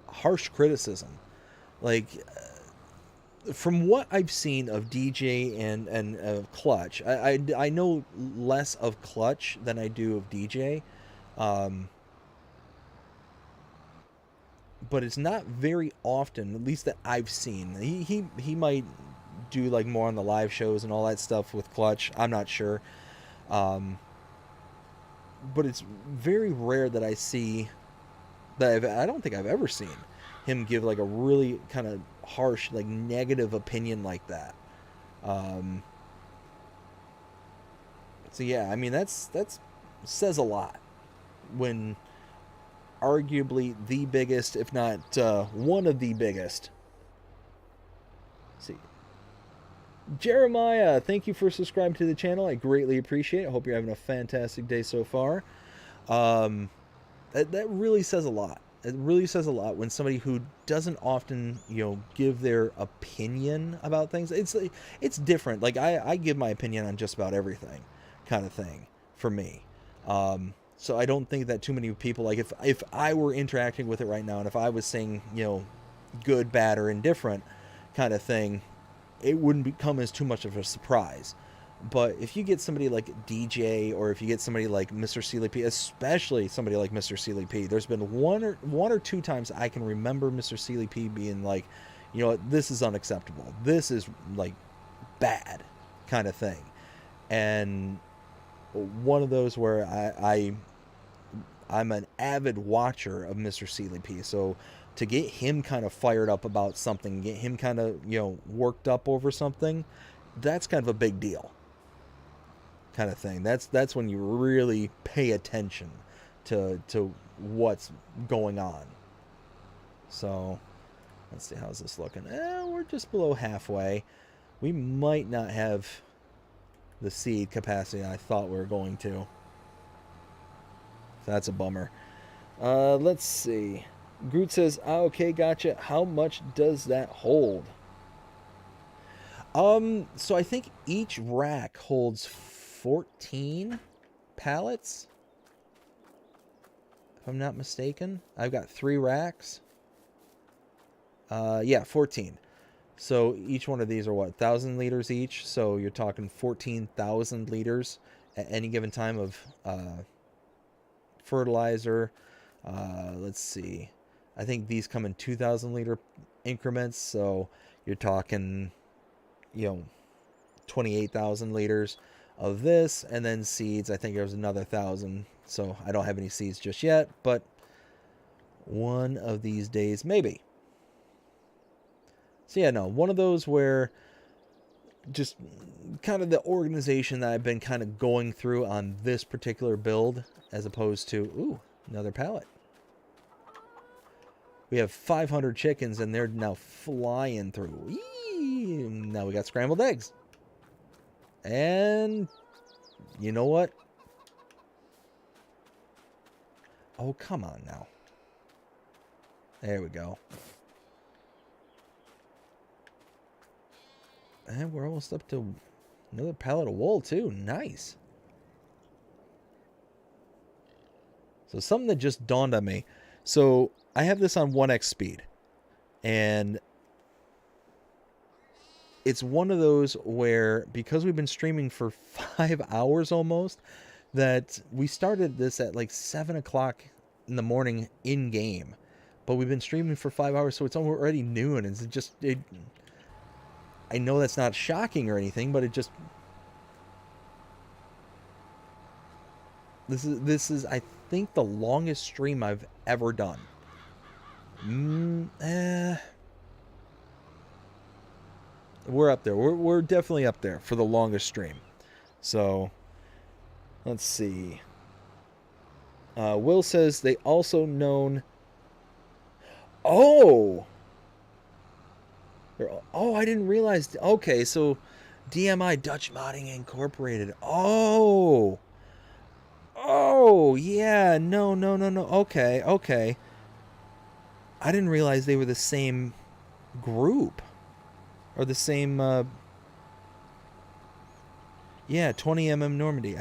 harsh criticism. Like, from what I've seen of DJ and Clutch, I know less of Clutch than I do of DJ. But it's not very often, at least that I've seen. He might do like more on the live shows and all that stuff with Clutch. I'm not sure. But it's very rare that I see that I don't think I've ever seen him give like a really kind of harsh, like negative opinion like that. So yeah, I mean that's says a lot when arguably the biggest, if not one of the biggest. Let's see, Jeremiah, thank you for subscribing to the channel. I greatly appreciate it. I hope you're having a fantastic day so far. That really says a lot. It really says a lot when somebody who doesn't often, give their opinion about things. It's different. Like I give my opinion on just about everything, kind of thing, for me. So I don't think that too many people, like if I were interacting with it right now and if I was saying, good, bad, or indifferent kind of thing, it wouldn't become as too much of a surprise. But if you get somebody like DJ, or if you get somebody like Mr. Sealy P, especially somebody like Mr. Sealy P, there's been one or two times I can remember Mr. Sealy P being like, this is unacceptable. This is like bad kind of thing. And one of those where I'm an avid watcher of Mr. Sealy P. So to get him kind of fired up about something, get him kind of, worked up over something, that's kind of a big deal. Kind of thing. That's when you really pay attention to what's going on. So let's see, how's this looking? We're just below halfway. We might not have the seed capacity I thought we were going to. So that's a bummer. Let's see. Groot says, okay, gotcha. How much does that hold? So I think each rack holds 14 pallets, if I'm not mistaken. I've got 3 racks. Yeah, 14. So each one of these are 1,000 liters each. So you're talking 14,000 liters at any given time of fertilizer. Let's see. I think these come in 2,000 liter increments, so you're talking, 28,000 liters of this, and then seeds. I think there's another 1,000, so I don't have any seeds just yet, but one of these days, maybe. So yeah, no, one of those where just kind of the organization that I've been kind of going through on this particular build, as opposed to, ooh, another pallet. We have 500 chickens, and they're now flying through. Eee! Now we got scrambled eggs. And you know what? Oh, come on now. There we go. And we're almost up to another pallet of wool, too. Nice. So something that just dawned on me. So I have this on 1x speed. And it's one of those where, because we've been streaming for 5 hours almost, that we started this at like 7 o'clock in the morning in game. But we've been streaming for 5 hours, so it's already noon. And it's just... I know that's not shocking or anything, but it just... This is I think the longest stream I've ever done. We're up there. We're definitely up there for the longest stream. So, let's see. Will says they also known... Oh! Oh, I didn't realize. Okay, so DMI Dutch Modding Incorporated. Oh. Oh, yeah. No. Okay. I didn't realize they were the same group. Or the same, yeah, 20mm Normandy.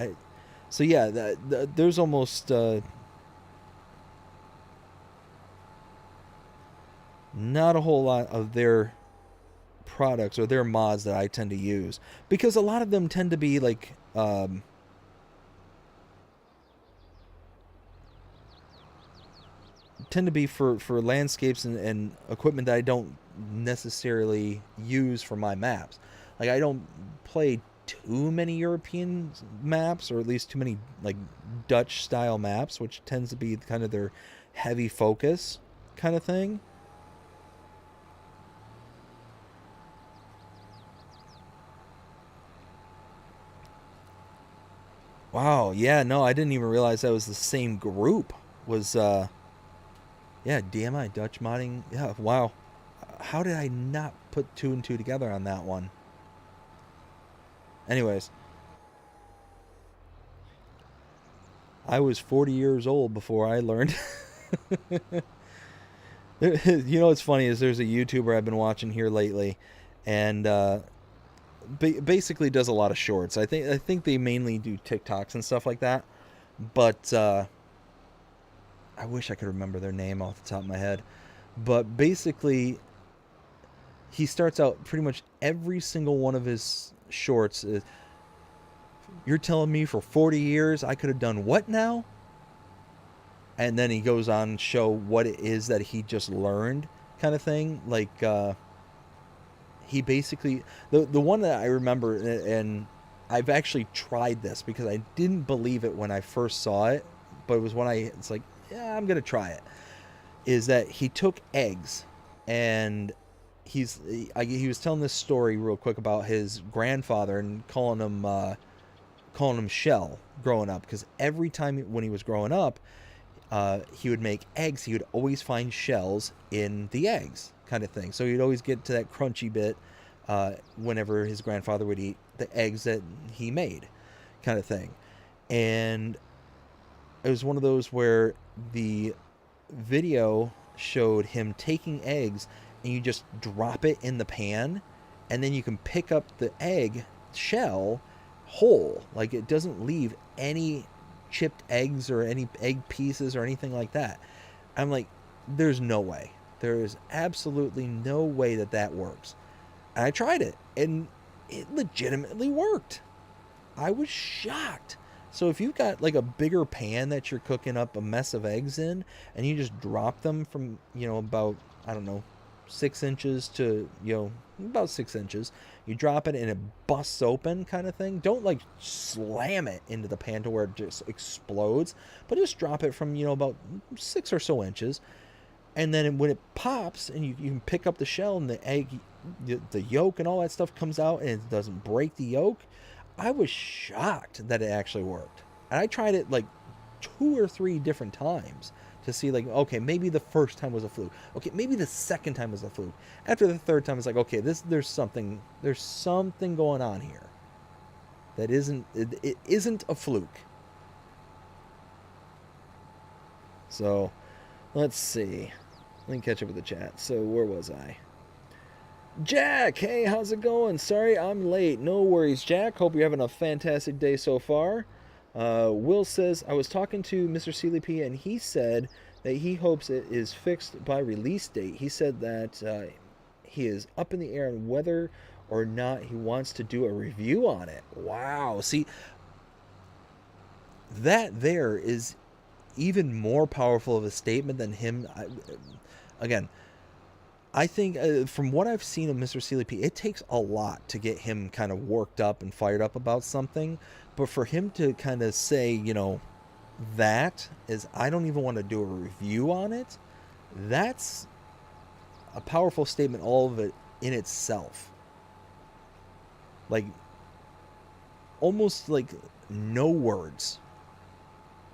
So, yeah, there's almost... not a whole lot of their products or their mods that I tend to use, because a lot of them tend to be like for landscapes and equipment that I don't necessarily use for my maps. Like, I don't play too many European maps, or at least too many like Dutch style maps, which tends to be kind of their heavy focus kind of thing. Wow, yeah, no, I didn't even realize that was the same group. Was, yeah, DMI, Dutch Modding. Yeah, wow. How did I not put 2 and 2 together on that one? Anyways. I was 40 years old before I learned. You know what's funny is there's a YouTuber I've been watching here lately, and basically does a lot of shorts. I think they mainly do TikToks and stuff like that. But I wish I could remember their name off the top of my head. But basically, he starts out pretty much every single one of his shorts is, "You're telling me for 40 years I could have done what now?" And then he goes on to show what it is that he just learned, kind of thing. Like, he basically... The one that I remember, and I've actually tried this because I didn't believe it when I first saw it, but it was when it's like, yeah, I'm going to try it, is that he took eggs, and he was telling this story real quick about his grandfather and calling him Shell growing up, because every time when he was growing up, he would make eggs, he would always find shells in the eggs, kind of thing. So he'd always get to that crunchy bit whenever his grandfather would eat the eggs that he made, kind of thing. And it was one of those where the video showed him taking eggs, and you just drop it in the pan, and then you can pick up the egg shell whole. Like, it doesn't leave any chipped eggs or any egg pieces or anything like that. I'm like, there's no way. There is absolutely no way that works. And I tried it, and it legitimately worked. I was shocked. So if you've got like a bigger pan that you're cooking up a mess of eggs in, and you just drop them from, about, I don't know, 6 inches to, about 6 inches, you drop it and it busts open kind of thing. Don't like slam it into the pan to where it just explodes, but just drop it from, about 6 or so inches. And then when it pops and you can pick up the shell and the egg, the yolk and all that stuff comes out and it doesn't break the yolk, I was shocked that it actually worked. And I tried it like 2 or 3 different times to see, like, okay, maybe the first time was a fluke. Okay, maybe the second time was a fluke. After the third time, it's like, okay, there's something going on here that it isn't a fluke. So let's see. Let me catch up with the chat. So where was I? Jack, hey, how's it going? Sorry I'm late. No worries, Jack. Hope you're having a fantastic day so far. Will says, I was talking to Mr. CLP and he said that he hopes it is fixed by release date. He said that he is up in the air on whether or not he wants to do a review on it. Wow. See, that there is even more powerful of a statement than him. Again, I think from what I've seen of Mr. CLP, it takes a lot to get him kind of worked up and fired up about something. But for him to kind of say, that is, I don't even want to do a review on it, that's a powerful statement, all of it in itself. Like, almost like no words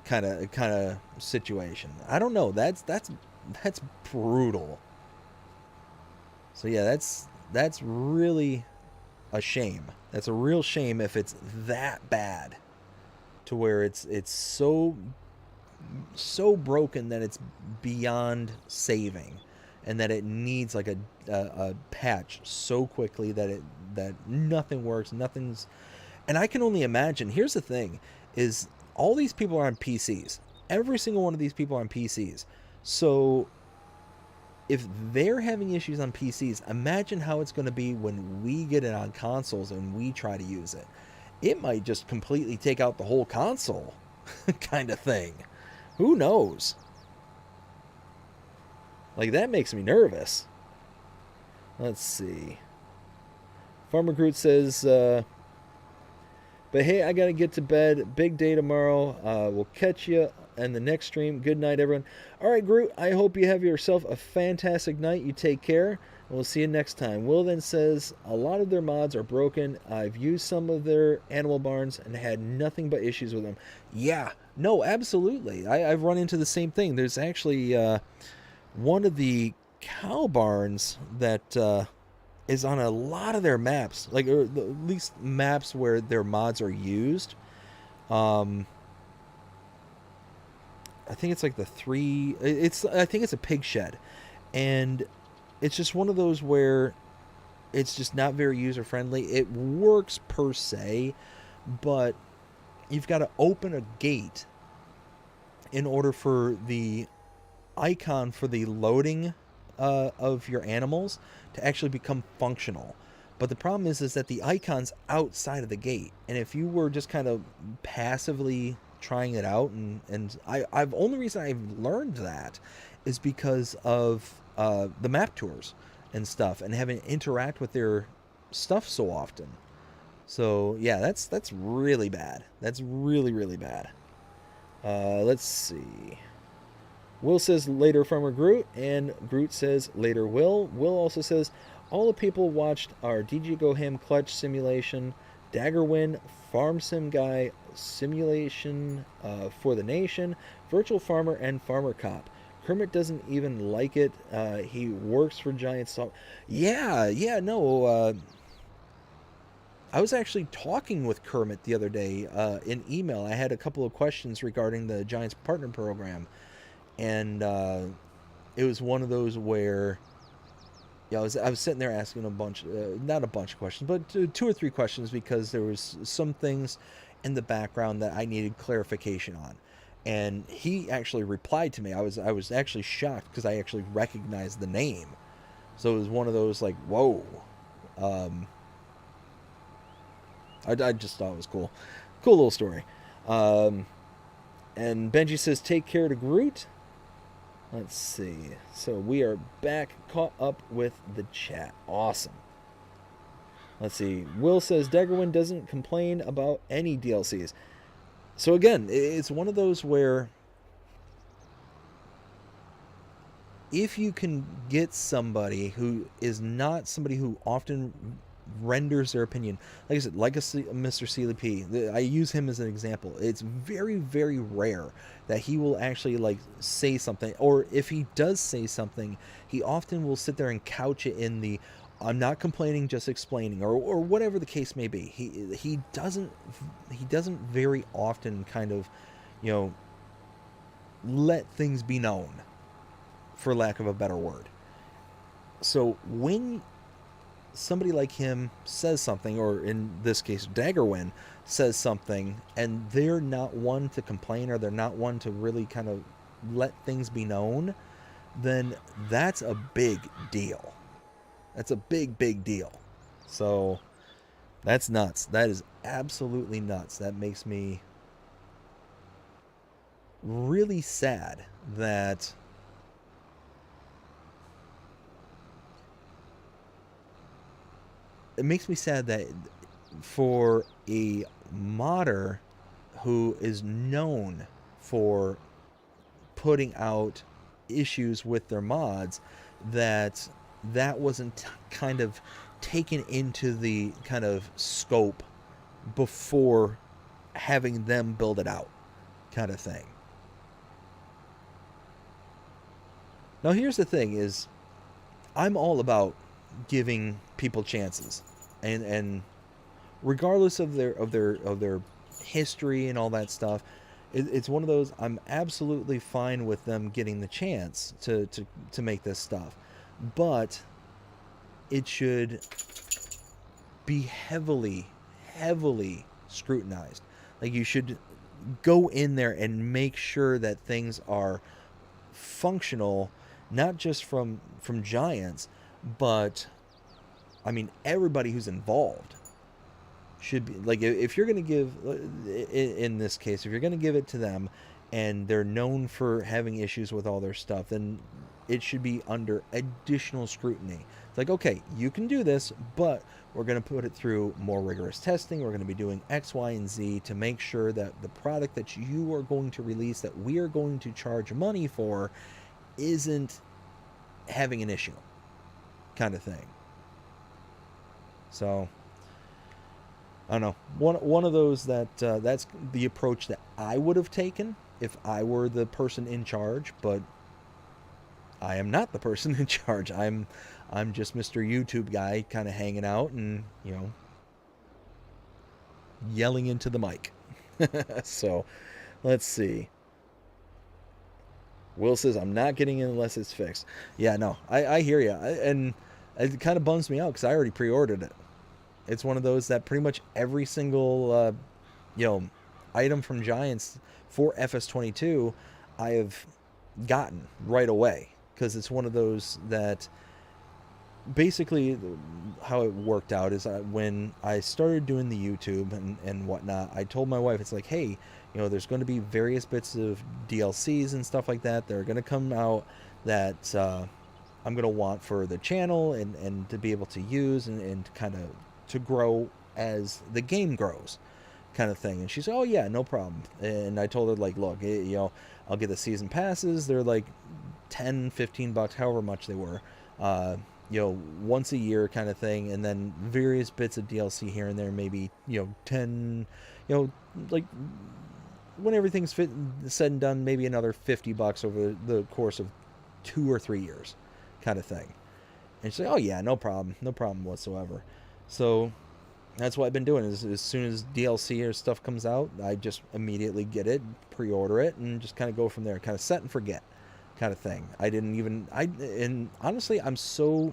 kind of situation. I don't know. That's brutal. So yeah, that's really a shame. That's a real shame if it's that bad to where it's so broken that it's beyond saving, and that it needs like a patch so quickly that nothing works, nothing's. And I can only imagine. Here's the thing: is all these people are on PCs. Every single one of these people are on PCs. So if they're having issues on PCs, imagine how it's going to be when we get it on consoles and we try to use it. It might just completely take out the whole console kind of thing. Who knows? Like, that makes me nervous. Let's see. Farmer Groot says, but hey, I got to get to bed. Big day tomorrow. We'll catch you in the next stream. Good night, everyone. All right, Groot, I hope you have yourself a fantastic night. You take care, and we'll see you next time. Will then says, a lot of their mods are broken. I've used some of their animal barns and had nothing but issues with them. Yeah, no, absolutely. I've run into the same thing. There's actually one of the cow barns that is on a lot of their maps, like, or at least maps where their mods are used. I think it's like I think it's a pig shed, and it's just one of those where it's just not very user friendly. It works per se, but you've got to open a gate in order for the icon for the loading of your animals to actually become functional. But the problem is that the icon's outside of the gate, and if you were just kind of passively trying it out, and I've only reason I've learned that is because of the map tours and stuff, and having to interact with their stuff so often. So yeah, that's really bad. That's really, really bad. Let's see. Will says later Farmer Groot, and Groot says later Will. Will also says all the people watched our DJ Go Ham Clutch simulation, Daggerwin, Farm Sim Guy simulation for the Nation, Virtual Farmer, and Farmer Cop. Kermit doesn't even like it. He works for Giant Stop. Yeah, no. I was actually talking with Kermit the other day in email. I had a couple of questions regarding the Giants Partner Program, and it was one of those where, I was sitting there asking a bunch, not a bunch of questions, but 2 or 3 questions, because there was some things in the background that I needed clarification on. And he actually replied to me. I was actually shocked because I actually recognized the name. So it was one of those like, whoa. I just thought it was cool. Cool little story. And Benji says, take care to Groot. Let's see. So we are back, caught up with the chat. Awesome. Let's see. Will says, Daggerwin doesn't complain about any DLCs. So again, it's one of those where if you can get somebody who is not somebody who often renders their opinion, like I said, like Mr. CLP, I use him as an example. It's very, very rare that he will actually like say something, or if he does say something, he often will sit there and couch it in the I'm not complaining, just explaining, or whatever the case may be. He doesn't very often kind of, you know, let things be known, for lack of a better word. So when somebody like him says something, or in this case Daggerwin says something, and they're not one to complain, or they're not one to really kind of let things be known, then that's a big deal. That's a big, big deal. So that's nuts. That is absolutely nuts. That makes me really sad that it makes me sad that for a modder who is known for putting out issues with their mods, that wasn't kind of taken into the kind of scope before having them build it out, kind of thing. Now here's the thing is, I'm all about giving people chances, and regardless of their history and all that stuff, it's one of those, I'm absolutely fine with them getting the chance to make this stuff, but it should be heavily scrutinized. Like, you should go in there and make sure that things are functional, not just from Giants, but I mean everybody who's involved should be, like, if you're going to give, in this case, if you're going to give it to them and they're known for having issues with all their stuff, then it should be under additional scrutiny. It's like, okay, you can do this, but we're going to put it through more rigorous testing. We're going to be doing X, Y, and Z to make sure that the product that you are going to release, that we are going to charge money for, isn't having an issue, kind of thing. So I don't know, one of those that that's the approach that I would have taken if I were the person in charge, but I am not the person in charge. I'm just Mr. YouTube guy, kind of hanging out and, you know, yelling into the mic. So let's see. Will says, I'm not getting it unless it's fixed. Yeah, no, I hear you. And it kind of bums me out because I already pre-ordered it. It's one of those that pretty much every single, you know, item from Giants for FS22 I have gotten right away, because it's one of those that basically how it worked out is when I started doing the YouTube and whatnot, I told my wife, it's like, hey, you know, there's going to be various bits of DLCs and stuff like that are going to come out that I'm going to want for the channel and to be able to use and kind of to grow as the game grows, kind of thing. And she said, oh yeah, no problem. And I told her, like, look, you know, I'll get the season passes. They're like $10-15, however much they were, you know, once a year kind of thing. And then various bits of DLC here and there, maybe, you know, 10, you know, like when everything's said and done, maybe another $50 over the course of 2 or 3 years, kind of thing. And she's like, oh yeah, no problem whatsoever. So that's what I've been doing, is as soon as DLC or stuff comes out, I just immediately get it, pre-order it, and just kind of go from there, kind of set and forget kind of thing. And honestly, I'm so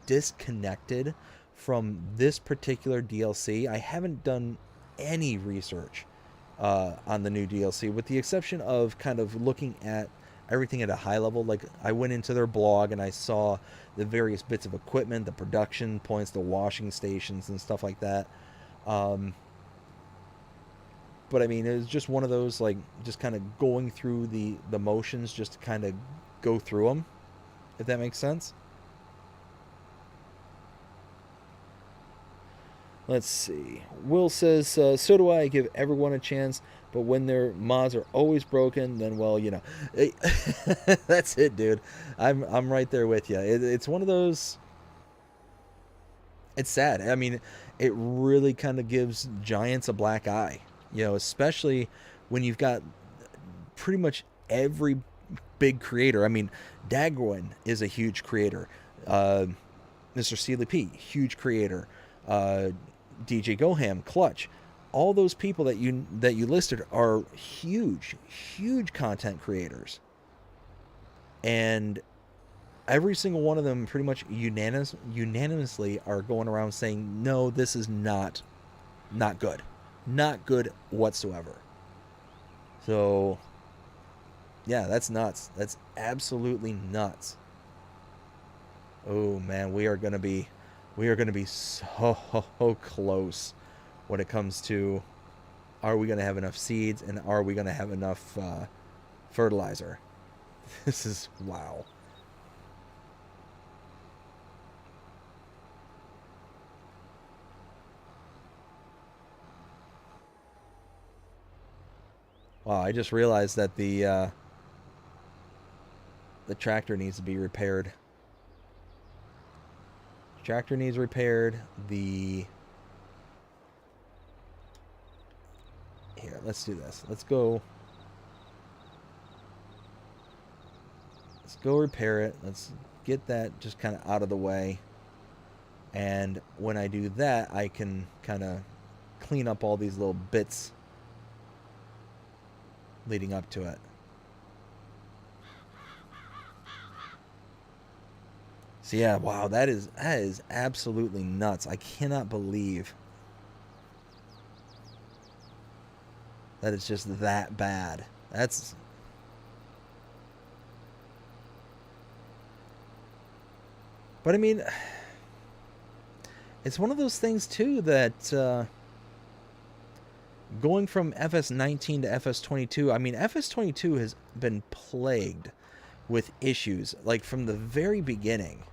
disconnected from this particular DLC. I haven't done any research on the new DLC, with the exception of kind of looking at everything at a high level. Like, I went into their blog and I saw the various bits of equipment, the production points, the washing stations and stuff like that. But I mean, it was just one of those, like, just kind of going through the motions, just to kind of go through them, if that makes sense. Let's see. Will says, so do I. Give everyone a chance, but when their mods are always broken, then, well, you know. That's it, dude. I'm right there with you. It's one of those... It's sad. I mean, it really kind of gives Giants a black eye. You know, especially when you've got pretty much every big creator. I mean, Dagwin is a huge creator. Mr. cLuki, huge creator. DJ Goham, Clutch, all those people that you listed are huge content creators, and every single one of them pretty much unanimously are going around saying, no, this is not good, not good whatsoever. So yeah, that's nuts. That's absolutely nuts. Oh man, we are gonna be so close when it comes to, are we going to have enough seeds and are we going to have enough fertilizer? This is, wow. Wow, I just realized that the tractor needs to be repaired. Tractor needs repaired. Here, let's do this. Let's go repair it. Let's get that just kind of out of the way. And when I do that, I can kind of clean up all these little bits leading up to it. So yeah, wow, that is absolutely nuts. I cannot believe that it's just that bad. That's... But I mean, it's one of those things too that going from FS19 to FS22, I mean, FS22 has been plagued with issues, like from the very beginning.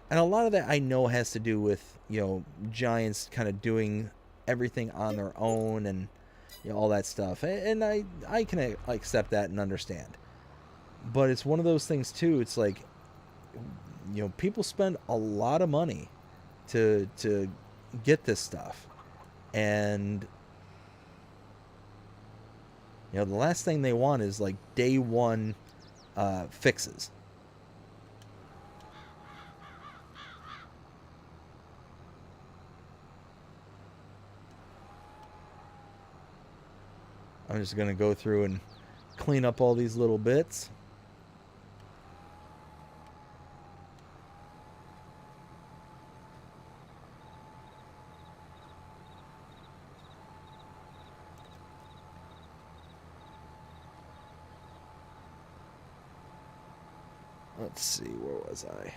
And a lot of that I know has to do with, you know, Giants kind of doing everything on their own and, you know, all that stuff. And I can accept that and understand. But it's one of those things too. It's like, you know, people spend a lot of money to get this stuff. And, you know, the last thing they want is like day one fixes. I'm just going to go through and clean up all these little bits. Let's see, where was I?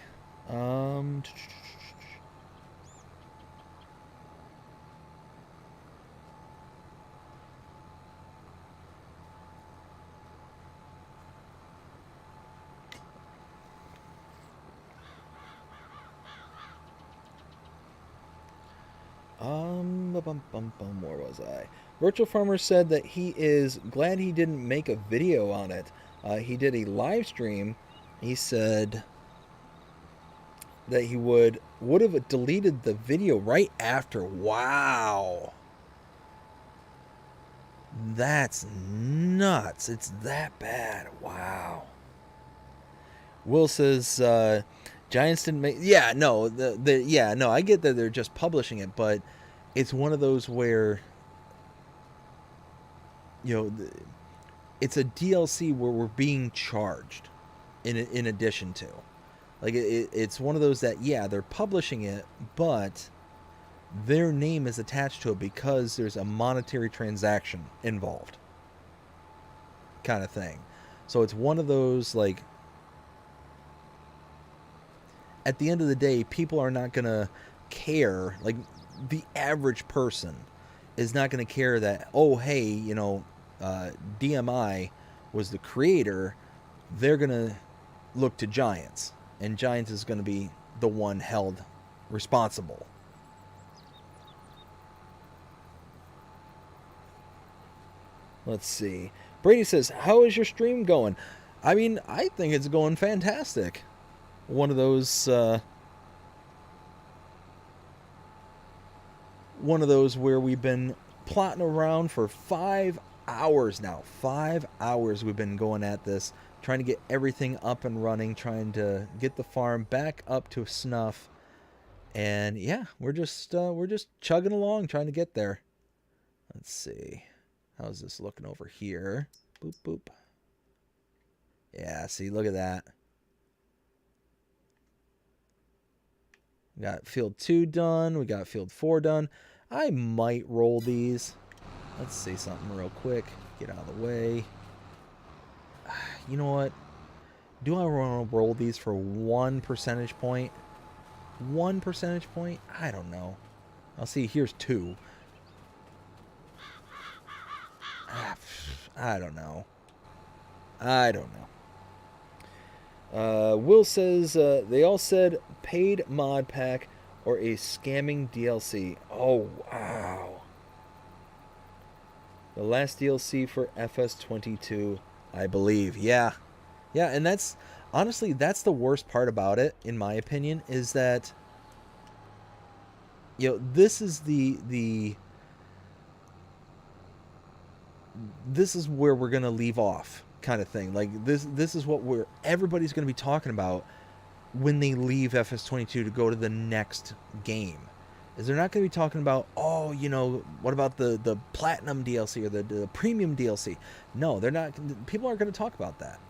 Where was I? Virtual Farmer said that he is glad he didn't make a video on it. He did a live stream. He said that he would have deleted the video right after. Wow. That's nuts. It's that bad. Wow. Will says Giants didn't make... Yeah, no. No, I get that they're just publishing it, but it's one of those where, you know, it's a DLC where we're being charged in addition to. Like, it's one of those that, yeah, they're publishing it, but their name is attached to it because there's a monetary transaction involved kind of thing. So it's one of those, like, at the end of the day, people are not going to care. Like, the average person is not going to care that, oh, hey, DMI was the creator. They're going to look to Giants, and Giants is going to be the one held responsible. Let's see. Brady says, how is your stream going? I mean, I think it's going fantastic. One of those where we've been plotting around for 5 hours now. 5 hours we've been going at this, trying to get everything up and running, trying to get the farm back up to snuff. And yeah, we're just chugging along, trying to get there. Let's see. How's this looking over here? Boop, boop. Yeah, see, look at that. We got field 2 done. We got field 4 done. I might roll these. Let's see something real quick. Get out of the way. You know what? Do I want to roll these for 1 percentage point? 1 percentage point? I don't know. I'll see. Here's 2. I don't know. Will says, they all said paid mod pack or a scamming DLC. Oh, wow. The last DLC for FS22, I believe. Yeah. Yeah, and that's, honestly, that's the worst part about it, in my opinion, is that, this is this is where we're going to leave off, kind of thing. Like, this is what everybody's going to be talking about when they leave FS22 to go to the next game. Is they're not going to be talking about, oh, what about the platinum DLC or the premium DLC? No, they're not. People aren't going to talk about that.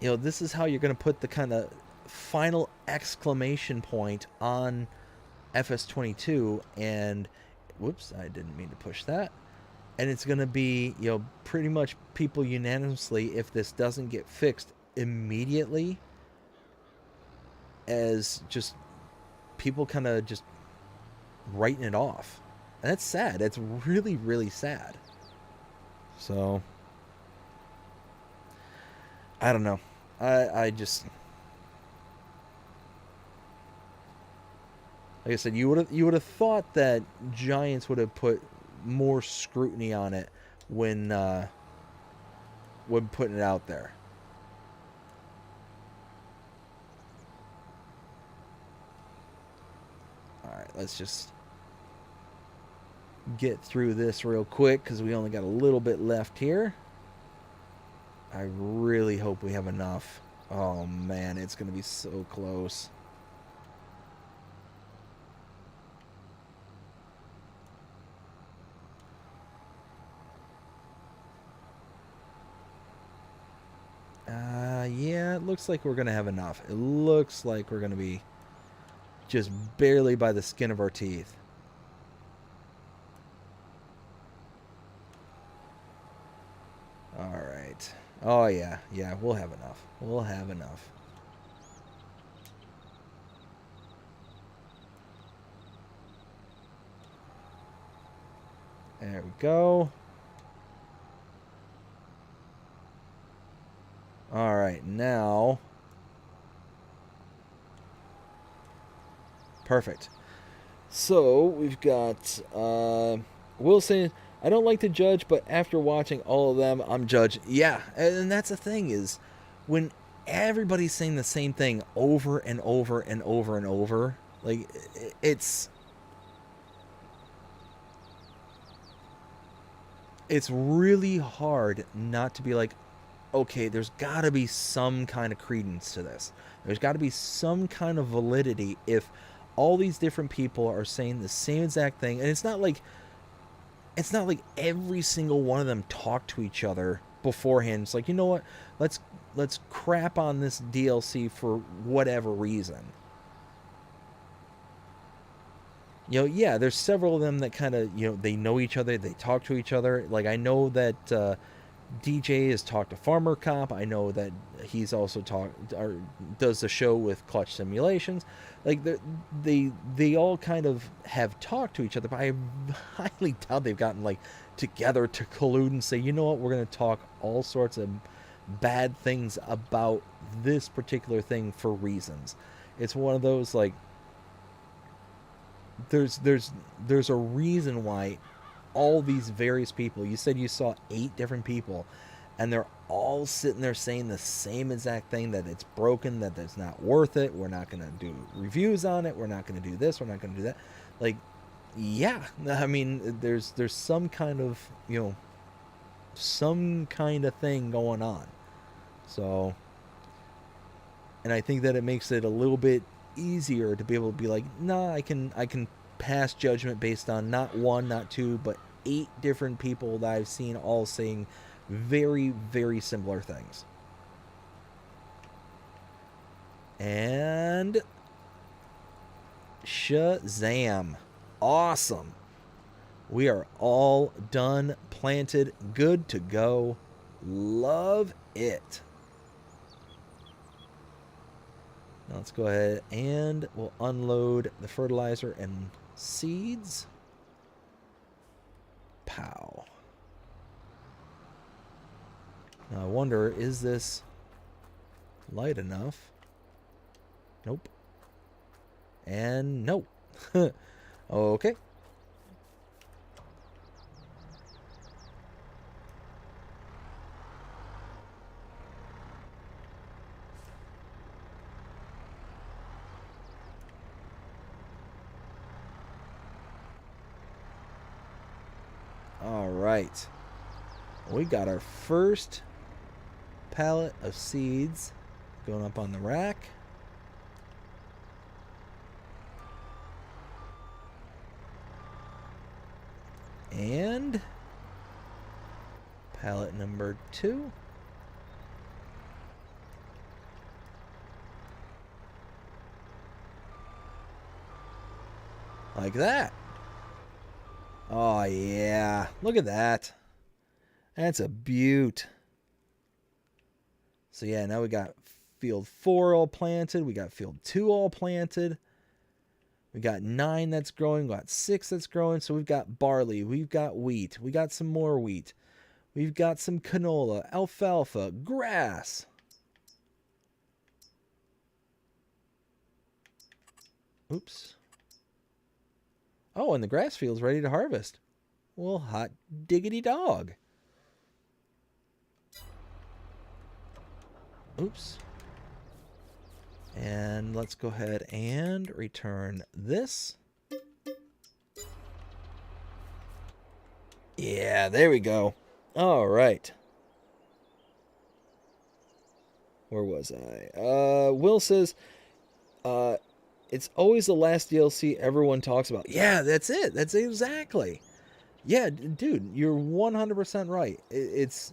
This is how you're going to put the kind of final exclamation point on FS22. And whoops, I didn't mean to push that. And it's going to be, pretty much people unanimously, if this doesn't get fixed immediately, as just people kind of just writing it off. And that's sad. That's really, really sad. So, I don't know. I just, like I said, you would have thought that Giants would have put more scrutiny on it when putting it out there. All right, let's just get through this real quick because we only got a little bit left here. I really hope we have enough. Oh man, it's gonna be so close. Yeah, it looks like we're going to have enough. It looks like we're going to be just barely by the skin of our teeth. All right. Oh, yeah. Yeah, we'll have enough. We'll have enough. There we go. All right, now. Perfect. So, we've got Wilson. I don't like to judge, but after watching all of them, I'm judged. Yeah, and that's the thing is, when everybody's saying the same thing over and over and over and over, like, it's really hard not to be like, okay, there's got to be some kind of credence to this. There's got to be some kind of validity if all these different people are saying the same exact thing. And it's not like every single one of them talk to each other beforehand. It's like, you know what? Let's crap on this DLC for whatever reason. Yeah, there's several of them that kind of, they know each other. They talk to each other. Like, I know that DJ has talked to Farmer Cop. I know that he's also talked or does the show with Clutch Simulations. Like they all kind of have talked to each other, but I highly doubt they've gotten like together to collude and say, you know what, we're going to talk all sorts of bad things about this particular thing for reasons. It's one of those like there's a reason why all these various people, you said you saw 8 different people, and they're all sitting there saying the same exact thing, that it's broken, that it's not worth it, we're not going to do reviews on it, we're not going to do this, we're not going to do that. Like, yeah, I mean, there's some kind of, you know, some kind of thing going on. So, and I think that it makes it a little bit easier to be able to be like, nah, I can pass judgment based on not 1, not 2, but 8 different people that I've seen all saying very, very similar things. And Shazam. Awesome. We are all done, planted, good to go. Love it. Now let's go ahead and we'll unload the fertilizer and seeds. Pow. Now I wonder, is this light enough? Nope. And nope. Okay. All right. We got our first pallet of seeds going up on the rack. And pallet number 2. Like that. Oh, yeah. Look at that. That's a beaut. So, yeah, now we got field 4 all planted. We got field 2 all planted. We got 9 that's growing. We got 6 that's growing. So, we've got barley. We've got wheat. We got some more wheat. We've got some canola, alfalfa, grass. Oops. Oh, and the grass field's ready to harvest. Well, hot diggity dog. Oops. And let's go ahead and return this. Yeah, there we go. All right. Where was I? Will says, it's always the last DLC everyone talks about. Yeah, that's it. That's exactly. Yeah, dude, you're 100% right. It's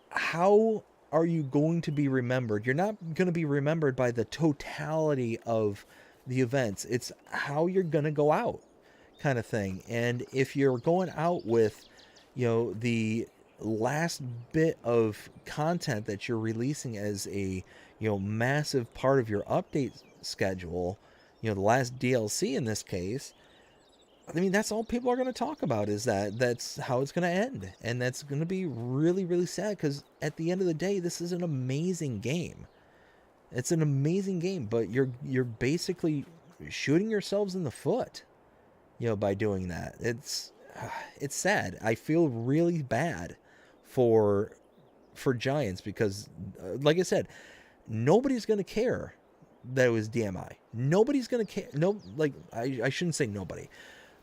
how are you going to be remembered? You're not going to be remembered by the totality of the events. It's how you're going to go out, kind of thing. And if you're going out with, you know, the last bit of content that you're releasing as a, you know, massive part of your update schedule, you know, the last DLC in this case, I mean, that's all people are going to talk about, is that's how it's going to end. And that's going to be really, really sad, because at the end of the day, this is an amazing game. It's an amazing game, but you're basically shooting yourselves in the foot, you know, by doing that. It's sad. I feel really bad for Giants, because like I said, nobody's going to care that it was DMI. Nobody's going to care. No, like I shouldn't say nobody.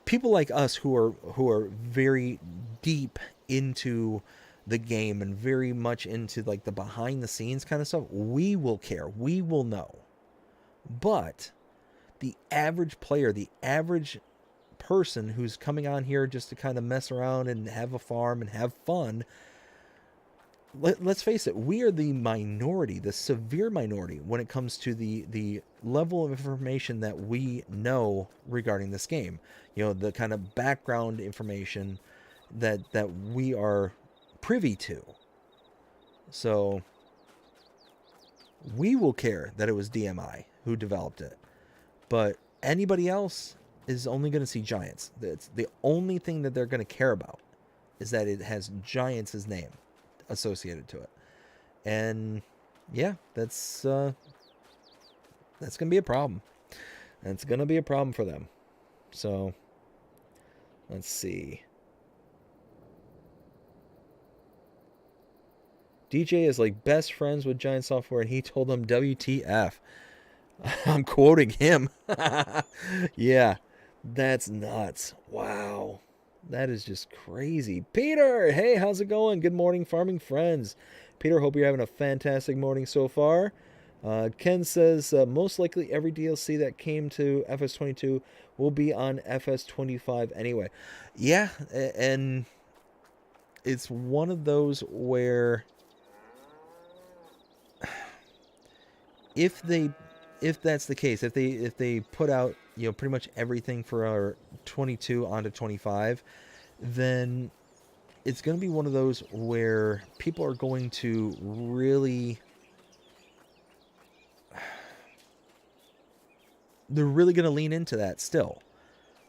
People like us who are very deep into the game and very much into like the behind the scenes kind of stuff, we will care. We will know. But the average player, the average person who's coming on here just to kind of mess around and have a farm and have fun, let's face it, we are the minority, the severe minority, when it comes to the level of information that we know regarding this game. You know, the kind of background information that we are privy to. So we will care that it was DMI who developed it. But anybody else is only going to see Giants. That's the only thing that they're going to care about, is that it has Giants' name associated to it. And yeah, that's going to be a problem. That's going to be a problem for them. So let's see. DJ is like best friends with Giant Software, and he told them WTF. I'm quoting him. Yeah, that's nuts. Wow. That is just crazy. Peter, hey, how's it going? Good morning, farming friends. Peter, hope you're having a fantastic morning so far. Ken says, most likely every DLC that came to FS22 will be on FS25 anyway. Yeah, and it's one of those where if that's the case, if they put out, you know, pretty much everything for our 22 onto 25, then it's going to be one of those where people are going to really, they're really going to lean into that still,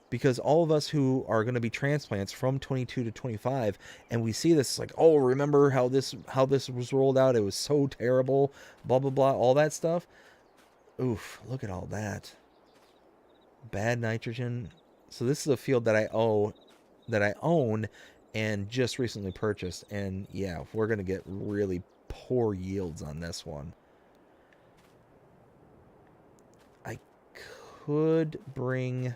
because all of us who are going to be transplants from 22 to 25, and we see this like, oh, remember how this was rolled out? It was so terrible, blah blah blah, all that stuff. Oof, look at all that. Bad nitrogen. So this is a field that I own and just recently purchased, and yeah, we're going to get really poor yields on this one. I could bring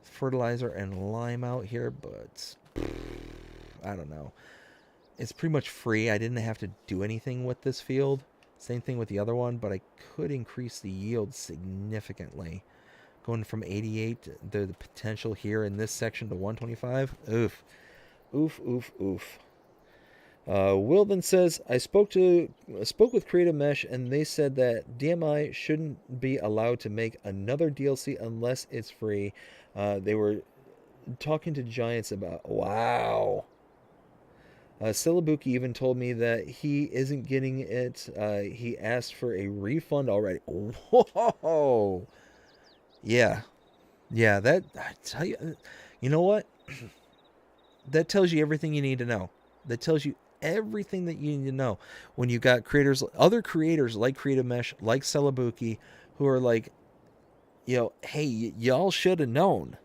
fertilizer and lime out here, but I don't know. It's pretty much free. I didn't have to do anything with this field. Same thing with the other one, but I could increase the yield significantly. Going from 88, the potential here in this section to 125. Oof. Oof, oof, oof. Will then says, I spoke with Creative Mesh, and they said that DMI shouldn't be allowed to make another DLC unless it's free. They were talking to Giants about... Wow. Celobuki even told me that he isn't getting it. He asked for a refund already. Whoa. Yeah. Yeah, that... I tell you... You know what? That tells you everything you need to know. That tells you everything that you need to know. When you got other creators like Creative Mesh, like Celobuki, who are like, you know, hey, y'all should have known.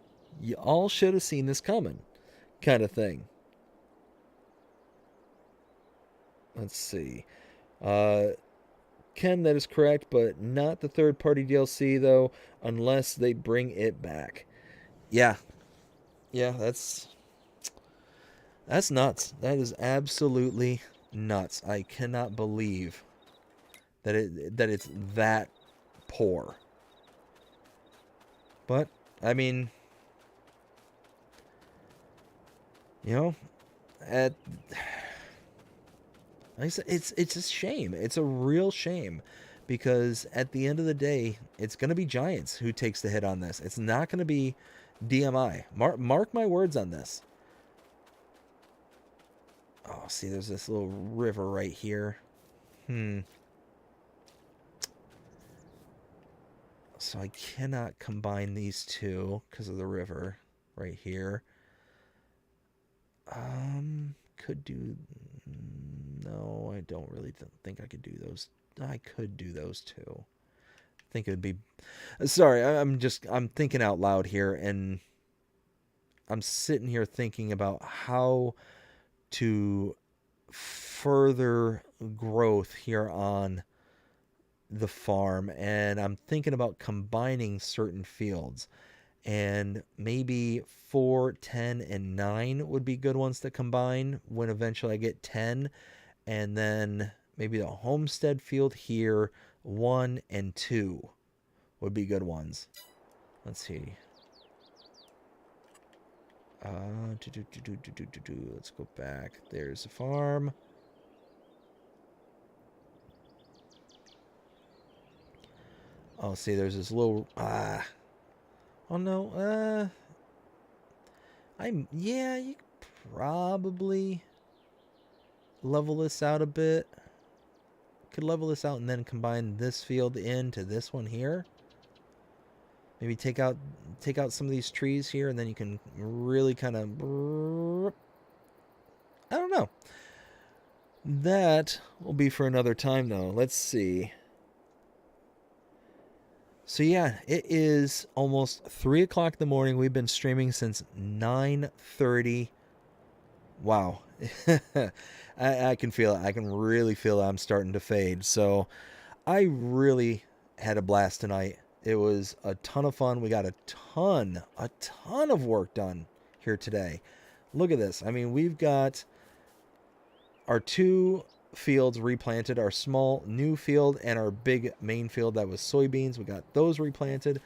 Y'all should have seen this coming, kind of thing. Let's see. Ken, that is correct, but not the third-party DLC, though, unless they bring it back. Yeah. Yeah, that's nuts. That is absolutely nuts. I cannot believe that it's that poor. But, I mean, you know, like I said, it's a shame. It's a real shame, because at the end of the day, it's going to be Giants who takes the hit on this. It's not going to be DMI. Mark my words on this. Oh, see, there's this little river right here. So I cannot combine these two because of the river right here. Could do... No, I don't really think I could do those. I could do those two. I think it would be... Sorry, I'm thinking out loud here, and I'm sitting here thinking about how to further growth here on the farm, and I'm thinking about combining certain fields, and maybe 4, 10, and 9 would be good ones to combine when eventually I get 10, and then maybe the homestead field here, 1 and 2 would be good ones. Let's see. Let's go back. There's a farm. Oh, see, there's this little... Oh, no. Yeah, you could probably... level this out a bit. Could level this out and then combine this field into this one here. Maybe take out some of these trees here, and then you can really kind of... I don't know. That will be for another time, though. Let's see. So yeah, it is almost 3 o'clock in the morning. We've been streaming since 9:30. Wow. I can feel it. I can really feel it. I'm starting to fade. So I really had a blast tonight. It was a ton of fun. We got a ton of work done here today. Look at this. I mean, we've got our 2 fields replanted, our small new field and our big main field that was soybeans. We got those replanted.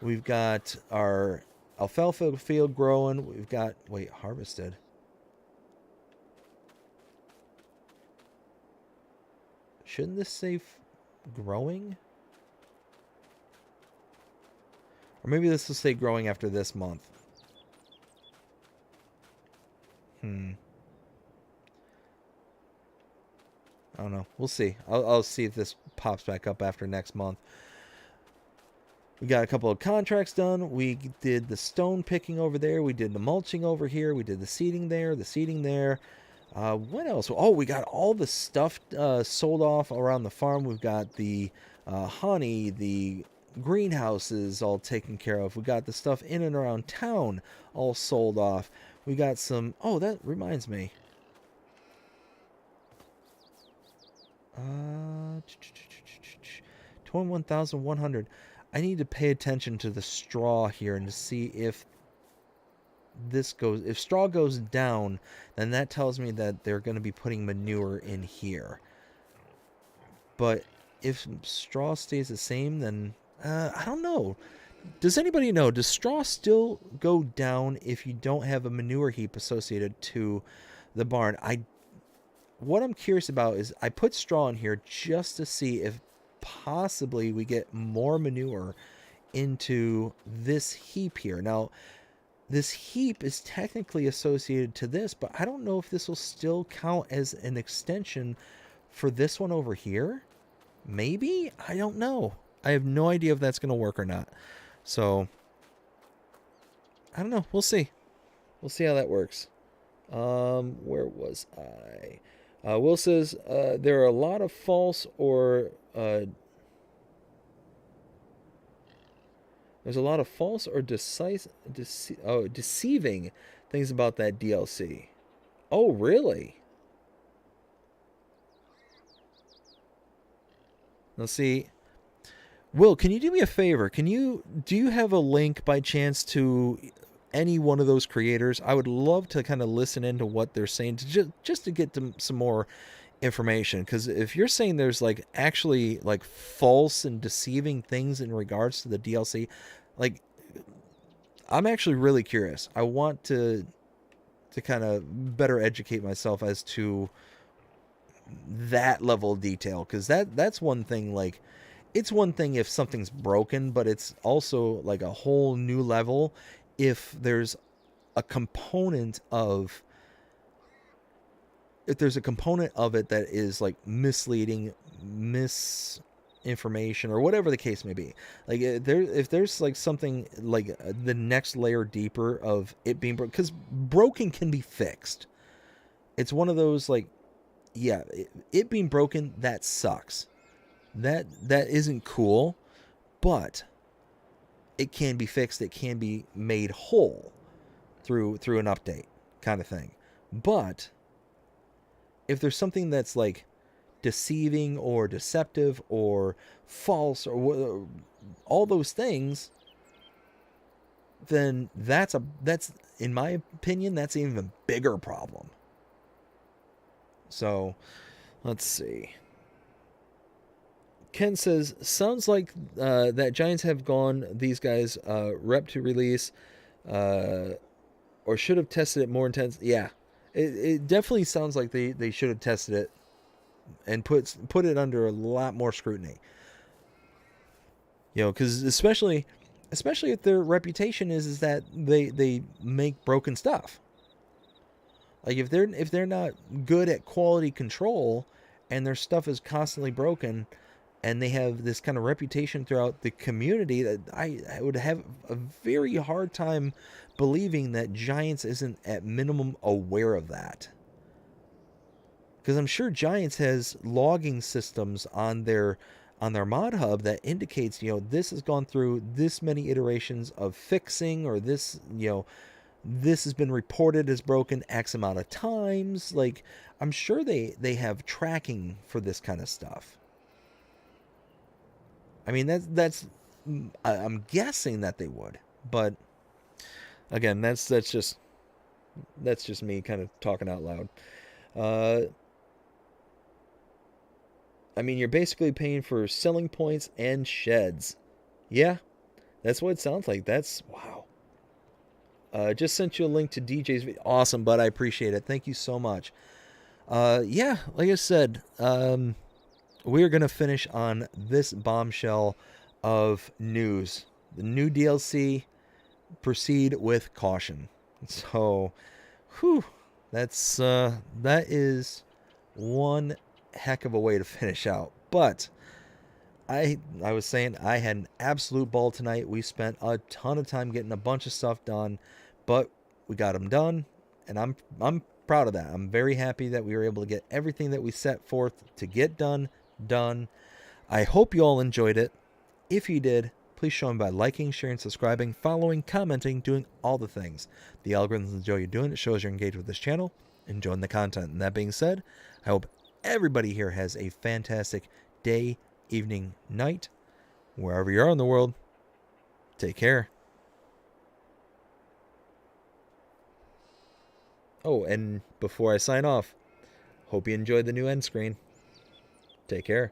We've got our alfalfa field growing. We've got, harvested. Shouldn't this say growing? Or maybe this will say growing after this month. I don't know. We'll see. I'll see if this pops back up after next month. We got a couple of contracts done. We did the stone picking over there. We did the mulching over here. We did the seeding there, what else? Oh, we got all the stuff sold off around the farm. We've got the honey, the greenhouses all taken care of. We got the stuff in and around town all sold off. We got some... Oh, that reminds me. 21,100. I need to pay attention to the straw here and to see if if straw goes down, then that tells me that they're going to be putting manure in here. But if straw stays the same, then I don't know. Does anybody know? Does straw still go down if you don't have a manure heap associated to the barn? What I'm curious about is I put straw in here just to see if possibly we get more manure into this heap here. Now, this heap is technically associated to this, but I don't know if this will still count as an extension for this one over here. Maybe? I don't know. I have no idea if that's going to work or not. So, I don't know. We'll see. We'll see how that works. Where was I? Will says there are a lot of false or there's a lot of false or deceiving things about that DLC. Oh, really? Let's see. Will, can you do me a favor? Do you have a link by chance to any one of those creators? I would love to kind of listen into what they're saying just to get some more information, because if you're saying there's like actually like false and deceiving things in regards to the DLC, like I'm actually really curious. I want to kind of better educate myself as to that level of detail, because that's one thing. Like, it's one thing if something's broken, but it's also like a whole new level if there's a component of it that is like misleading, misinformation, or whatever the case may be. Like, if there's like something like the next layer deeper of it being broken, because broken can be fixed. It's one of those, like, yeah, it being broken, that sucks. That isn't cool, but it can be fixed. It can be made whole through an update kind of thing. But if there's something that's like deceiving or deceptive or false or all those things, then that's in my opinion, that's an even bigger problem. So let's see. Ken says, sounds like that Giants have gone these guys rep to release or should have tested it more intense. Yeah, it definitely sounds like they should have tested it and put it under a lot more scrutiny. You know, because especially if their reputation is that they make broken stuff. Like if they're not good at quality control and their stuff is constantly broken and they have this kind of reputation throughout the community, that I would have a very hard time believing that Giants isn't at minimum aware of that. Because I'm sure Giants has logging systems on their mod hub that indicates, this has gone through this many iterations of fixing, or this, this has been reported as broken X amount of times. Like, I'm sure they have tracking for this kind of stuff. I mean, I'm guessing that they would, but again, that's just me kind of talking out loud. I mean, you're basically paying for selling points and sheds. Yeah, that's what it sounds like. That's wow. Just sent you a link to DJ's video. Awesome, bud. I appreciate it. Thank you so much. Yeah, like I said, we're going to finish on this bombshell of news. The new DLC, proceed with caution. So, that is one heck of a way to finish out. But I was saying I had an absolute ball tonight. We spent a ton of time getting a bunch of stuff done, but we got them done, and I'm proud of that. I'm very happy that we were able to get everything that we set forth to get done. I hope you all enjoyed it. If you did, please show me by liking, sharing, subscribing, following, commenting, doing all the things. The algorithms enjoy you doing it. Shows you're engaged with this channel, enjoying the content. And that being said, I hope everybody here has a fantastic day, evening, night, wherever you are in the world. Take care. Oh, and before I sign off, hope you enjoyed the new end screen. Take care.